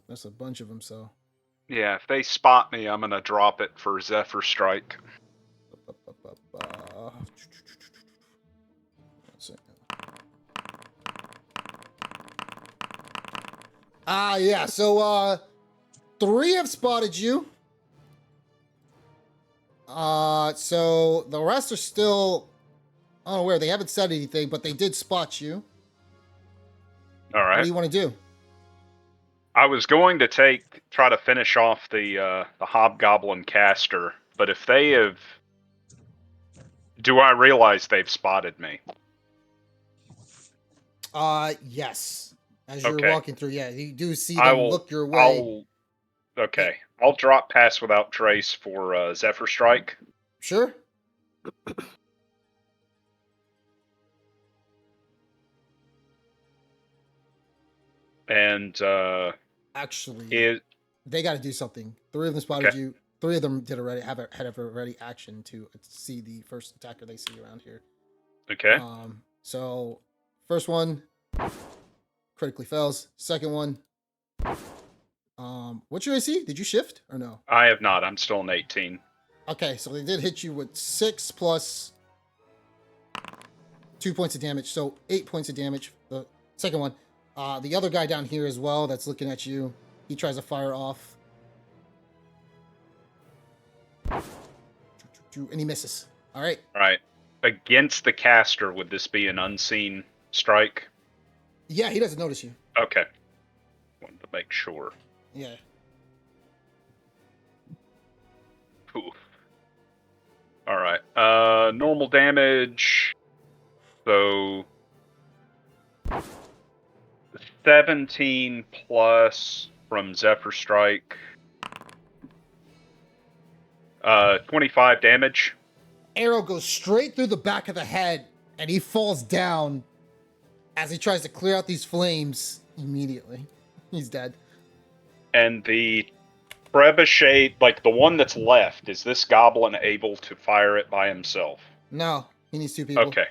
That's a bunch of them. So Yeah, if they spot me, I'm gonna drop it for Zephyr Strike. One second. Yeah. So 3 have spotted you. So the rest are still unaware. They haven't said anything, but they did spot you. All What right. do you want to do? I was going to try to finish off the Hobgoblin caster, but if they have, do I realize they've spotted me? Yes. As you're Okay. walking through, yeah, you do see them look your way. I'll drop pass without trace for Zephyr Strike. Sure. And Actually, they got to do something. 3 of them spotted you. 3 of them did already had already action to see the first attacker they see around here. okay. So first one critically fails. Second one, what's your AC? Did you shift or no? I have not. I'm still an 18. Okay, so they did hit you with 6 plus 2 points of damage, so 8 points of damage. The second one. The other guy down here as well that's looking at you, he tries to fire off. And he misses. All right. All right. Against the caster, would this be an unseen strike? Yeah, he doesn't notice you. Okay. Wanted to make sure. Yeah. Oof. All right. Normal damage. So 17 plus from Zephyr Strike. 25 damage. Arrow goes straight through the back of the head, and he falls down as he tries to clear out these flames immediately. He's dead. And the trebuchet, like the one that's left, is this goblin able to fire it by himself? No, he needs 2 people. Okay.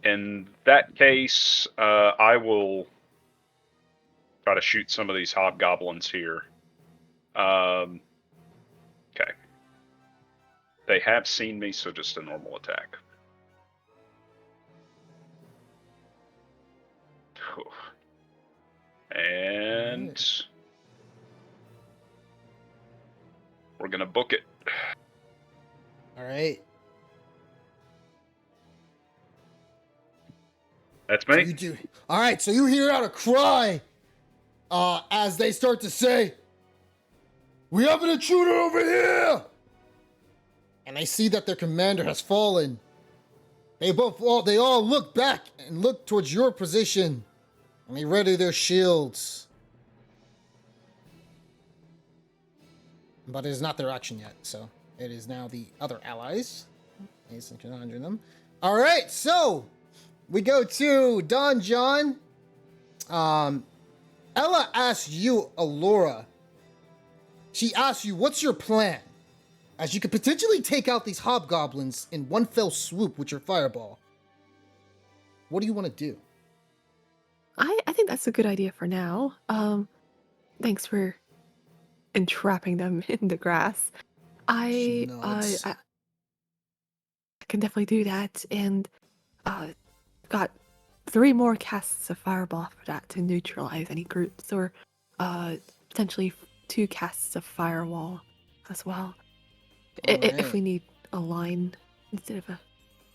In that case, I will try to shoot some of these hobgoblins here. Okay. They have seen me, so just a normal attack. And we're gonna book it. All right. That's So me. you do. All right, so you hear out a cry as they start to say, "We have an intruder over here!" And they see that their commander has fallen. They all look back and look towards your position, and they ready their shields. But it is not their action yet, so it is now the other allies. Ace and conjuring them. All right, so we go to Don John. Ella asks you, Alora. She asks you, "What's your plan? As you could potentially take out these hobgoblins in one fell swoop with your fireball. What do you want to do?" I think that's a good idea for now. Thanks for entrapping them in the grass. She I nods. I can definitely do that, and got 3 more casts of fireball for that to neutralize any groups, or potentially 2 casts of firewall as well. If we need a line instead of a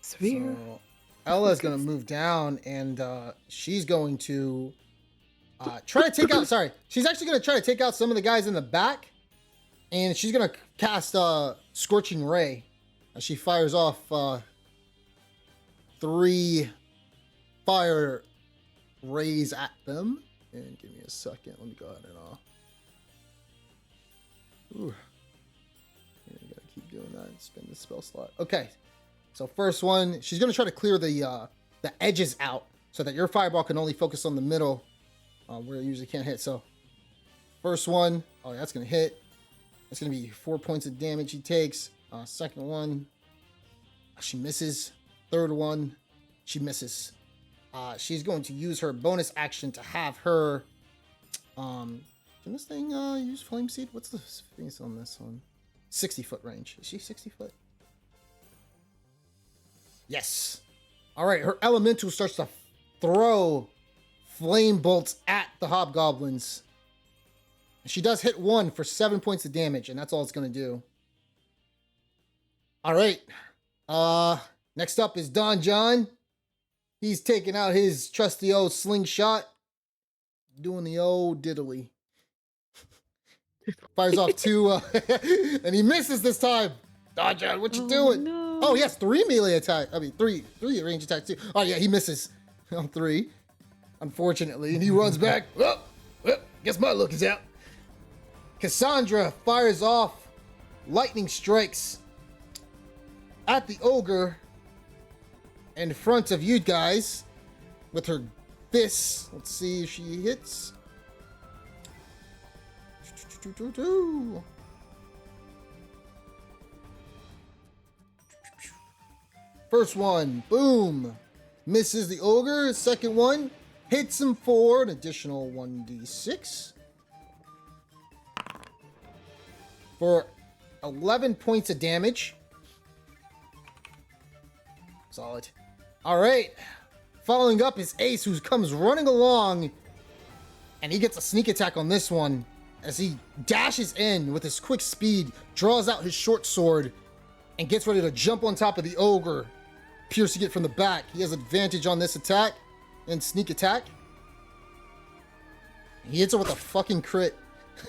sphere. So Ella's going to move down, and she's going to try to take out... Sorry. She's actually going to try to take out some of the guys in the back, and she's going to cast Scorching Ray. She fires off 3 fire rays at them. And give me a second. Let me go ahead and... Ooh. Yeah, you gotta keep doing that and spend the spell slot. Okay. So first one, she's gonna try to clear the edges out so that your fireball can only focus on the middle, where it usually can't hit. So first one, oh, that's gonna hit. That's gonna be 4 points of damage he takes. Second one, she misses. Third one, she misses. She's going to use her bonus action to have her. Can this thing use Flame Seed? What's the space on this one? 60-foot range. Is she 60 foot? Yes. All right, her elemental starts to throw flame bolts at the hobgoblins. She does hit one for 7 points of damage, and that's all it's going to do. All right. Next up is Don John. He's taking out his trusty old slingshot. Doing the old diddly. Fires off 2, and he misses this time. Don John, what you doing? No. Oh, yes, 3 melee attack. I mean, 3 range attacks too. Oh, yeah, he misses on 3, unfortunately. And he runs back. Well, guess my luck is out. Cassandra fires off lightning strikes at the ogre in front of you guys with her fists. Let's see if she hits. First one, boom, misses the ogre. Second one hits him for an additional 1d6 for 11 points of damage. Solid. All right. Following up is Ace, who comes running along, and he gets a sneak attack on this one as he dashes in with his quick speed, draws out his short sword, and gets ready to jump on top of the ogre, piercing it from the back. He has advantage on this attack and sneak attack. He hits it with a fucking crit.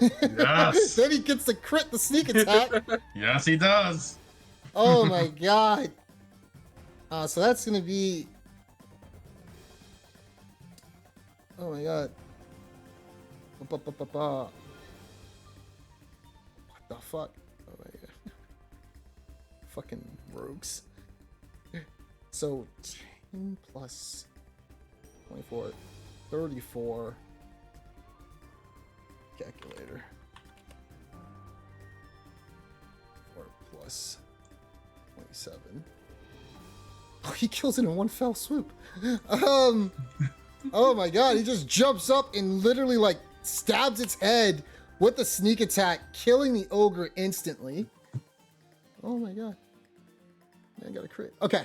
Yes. Then he gets the crit, the sneak attack. Yes, he does. Oh my god. So that's gonna be. Oh my god. What the fuck? Oh my god. Fucking rogues. So 10 plus 24, 34. Calculator. 4 plus 27. Oh, he kills it in one fell swoop. Oh my god, he just jumps up and literally like stabs its head with the sneak attack, killing the ogre instantly. Oh my god. Man, got a crit. Okay.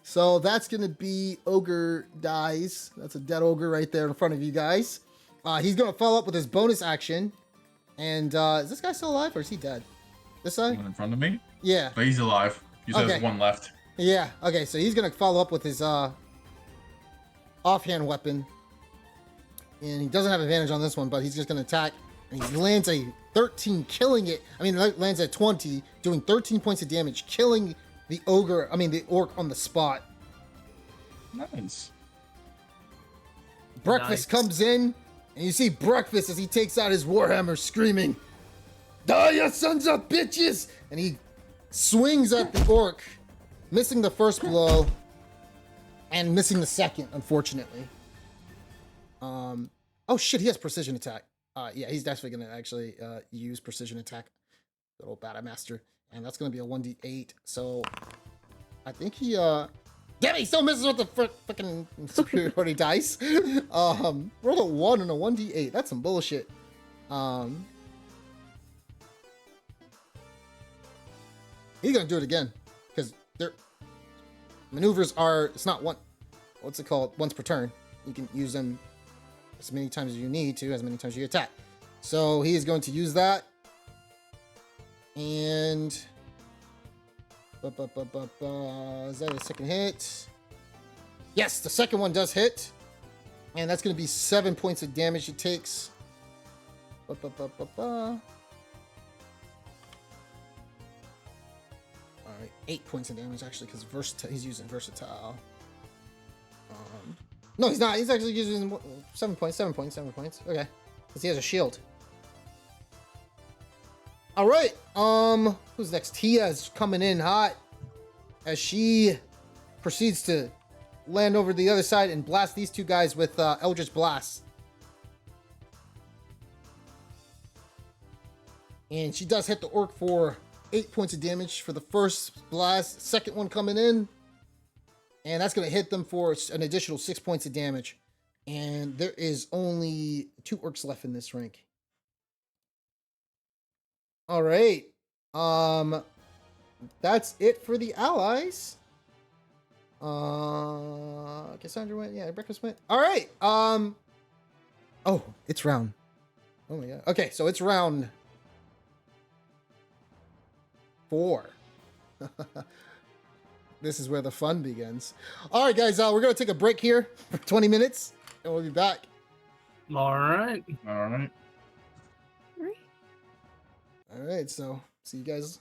So that's gonna be ogre dies. That's a dead ogre right there in front of you guys. He's gonna follow up with his bonus action. And is this guy still alive or is he dead? This side? One in front of me? Yeah. But he's alive. You said Okay. there's one left. Yeah. Okay, so he's gonna follow up with his offhand weapon. And he doesn't have advantage on this one, but he's just gonna attack. And he lands a 13, killing it. I mean, lands at 20, doing 13 points of damage, killing the ogre, the orc on the spot. Nice. Breakfast comes in, and you see Breakfast as he takes out his warhammer, screaming, "Die, you sons of bitches!" And he swings at the orc, missing the first blow, and missing the second, unfortunately. Oh shit, he has precision attack. Yeah, he's definitely gonna actually use precision attack. Good old Battle Master. And that's gonna be a 1d8. So I think he damn it, he still misses with the fucking superiority dice. Rolled a 1 and a 1d8. That's some bullshit. He's gonna do it again. Because their maneuvers are, it's not one, what's it called? Once per turn. You can use them as many times as you need to, as many times you attack. So he is going to use that. And is that a second hit? Yes, the second one does hit. And that's going to be 7 points of damage he takes. Alright, 8 points of damage actually, because he's using versatile. No, he's not. He's actually using 7 points. Okay. Because he has a shield. Alright, who's next? Tia's coming in hot as she proceeds to land over the other side and blast these two guys with Eldritch Blast. And she does hit the orc for 8 points of damage for the first blast. Second one coming in. And that's going to hit them for an additional 6 points of damage. And there is only 2 orcs left in this rank. All right. That's it for the allies. Cassandra went. Yeah, Breakfast went. All right. Oh, it's round. Oh my god. Okay, so it's round 4. This is where the fun begins. All right, guys. We're gonna take a break here for 20 minutes, and we'll be back. All right. All right. All right. So see you guys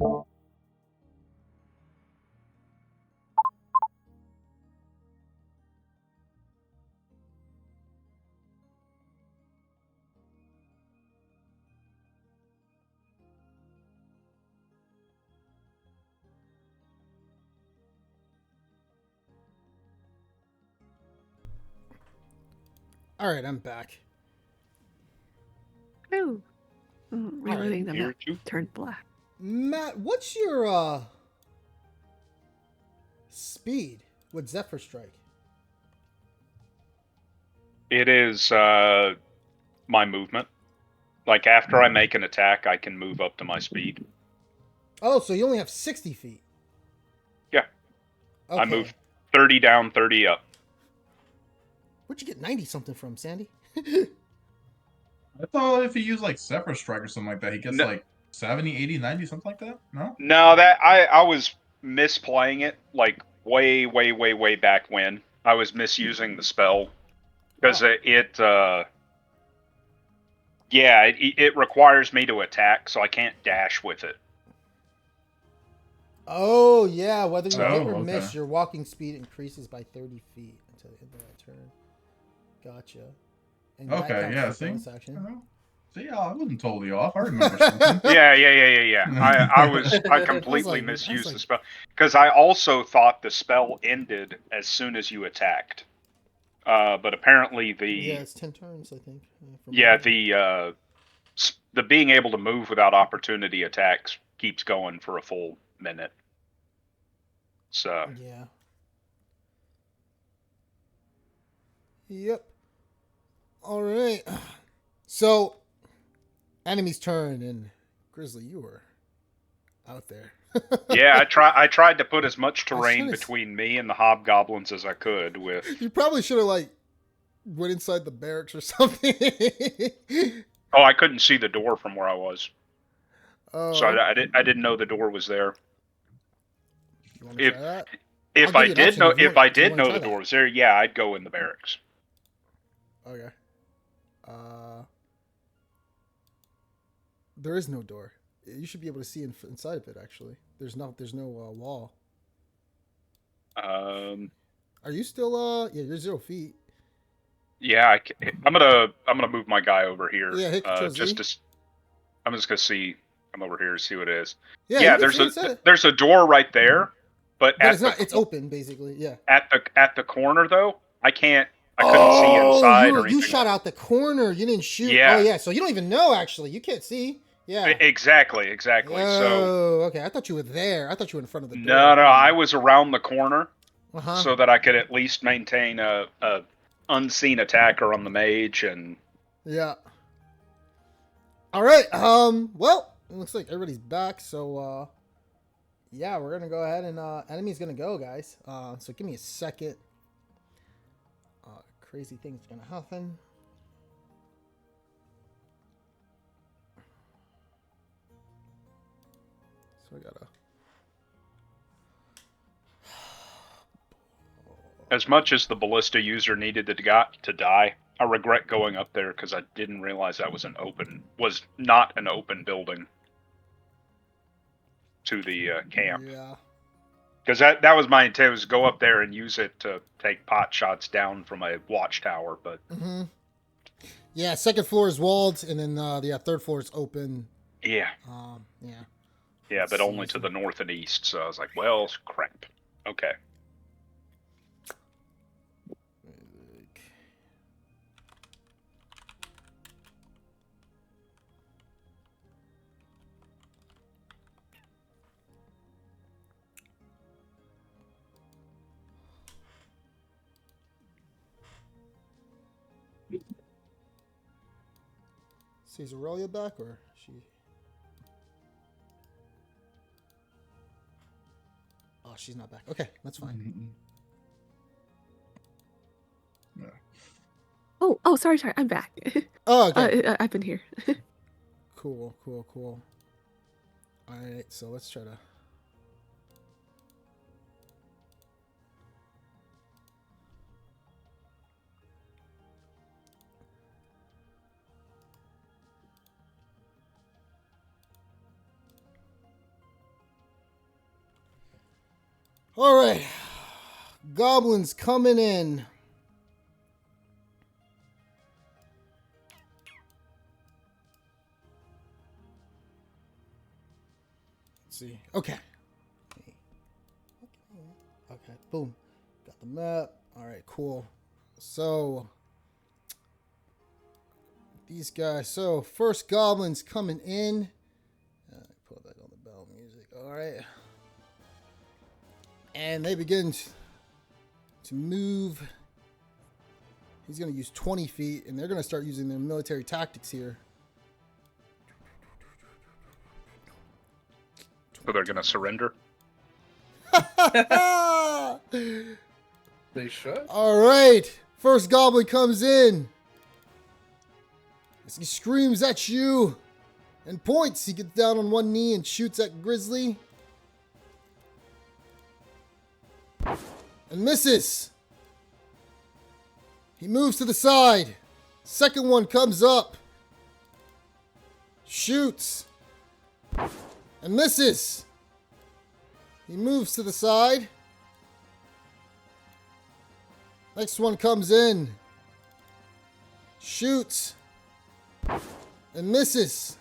All right, I'm back. Oh, reloading the Here map too. turned black. Matt, what's your speed with Zephyr Strike? It is my movement. Like after I make an attack, I can move up to my speed. Oh, so you only have 60 feet. Yeah. Okay. I move 30 down, 30 up. Where'd you get 90 something from, Sandy? I thought if he used like Zephyr Strike or something like that, he gets No. like 70, 80, 90, something like that. No. No, that I was misplaying it like way back when. I was misusing the spell because Oh. it requires me to attack, so I can't dash with it. Oh, yeah. Whether you So- hit or okay. miss, your walking speed increases by 30 feet until the end of that turn. Gotcha. And that Okay, counts yeah, as a see? bonus action. See, I wasn't totally off. I remember something. Yeah. I completely I was misused like- the spell because I also thought the spell ended as soon as you attacked. But apparently Yeah, it's 10 turns, I think. from yeah memory. the being able to move without opportunity attacks keeps going for a full minute. So Yeah. Yep. All right. So, enemy's turn, and Grizzly, you were out there. yeah, I tried to put as much terrain trying to between me and the hobgoblins as I could with. You probably should have like went inside the barracks or something. Oh, I couldn't see the door from where I was, Oh, so I didn't know the door was there. you want to If try that? if I'll I give you an did option know if you if want- I do you did wanna know try the that? door was there, yeah, I'd go in the barracks. Okay. There is no door. You should be able to see inside of it. Actually, there's no wall. Are you still Yeah, you're 0 feet. Yeah, I'm gonna move my guy over here. Yeah, hit Control Just Z. to. I'm just gonna see. I'm over here to see what it is. Yeah, Yeah, you can see inside it. there's a door right there, but But at it's not. It's open, basically. Yeah. at the corner though, I couldn't see inside or anything. You shot out the corner. You didn't shoot. Yeah. Oh yeah. So you don't even know actually. You can't see. Yeah. Exactly. So Oh, okay. I thought you were there. I thought you were in front of the door. no, I was around the corner Uh-huh. so that I could at least maintain a unseen attacker on the mage and. Yeah. All right. Well, it looks like everybody's back. So, yeah, we're gonna go ahead and enemy's gonna go, guys. So give me a second. Crazy things gonna happen. So I gotta. As much as the ballista user needed to die, I regret going up there because I didn't realize that was not an open building to the camp. Yeah. Because that was my intent, was go up there and use it to take pot shots down from a watchtower. But Mm-hmm. Yeah, second floor is walled, and then third floor is open. yeah, Yeah. yeah, but only to the north and east. So I was like, well, crap. Okay. Is Aurelia back or she? Oh, she's not back. Okay, that's fine. Oh, sorry, I'm back. Oh, okay. I've been here. Cool. All right, so let's try to. All right. Goblins coming in. Let's see. Okay. Okay, boom. Got the map. All right, cool. So, these guys. So, first goblins coming in. Put that on the bell music. All right. And they begin to move. He's going to use 20 feet, and they're going to start using their military tactics here. So they're gonna surrender. They should. All right. First goblin comes in. As he screams at you and points, he gets down on one knee and shoots at Grizzly. And misses. He moves to the side. Second one comes up. Shoots. And misses. He moves to the side. Next one comes in. Shoots. And misses.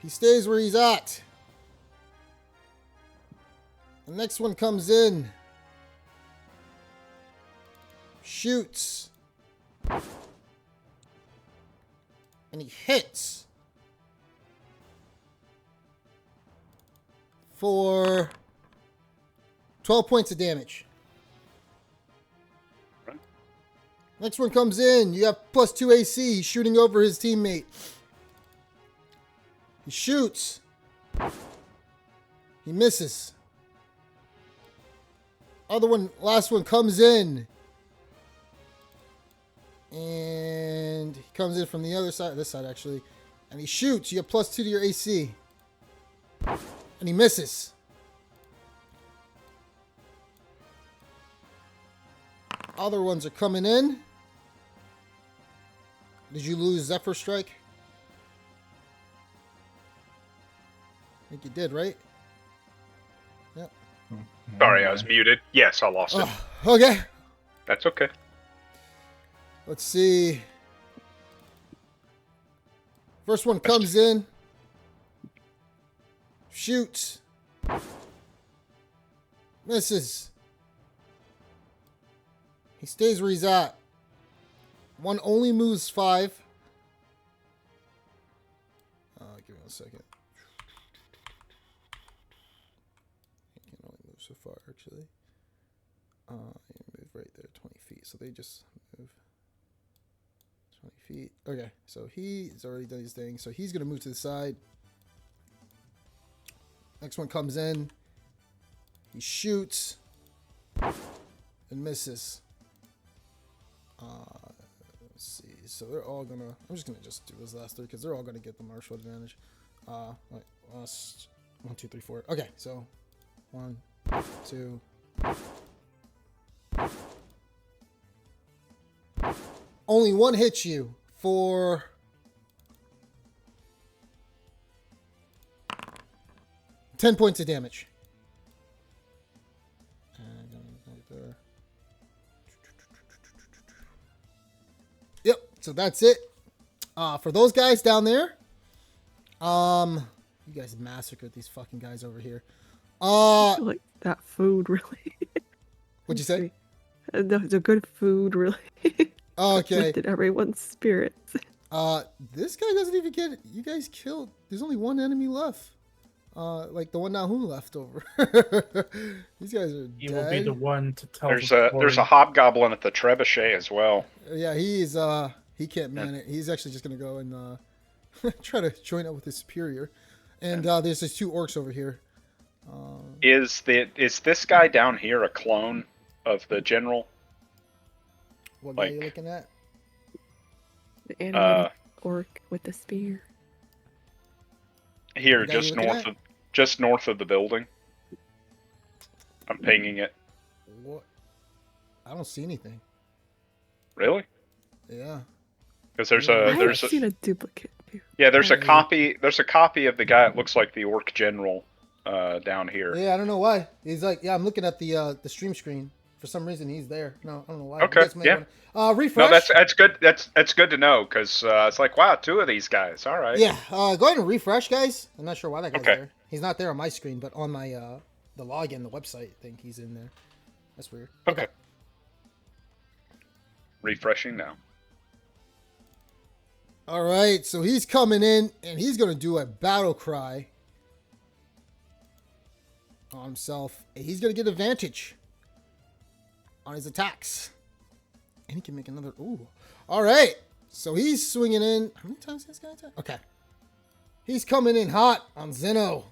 He stays where he's at. The next one comes in. Shoots. And he hits. For 12 points of damage. Right. Next one comes in. You have +2 AC. He's shooting over his teammate. He shoots. He misses. Last one comes in. And he comes in from the other side, this side actually. And he shoots. You have +2 to your AC. And he misses. Other ones are coming in. Did you lose Zephyr Strike? I think you did, right? Yep. Sorry, I was muted. Yes, I lost it. Okay. That's okay. Let's see. First one comes in. Shoots. Misses. He stays where he's at. One only moves 5. Give me 1 second. He can only move so far, actually. You move right there, 20 feet. So they just move 20 feet. Okay, so he's already done his thing. So he's going to move to the side. Next one comes in. He shoots. And misses. Let's see. So they're all going to... I'm just going to just do those last 3 because they're all going to get the martial advantage. Wait, last... 1, 2, 3, 4. Okay, so... 1, 2... Only one hits you for... 10 points of damage. Yep, so that's it. For those guys down there, you guys massacred these fucking guys over here. I feel like that food really. What'd you say? The good food really Okay. lifted everyone's spirits. This guy doesn't even get it. You guys killed. There's only one enemy left. Like the one now who left over. These guys are He dead. will be the one to tell There's the a story. there's a hobgoblin at the trebuchet as well. Yeah, he can't man it. He's actually just gonna go and try to join up with his superior. And there's these 2 orcs over here. Is this guy down here a clone of the general? What guy are you Like- looking at? The animated orc with the spear. Here, The guy you're just north of the building. I'm pinging it. What? I don't see anything. Really? Yeah. Because there's I I a haven't there's a seen a duplicate. Too. yeah there's a Yeah. copy of the guy that looks like the orc general down here. Yeah, I don't know why. He's like, yeah, I'm looking at the stream screen. For some reason, he's there. No, I don't know why. Okay, You guys may yeah. refresh. No, that's good. That's good to know because it's like, wow, 2 of these guys. All right. Yeah, go ahead and refresh, guys. I'm not sure why that guy's Okay. there. He's not there on my screen, but on my the login, the website, I think he's in there. That's weird. Okay. Refreshing now. All right, so he's coming in, and he's gonna do a battle cry on himself, and he's gonna get advantage on his attacks, and he can make another. Ooh, all right. So he's swinging in. How many times has this guy attack? Okay, he's coming in hot on Zeno.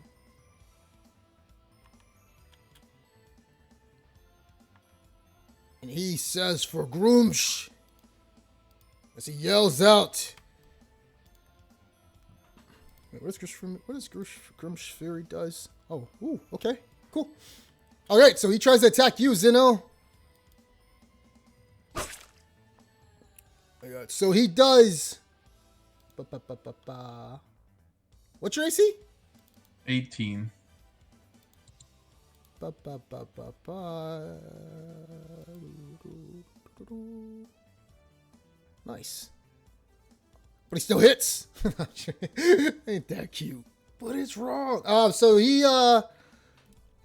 And he says for Groomsh as he yells out. Wait, what does Groomsh Fury does? Oh, ooh, okay, cool. All right, so he tries to attack you, Zeno. So he does. What's your AC? 18. Nice. But he still hits. Ain't that cute? But it's wrong. So he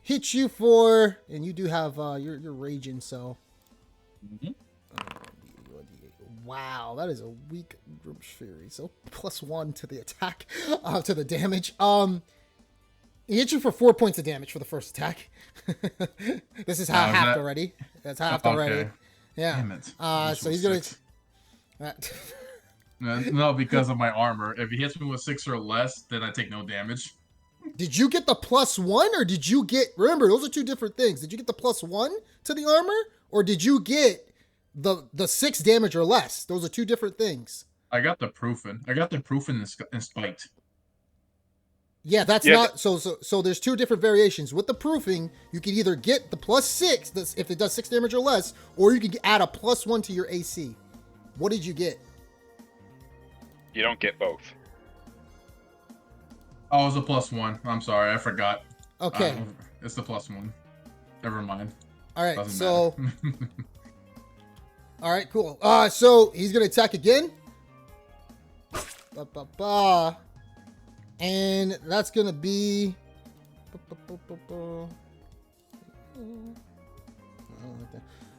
hits you for, and you do have you're raging. So. Mhm. Wow, that is a weak Groom's Fury. So +1 to the attack, to the damage. He hit you for 4 points of damage for the first attack. This is halved already. That's halved already. Okay. Yeah. Damn it. So he's gonna. No, because of my armor. If he hits me with 6 or less, then I take no damage. Did you get the +1, or did you get? Remember, those are two different things. Did you get the +1 to the armor, or did you get the 6 damage or less? Those are two different things. I got the proofing. And spite. Yeah, that's not so. There's two different variations with the proofing. You can either get the +6 if it does 6 damage or less, or you can add a +1 to your AC. What did you get? You don't get both. Oh, it was a +1. I'm sorry, I forgot. Okay. It's the +1. Never mind. All right. Doesn't So. matter. All right. Cool. So he's gonna attack again. And that's gonna be.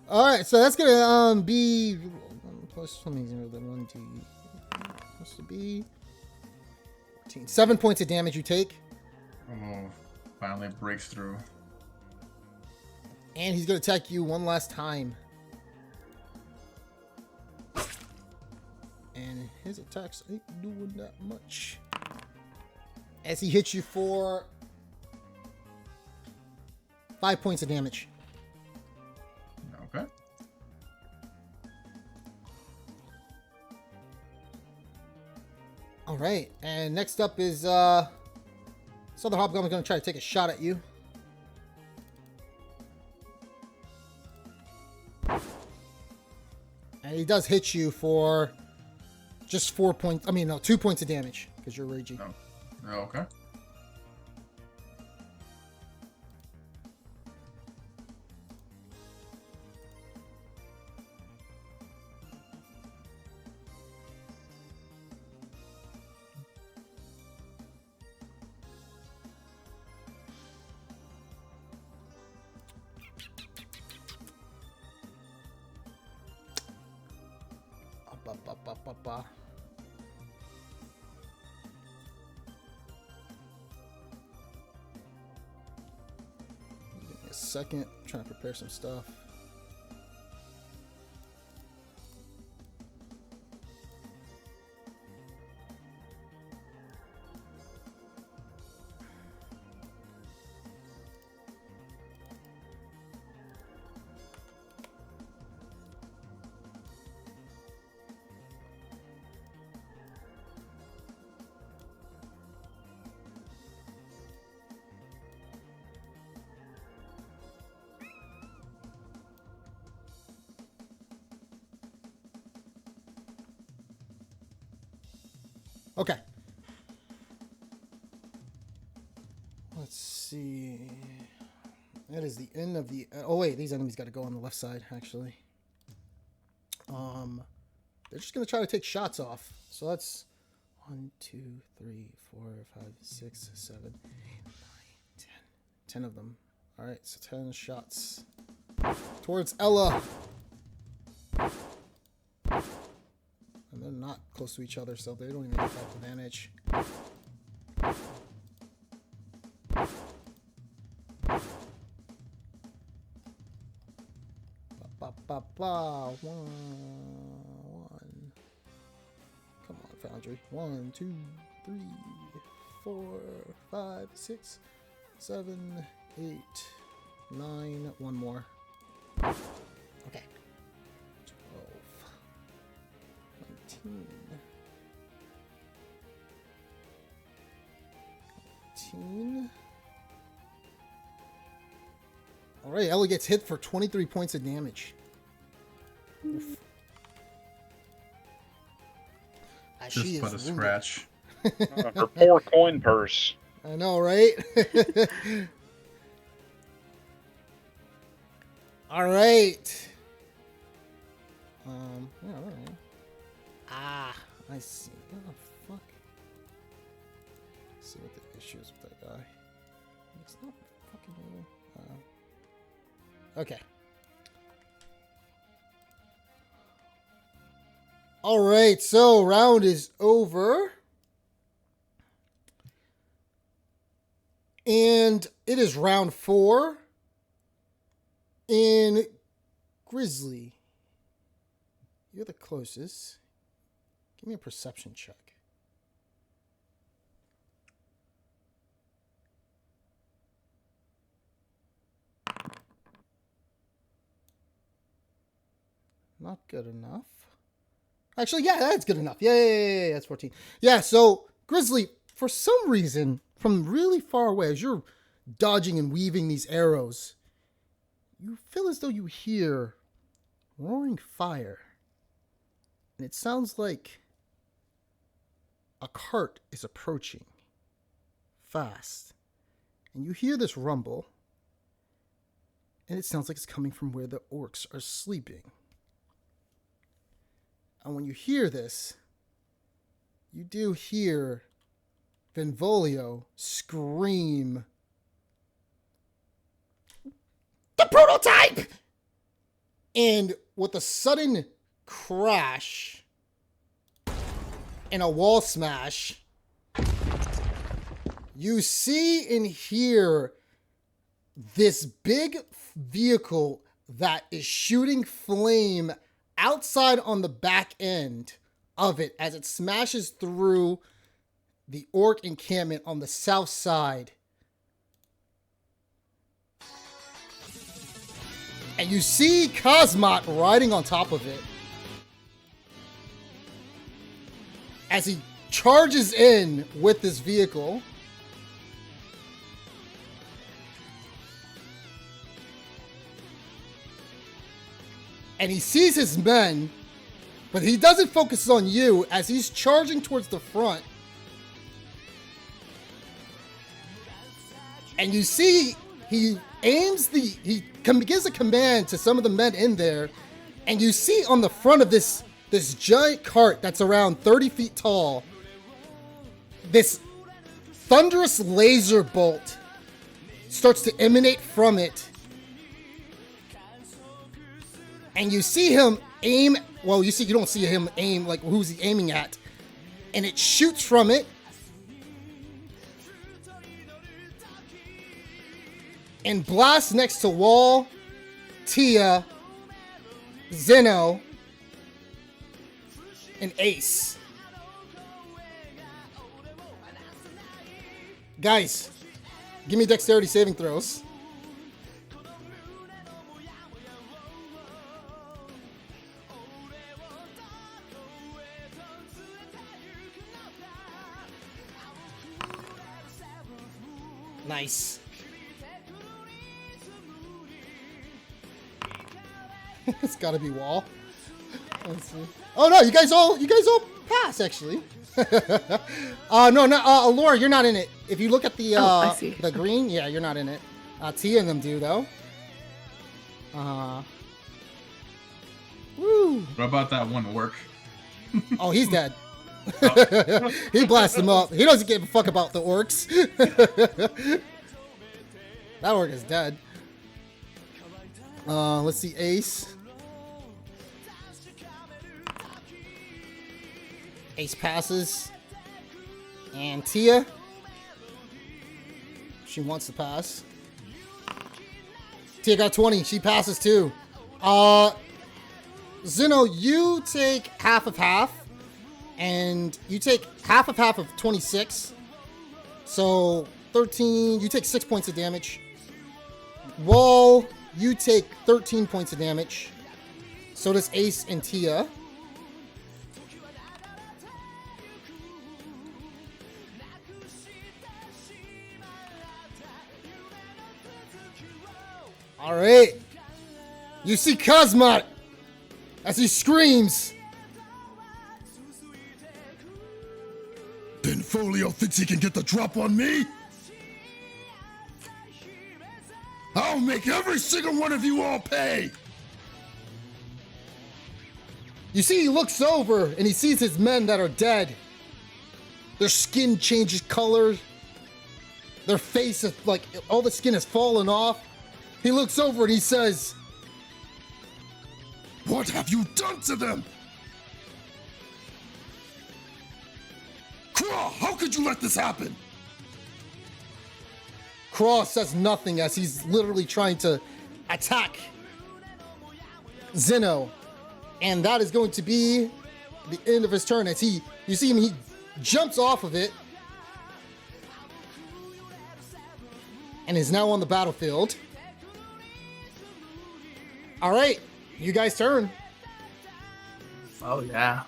All right. So that's gonna be plus something 1 2 supposed to be 14. 7 points of damage you take. Oh, finally breaks through. And he's gonna attack you one last time. And his attacks ain't doing that much. As he hits you for 5 points of damage. Okay. All right, and next up is so the Hobgoblin's gonna try to take a shot at you. And he does hit you for just 4 points. I mean, no, 2 points of damage because you're raging. Oh, okay. Give me a second. I'm trying to prepare some stuff. Okay. Let's see. That is the end of the. Oh wait, these enemies got to go on the left side actually. They're just gonna try to take shots off. So that's 1, 2, 3, 4, 5, 6, 7, 8, 9, 10. 10 of them. All right, so 10 shots towards Ella. And they're not close to each other, so they don't even have advantage. One. Come on, Foundry. 1, 2, 3, 4, 5, 6, 7, 8, 9. One more. Okay. 12. 19. 19. Alright, Ella gets hit for 23 points of damage. Oof. Just but a scratch. Her poor coin purse. I know, right? Alright. Yeah, alright. Ah, I see. What the fuck? Let's see what the issue is with that guy. It's not fucking moving. Okay. Alright, so round is over. And it is round 4. And Grizzly, you're the closest. Give me a perception check. Not good enough. Actually, yeah, that's good enough. Yeah, that's 14. Yeah, so Grizzly, for some reason, from really far away, as you're dodging and weaving these arrows, you feel as though you hear roaring fire. And it sounds like a cart is approaching fast. And you hear this rumble, and it sounds like it's coming from where the orcs are sleeping. And when you hear this, you do hear Benvolio scream, "The prototype!" And with a sudden crash and a wall smash, you see and hear this big vehicle that is shooting flame outside on the back end of it as it smashes through the orc encampment on the south side. And you see Cosmot riding on top of it as he charges in with this vehicle. And he sees his men, but he doesn't focus on you as he's charging towards the front. And you see he gives a command to some of the men in there, and you see on the front of this giant cart that's around 30 feet tall, this thunderous laser bolt starts to emanate from it. And you see him aim, well, you don't see him aim, like, who's he aiming at? And it shoots from it. And blasts next to Wall, Tia, Zeno, and Ace. Guys, give me dexterity saving throws. Nice. It's gotta be Wall. Let's see. Oh no, you guys all pass actually. No, Laura, you're not in it. If you look at the I see. the green, yeah, you're not in it. Tia and them do, though. Woo! What about that one orc? Oh, he's dead. He blasts them up. He doesn't give a fuck about the orcs. That orc is dead. Let's see, Ace. Ace passes. And Tia. She wants to pass. Tia got 20. She passes too. Zeno, you take half of half. And you take half of 26. So 13. You take 6 points of damage. Wall, you take 13 points of damage. So does Ace and Tia. All right. You see Kazmat as he screams. Benfolio thinks he can get the drop on me? I'll make every single one of you all pay! You see, he looks over and he sees his men that are dead. Their skin changes color. Their face is like, all the skin has fallen off. He looks over and he says, What have you done to them? Craw, how could you let this happen? Craw says nothing as he's literally trying to attack Zeno. And that is going to be the end of his turn as you see him, he jumps off of it and is now on the battlefield. All right, you guys' turn. Oh, yeah.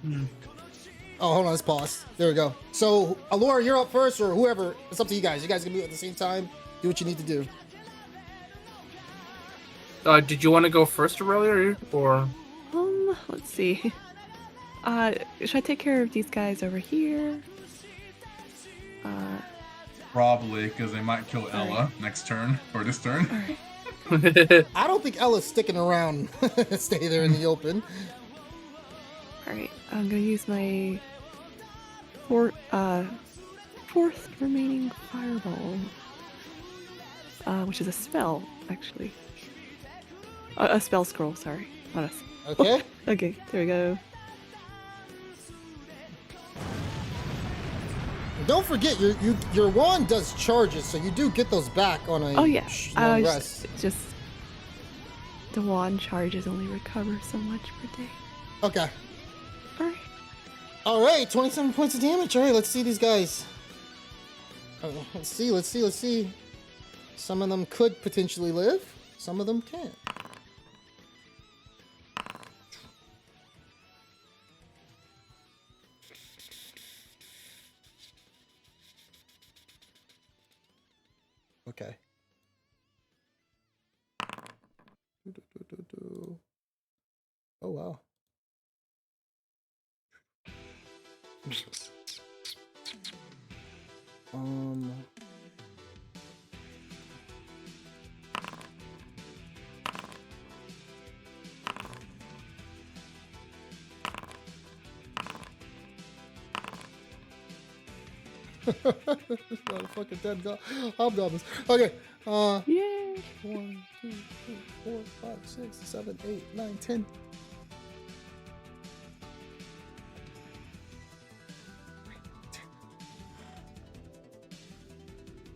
Oh, hold on, let's pause. There we go. So, Alora, you're up first, or whoever. It's up to you guys. You guys can move at the same time. Do what you need to do. Did you want to go first, Aurelia, or? Let's see. Should I take care of these guys over here? Probably, because they might kill Ella next turn, or this turn. Alright. I don't think Ella's sticking around. Stay there in the open. Alright, I'm gonna use my fourth remaining fireball. Which is a spell, actually. A spell scroll, sorry. Not a Okay. Okay, there we go. Don't forget, your wand does charges, so you do get those back on a Oh yeah, long rest. just the wand charges only recover so much per day. Okay. Alright. All right, 27 points of damage. All right, let's see these guys. Let's see. Some of them could potentially live. Some of them can't. Okay. Oh, wow. Motherfucking dead hobgoblins. Okay. Yay! 1, 2, 3, 4, 5, 6, 7, 8, 9, 10.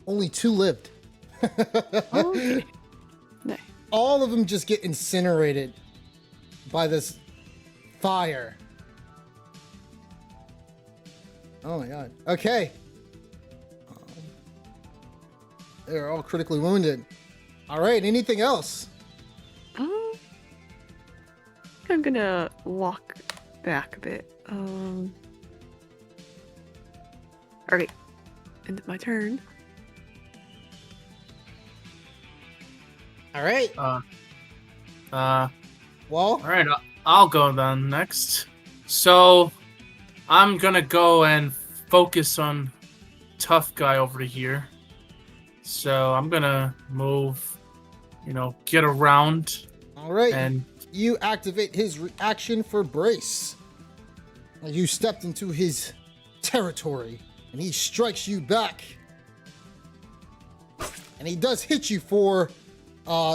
Only 2 lived. Oh, okay. Nice. All of them just get incinerated by this fire. Oh my god. Okay. They're all critically wounded. All right. Anything else? I'm gonna walk back a bit. Alright. End of my turn. All right. All Well. right, I'll go then next. So, I'm gonna go and focus on tough guy over here. So I'm gonna move, get around All right. and You activate his reaction for brace. You stepped into his territory, and he strikes you back. And he does hit you for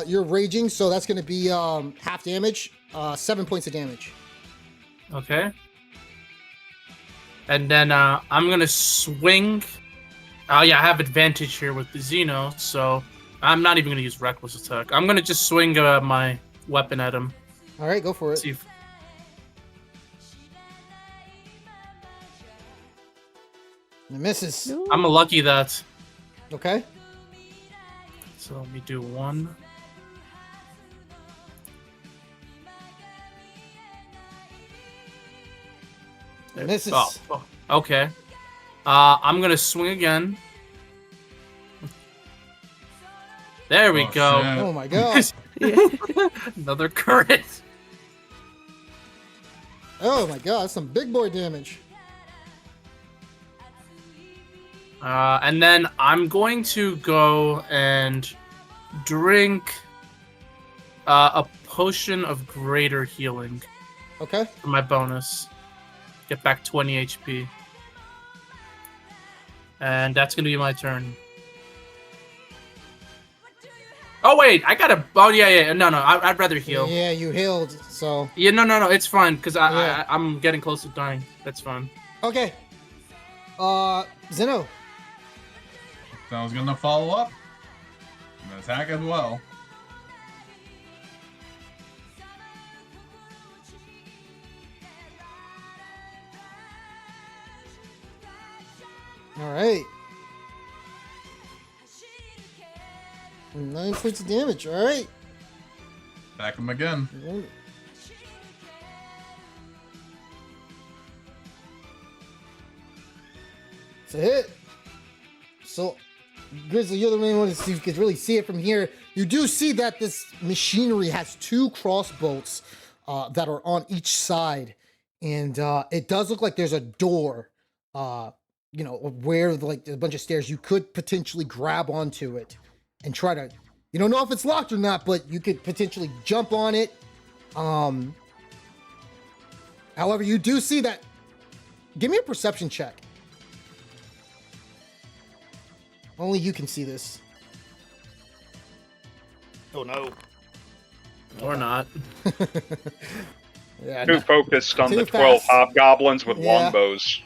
your raging, so that's going to be half damage, 7 points of damage. okay. And then I'm gonna swing. Oh yeah, I have advantage here with the Xeno, so I'm not even gonna use reckless attack. I'm gonna just swing my weapon at him. All right, go for it. See if... It misses. No. I'm lucky that. Okay. So let me do one. It misses. Oh, okay. I'm gonna swing again. There we Oh, go. shit. Oh my god. Yeah. Another crit. Oh my god, that's some big boy damage. And then I'm going to go and drink a potion of greater healing Okay. for my bonus. Get back 20 HP. And that's going to be my turn. Oh, wait. I got to... Oh, yeah. No. I'd rather heal. Yeah, you healed, so. Yeah, no. It's fine, because Yeah. I'm getting close to dying. That's fine. Okay. Zeno. So I was gonna follow up and attack as well. All right. 9 points of damage. All right. Attack him again. It's a hit. So, Grizzly, you're the main one to see if you could really see it from here. You do see that this machinery has 2 crossbolts that are on each side, and it does look like there's a door. Where like there's a bunch of stairs. You could potentially grab onto it and try to. You don't know if it's locked or not, but you could potentially jump on it. However, you do see that. Give me a perception check. Only you can see this. Oh no. Or not. Yeah. Too focused on Too the 12 fast. hobgoblins with Yeah. longbows.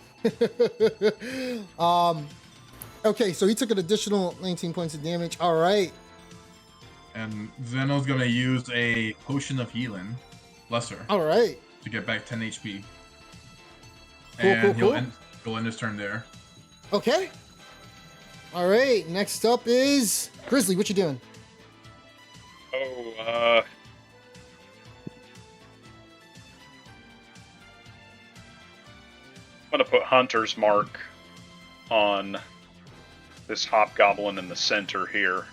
Okay, so he took an additional 19 points of damage. All right. And Zeno's gonna use a potion of healing, lesser, All right. to get back 10 HP. Cool, And cool, he'll cool. end his turn there. Okay. All right. Next up is Grizzly. What you doing? Oh, I'm gonna put Hunter's Mark on this hobgoblin in the center here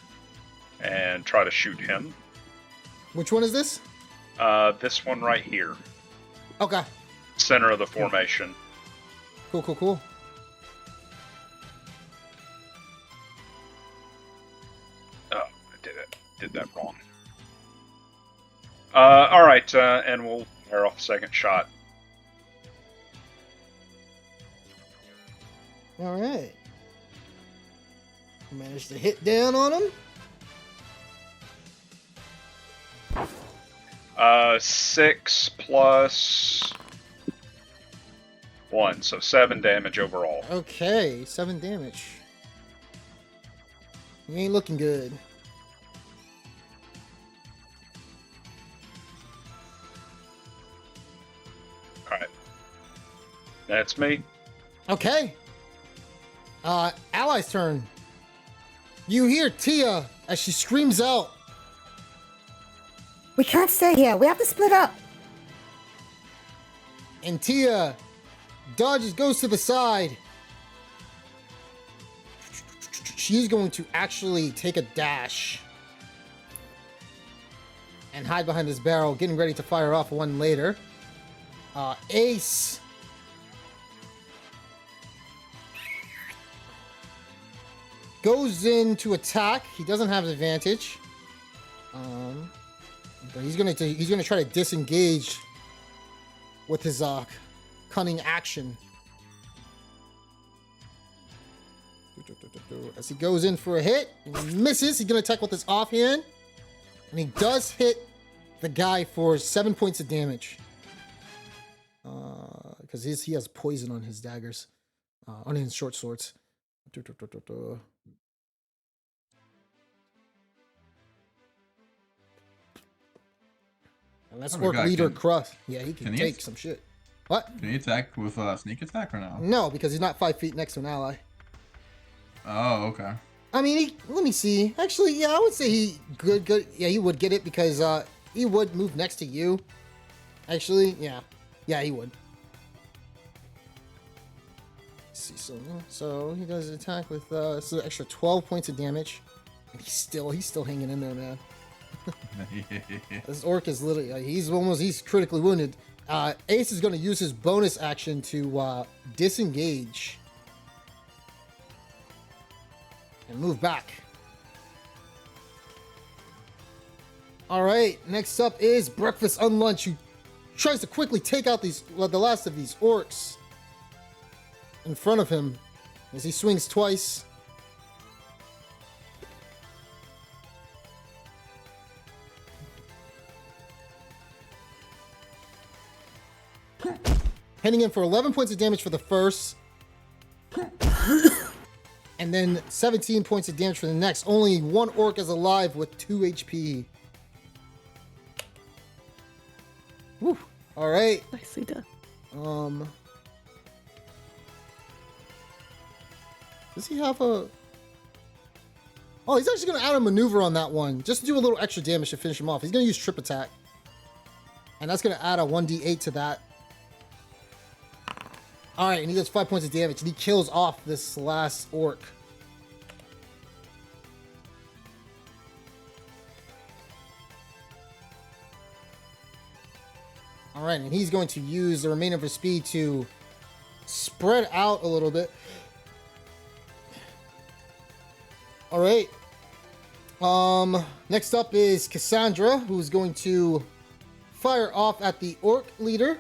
and try to shoot him. Which one is this? This one right here, Okay. center of the formation. Cool, cool, cool. Oh, I did that wrong. All right, and we'll fire off the second shot. All right. Managed to hit down on him. 6 plus 1, so 7 damage overall. Okay, 7 damage. You ain't looking good. Alright. That's me. Okay. Ally's turn. You hear Tia as she screams out. We can't stay here. We have to split up. And Tia dodges, goes to the side. She's going to actually take a dash and hide behind this barrel, getting ready to fire off one later. Ace goes in to attack. He doesn't have advantage. But he's gonna try to disengage with his cunning action. As he goes in for a hit, and he misses. He's gonna attack with his offhand, and he does hit the guy for 7 points of damage. Because he has poison on his daggers, on his short swords. And that's Oh, Orc God, Leader can- Crust. Yeah, he can can he take at- some shit. What? Can he attack with sneak attack or no? No, because he's not 5 feet next to an ally. Oh, okay. I mean, let me see. Actually, yeah, I would say he good. Yeah, he would get it because he would move next to you. Actually, yeah, he would. Let's see, so he does attack with so extra 12 points of damage, and he's still hanging in there, man. This orc is literally he's critically wounded. Ace is going to use his bonus action to disengage and move back. All right, next up is Breakfast Unlunch, who tries to quickly take out the last of these orcs in front of him as he swings twice. Hitting him for 11 points of damage for the first. And then 17 points of damage for the next. Only one orc is alive with 2 HP. Woo. All right. Nicely done. Does he have a... Oh, he's actually going to add a maneuver on that one. Just to do a little extra damage to finish him off. He's going to use Trip Attack. And that's going to add a 1d8 to that. Alright, and he does 5 points of damage. And he kills off this last orc. Alright, and he's going to use the remainder of his speed to spread out a little bit. Alright. Next up is Cassandra, who's going to fire off at the orc leader.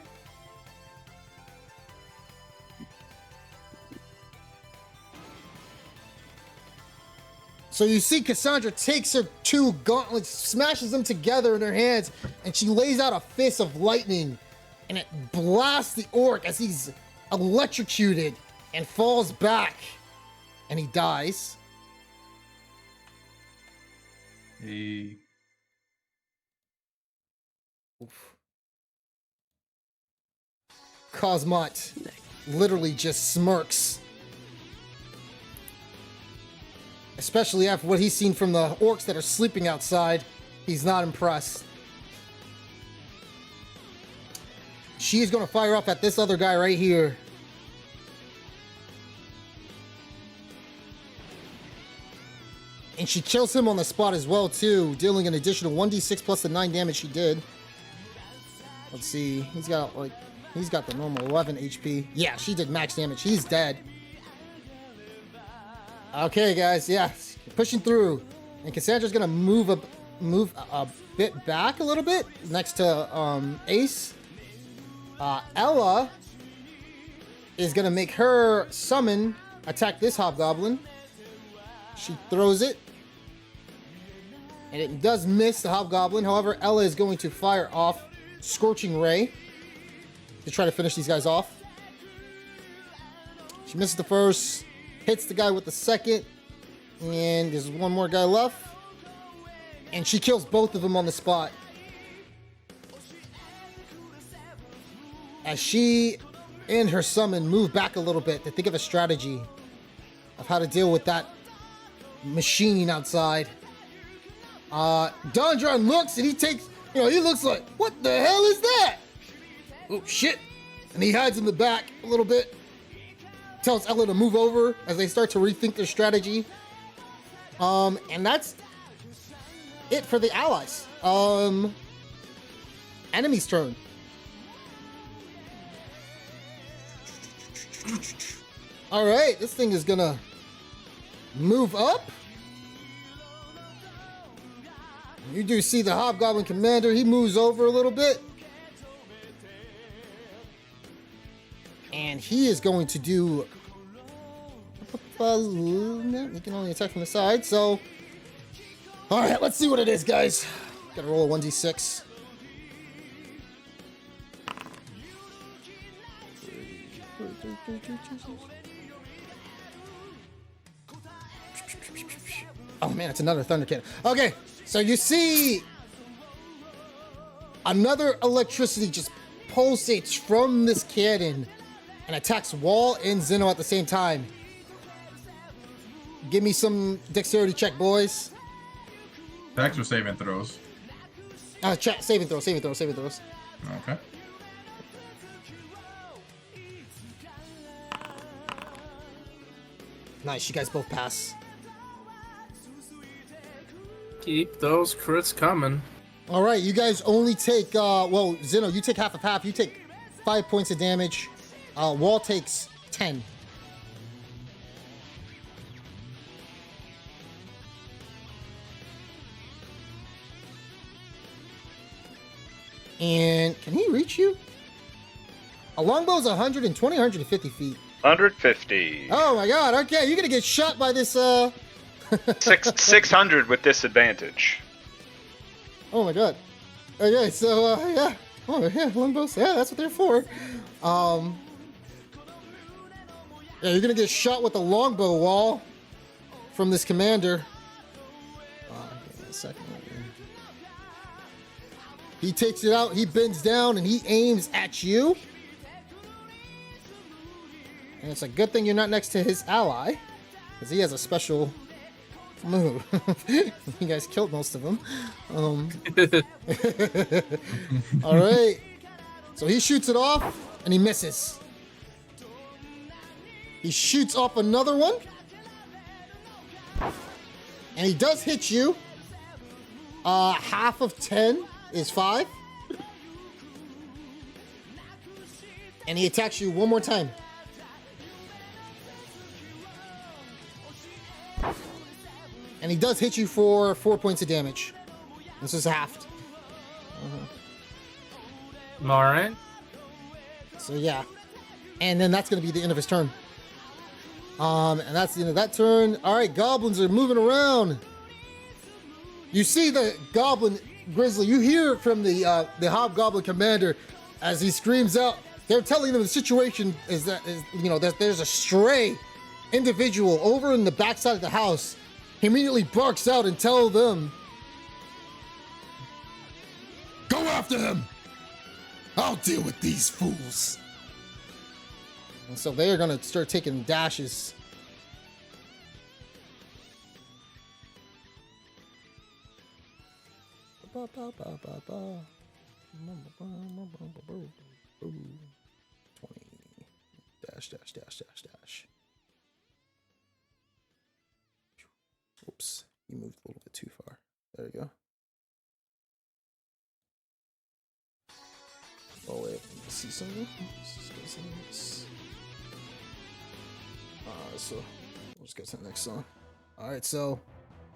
So you see Cassandra takes her 2 gauntlets, smashes them together in her hands, and she lays out a fist of lightning, and it blasts the orc as he's electrocuted and falls back, and he dies. Hey. Oof. Cosmot literally just smirks. Especially after what he's seen from the orcs that are sleeping outside. He's not impressed. She's going to fire off at this other guy right here. And she kills him on the spot as well, too, dealing an additional 1d6 plus the 9 damage she did. Let's see. He's got the normal 11 HP. Yeah, she did max damage. He's dead. Okay, guys, yeah, pushing through, and Cassandra's gonna move a bit back a little bit next to Ace. Ella is gonna make her summon attack this Hobgoblin. She throws it, and it does miss the Hobgoblin. However, Ella is going to fire off Scorching Ray to try to finish these guys off. She misses the first. Hits the guy with the second, and there's one more guy left, and she kills both of them on the spot. As she and her summon move back a little bit to think of a strategy of how to deal with that machine outside. Dondron looks, and he takes, he looks like, what the hell is that? Oh, shit. And he hides in the back a little bit. Tells Ella to move over as they start to rethink their strategy. And that's it for the allies. Enemy's turn. All right, this thing is gonna move up. You do see the Hobgoblin Commander. He moves over a little bit. And he is going to do... He can only attack from the side, so... Alright, let's see what it is, guys. Gotta roll a 1d6. Oh man, it's another thunder cannon. Okay, so you see another electricity just pulsates from this cannon and attacks Wall and Zeno at the same time. Give me some dexterity check, boys. Attacks or saving throws? Saving throws. Okay. Nice, you guys both pass. Keep those crits coming. All right, you guys only take, well, Zeno, you take half of half. You take 5 points of damage. Wall takes 10. And can he reach you? A longbow's 120, 150 feet. 150. Oh my god, okay, you're gonna get shot by this, 600 with disadvantage. Oh my god. Okay, so, yeah. Oh, yeah, longbows, yeah, that's what they're for. Yeah, you're gonna get shot with a longbow, Wall, from this commander. Give me a second right here. He takes it out, he bends down, and he aims at you. And it's a good thing you're not next to his ally, because he has a special move. You guys killed most of them. All right. So he shoots it off, and he misses. He shoots off another one. And he does hit you. Half of 10 is 5. And he attacks you one more time. And he does hit you for 4 points of damage. This is halved. Alright. So yeah. And then that's going to be the end of his turn. And that's the end of that turn. All right, goblins are moving around. You see the goblin grizzly. You hear from the Hobgoblin commander as he screams out. They're telling them the situation is that there's a stray individual over in the backside of the house. He immediately barks out and tells them, Go after him! I'll deal with these fools. and so they are going to start taking dashes. Ba, ba, ba, ba, ba. 20 dash. Oops, you moved a little bit too far. There you go. Oh wait, let me see something. So we'll just go to the next song. All right, so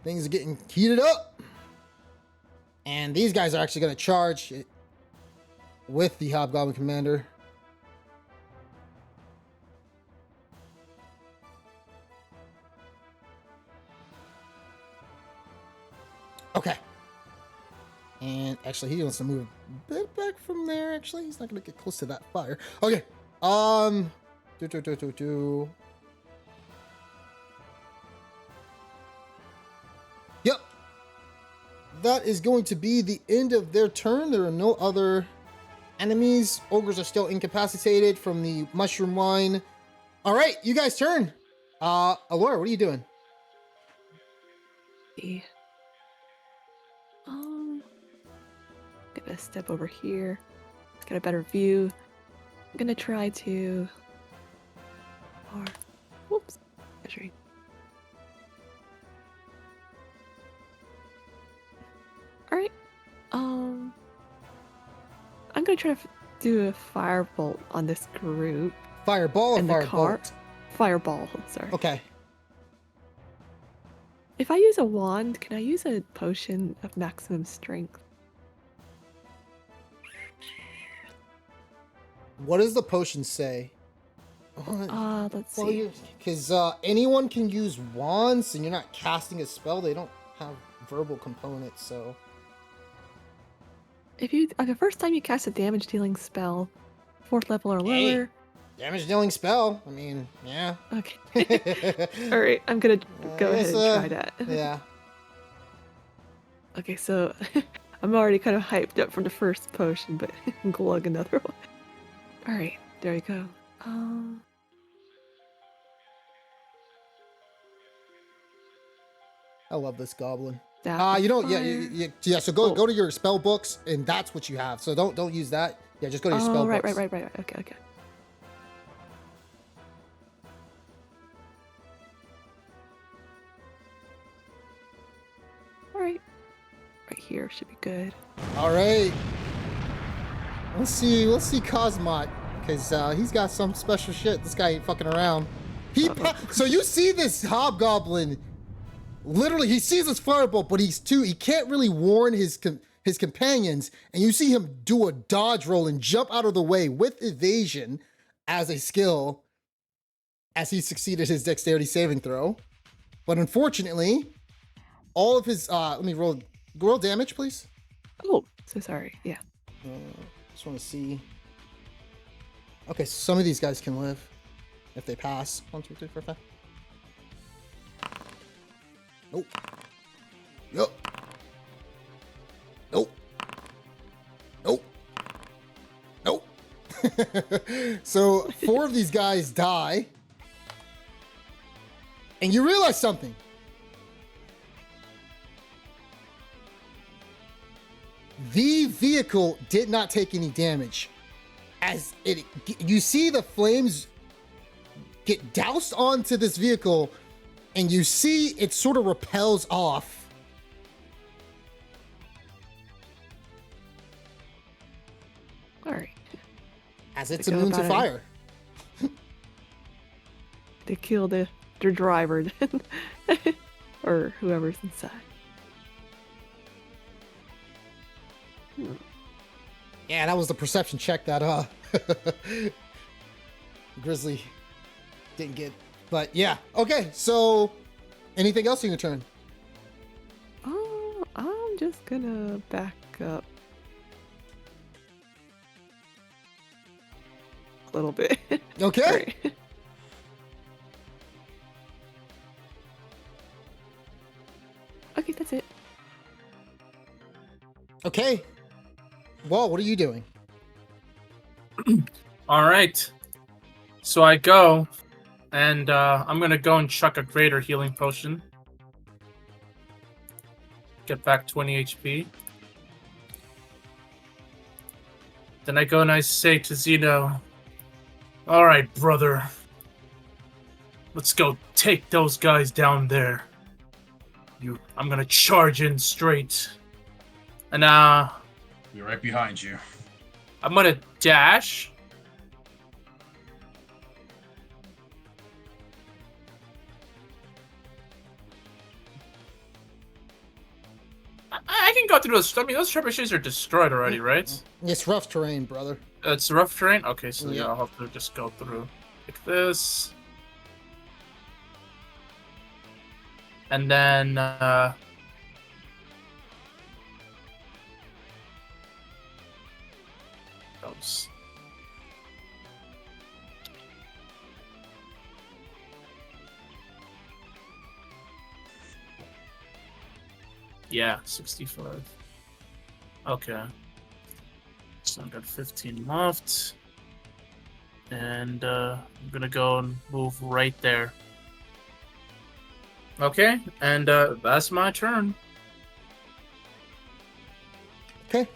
things are getting heated up, and these guys are actually going to charge it with the Hobgoblin commander. Okay. And actually, he wants to move a bit back from there. Actually, he's not going to get close to that fire. Okay. Yep. That is going to be the end of their turn. There are no other enemies. Ogres are still incapacitated from the mushroom wine. All right, you guys' turn. Allura, what are you doing? Gonna step over here. Get a better view. I'm gonna try to. Whoops. Measuring. All right. I'm gonna try to do a firebolt on this group. Fireball or and the car. firebolt? Fireball. Sorry. Okay. If I use a wand, can I use a potion of maximum strength? What does the potion say? Let's see. Because anyone can use wands, and you're not casting a spell. They don't have verbal components, so. If you the first time you cast a damage dealing spell, 4th level or Hey. lower. Damage dealing spell. I mean, yeah. Okay. All right, I'm gonna go ahead and try that. Yeah. Okay, so I'm already kind of hyped up for the first potion, but glug another one. All right, there we go. I love this goblin. Staff You of don't. Yeah, Fire. yeah. So go to your spell books, and that's what you have. So don't use that. Yeah, just go to your spell right, books. right. Okay. All right, right here should be good. All right. We'll see Cosmot, because he's got some special shit. This guy ain't fucking around. So you see this hobgoblin. Literally, he sees this firebolt, but he can't really warn his companions, and you see him do a dodge roll and jump out of the way with evasion as a skill, as he succeeded his dexterity saving throw. But unfortunately, all of his let me roll damage, please. Oh, so sorry. Yeah. Just want to see. Okay, so some of these guys can live if they pass. 1, 2, 3, 4, 5. Nope. Yup. Nope. Nope. Nope. So 4 of these guys die. And you realize something. The vehicle did not take any damage. You see the flames get doused onto this vehicle, and you see it sort of repels off. All right. As it's They go immune to about it. fire. They kill the driver then, or whoever's inside. Yeah, that was the perception check that Grizzly didn't get. But yeah, okay. So, anything else in your turn? Oh, I'm just gonna back up a little bit. Okay. All right. Okay, that's it. Okay. Well, what are you doing? All right. So I go, and I'm gonna go and chuck a greater healing potion. Get back 20 HP. Then I go and I say to Zeno, "All right, brother. Let's go take those guys down there. I'm gonna charge in straight. And Be right behind you. I'm gonna dash. I can go through those. I mean, those trebuchets are destroyed already, right? It's rough terrain, brother. It's rough terrain? Okay, so yeah, Yeah. I'll have to just go through like this. And then, those. Yeah, 65. Okay. So I got 15 left. And I'm gonna go and move right there. Okay, and that's my turn. Okay.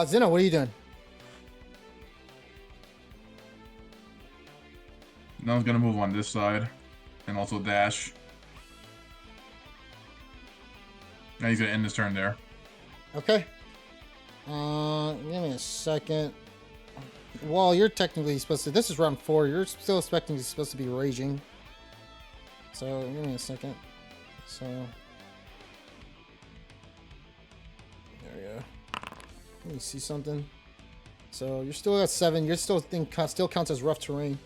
Zeno, what are you doing? Now I'm gonna move on this side, and also dash. Now he's gonna end his turn there. Okay. Give me a second. Well, you're technically supposed to. This is round 4. You're still expecting it's supposed to be raging. So give me a second. So there we go. Let me see something. So you're still at 7. You're still still counts as rough terrain.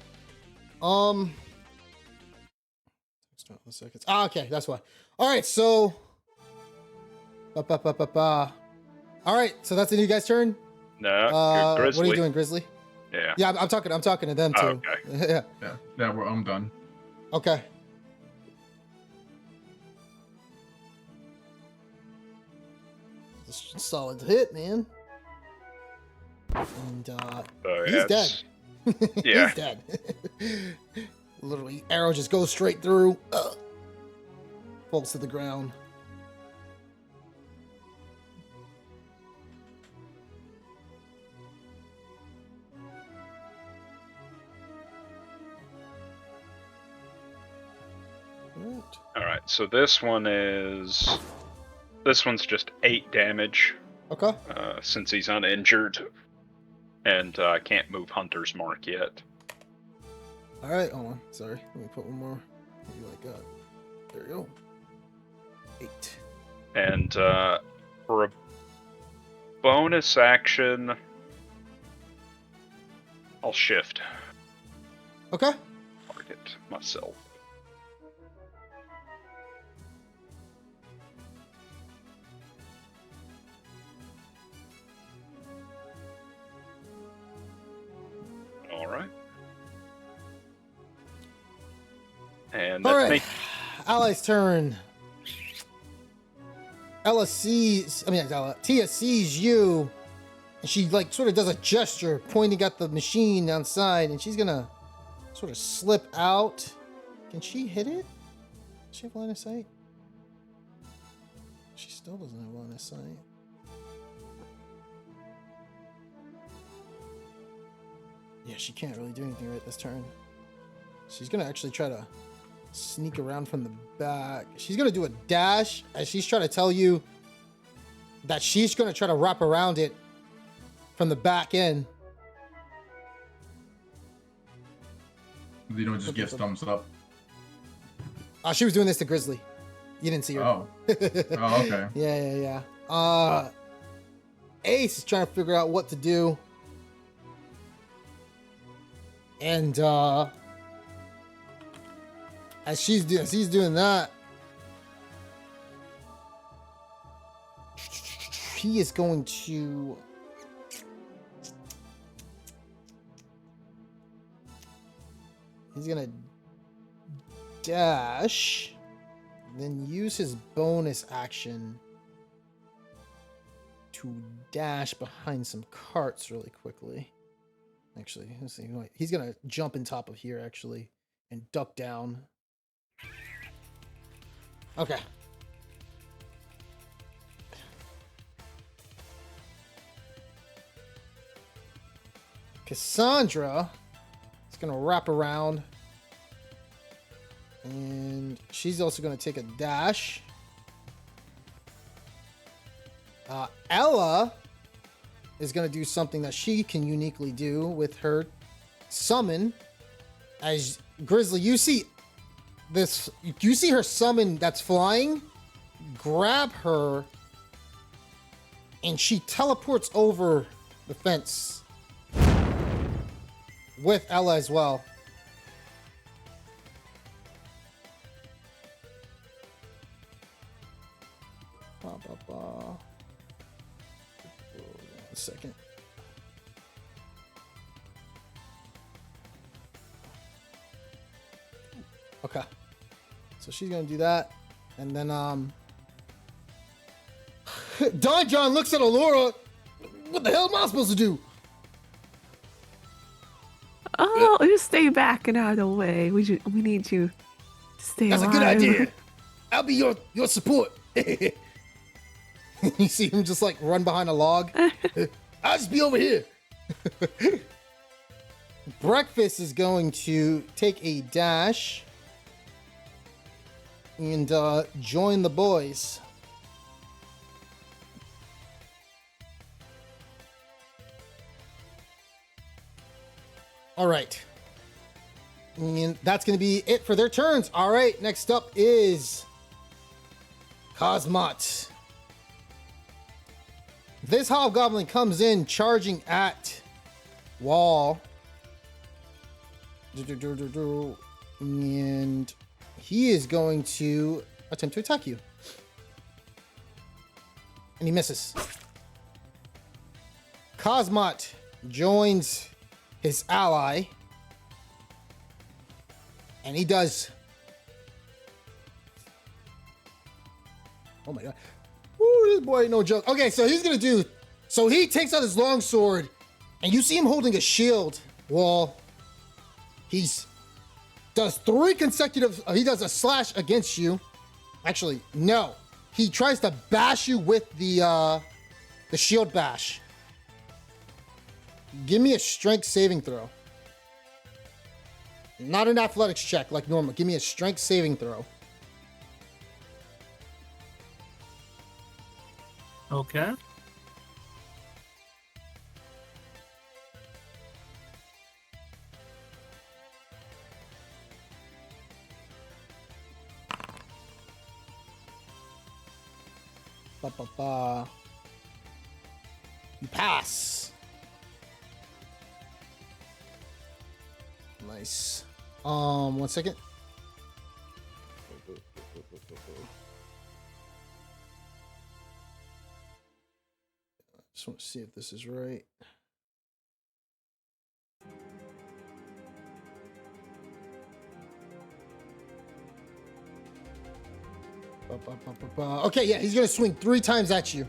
Seconds. Ah, okay, that's why. All right, so. All right, so that's the new guy's turn. No, Grizzly. What are you doing, Grizzly? Yeah. Yeah, I'm talking to them too. Oh, Yeah. Yeah, I'm done. Okay. This is a solid hit, man. And he's dead. Yeah. He's dead. Literally, arrow just goes straight through. Falls to the ground. All right, so this one's just 8 damage. Okay. Since he's uninjured, and I can't move Hunter's Mark yet. All right, hold on. Sorry, let me put one more. Maybe like that. There we go. 8. And for a bonus action, I'll shift. Okay. Target myself. All right. And All that's right. me. Ally's turn. Tia sees you, and she like sort of does a gesture pointing at the machine outside, and she's gonna sort of slip out. Can she hit it? Does she have line of sight? She still doesn't have line of sight. Yeah, she can't really do anything right this turn. She's gonna actually try to sneak around from the back. She's gonna do a dash as she's trying to tell you that she's gonna try to wrap around it from the back end. You don't just give thumbs up. She was doing this to Grizzly. You didn't see her. Oh. Oh, okay. Yeah. Ace is trying to figure out what to do. And as he's doing that, he is going to dash, then use his bonus action to dash behind some carts really quickly. Actually, let's see. He's gonna jump in top of here actually and duck down. Okay. Cassandra is gonna wrap around, and she's also gonna take a dash. Ella is gonna do something that she can uniquely do with her summon. As Grizzly, you see this, you see her summon that's flying, grab her, and she teleports over the fence with Ella as well. A second. Okay. So she's gonna do that. And then Don John looks at Allura. What the hell am I supposed to do? Oh, just stay back and out of the way. We need you to stay That's alive. a good idea. I'll be your support. You see him just like run behind a log. I'll just be over here. Breakfast is going to take a dash and join the boys. All right. And that's going to be it for their turns. All right, next up is Cosmot. This Hobgoblin comes in charging at Wall. And he is going to attempt to attack you. And he misses. Cosmot joins his ally. And he does. Oh my god. Woo, this boy ain't no joke. Okay, so he's gonna do. So he takes out his long sword, and you see him holding a shield wall. He's does 3 consecutive. He does a slash against you. Actually, no. He tries to bash you with the shield bash. Give me a strength saving throw. Not an athletics check like normal. Give me a strength saving throw. Okay. You pass. Nice. 1 second. Just want to see if this is right. Okay, yeah, he's gonna swing 3 times at you.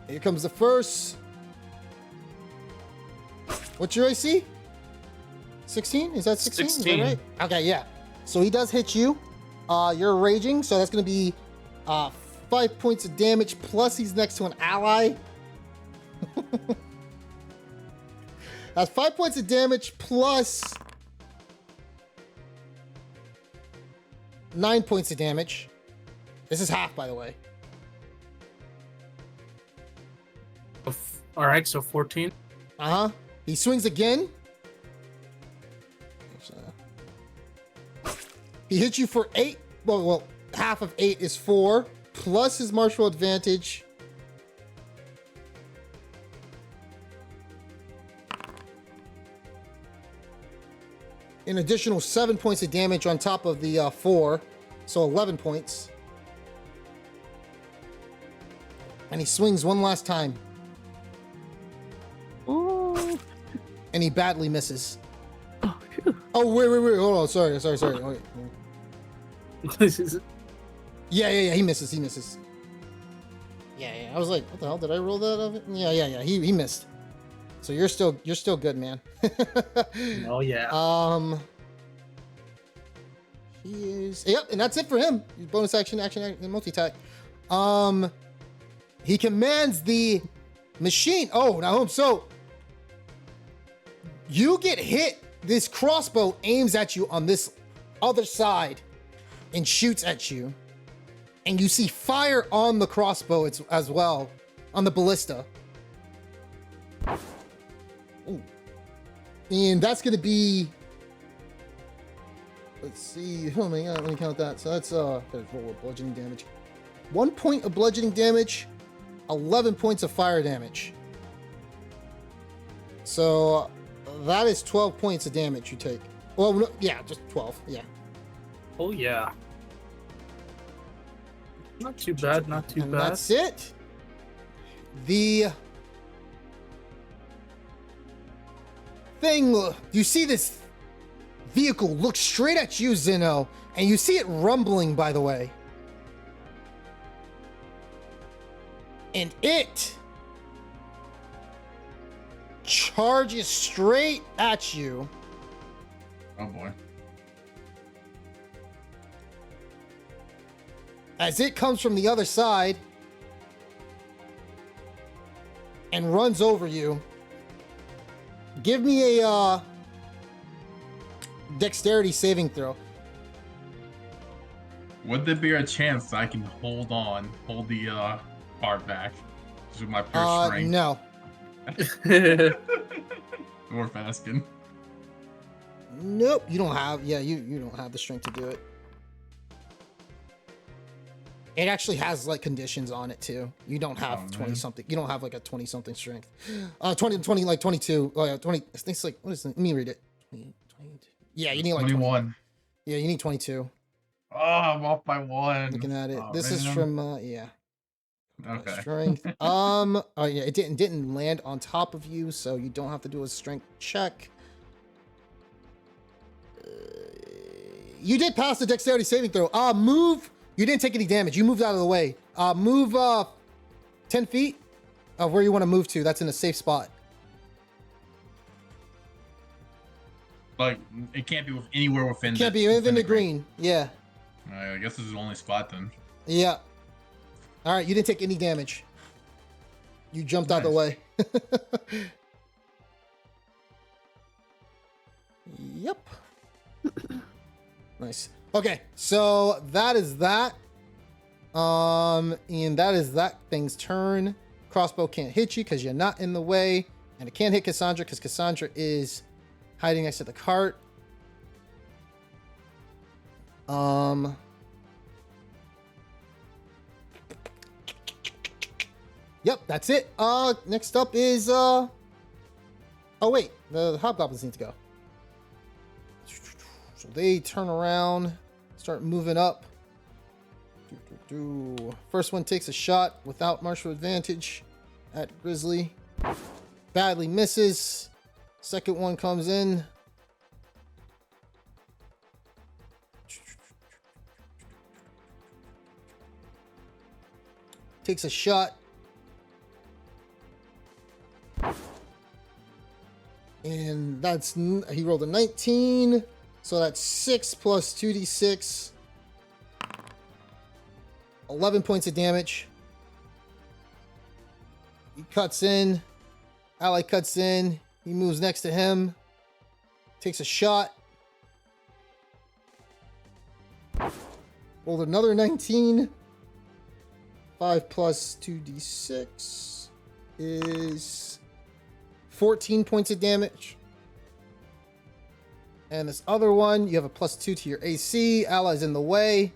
Here comes the first. What's your AC? 16? Is that 16? 16. Is that right? Okay, yeah. So he does hit you. You're raging, so that's gonna be 5 points of damage, plus he's next to an ally. That's 5 points of damage plus 9 points of damage. This is half, by the way. All right, so 14. Uh-huh. He swings again. He hits you for 8. Well, half of 8 is 4, plus his martial advantage. An additional 7 points of damage on top of the 4, so 11 points. And he swings one last time. Oh. And he badly misses. Oh, phew. Oh, wait. Hold on. Sorry. Wait. Yeah. He misses. Yeah. I was like, what the hell? Did I roll that of it? Yeah. He missed. So you're still good, man. Oh yeah. He is. Yep, and that's it for him. Bonus action, and multi-attack. He commands the machine. Oh, now so you get hit. This crossbow aims at you on this other side and shoots at you. And you see fire on the crossbow as well, on the ballista. Ooh. And that's going to be, let's see, oh my god, let me count that. So that's, roll with bludgeoning damage. 1 point of bludgeoning damage, 11 points of fire damage. So that is 12 points of damage you take. Well, no, yeah, just 12, yeah. Oh yeah. Not too bad. And that's it. The thing, you see this vehicle look straight at you, Zeno, and you see it rumbling, by the way. And it charges straight at you. Oh boy. As it comes from the other side and runs over you. Give me a dexterity saving throw. Would there be a chance I can hold the car back? Just with my pure strength. No. dwarf asking. Nope, you don't have. Yeah, you don't have the strength to do it. It actually has like conditions on it too. You don't have 20 something. You don't have like a 20 something strength. 20 like 22. 20. I think it's like, what is it? Let me read it. 20, 22. Yeah, you need like 21. Yeah, you need 22. Oh, I'm off by 1. Looking at it. Oh, This is man. from yeah. Okay. Strength. Oh yeah, it didn't land on top of you, so you don't have to do a strength check. You did pass the dexterity saving throw. Move. You didn't take any damage. You moved out of the way. Move 10 feet of where you want to move to. That's in a safe spot. Like, it can't be anywhere within. It can't be within the green. Yeah. I guess this is the only spot then. Yeah. All right. You didn't take any damage. You jumped out of the way. Yep. Nice. Okay, so that is that. And that is that thing's turn. Crossbow can't hit you because you're not in the way. And it can't hit Cassandra because Cassandra is hiding next to the cart. Yep, that's it. Next up is oh wait, the hobgoblins need to go. So they turn around, start moving up. First one takes a shot without martial advantage at Grizzly. Badly misses. Second one comes in. Takes a shot. And that's, he rolled a 19. So that's 6 plus 2d6. 11 points of damage. He cuts in. Ally cuts in. He moves next to him. Takes a shot. Rolled another 19. 5 plus 2d6 is 14 points of damage. And this other one, you have a +2 to your AC. Ally's in the way.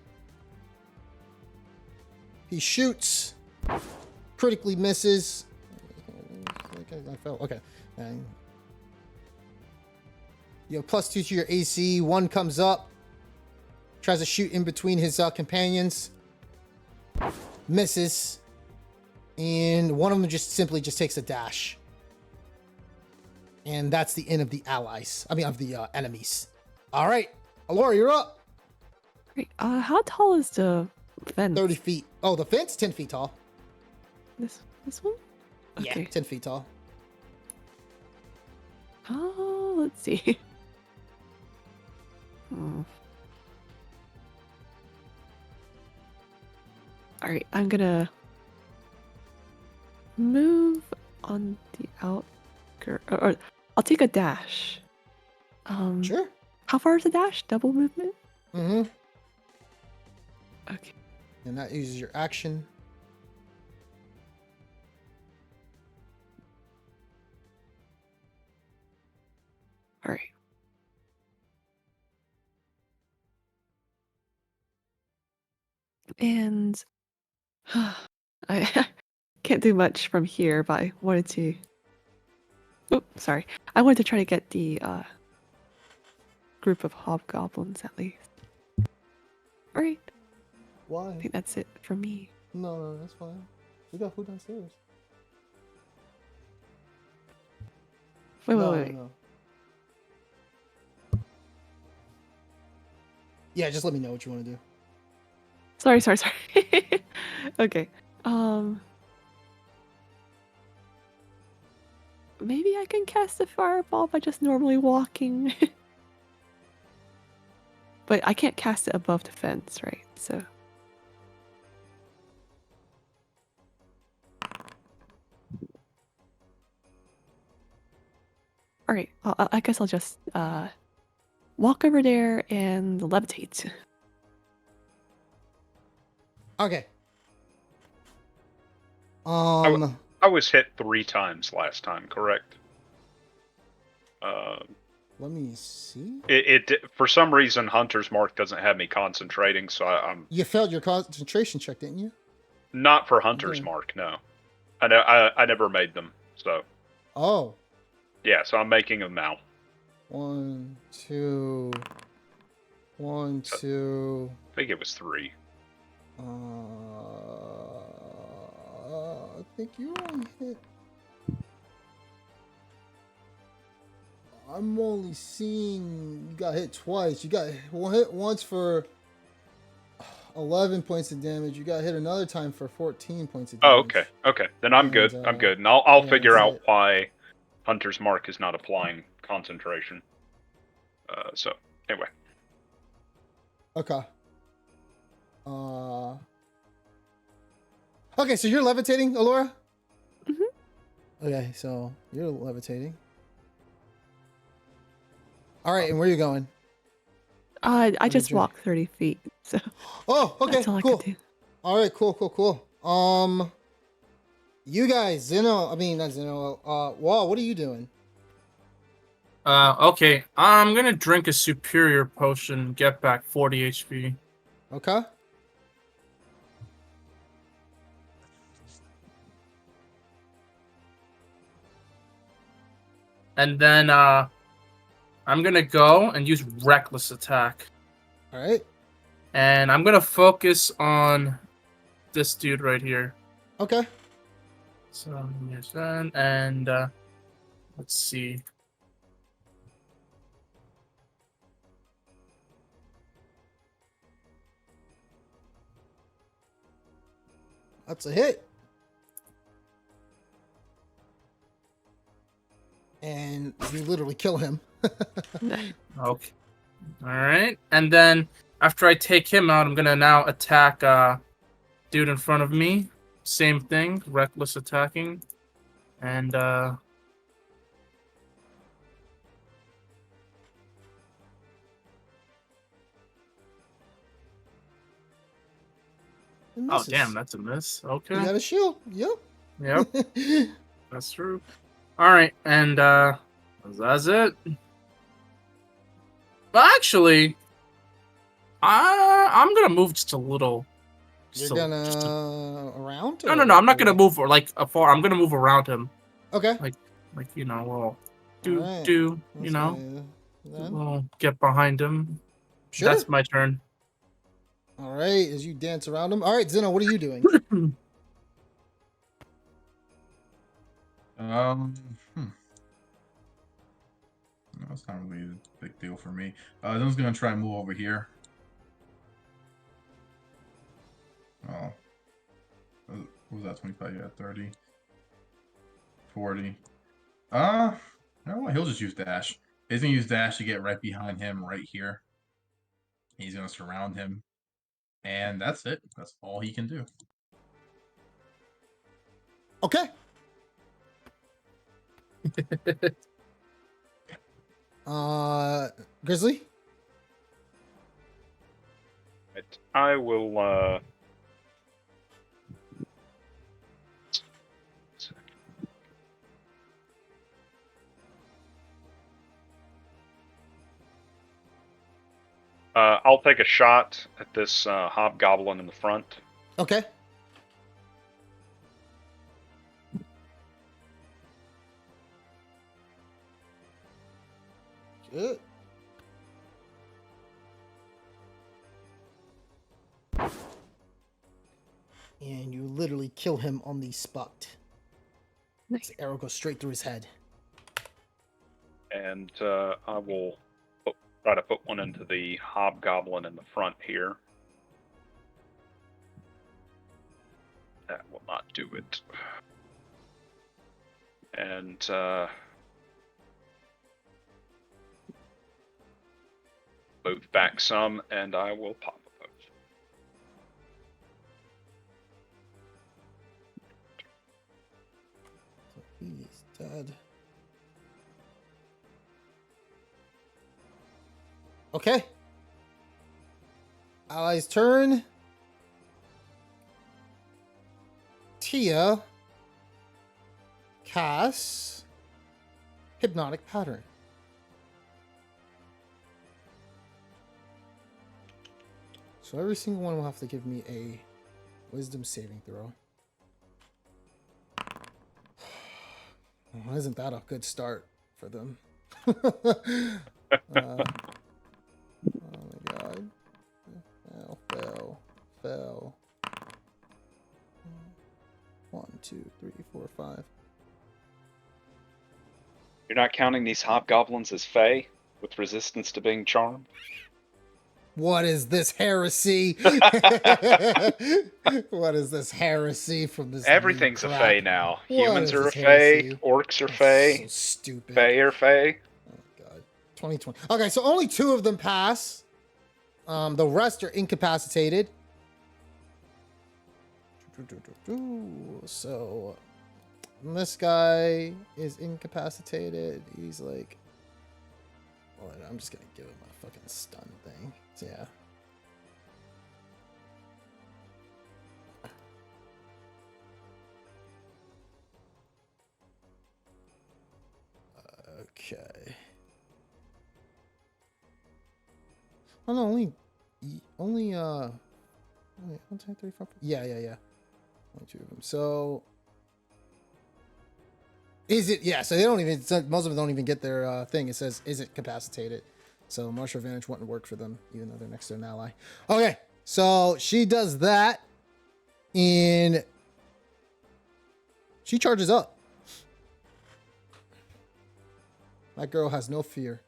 He shoots. Critically misses. I fell. Okay. And you have +2 to your AC. One comes up. Tries to shoot in between his companions. Misses. And one of them just simply takes a dash. And that's the end of the allies. I mean, of the enemies. All right. Alora, you're up. Great. How tall is the fence? 30 feet. Oh, the fence? 10 feet tall. This one? Okay. Yeah, 10 feet tall. Oh, let's see. All right, I'm gonna move on the outskirt. Or I'll take a dash. Sure. How far is the dash? Double movement? Mm-hmm. Okay. And that uses your action. All right. And I can't do much from here, but I wanted to. Oh, sorry. I wanted to try to get the group of hobgoblins at least. All right. Why? I think that's it for me. No, that's fine. We got food downstairs. Wait. No. Yeah, just let me know what you want to do. Sorry. Okay. Maybe I can cast a fireball by just normally walking. But I can't cast it above the fence, right? So. All right. I guess I'll just walk over there and levitate. Okay. I was hit 3 times last time, correct? Let me see. It for some reason Hunter's Mark doesn't have me concentrating, so I'm You failed your concentration check, didn't you? not for Hunter's Okay. Mark. No, I never made them. So Oh. yeah, so I'm making them now. 1, 2, 1, 2. I think it was 3. I think you only hit. I'm only seeing you got hit twice. You got hit once for 11 points of damage. You got hit another time for 14 points of damage. Oh, okay, okay. Then I'm And, good. I'm good, and I'll yeah, figure that's out it. why Hunter's Mark is not applying concentration. So anyway, Okay. Okay, so you're levitating, Alora? Mm-hmm. Okay, so you're levitating. All right, and where are you going? I What just did you- walked 30 feet, so Oh, okay, that's all I cool. could do. All right, cool. You guys, Zeno, I mean, not Zeno, Wall, what are you doing? Okay. I'm gonna drink a superior potion, get back 40 HP. Okay. And then, I'm gonna go and use Reckless Attack. All right. And I'm gonna focus on this dude right here. Okay. So, here's that, and, let's see. That's a hit. And you literally kill him. Okay. Alright. And then, after I take him out, I'm gonna now attack, dude in front of me. Same thing, reckless attacking. And, It oh, misses. damn, that's a miss. You Okay. got a shield. Yep. Yep, that's true. Alright, and, that's it. Well, actually, I'm gonna move just a little. You're Just a- gonna just a- around? No, I'm not gonna move like afar. I'm gonna move around him, Okay. like you know, well, Alright. you Let's know, say then. we'll get behind him. Sure. That's my turn. All right. As you dance around him. All right, Zeno, what are you doing? No, that's not really a big deal for me. I'm just gonna try and move over here. Oh. What was that? 25? Yeah, 30. 40. No, he'll just use dash. He's gonna use dash to get right behind him right here. He's gonna surround him. And that's it. That's all he can do. Okay. Grizzly? I will. I'll take a shot at this hobgoblin in the front. Okay. Good. And you literally kill him on the spot. Nice. The arrow goes straight through his head. And I will try to put one into the hobgoblin in the front here. That will not do it. And move back some, and I will pop a potion. So he's dead. Okay. Allies turn. Tia casts Hypnotic Pattern. So every single one will have to give me a wisdom saving throw. Well, isn't that a good start for them? Oh my god. Fell. 1, 2, 3, 4, 5. You're not counting these hobgoblins as Fey with resistance to being charmed? What is this heresy? What is this heresy from this? Everything's a crap? Fey now. What Humans is are a this Fey. heresy? Orcs are That's Fey. so stupid. Fey are Fey. Oh my god. 2020. Okay, so only 2 of them pass. The rest are incapacitated. So this guy is incapacitated. He's like, well, I'm just gonna give him a fucking stun thing. So yeah. Okay. Oh no, only wait, 1, 2, 3, 4. Yeah. Only 2 of them. So is it? Yeah. So they don't even. Most of them don't even get their thing. It says, "Is it capacitated?" So martial advantage wouldn't work for them, even though they're next to an ally. Okay. So she does that, and she charges up. That girl has no fear.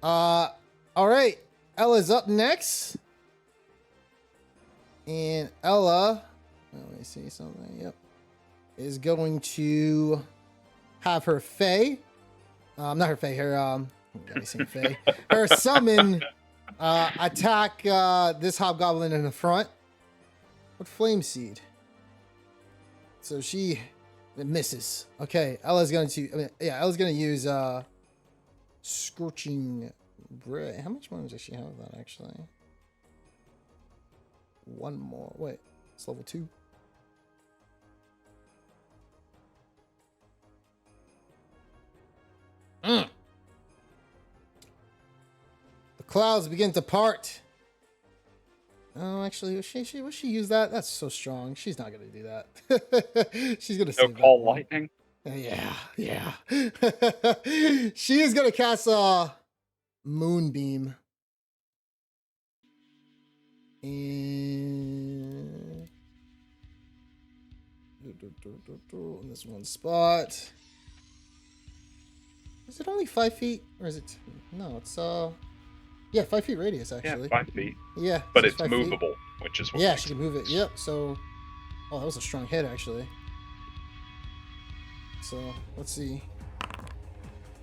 All right. Ella's up next. And Ella, let me see something. Yep. Is going to have her Fae. Not her Fae, her, got me saying Fae. Her summon attack this hobgoblin in the front with Flame Seed. So it misses. Okay, Ella's going to, Ella's going to use Scorching Ray. How much more does she have of that actually? 1 more. Wait, it's level 2. The clouds begin to part. Oh, actually, will she use that? That's so strong. She's not gonna do that. She's gonna No save call that one. lightning. Yeah. She is gonna cast Moonbeam. And in this one spot. Is it only 5 feet, or is it? No, it's 5 feet radius actually. Yeah, 5 feet. Yeah, But it's it's 5 feet. movable, which is what Yeah, makes she can it move it. nice. Yep. So, oh, that was a strong hit actually. So let's see.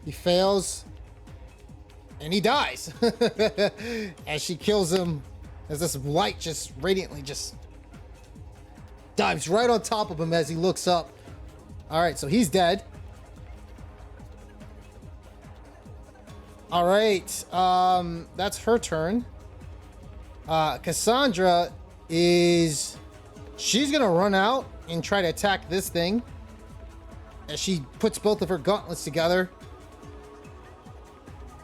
He fails, and he dies as she kills him. As this light just radiantly just dives right on top of him as he looks up. All right, so he's dead. All right, that's her turn. Cassandra she's gonna run out and try to attack this thing as she puts both of her gauntlets together.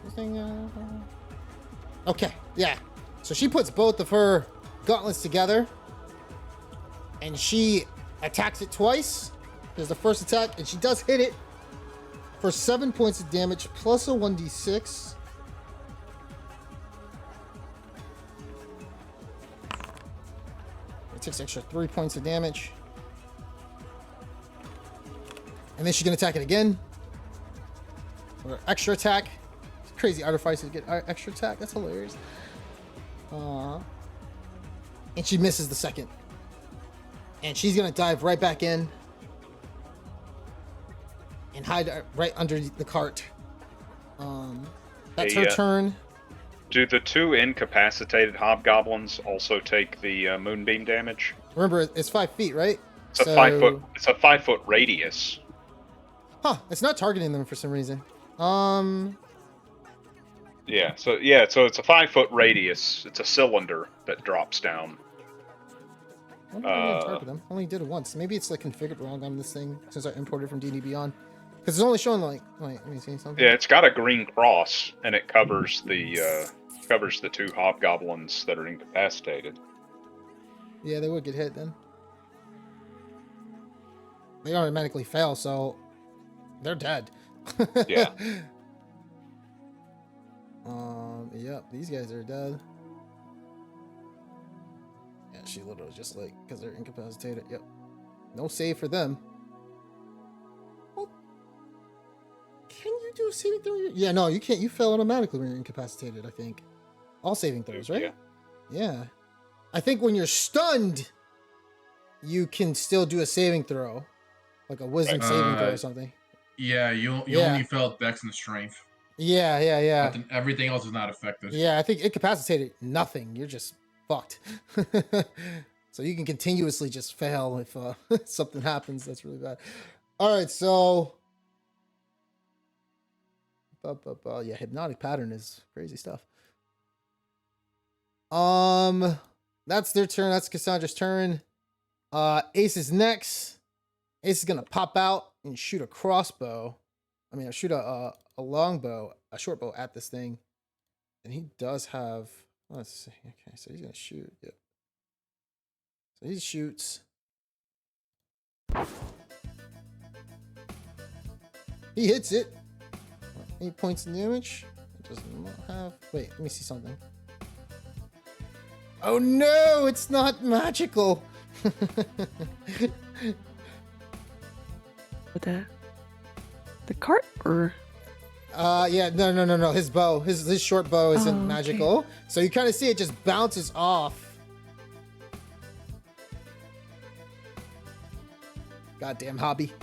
This thing, okay, yeah. So she puts both of her gauntlets together and she attacks it twice. There's the first attack, and she does hit it for 7 points of damage plus a 1d6. It takes extra 3 points of damage. And then she's going to attack it again. Or extra attack. It's crazy artificers get extra attack. That's hilarious. And she misses the second. And she's going to dive right back in. And hide right under the cart. That's her turn. Do the 2 incapacitated hobgoblins also take the moonbeam damage? Remember, it's 5 feet, right? It's a 5 foot. It's a 5 foot radius. Huh? It's not targeting them for some reason. Yeah. So it's a 5 foot radius. It's a cylinder that drops down. I wonder why I didn't target them. Only did it once. Maybe it's like configured wrong on this thing since I imported from D&D Beyond. Because it's only showing like. Wait, let me see something. Yeah, it's got a green cross and it covers the Covers the 2 hobgoblins that are incapacitated. Yeah, they would get hit then. They automatically fail, so they're dead. Yeah. Yep, these guys are dead. Yeah, she literally just like, because they're incapacitated. Yep. No save for them. Well, can you do a saving throw? Yeah, no, you can't. You fail automatically when you're incapacitated, I think. All saving throws, right? Yeah. I think when you're stunned, you can still do a saving throw. Like a wisdom saving throw or something. Yeah, you only felt dex and strength. Yeah. Everything else is not affected. Yeah, I think incapacitated, nothing. You're just fucked. So you can continuously just fail if something happens that's really bad. All right, so yeah, hypnotic pattern is crazy stuff. That's their turn. That's Cassandra's turn. Ace is next. Ace is gonna pop out and shoot a crossbow. I mean, shoot a longbow, a short bow at this thing. And he does have. Let's see. Okay, so he's gonna shoot. Yep. So he shoots. He hits it. 8 points of damage. It does not have. Wait, let me see something. Oh no, it's not magical. The cart or yeah, no. His bow, his short bow isn't okay. magical. So you kind of see it just bounces off. Goddamn hobby.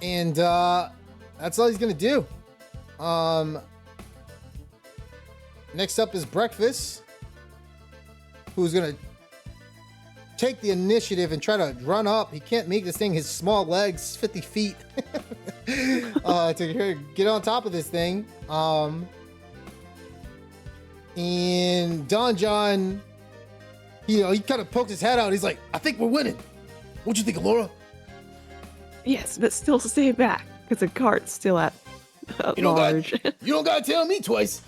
And that's all he's gonna do. Next up is Breakfast, who's gonna take the initiative and try to run up. He can't make this thing, his small legs, 50 feet, to get on top of this thing. And Don John, he kind of pokes his head out. He's like, I think we're winning. What'd you think, Laura? yes, but still stay back because the cart's still at large. You don't gotta tell me twice.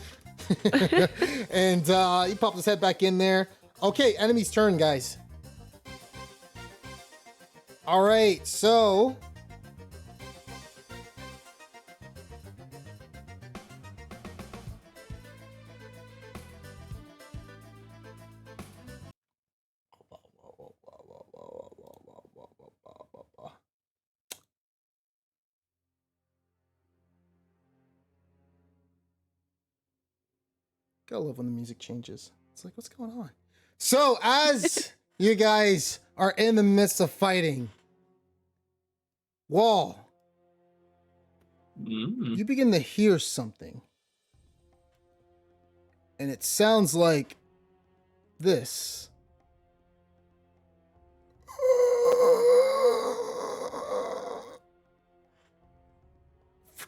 And he popped his head back in there. Okay, enemy's turn, guys. All right, so gotta love when the music changes. It's like, what's going on? So as you guys are in the midst of fighting, Wall, you begin to hear something. And it sounds like this.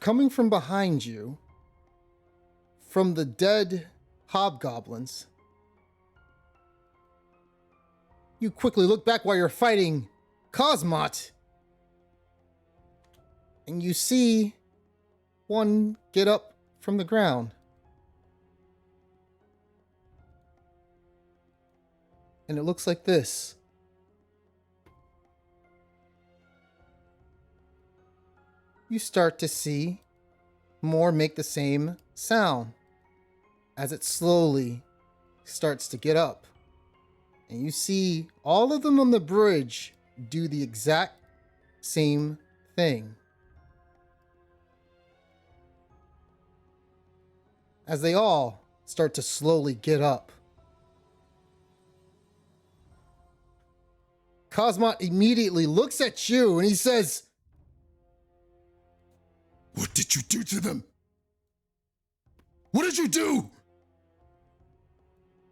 Coming from behind you, from the dead hobgoblins, you quickly look back while you're fighting Cosmot, and you see one get up from the ground. And it looks like this. You start to see more make the same sound as it slowly starts to get up. And you see all of them on the bridge do the exact same thing. As they all start to slowly get up. Cosmot immediately looks at you and he says, What did you do to them? What did you do?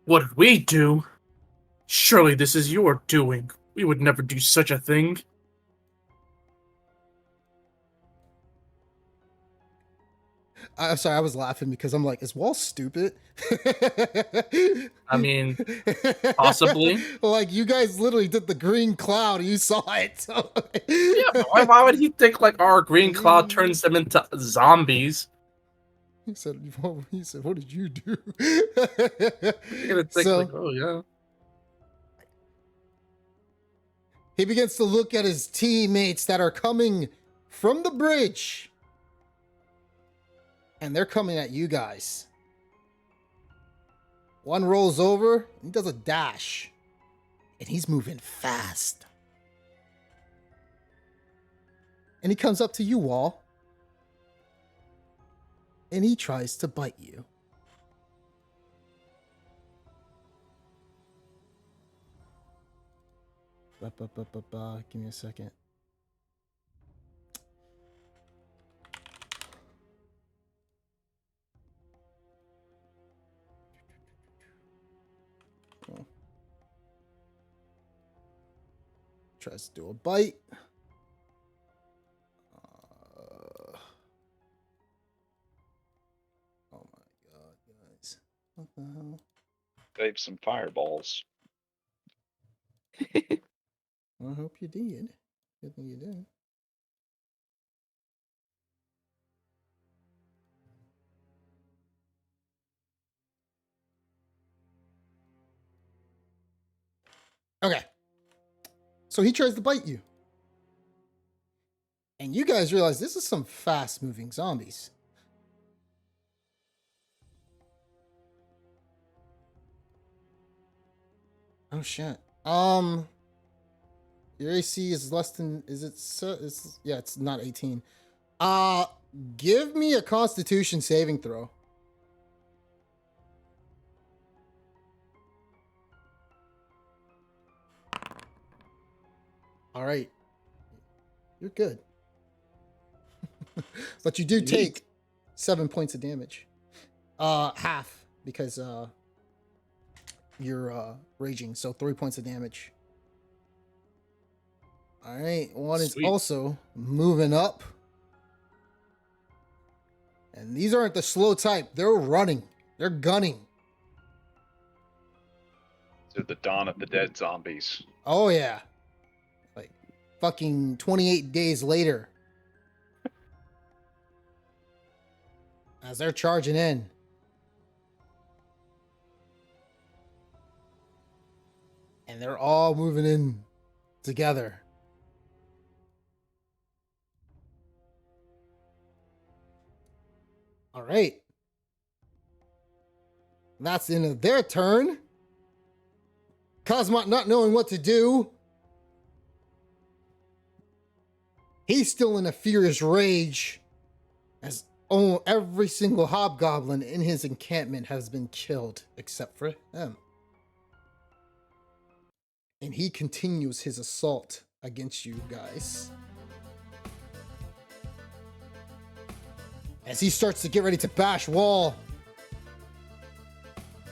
What did we do? Surely this is your doing. We would never do such a thing. I'm sorry, I was laughing because I'm like, is Wall stupid? I mean, possibly. Like, you guys literally did the green cloud. You saw it. So. Yeah, but why would he think like our green cloud turns them into zombies? He said, what did you do? You're gonna think So- like, oh yeah. He begins to look at his teammates that are coming from the bridge. And they're coming at you guys. One rolls over, he does a dash. And he's moving fast. And he comes up to you, Wall. And he tries to bite you. Give me a second. Oh. Tries to do a bite. Oh my god, guys. What the hell? Save some fireballs. I hope you did. Good thing you did. Okay. So he tries to bite you. And you guys realize this is some fast moving zombies. Oh shit. Your AC is less than, yeah, it's not 18. Give me a Constitution saving throw. All right. You're good. But you do take 7 points of damage. Half, because you're raging, so 3 points of damage. All right, one is Sweet. also moving up. And these aren't the slow type. They're running. They're gunning. To the dawn of the dead zombies. Oh, yeah. Like, fucking 28 days later. As they're charging in. And they're all moving in together. All right. That's the end of their turn. Cosmot not knowing what to do. He's still in a furious rage as every single hobgoblin in his encampment has been killed except for him. And he continues his assault against you guys. As he starts to get ready to bash Wall,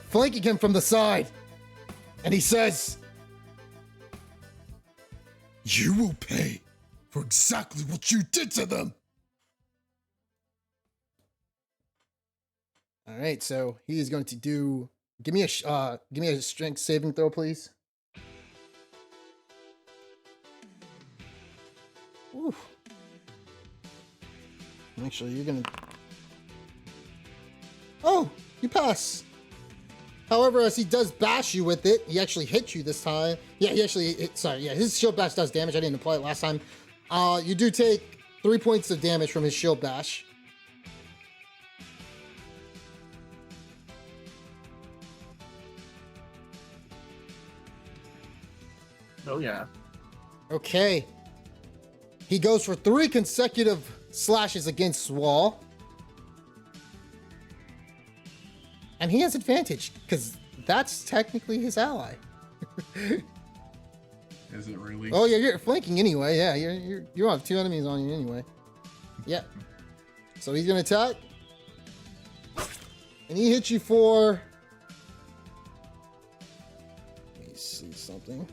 flanking him from the side. And he says, You will pay for exactly what you did to them. all right, so he is going to do, give me a strength saving throw, please. Oof. Make sure you're gonna. Oh, you pass. However, as he does bash you with it, he actually hits you this time. Yeah, he actually. Sorry, yeah, his shield bash does damage. I didn't apply it last time. You do take 3 points of damage from his shield bash. Oh yeah. Okay. He goes for 3 consecutive slashes against Wall. And he has advantage, because that's technically his ally. Is it really? Oh yeah, you're flanking anyway. Yeah, you have 2 enemies on you anyway. Yeah. So he's gonna attack. And he hits you for... Let me see something.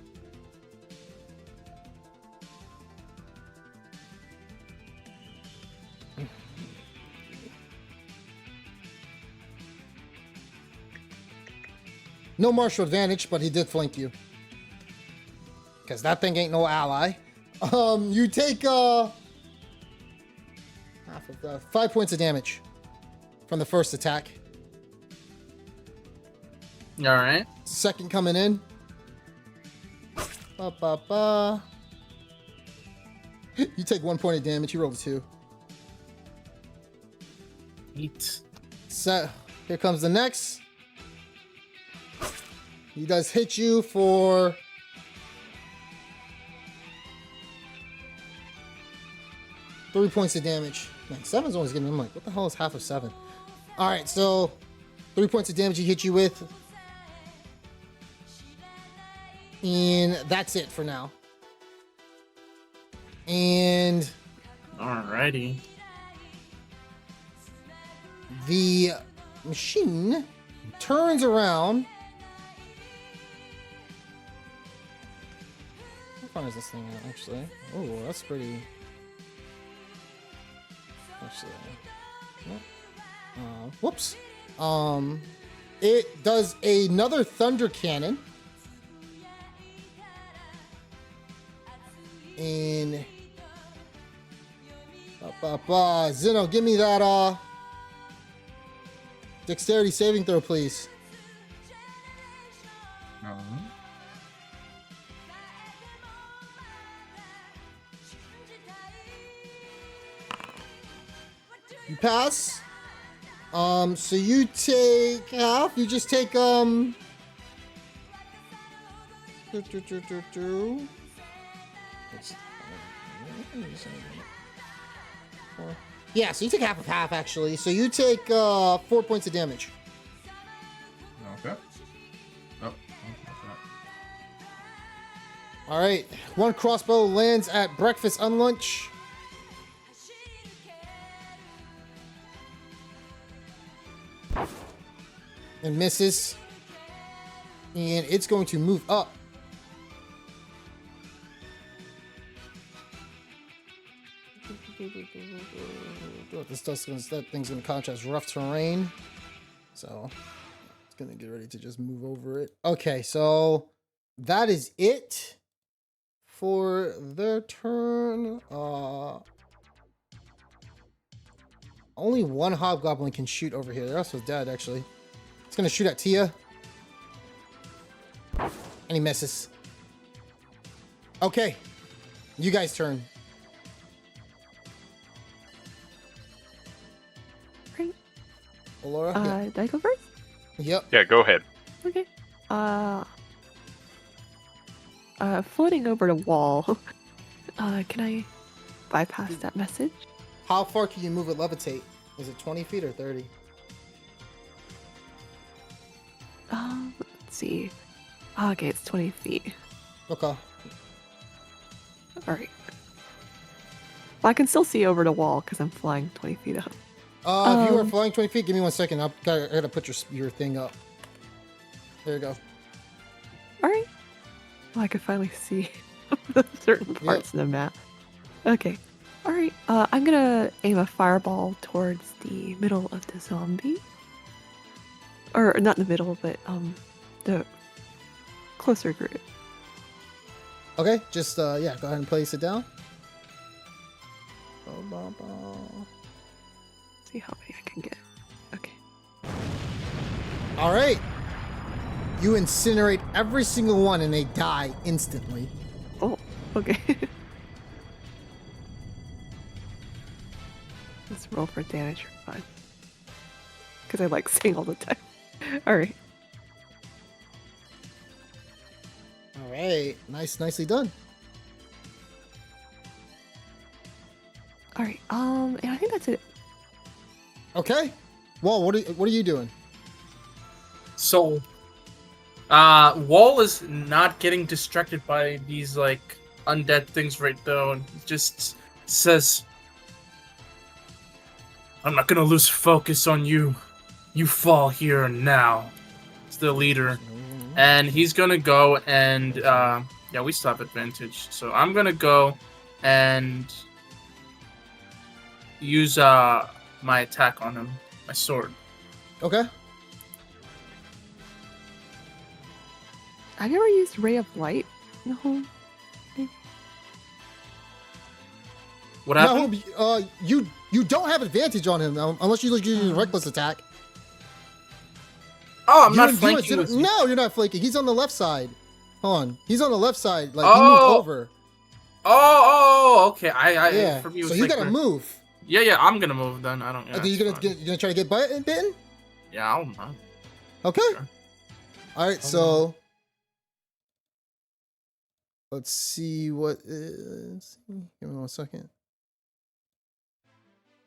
No martial advantage, but he did flank you. Because that thing ain't no ally. You take half of 5 points of damage from the first attack. All right. Second coming in. Ba, ba, ba. You take 1 point of damage. You rolled a 2. Eat. So here comes the next. He does hit you for 3 points of damage. Man, 7's always getting. I'm like, what the hell is half of 7? All right, so 3 points of damage he hit you with, and that's it for now. And Alrighty. the machine turns around. How far is this thing out, actually? Oh, that's pretty. Actually, whoops. It does another thunder cannon. And Zeno, give me that dexterity saving throw, please. You pass. So you take half. You just take Yeah, so you take half of half actually. So you take 4 points of damage. Okay. Oh. All right, one crossbow lands at breakfast on lunch. And misses. And it's going to move up. That thing's gonna contrast rough terrain. So it's gonna get ready to just move over it. Okay, so that is it for their turn. Only one hobgoblin can shoot over here. The rest was dead, actually. It's gonna shoot at Tia. And he misses. Okay. You guys' turn. Right. Laura? Did I go first? Yep. Yeah, go ahead. Okay. Floating over the wall. Can I bypass that message? How far can you move it levitate? Is it 20 feet or 30? Let's see. Okay, it's 20 feet. Okay. Alright. Well, I can still see over the wall because I'm flying 20 feet up. If you are flying 20 feet, give me 1 second. I gotta put your thing up. There you go. Alright. Well, I can finally see certain parts of the map. Okay. Alright, I'm gonna aim a fireball towards the middle of the zombie. Or, not the middle, but, the closer group. Okay, just, yeah, go ahead and place it down. See how many I can get. Okay. Alright. You incinerate every single one and they die instantly. Oh, okay. Let's roll for damage for fun. Because I like saying all the time. Alright. Alright. Nicely done. Alright, and I think that's it. Okay. Wall, what are you doing? So, Wall is not getting distracted by these, like, undead things right now, and just says, I'm not gonna lose focus on you. You fall here and now. It's the leader. And he's gonna go and, yeah, we still have advantage. So I'm gonna go and use, my attack on him. My sword. Okay. I've never used Ray of Light in the whole thing. What happened? No, you don't have advantage on him unless you use a reckless attack. Oh, I'm You not and flanking with you. No, you're not flanking. He's on the left side. Hold on. He's on the left side. Like, he Oh. moved over. Oh, okay. Yeah. For me, it So was you like gotta move. Yeah, I'm gonna move then. I don't. Yeah, Okay, you it's fine. gonna try to get bitten? Yeah, I'll move. Okay. Sure. All right. So let's see what is. Give me 1 second.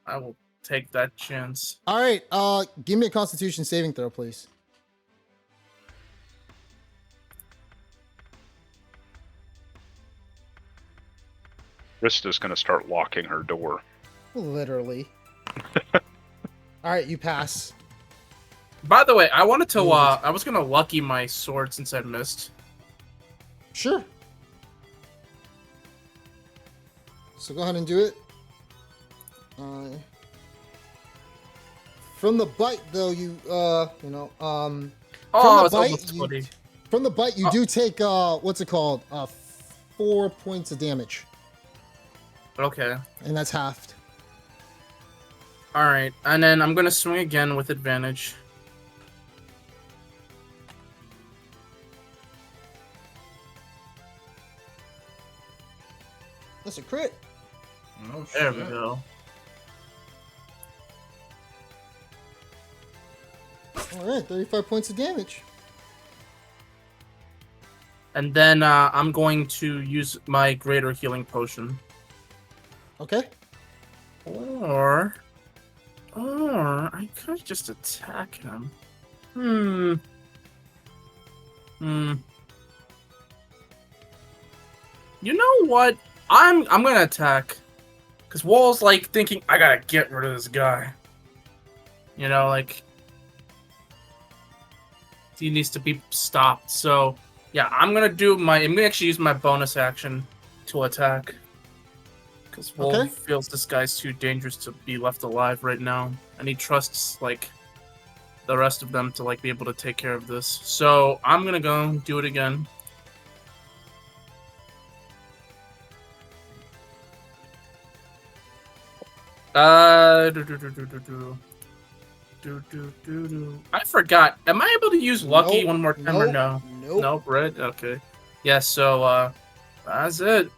I will take that chance. All right. Give me a Constitution saving throw, please. Krista's gonna start locking her door. Literally. All right, you pass. By the way, I wanted to. I was gonna lucky my sword since I missed. Sure. So go ahead and do it. From the bite, though, Oh, from it's the almost bite, 20. from the bite, you do take what's it called? 4 points of damage, Okay. and that's halved. All right, and then I'm gonna swing again with advantage. That's a crit. Oh, There we shit. go. All right, 35 points of damage. And then I'm going to use my greater healing potion. Okay. Or I could just attack him. You know what? I'm gonna attack. Cause Wall's like thinking I gotta get rid of this guy. You know, like he needs to be stopped. So yeah, I'm gonna actually use my bonus action to attack. Because Wall Okay. feels this guy's too dangerous to be left alive right now. And he trusts like the rest of them to like be able to take care of this. So I'm gonna go do it again. I forgot. Am I able to use Lucky Nope, one more time or no? Nope. Nope, right? Okay. Yeah, so that's it.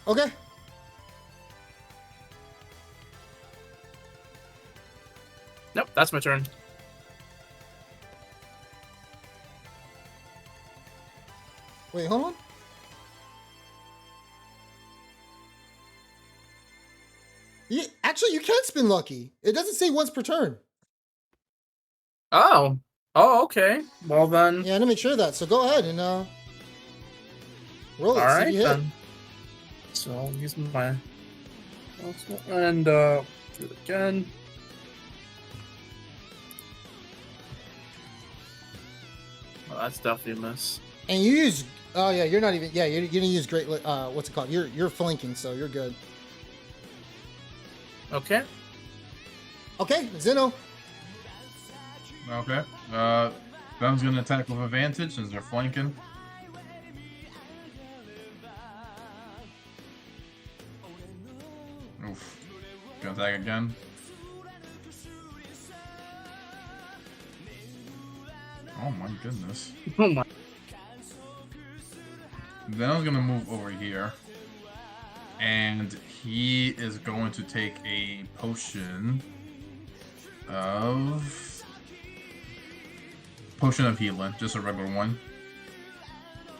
Okay. Nope, that's my turn. Wait, hold on. Actually, you can spin lucky. It doesn't say once per turn. Oh. Oh, okay. Well then. Yeah, I need to make sure of that. So go ahead and roll it. All See if right you hit. then. So I'll use my and do it again. Well, that's definitely a miss. And you use. Oh yeah, you're not even. Yeah, you're gonna use great. What's it called? You're flanking, so you're good. Okay. Okay, Zeno. Okay. Ben's gonna attack with advantage since they're flanking. Oof. Gonna attack again. Oh my goodness. Oh my. Then I'm gonna move over here. And he is going to take a potion of healing, just a regular one.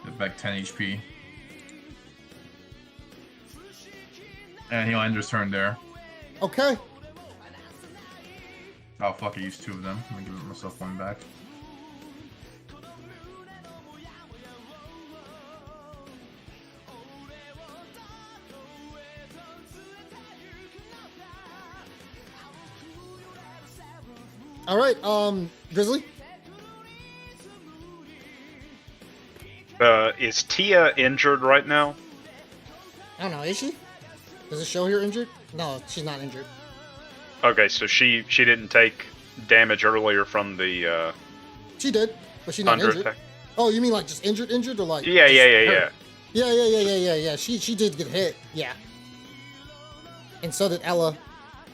Get back 10 HP. And he'll end his turn there. Okay. Oh fuck, I used 2 of them. I'm gonna give myself 1 back. All right. Grizzly. Is Tia injured right now? I don't know. Is she? Does it show here injured? No, she's not injured. Okay, so she didn't take damage earlier from the She did, but she's not thunder injured. attack. Oh, you mean like just injured, or like? Yeah, just yeah, yeah, hurt? yeah. Yeah. She did get hit. Yeah. And so did Ella.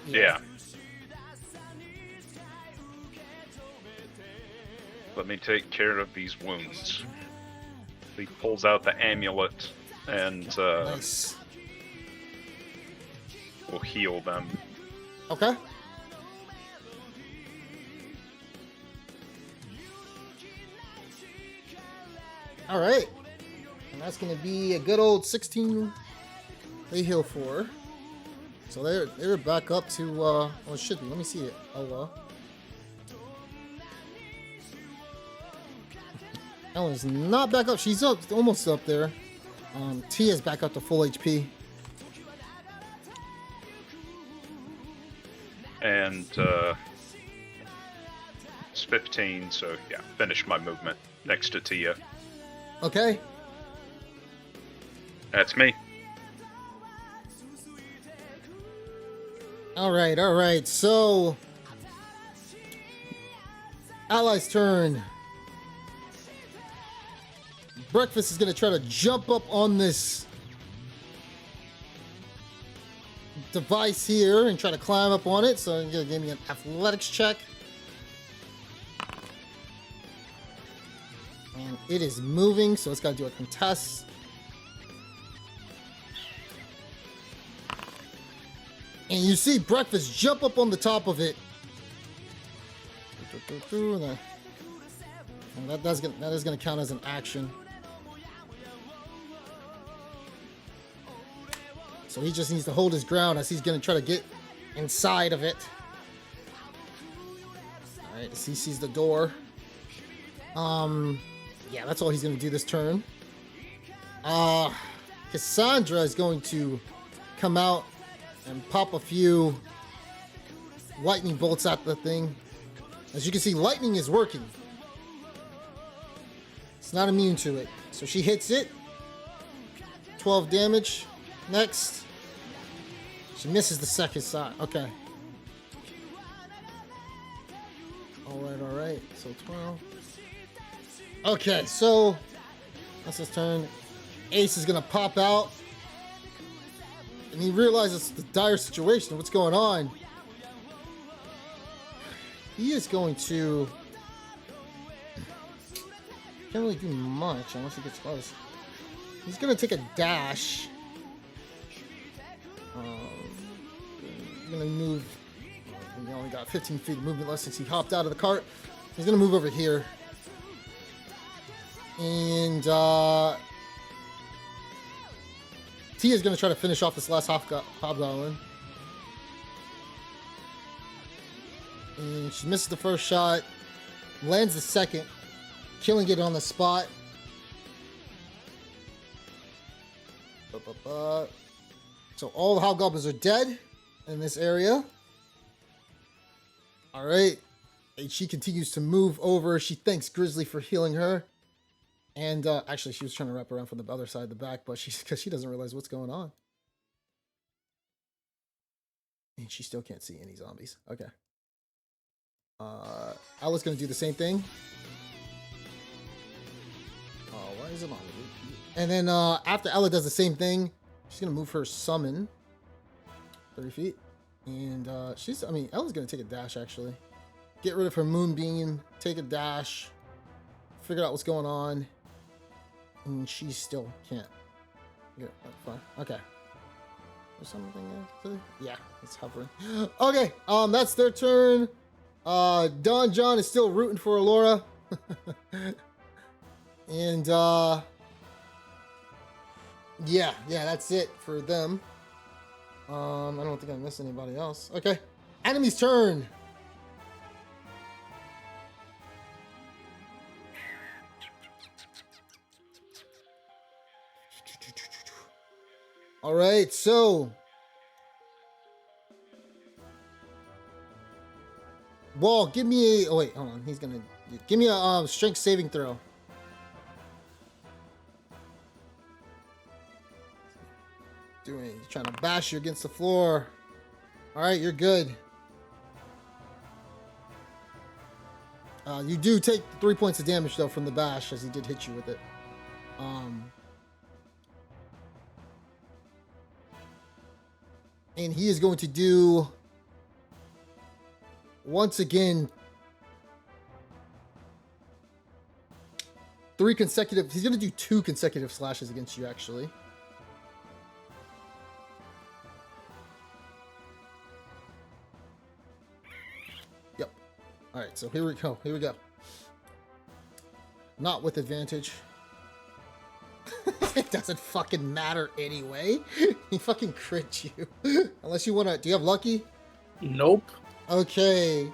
Yeah. Let me take care of these wounds. He pulls out the amulet and Nice. will heal them. Okay. All right. And that's going to be a good old 16 they heal for. So they're back up to, well, it should be. Let me see it. Ella. Ella's not back up. She's up, almost up there. Tia's back up to full HP. And it's 15, so yeah, finish my movement next to Tia. Okay. That's me. All right. So, Ally's turn. Breakfast is going to try to jump up on this device here and try to climb up on it. So, you're going to give me an athletics check. And it is moving, so it's got to do a contest. And you see Breakfast jump up on the top of it. And that is gonna count as an action. So he just needs to hold his ground as he's gonna try to get inside of it. Alright, as he sees the door. Yeah, that's all he's gonna do this turn. Cassandra is going to come out and pop a few lightning bolts at the thing. As you can see, lightning is working. It's not immune to it. So she hits it. 12 damage. Next. She misses the second shot. Okay. Alright. So 12. Okay, so that's his turn. Ace is gonna pop out. And he realizes the dire situation, what's going on. He is going to... Can't really do much unless he gets close. He's going to take a dash. He's going to move... He only got 15 feet of movement left since he hopped out of the cart. He's going to move over here. And... Tia's going to try to finish off this last Hobgoblin. And she misses the first shot. Lands the second. Killing it on the spot. So all the Hobgoblins are dead in this area. Alright. And she continues to move over. She thanks Grizzly for healing her. And actually, she was trying to wrap around from the other side of the back, but because she doesn't realize what's going on. And she still can't see any zombies. Okay. Ella's going to do the same thing. Oh, why is it on? And then after Ella does the same thing, she's going to move her summon 30 feet. And Ella's going to take a dash, actually. Get rid of her moonbeam, take a dash, figure out what's going on. And she still can't. Yeah, fine. Okay. There's something else? Yeah, it's hovering. Okay, that's their turn. Don John is still rooting for Alora. And yeah, that's it for them. I don't think I missed anybody else. Okay. Enemy's turn. All right, so Wall, give me a... Oh, wait, hold on. He's gonna... Give me a strength saving throw. He's trying to bash you against the floor. All right, you're good. You do take 3 points of damage, though, from the bash, as he did hit you with it. And he is going to do, once again, 3 consecutive. He's going to do 2 consecutive slashes against you, actually. Yep. All right, so here we go. Here we go. Not with advantage. It doesn't fucking matter anyway. He fucking crit you. Unless you want to... Do you have lucky? Nope. Okay.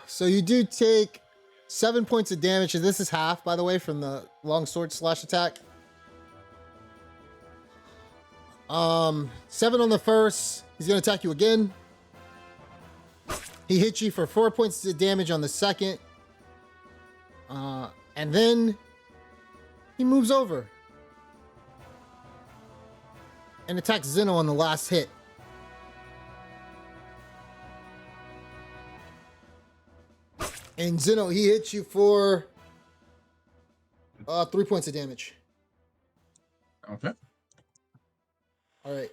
So you do take 7 points of damage, and this is half, by the way, from the longsword slash attack. 7 on the first. He's gonna attack you again. He hits you for 4 points of damage on the second. And then he moves over and attacks Zeno on the last hit. And Zeno, he hits you for 3 points of damage. Okay. All right.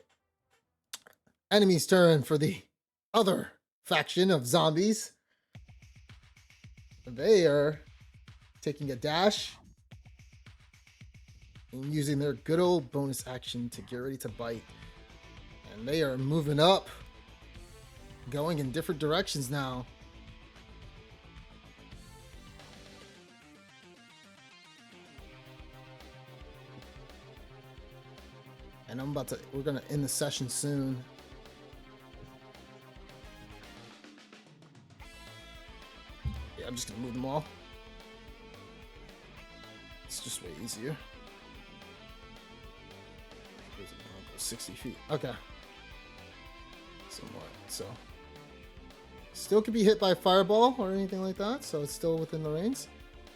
Enemy's turn for the other faction of zombies. They are taking a dash and using their good old bonus action to get ready to bite. And they are moving up, going in different directions now. And we're gonna end the session soon. Yeah, I'm just gonna move them all. It's just way easier. 60 feet. Okay. Somewhat. So still could be hit by a fireball or anything like that, so it's still within the range.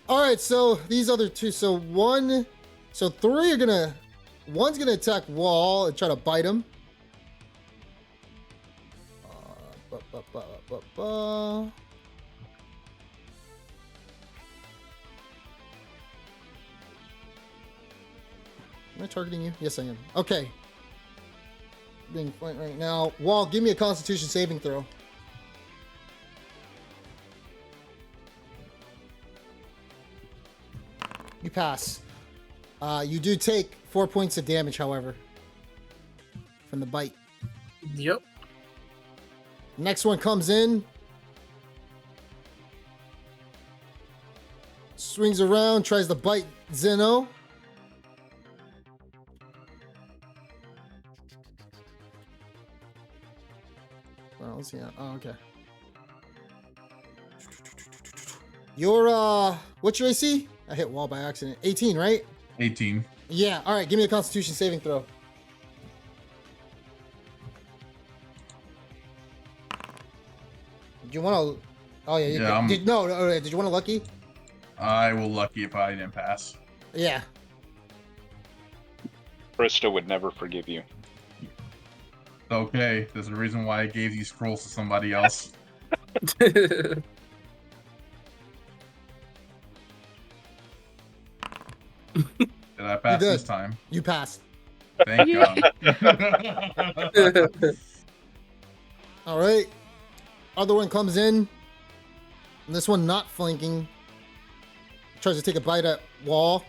Alright, so these other two, so 3 are gonna, one's gonna attack Wall and try to bite him. Am I targeting you? Yes, I am. Okay. Being flanked right now. Wall, give me a Constitution saving throw. You pass. You do take 4 points of damage, however, from the bite. Yep. Next one comes in. Swings around, tries to bite Zeno. Well, let's see. Oh, okay. Your, what's your AC? I hit Wall by accident. 18, right? 18. Yeah. All right. Give me a Constitution saving throw. Did you want to? Oh yeah. Yeah. Did you want a lucky? I will lucky if I didn't pass. Yeah. Krista would never forgive you. Okay, there's a reason why I gave these scrolls to somebody else. Did I pass this time? You passed. Thank God. All right. Other one comes in. And this one not flanking. Tries to take a bite at Wall.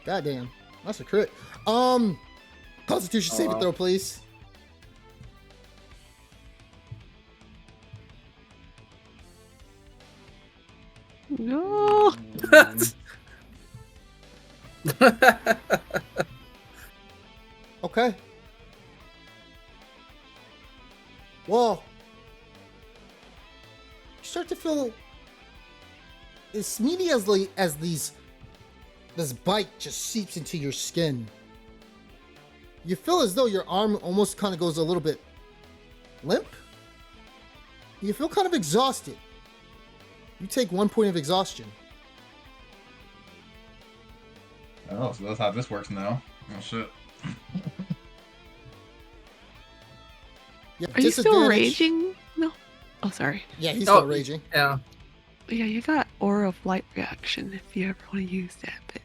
Goddamn. That's a crit. Constitution saving throw, please. No. Okay. Well, you start to feel as immediately as this bite just seeps into your skin. You feel as though your arm almost kind of goes a little bit limp. You feel kind of exhausted. You take 1 point of exhaustion. Oh, so that's how this works now. Oh shit. You have Are you still disadvantage. raging? No. Oh, sorry. Yeah, he's Oh, still raging. Yeah. Yeah, you got Aura of Light reaction if you ever want to use that. But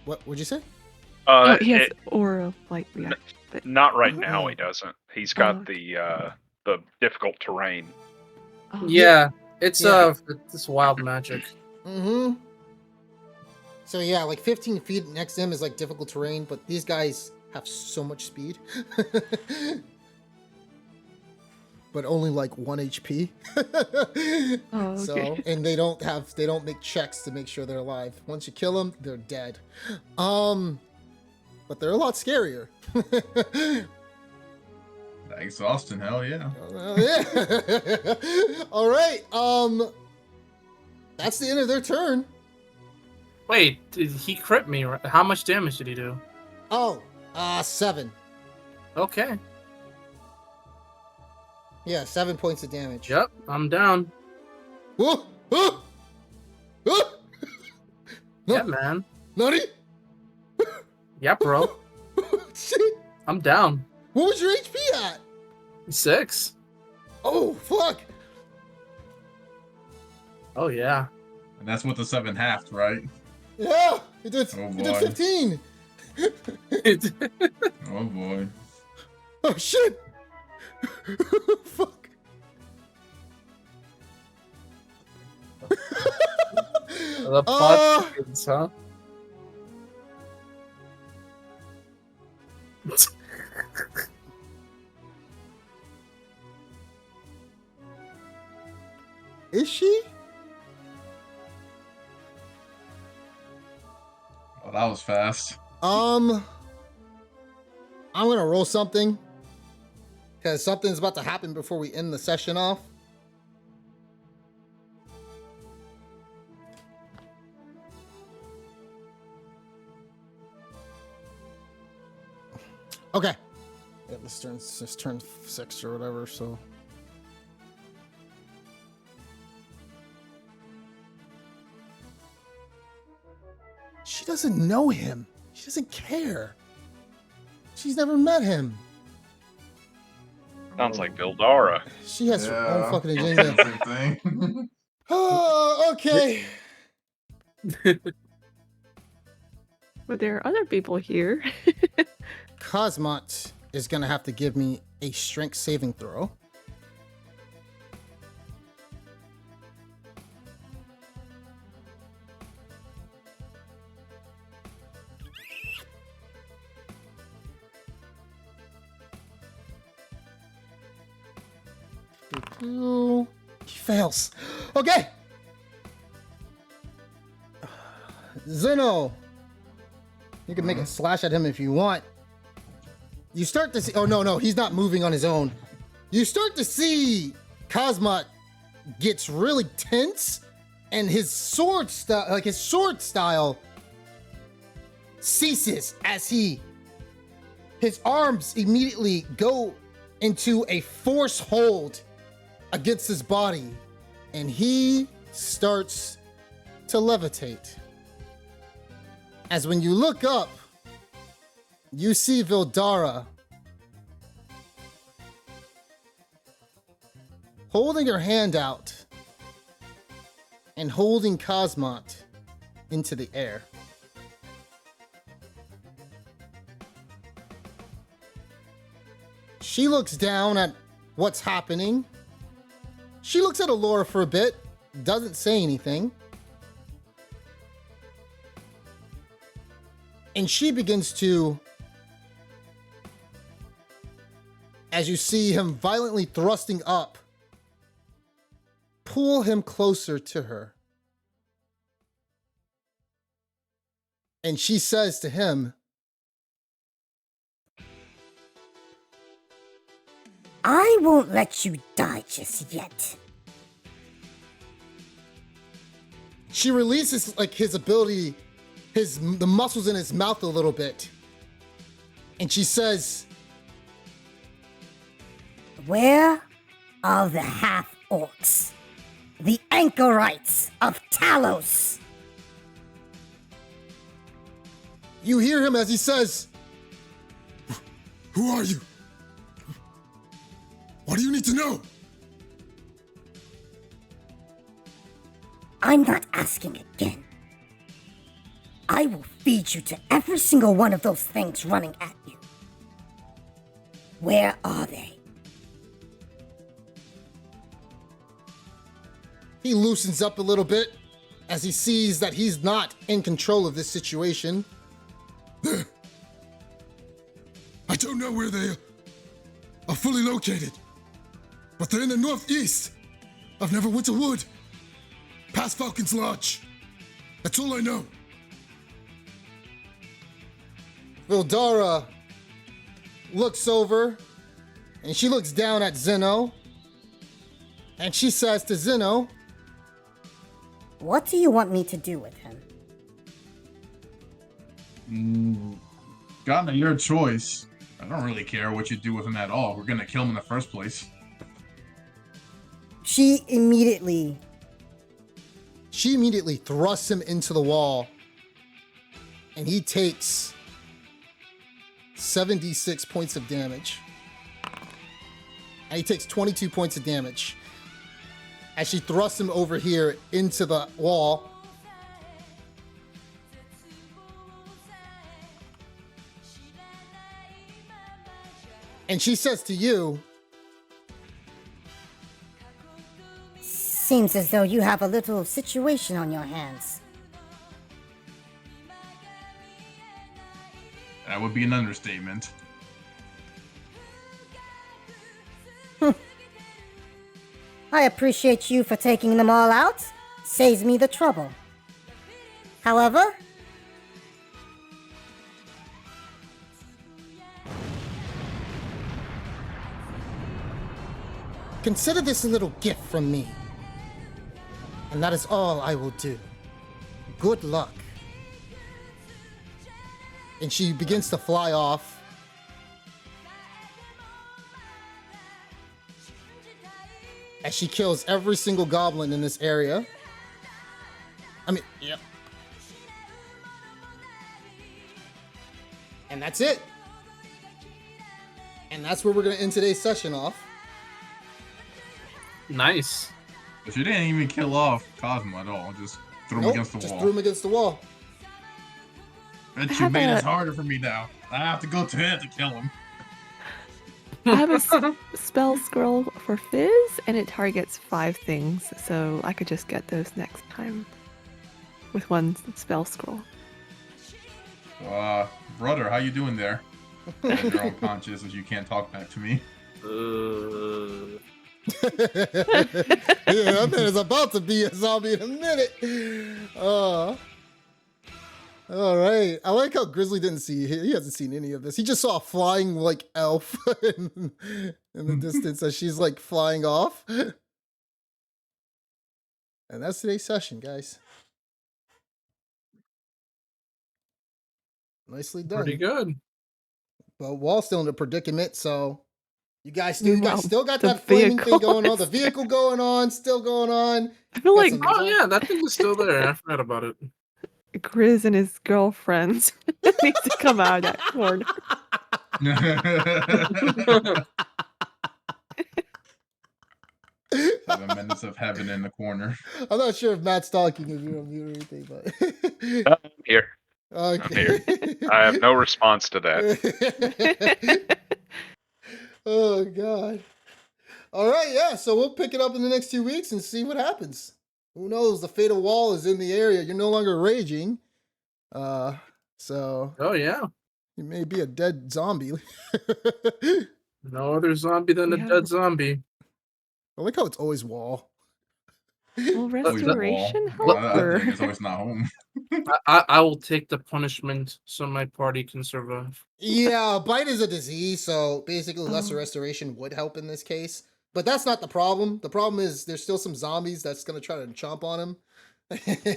What would you say? oh, he has Aura of Light reaction. But Not right now. He doesn't. He's got okay. the difficult terrain. Oh, Yeah. It's Yeah. it's wild magic. Mm-hmm. So yeah, like 15 feet next to him is like difficult terrain, but these guys have so much speed. But only like 1 HP. Oh, So, okay. and they don't make checks to make sure they're alive. Once you kill them, they're dead. But they're a lot scarier. Exhausting, hell yeah. Yeah. All right. That's the end of their turn. Wait, did he crit me? How much damage did he do? Oh, 7. Okay. Yeah, 7 points of damage. Yep, I'm down. Whoa! Oh! Oh! No, Yeah, man. Nutty! Yeah, bro. Shit! I'm down. What was your HP at? 6. Oh, fuck! Oh, yeah. And that's with the 7 halved, right? Yeah! You did, Oh, you did boy. 15! Oh boy. Oh, shit! Fuck. The pots, huh? Is she? Oh, that was fast. I'm gonna roll something. Because something's about to happen before we end the session off. Okay. Yeah, this turn 6 or whatever, so. She doesn't know him. She doesn't care. She's never met him. Sounds like Vildara. She has her own Yeah. fucking agenda. Same thing. Oh, okay. But there are other people here. Cosmot is gonna have to give me a strength saving throw. He fails. Okay. Zeno. You can make a slash at him if you want. You start to see. Oh, no, he's not moving on his own. You start to see Cosmot gets really tense, and his sword style, ceases as his arms immediately go into a force hold against his body, and he starts to levitate. As when you look up, you see Vildara holding her hand out and holding Cosmot into the air. She looks down at what's happening. She looks at Alora for a bit, doesn't say anything. And she begins to, as you see him violently thrusting up, pull him closer to her. And she says to him, I won't let you die just yet. she releases like his ability, the muscles in his mouth a little bit. And she says, Where are the half-orcs? The anchorites of Talos? you hear him as he says, "Who are you? What do you need to know? I'm not asking again. I will feed you to every single one of those things running at you. Where are they? He loosens up a little bit as he sees that he's not in control of this situation. There. I don't know where they are fully located, but they're in the northeast of Neverwinter Wood, past Falcon's Lodge. That's all I know. Vildara looks over and she looks down at Zeno and she says to Zeno, What do you want me to do with him? Gotten your choice. I don't really care what you do with him at all. We're gonna kill him in the first place. She immediately thrusts him into the wall and he takes 76 points of damage. And he takes 22 points of damage as she thrusts him over here into the wall. And she says to you, Seems as though you have a little situation on your hands. That would be an understatement. I appreciate you for taking them all out. Saves me the trouble. However, consider this a little gift from me. And that is all I will do. Good luck. And she begins to fly off. As she kills every single goblin in this area. Yep. And that's it. And that's where we're going to end today's session off. Nice. But you didn't even kill off Cosmo at all. Just threw him Nope, against the just wall. threw him against the wall. Bet I you have made it a- harder for me now. I have to go to him to kill him. I have a spell scroll for Fizz, and it targets 5 things, so I could just get those next time with one spell scroll. Brother, how you doing there? You're unconscious as you can't talk back to me. Yeah, that man is about to be a zombie in a minute. All right. I like how Grizzly didn't see. He hasn't seen any of this. He just saw a flying like elf in the distance as she's like flying off. And that's today's session, guys. Nicely done. Pretty good. But Wall's still in a predicament, so you guys Meanwhile, still got the that flaming thing vehicle going on. The is vehicle going on, still going on. I feel Got like some- Oh yeah, that thing is still there. I forgot about it. Grizz and his girlfriends need to come out of that corner. The menace of heaven in the corner. I'm not sure if Matt's talking if you're on mute or anything, but I'm here. okay. I have no response to that. Oh god. All right, yeah. So we'll pick it up in the next 2 weeks and see what happens. Who knows? The fatal wall is in the area. You're no longer raging. So Oh yeah. you may be a dead zombie. No other zombie than a Yeah. dead zombie. I like how it's always wall. Will Always the wall. restoration help? That Or... thing is always not home. I will take the punishment so my party can survive. Yeah, bite is a disease, so basically lesser Oh. restoration would help in this case. But that's not the problem. The problem is there's still some zombies that's gonna try to chomp on him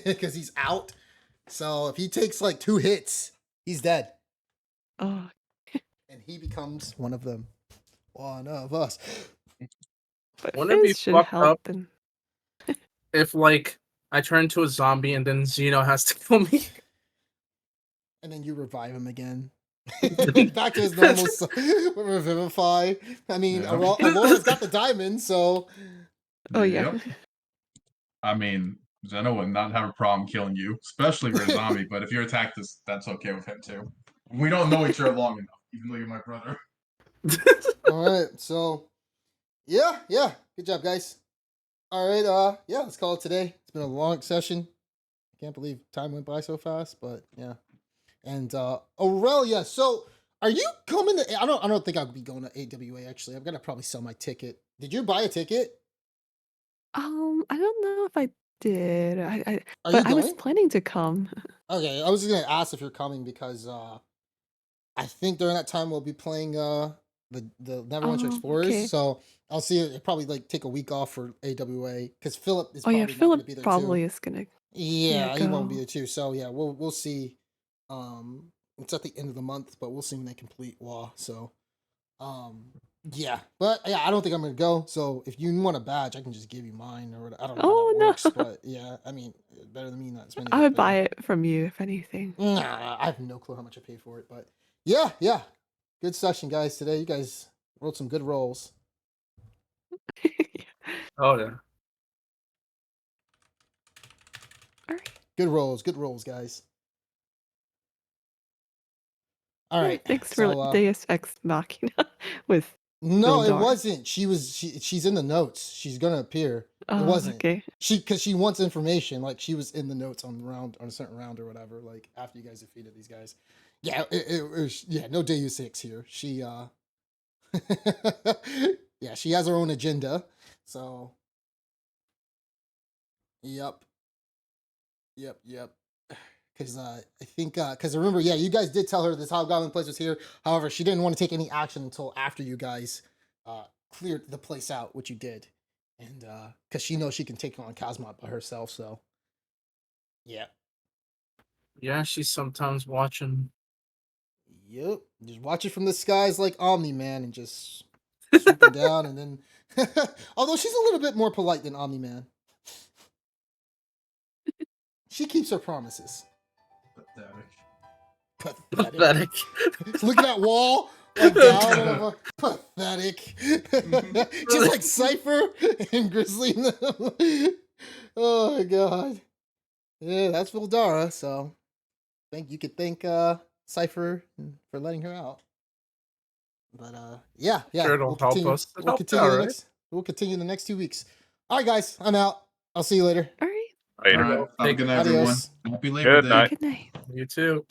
because he's out. So if he takes like 2 hits, he's dead, Oh, and he becomes one of them, one of us. but Wouldn't it be Fizz should fucked help. up? And If like I turn into a zombie and then Zeno has to kill me. And then you revive him again. Back to his normal revivify. I mean, Yeah. Aurora's got the diamond, so Oh yeah. Yep. I mean, Zeno would not have a problem killing you, especially if you're a zombie. But if you're attacked, that's okay with him too. We don't know each other long enough, even though you're my brother. all right. So yeah, good job, guys. All right, yeah, let's call it today. It's been a long session. I can't believe time went by so fast, but yeah. And Aurelia, so are you coming to? I don't think I'll be going to AWA. Actually, I'm gonna probably sell my ticket. Did you buy a ticket? I don't know if I did. Are But you I was going? planning to come. Okay, I was just gonna ask if you're coming because I think during that time we'll be playing the Neverwinter Oh, Explorers. okay. So I'll see it probably like take a week off for AWA because Philip is Oh yeah, probably not gonna Philip be there too. probably is gonna Yeah, he won't be go. there too. So yeah, we'll see. It's at the end of the month, but we'll see when they complete WA. So yeah, but yeah, I don't think I'm gonna go. So if you want a badge, I can just give you mine or I don't know how Oh that works, no. but yeah, I mean, better than me not spending I it. would But buy yeah. it from you if anything. Nah, I have no clue how much I paid for it, but yeah, good session, guys. Today, you guys wrote some good rolls. Oh yeah. Alright. Good rolls, guys. All Yeah, right, thanks for so Deus Ex Machina with no, it Vildar. wasn't. She's in the notes. She's gonna appear. It Oh, wasn't. okay. Because she wants information. Like she was in the notes on a certain round or whatever. Like after you guys defeated these guys. Yeah, it was, yeah. No Deus Ex here. She yeah, she has her own agenda. So yep. Because I think because remember, yeah, you guys did tell her this Hobgoblin place was here. However, she didn't want to take any action until after you guys cleared the place out, which you did, and because she knows she can take on Kazmat by herself. So yeah, Yeah, she's sometimes watching. yep. Just watch it from the skies like Omni Man, and just swooping down, and then although she's a little bit more polite than Omni Man, she keeps her promises. Pathetic. Pathetic. Look at that wall. Like down, pathetic. Just like Cypher and Grizzly. Oh my god. Yeah, that's Vildara. So, I think you could thank Cypher for letting her out. But yeah. Sure, it'll help us. It helped out, right? We'll continue the next 2 weeks. All right, guys. I'm out. I'll see you later. Alright. Later. All right. Have a good night, everyone. Adios. Happy Labor Good Day. night. Good night. You too.